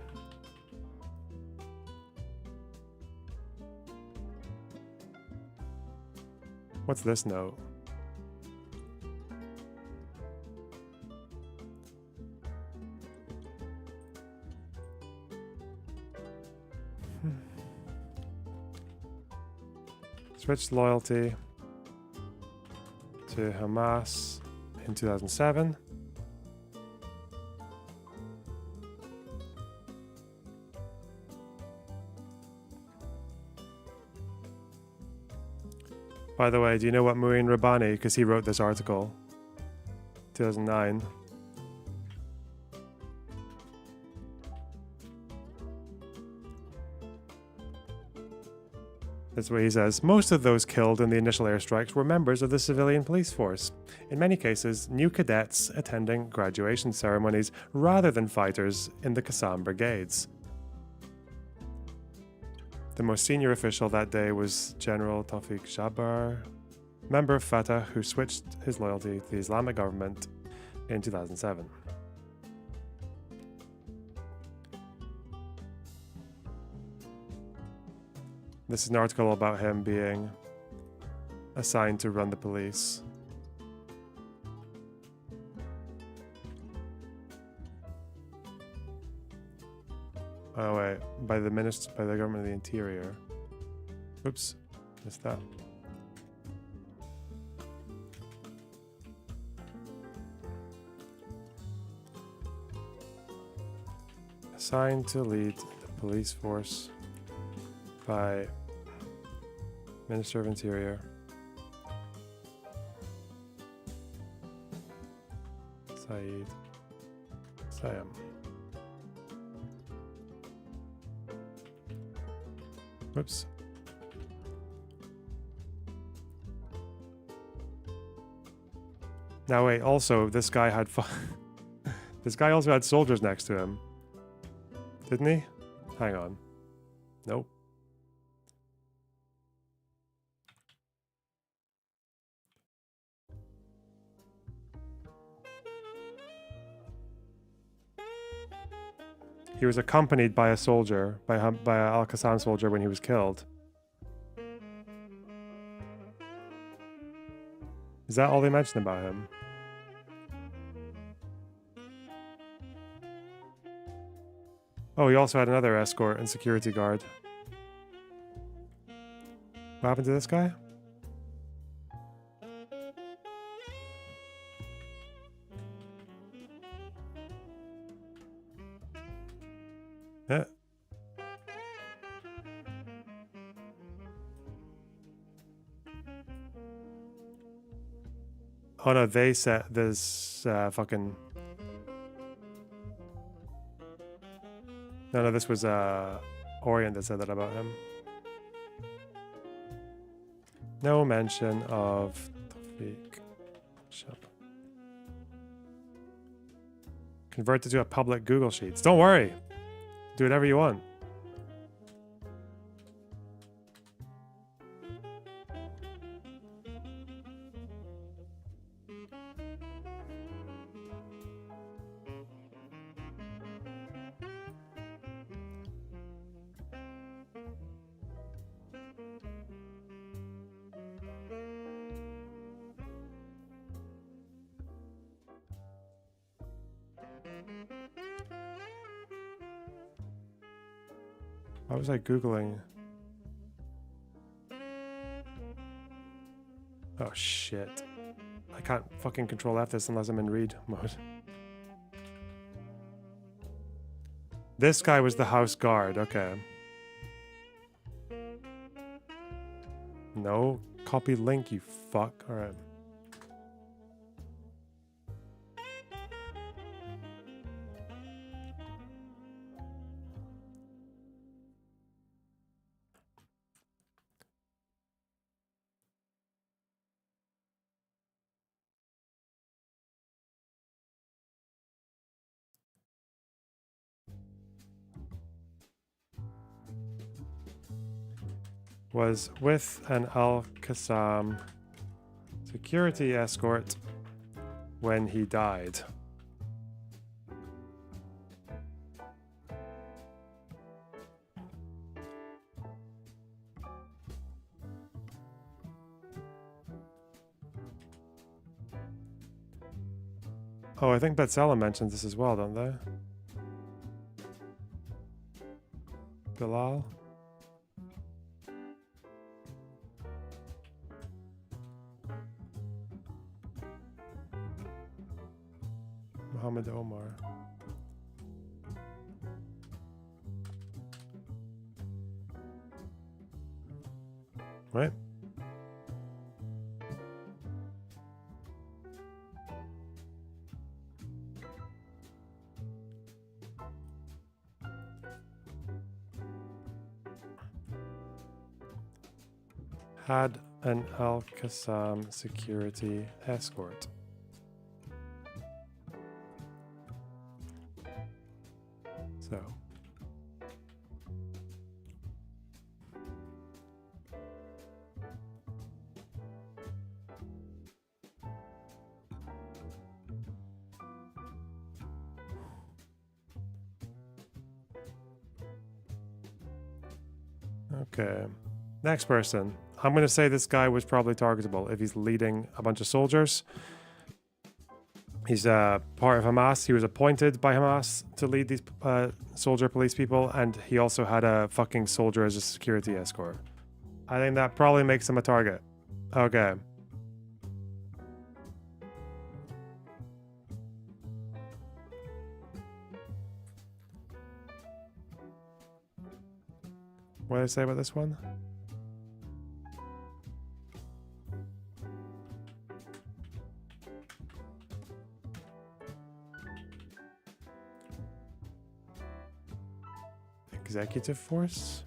What's this note? Switched loyalty to Hamas in 2007. By the way, do you know what Muin Rabbani, because he wrote this article, 2009. That's what he says. Most of those killed in the initial airstrikes were members of the civilian police force. In many cases, new cadets attending graduation ceremonies rather than fighters in the Qassam brigades. The most senior official that day was General Tawfiq Jabbar, member of Fatah who switched his loyalty to the Islamic government in 2007. This is an article about him being assigned to run the police. Oh wait, by the government of the interior. Oops, missed that. Assigned to lead the police force by Minister of Interior. Saeed Sayam. Whoops. Now wait, also this guy had this guy also had soldiers next to him. Didn't he? Hang on. Nope. He was accompanied by a soldier, by an Al-Qassam soldier when he was killed. Is that all they mentioned about him? Oh, he also had another escort and security guard. What happened to this guy? Yeah. Oh no, they said this fucking... No, this was Orient that said that about him. No mention of Tawfiq Jabbar. Convert it to a public Google Sheets. Don't worry. Do whatever you want. Why was I Googling? Oh shit. I can't fucking control F this unless I'm in read mode. This guy was the house guard, okay. No, copy link, you fuck. Alright. Was with an Al-Qassam security escort when he died. Oh, I think Betsala mentions this as well, don't they? Bilal? Muhammad Omar. Right? had an Al-Qassam security escort. So. Okay. Next person. I'm going to say this guy was probably targetable if he's leading a bunch of soldiers. He's part of Hamas. He was appointed by Hamas to lead these soldier police people, and he also had a fucking soldier as a security escort. I think that probably makes him a target. Okay. What did I say about this one? Executive force?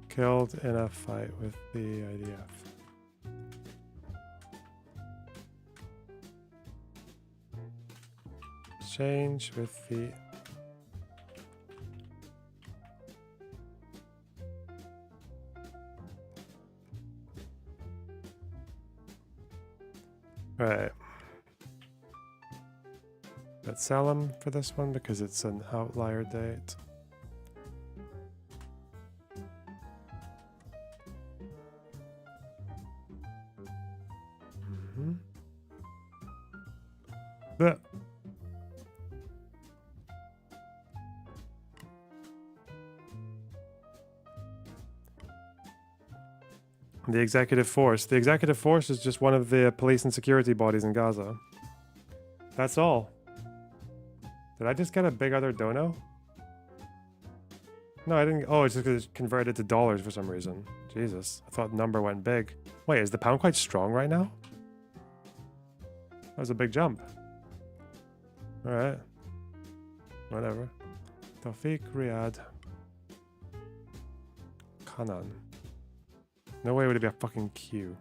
Killed in a fight with the IDF. Exchange with the... Right. Let's sell them for this one because it's an outlier date. But the executive force. The executive force is just one of the police and security bodies in Gaza. That's all. Did I just get a big other dono? No, I didn't. Oh, it's just because it's converted to dollars for some reason. Jesus, I thought the number went big. Wait, is the pound quite strong right now? That was a big jump. Alright. Whatever. Tawfiq, Riyadh. Kanan. No way would it be a fucking queue.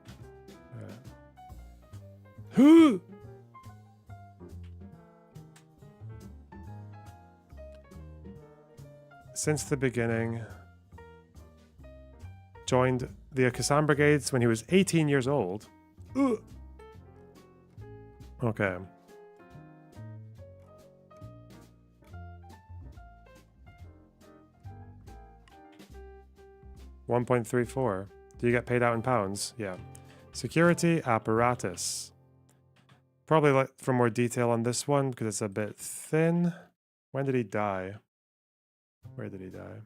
Alright. Since the beginning. Joined the Qassam Brigades when he was 18 years old. Okay. $1.34. Do you get paid out in pounds? Yeah. Security apparatus. Probably like for more detail on this one because it's a bit thin. When did he die? Where did he die?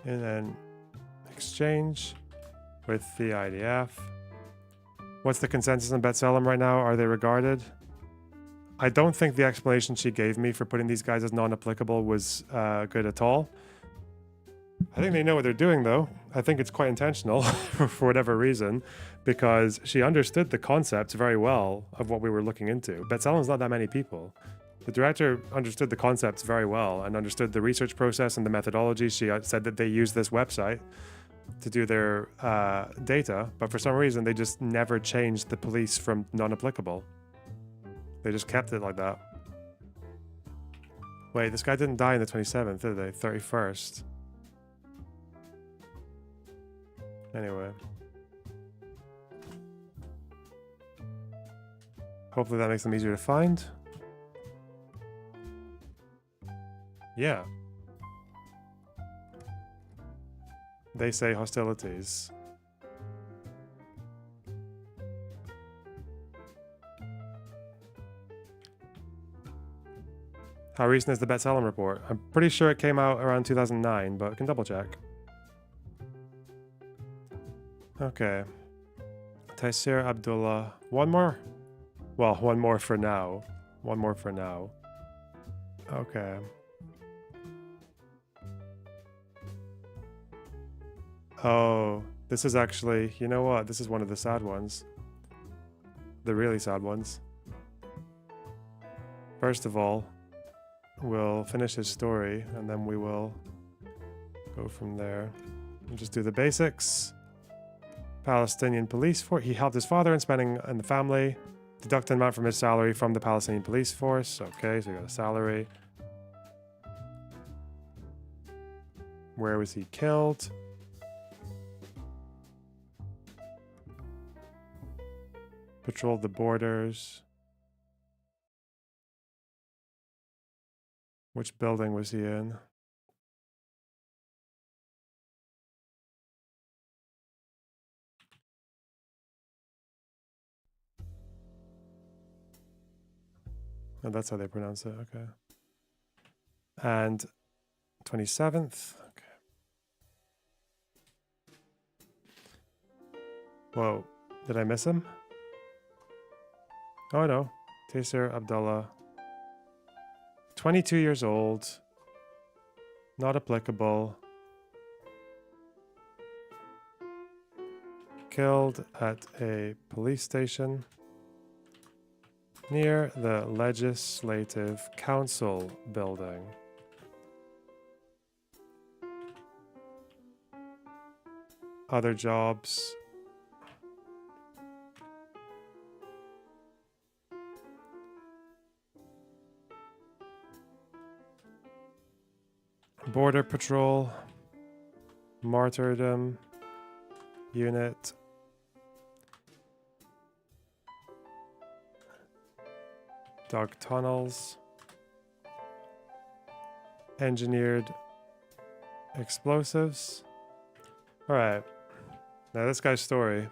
And then exchange with the IDF. What's the consensus on B'Tselem right now? Are they regarded? I don't think the explanation she gave me for putting these guys as non-applicable was good at all. I think they know what they're doing, though. I think it's quite intentional for whatever reason, because she understood the concepts very well of what we were looking into. B'Tselem's not that many people. The director understood the concepts very well and understood the research process and the methodology. She said that they use this website to do their data, but for some reason they just never changed the police from non-applicable. They just kept it like that. Wait, this guy didn't die on the 27th, did they? 31st. Anyway. Hopefully that makes them easier to find. Yeah. They say hostilities. How recent is the B'Tselem report? I'm pretty sure it came out around 2009, but I can double check. Okay. Taysir Abdullah. One more? Well, one more for now. One more for now. Okay. Oh, this is actually, you know what? This is one of the sad ones. The really sad ones. First of all, we'll finish his story and then we will go from there. We'll just do the basics. Palestinian police force. He helped his father in spending in the family. Deduct an amount from his salary from the Palestinian police force. Okay, so you got a salary. Where was he killed? Patrolled the borders. Which building was he in? Oh, that's how they pronounce it. Okay. And 27th. Okay. Whoa. Did I miss him? Oh, no. Taser Abdullah. 22 years old. Not applicable. Killed at a police station near the Legislative Council building. Other jobs. Border Patrol. Martyrdom Unit. Dug tunnels. Engineered explosives. Alright. Now this guy's story.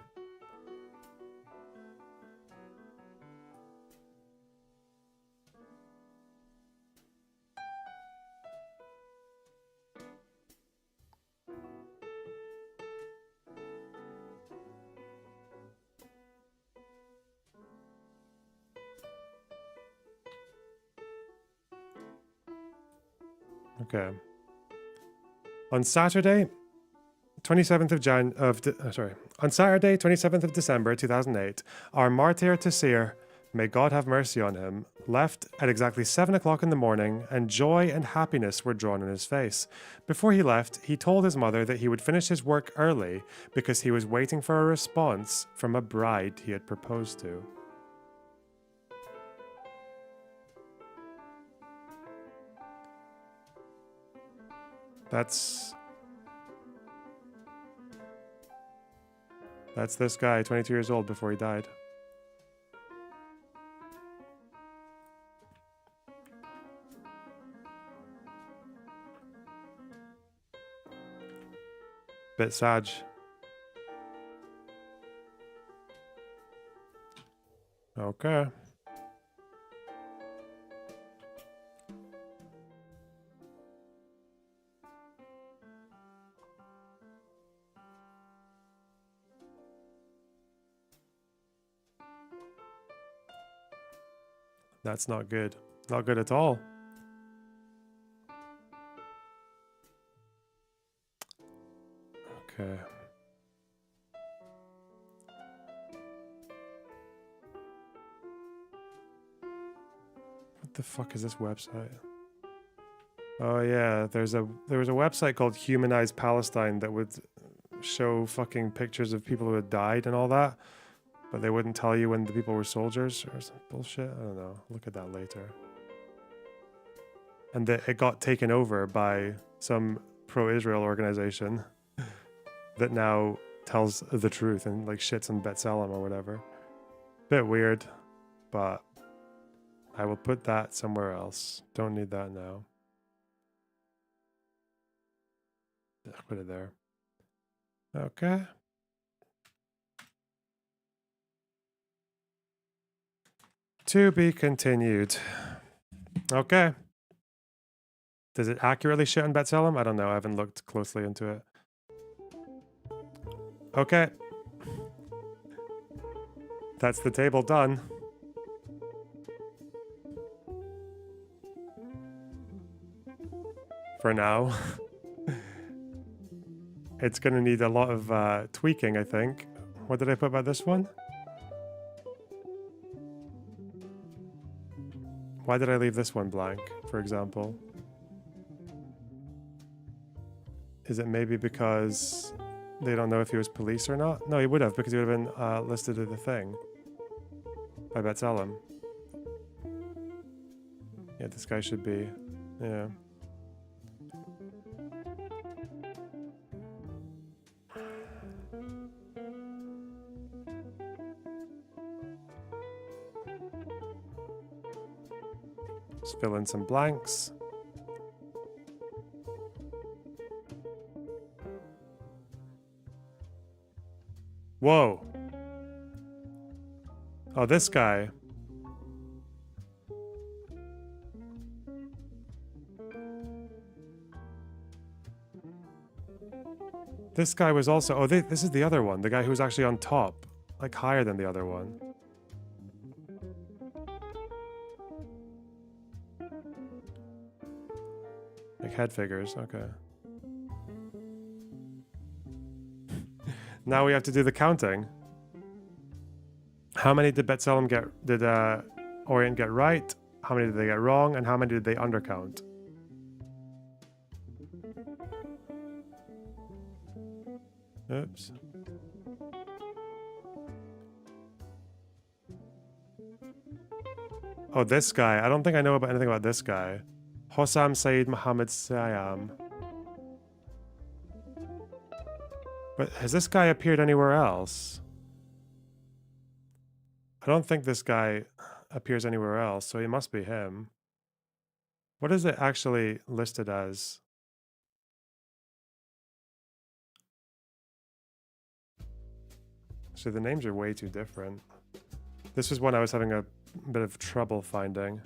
Okay. On Saturday, 27th of December 2008, our martyr Taseer, may God have mercy on him, left at exactly 7 o'clock in the morning, and joy and happiness were drawn on his face. Before he left, he told his mother that he would finish his work early because he was waiting for a response from a bride he had proposed to. That's this guy, 22 years old, before he died. Bit sad. Okay. That's not good. Not good at all. Okay. What the fuck is this website? Oh yeah, there was a website called Humanize Palestine that would show fucking pictures of people who had died and all that. But they wouldn't tell you when the people were soldiers or some bullshit. I don't know. Look at that later. And it got taken over by some pro-Israel organization that now tells the truth and like shits on B'Tselem or whatever. Bit weird, but I will put that somewhere else. Don't need that now. Put it there. Okay. To be continued. Okay. Does it accurately shit on B'Tselem? I don't know. I haven't looked closely into it. Okay. That's the table done. for now. It's gonna need a lot of tweaking, I think. What did I put about this one? Why did I leave this one blank, for example? Is it maybe because they don't know if he was police or not? No, he would have, because he would have been listed as the thing by B'Tselem. Yeah, this guy should be, yeah. Just fill in some blanks. Whoa. Oh, this guy. This guy was also... Oh, this is the other one. The guy who's actually on top. Like, higher than the other one. Like head figures. Okay. Now we have to do the counting. How many did B'Tselem get? Did Orient get right? How many did they get wrong? And how many did they undercount? Oops. Oh, this guy. I don't think I know about anything about this guy. Hossam Saeed Mohammed Sayam. But has this guy appeared anywhere else? I don't think this guy appears anywhere else, so he must be him. What is it actually listed as? So the names are way too different. This was one I was having a bit of trouble finding.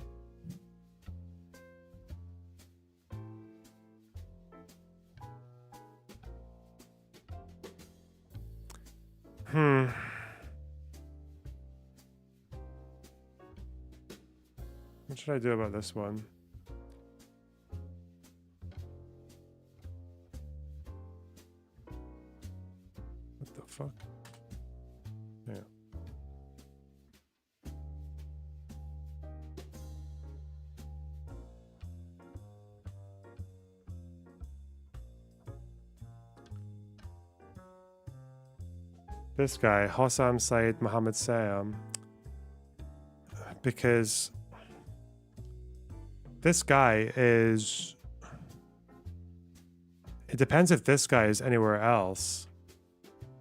What should I do about this one? What the fuck? Yeah. This guy, Hossam Saeed Mohammed Sayam, because this guy is... It depends if this guy is anywhere else,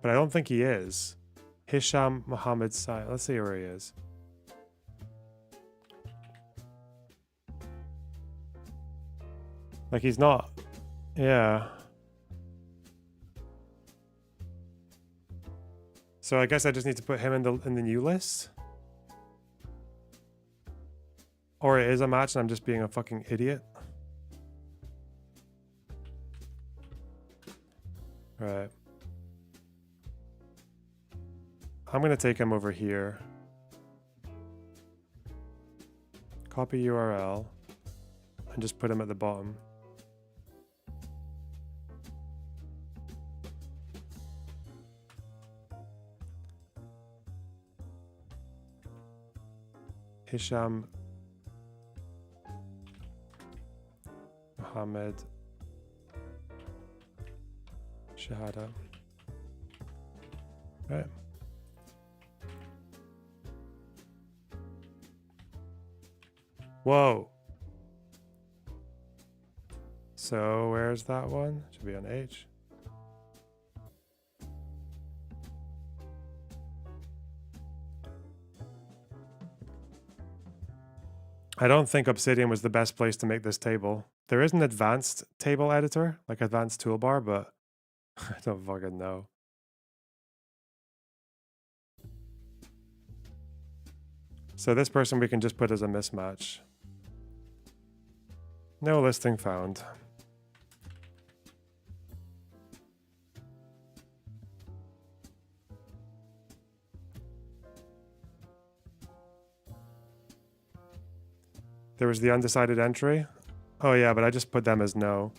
but I don't think he is. Hisham Mohammed Sayed. Let's see where he is. Like, he's not... Yeah. So I guess I just need to put him in the new list? Or it is a match and I'm just being a fucking idiot? Right. I'm gonna take him over here. Copy URL. And just put him at the bottom. Hisham Mohammed Shahada. Right. Whoa. So where's that one? Should be on H. I don't think Obsidian was the best place to make this table. There is an advanced table editor, like advanced toolbar, but I don't fucking know. So this person we can just put as a mismatch. No listing found. There was the undecided entry. Oh yeah, but I just put them as no.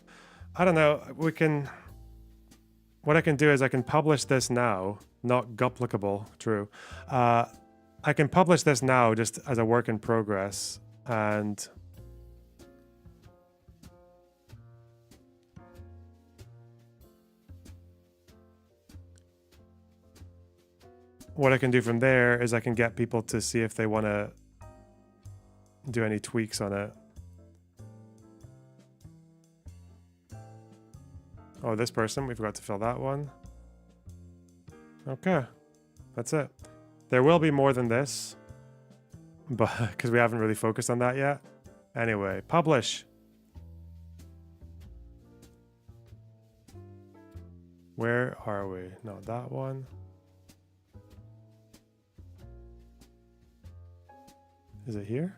I don't know. We can. What I can do is I can publish this now. Not guplicable. True. I can publish this now just as a work in progress, and what I can do from there is I can get people to see if they want to do any tweaks on it. Oh, this person, we forgot to fill that one. Okay, that's it. There will be more than this, but because we haven't really focused on that yet. Anyway, publish. Where are we? No, that one. Is it here?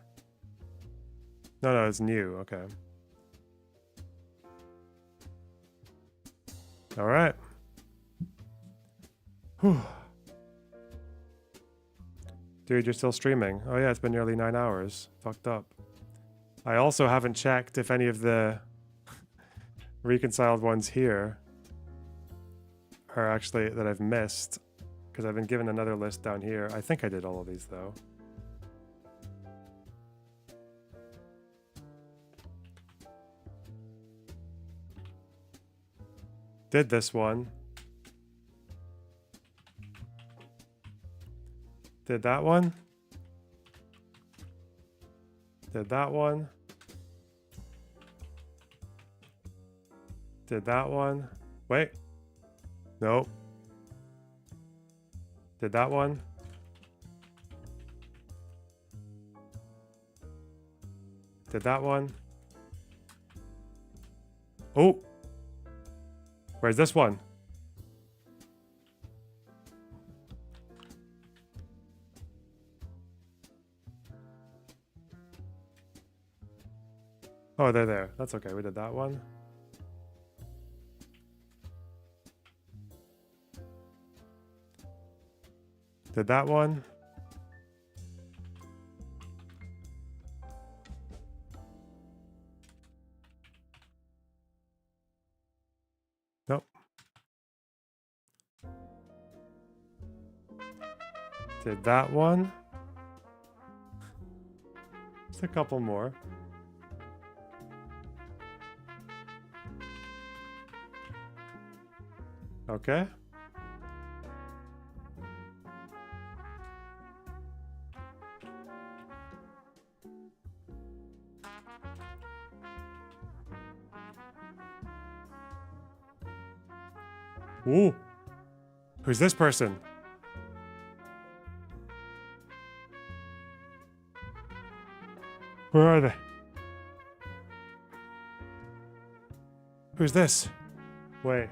No, it's new. Okay. All right. Whew. Dude, you're still streaming. Oh yeah, it's been nearly 9 hours. Fucked up. I also haven't checked if any of the reconciled ones here are actually that I've missed, because I've been given another list down here. I think I did all of these though. Did this one. Did that one. Did that one. Did that one. Wait. Nope. Did that one. Did that one. Oh. Where's this one? Oh, they're there. That's okay. We did that one. Did that one. Nope. Did that one. Just a couple more. Okay. Ooh. Who's this person? Where are they? Who's this? Wait.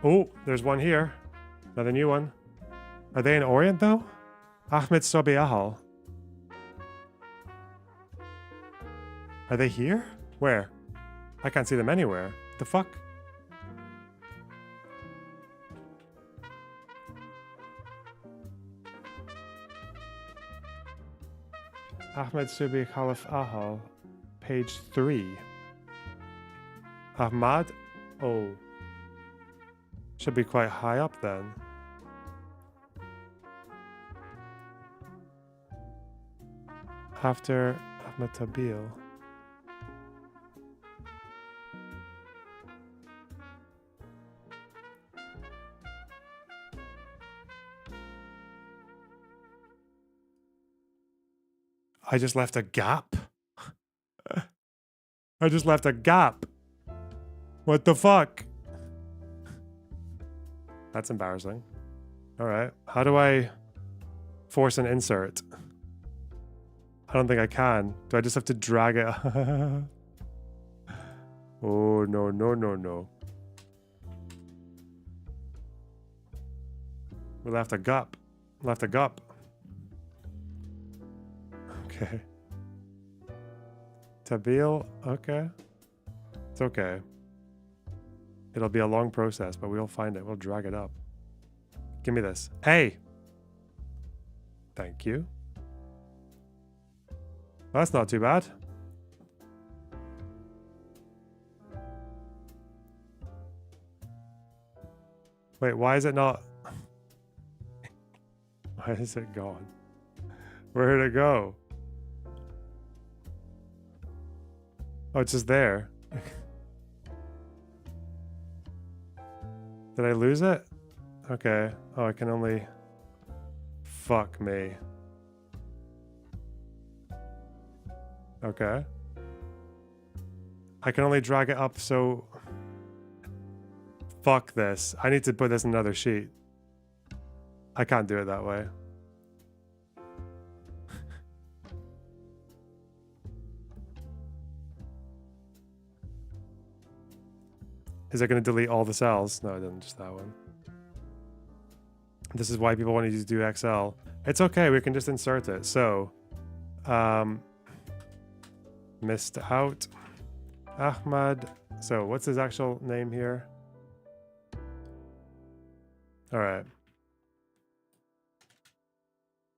Oh, there's one here. Another new one. Are they in Orient though? Ahmed Sobi Ahal. Are they here? Where? I can't see them anywhere. The fuck? Ahmed Subi Khalif Ahal, page 3. Ahmad? Oh. Should be quite high up then. After Ahmed Tabil. I just left a gap. I just left a gap. What the fuck? That's embarrassing. All right. How do I force an insert? I don't think I can. Do I just have to drag it? Oh, no, no, no, no. We left a gap. Left a gap. Okay. Tabil, okay. It's okay. It'll be a long process, but we'll find it. We'll drag it up. Give me this. Hey! Thank you. That's not too bad. Wait, why is it not? Why is it gone? Where did it go? Oh, it's just there. Did I lose it? Okay. Oh, I can only... Fuck me. Okay. I can only drag it up, so... Fuck this. I need to put this in another sheet. I can't do it that way. Is it going to delete all the cells? No, it didn't, just that one. This is why people want to do Excel. It's okay, we can just insert it. So, missed out. Ahmad. So, what's his actual name here? All right.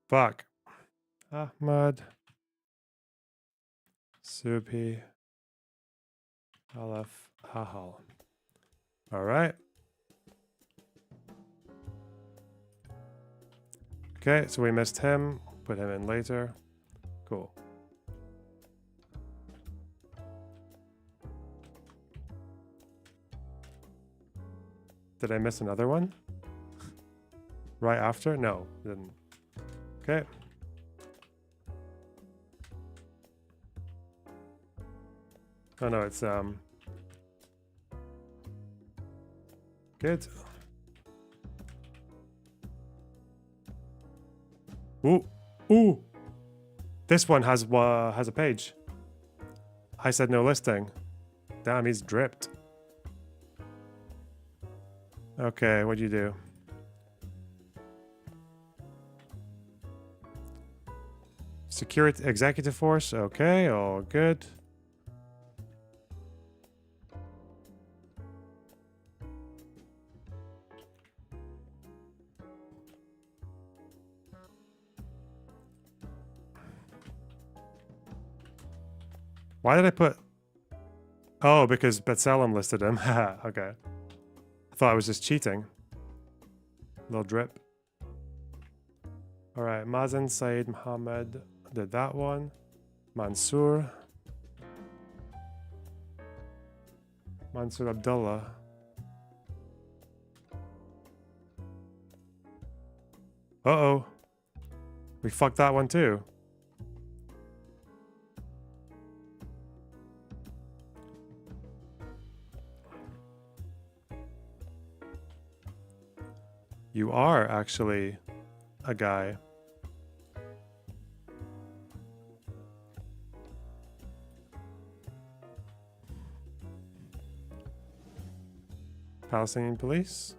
Fuck. Ahmad. Subhi. Aleph. Hahal. All right. Okay, so we missed him. Put him in later. Cool. Did I miss another one? Right after? No, didn't. Okay. Oh no, it's good. Ooh, ooh. This one has a page. I said no listing. Damn, he's dripped. Okay, what'd you do? Security executive force. Okay, all good. Why did I put... Oh, because Betsalem listed him. Okay. I thought I was just cheating. Little drip. Alright, Mazen Said Mohammed did that one. Mansour. Mansour Abdullah. Uh-oh. We fucked that one too. You are actually a guy. Palestinian police.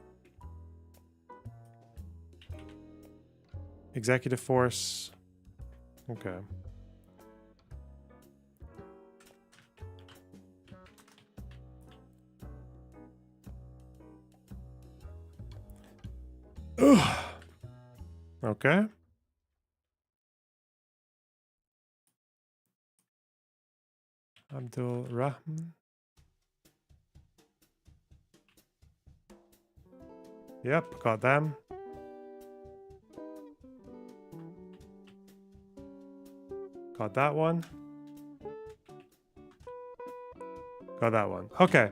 Executive force. Okay. Okay. Abdul Rahman. Yep, got them. Got that one. Got that one. Okay.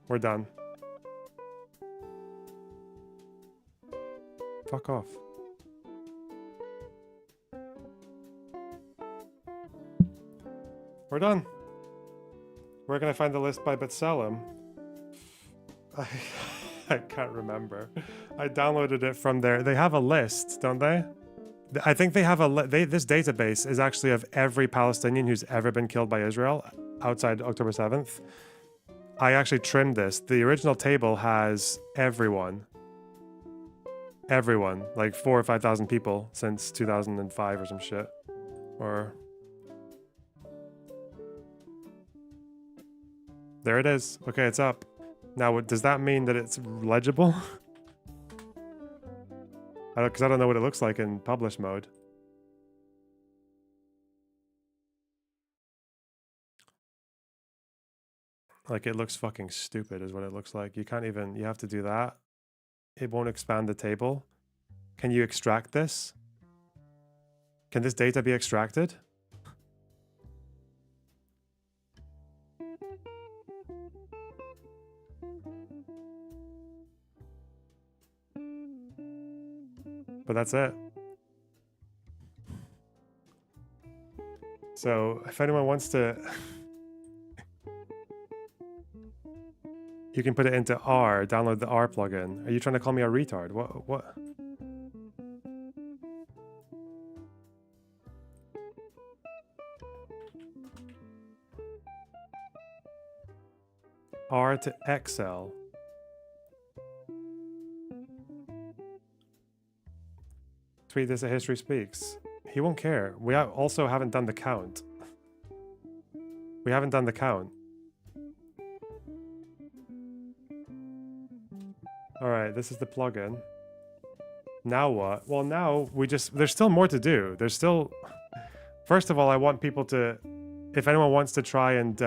We're done. Fuck off. We're done. Where can I find the list by Betsalem? I can't remember. I downloaded it from there. They have a list, don't they? I think they have this database is actually of every Palestinian who's ever been killed by Israel outside October 7th. I actually trimmed this. The original table has everyone. Everyone. Like 4,000 or 5,000 people since 2005 or some shit. Or... There it is. Okay, it's up. Now, does that mean that it's legible? Because I don't know what it looks like in publish mode. Like it looks fucking stupid is what it looks like. You can't even, you have to do that. It won't expand the table. Can you extract this? Can this data be extracted? But that's it. So if anyone wants to, you can put it into R, download the R plugin. Are you trying to call me a retard? What? R to Excel. Tweet this at History Speaks. He won't care. We also haven't done the count. We haven't done the count. All right, this is the plugin. Now what? Well, now we just, there's still more to do. There's still, first of all, I want people to, if anyone wants to try and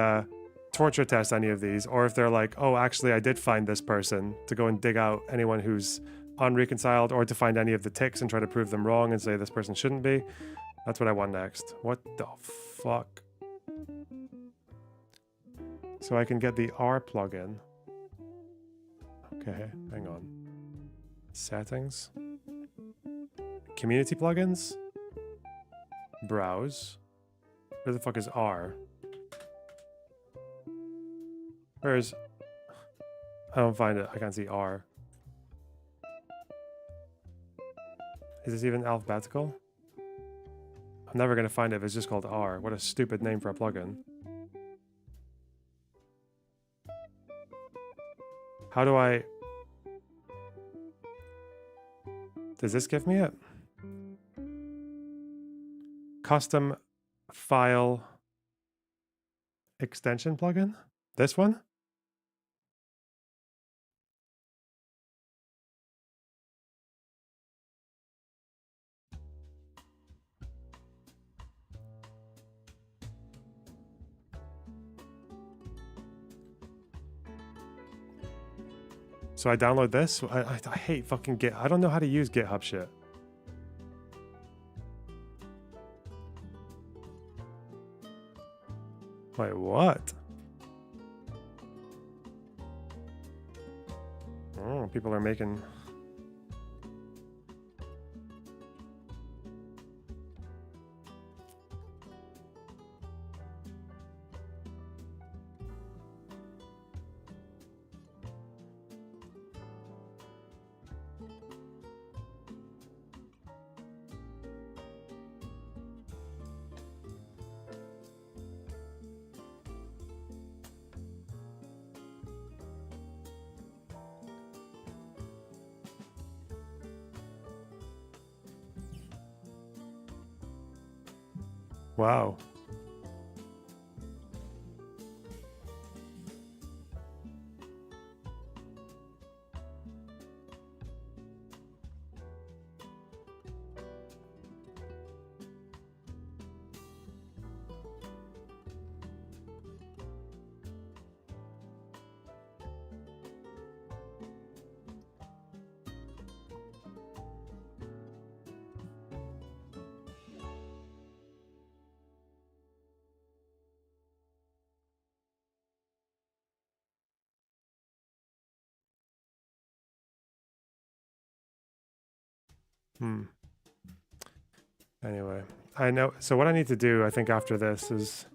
torture test any of these, or if they're like, oh, actually, I did find this person, to go and dig out anyone who's unreconciled, or to find any of the ticks and try to prove them wrong and say this person shouldn't be. That's what I want next. What the fuck? So I can get the R plugin. Okay, hang on. Settings. Community plugins. Browse. Where the fuck is R? Where is... I don't find it. I can't see R. Is this even alphabetical? I'm never going to find it if it's just called R. What a stupid name for a plugin. How do I... Does this give me it? Custom file extension plugin? This one? So I download this. I hate fucking Git. I don't know how to use GitHub shit. Wait, what? Oh, people are making... Wow. Anyway, I know. So what I need to do, I think, after this is...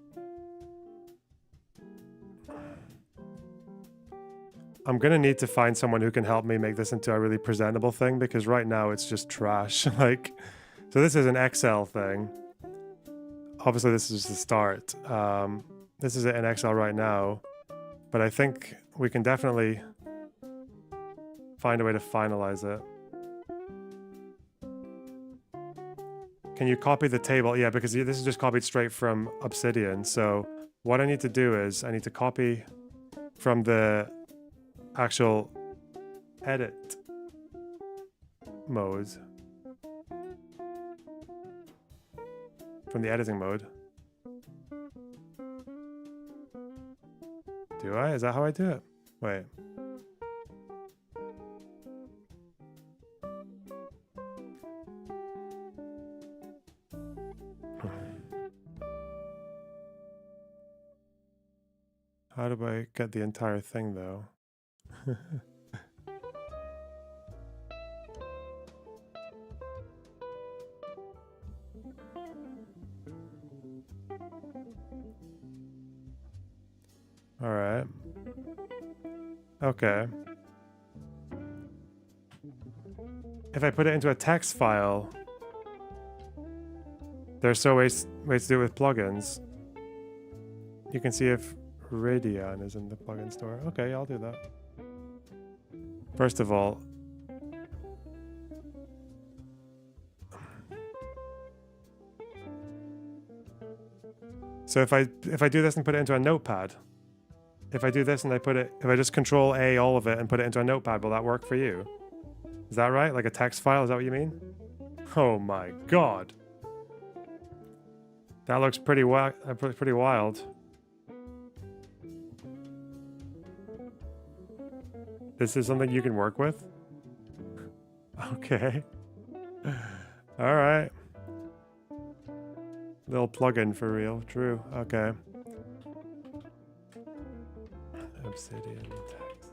I'm going to need to find someone who can help me make this into a really presentable thing, because right now it's just trash. Like, so this is an Excel thing. Obviously, this is the start. This is it in Excel right now. But I think we can definitely find a way to finalize it. Can you copy the table? Yeah, because this is just copied straight from Obsidian. So what I need to do is I need to copy from the actual edit mode. From the editing mode. Do I? Is that how I do it? Wait. How do I get the entire thing though? All right. Okay. If I put it into a text file, there's so ways to do it with plugins. You can see if Radeon is in the plugin store. Okay, I'll do that. First of all, so if I do this and put it into a notepad, if I do this and if I just Control A all of it and put it into a notepad, will that work for you? Is that right? Like a text file? Is that what you mean? Oh my god. That looks pretty wild. This is something you can work with? Okay. All right. Little plugin for real. True. Okay. Obsidian text.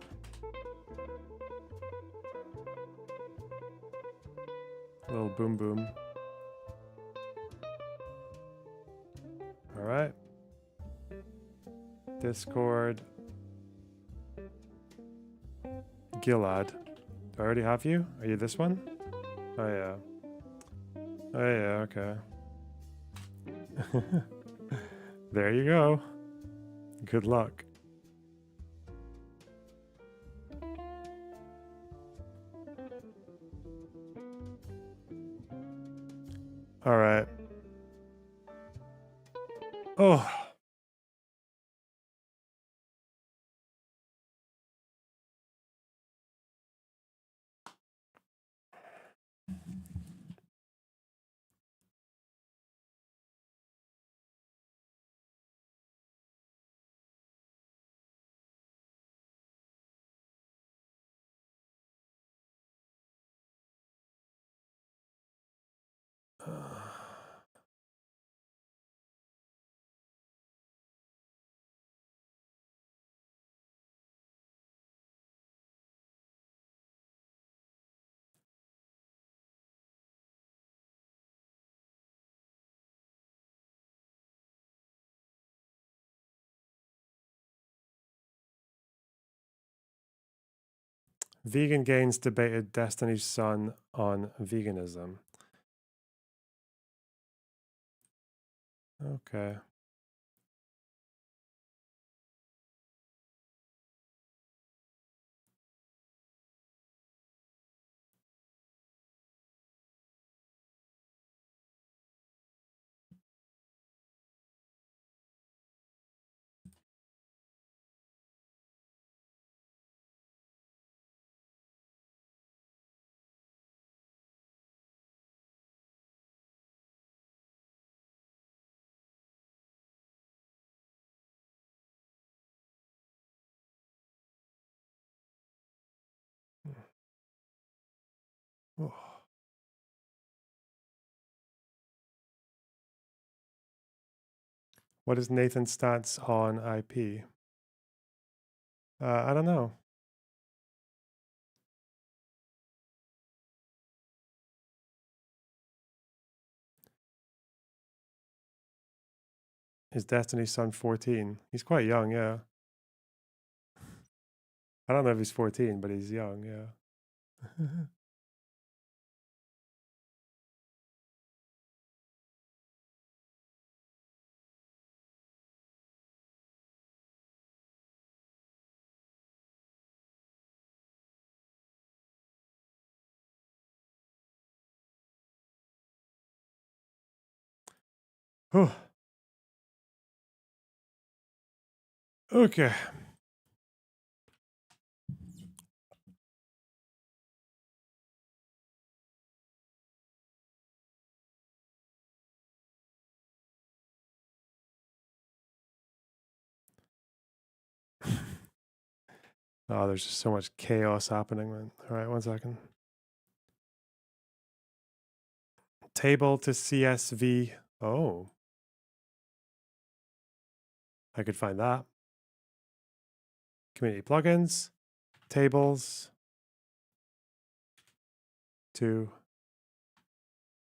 Little boom boom. All right. Discord. Gilad. Do I already have you? Are you this one? Oh yeah. Oh yeah, okay. There you go. Good luck. All right. Oh. Vegan Gains debated Destiny's Son on veganism. Okay. Oh. What is Nathan's stats on IP? I don't know. Is Destiny's Son 14? He's quite young, yeah. I don't know if he's 14, but he's young, yeah. Oh. Okay. Oh, there's just so much chaos happening, man. All right, 1 second. Table to CSV. Oh. I could find that. Community plugins, tables, to.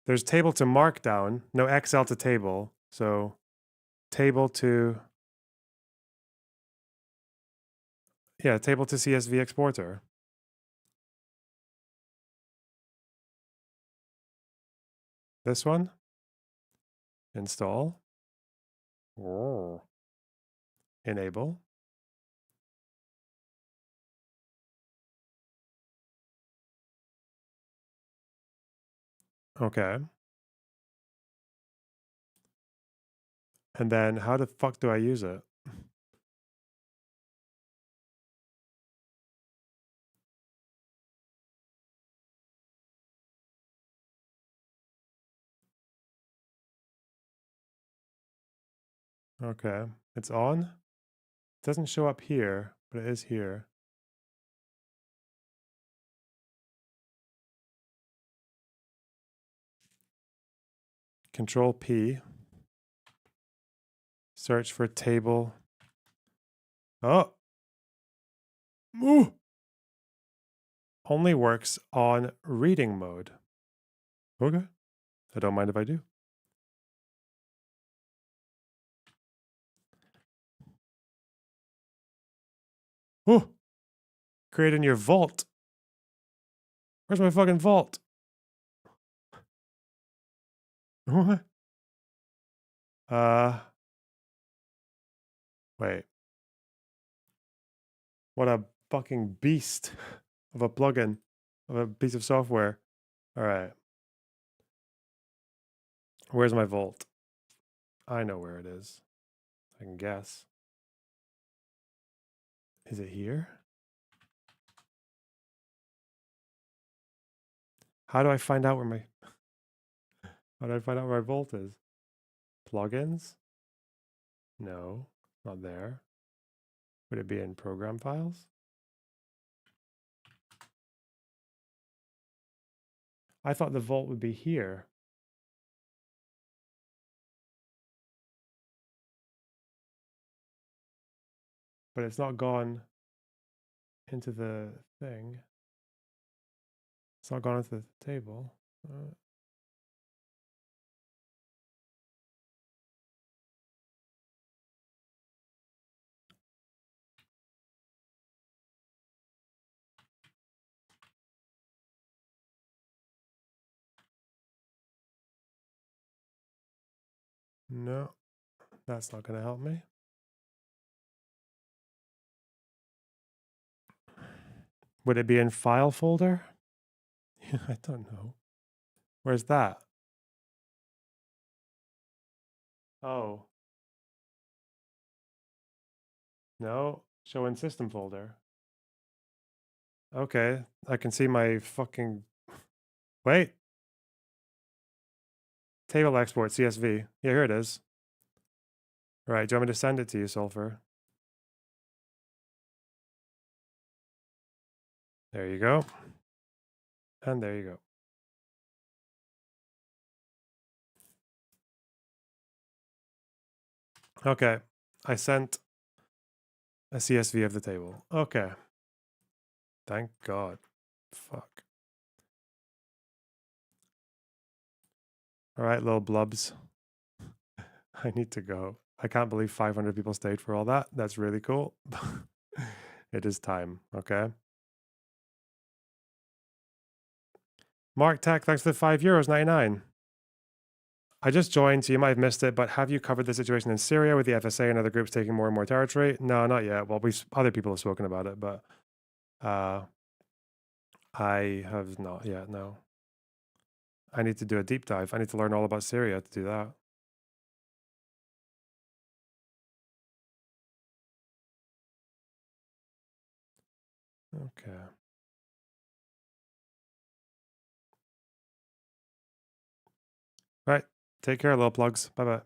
There's table to markdown, no Excel to table. So table to, yeah, table to CSV exporter. This one, install, enable. Okay. And then how the fuck do I use it? Okay, it's on. It doesn't show up here, but it is here. Control P. Search for table. Oh. Ooh. Only works on reading mode. Okay. I don't mind if I do. Oh. Create in your vault. Where's my fucking vault? What? Wait. What a fucking beast of a plugin, of a piece of software. All right. Where's my vault? I know where it is. I can guess. Is it here? How do I find out where my vault is? Plugins? No, not there. Would it be in program files? I thought the vault would be here. But it's not gone into the thing. It's not gone into the table. No, that's not going to help me. Would it be in file folder? I don't know. Where's that? Oh. No, show in system folder. Okay, I can see my fucking... Wait. Table export, CSV. Yeah, here it is. All right, do you want me to send it to you, Sulfur? There you go. And there you go. Okay, I sent a CSV of the table. Okay. Thank God. Fuck. All right, little blubs. I need to go. I can't believe 500 people stayed for all that. That's really cool. It is time, okay? Mark Tech, thanks for the €5.99. I just joined, so you might have missed it, but have you covered the situation in Syria with the FSA and other groups taking more and more territory? No, not yet. Well, other people have spoken about it, but I have not yet, no. I need to do a deep dive. I need to learn all about Syria to do that. Okay. Right. Take care, little plugs. Bye-bye.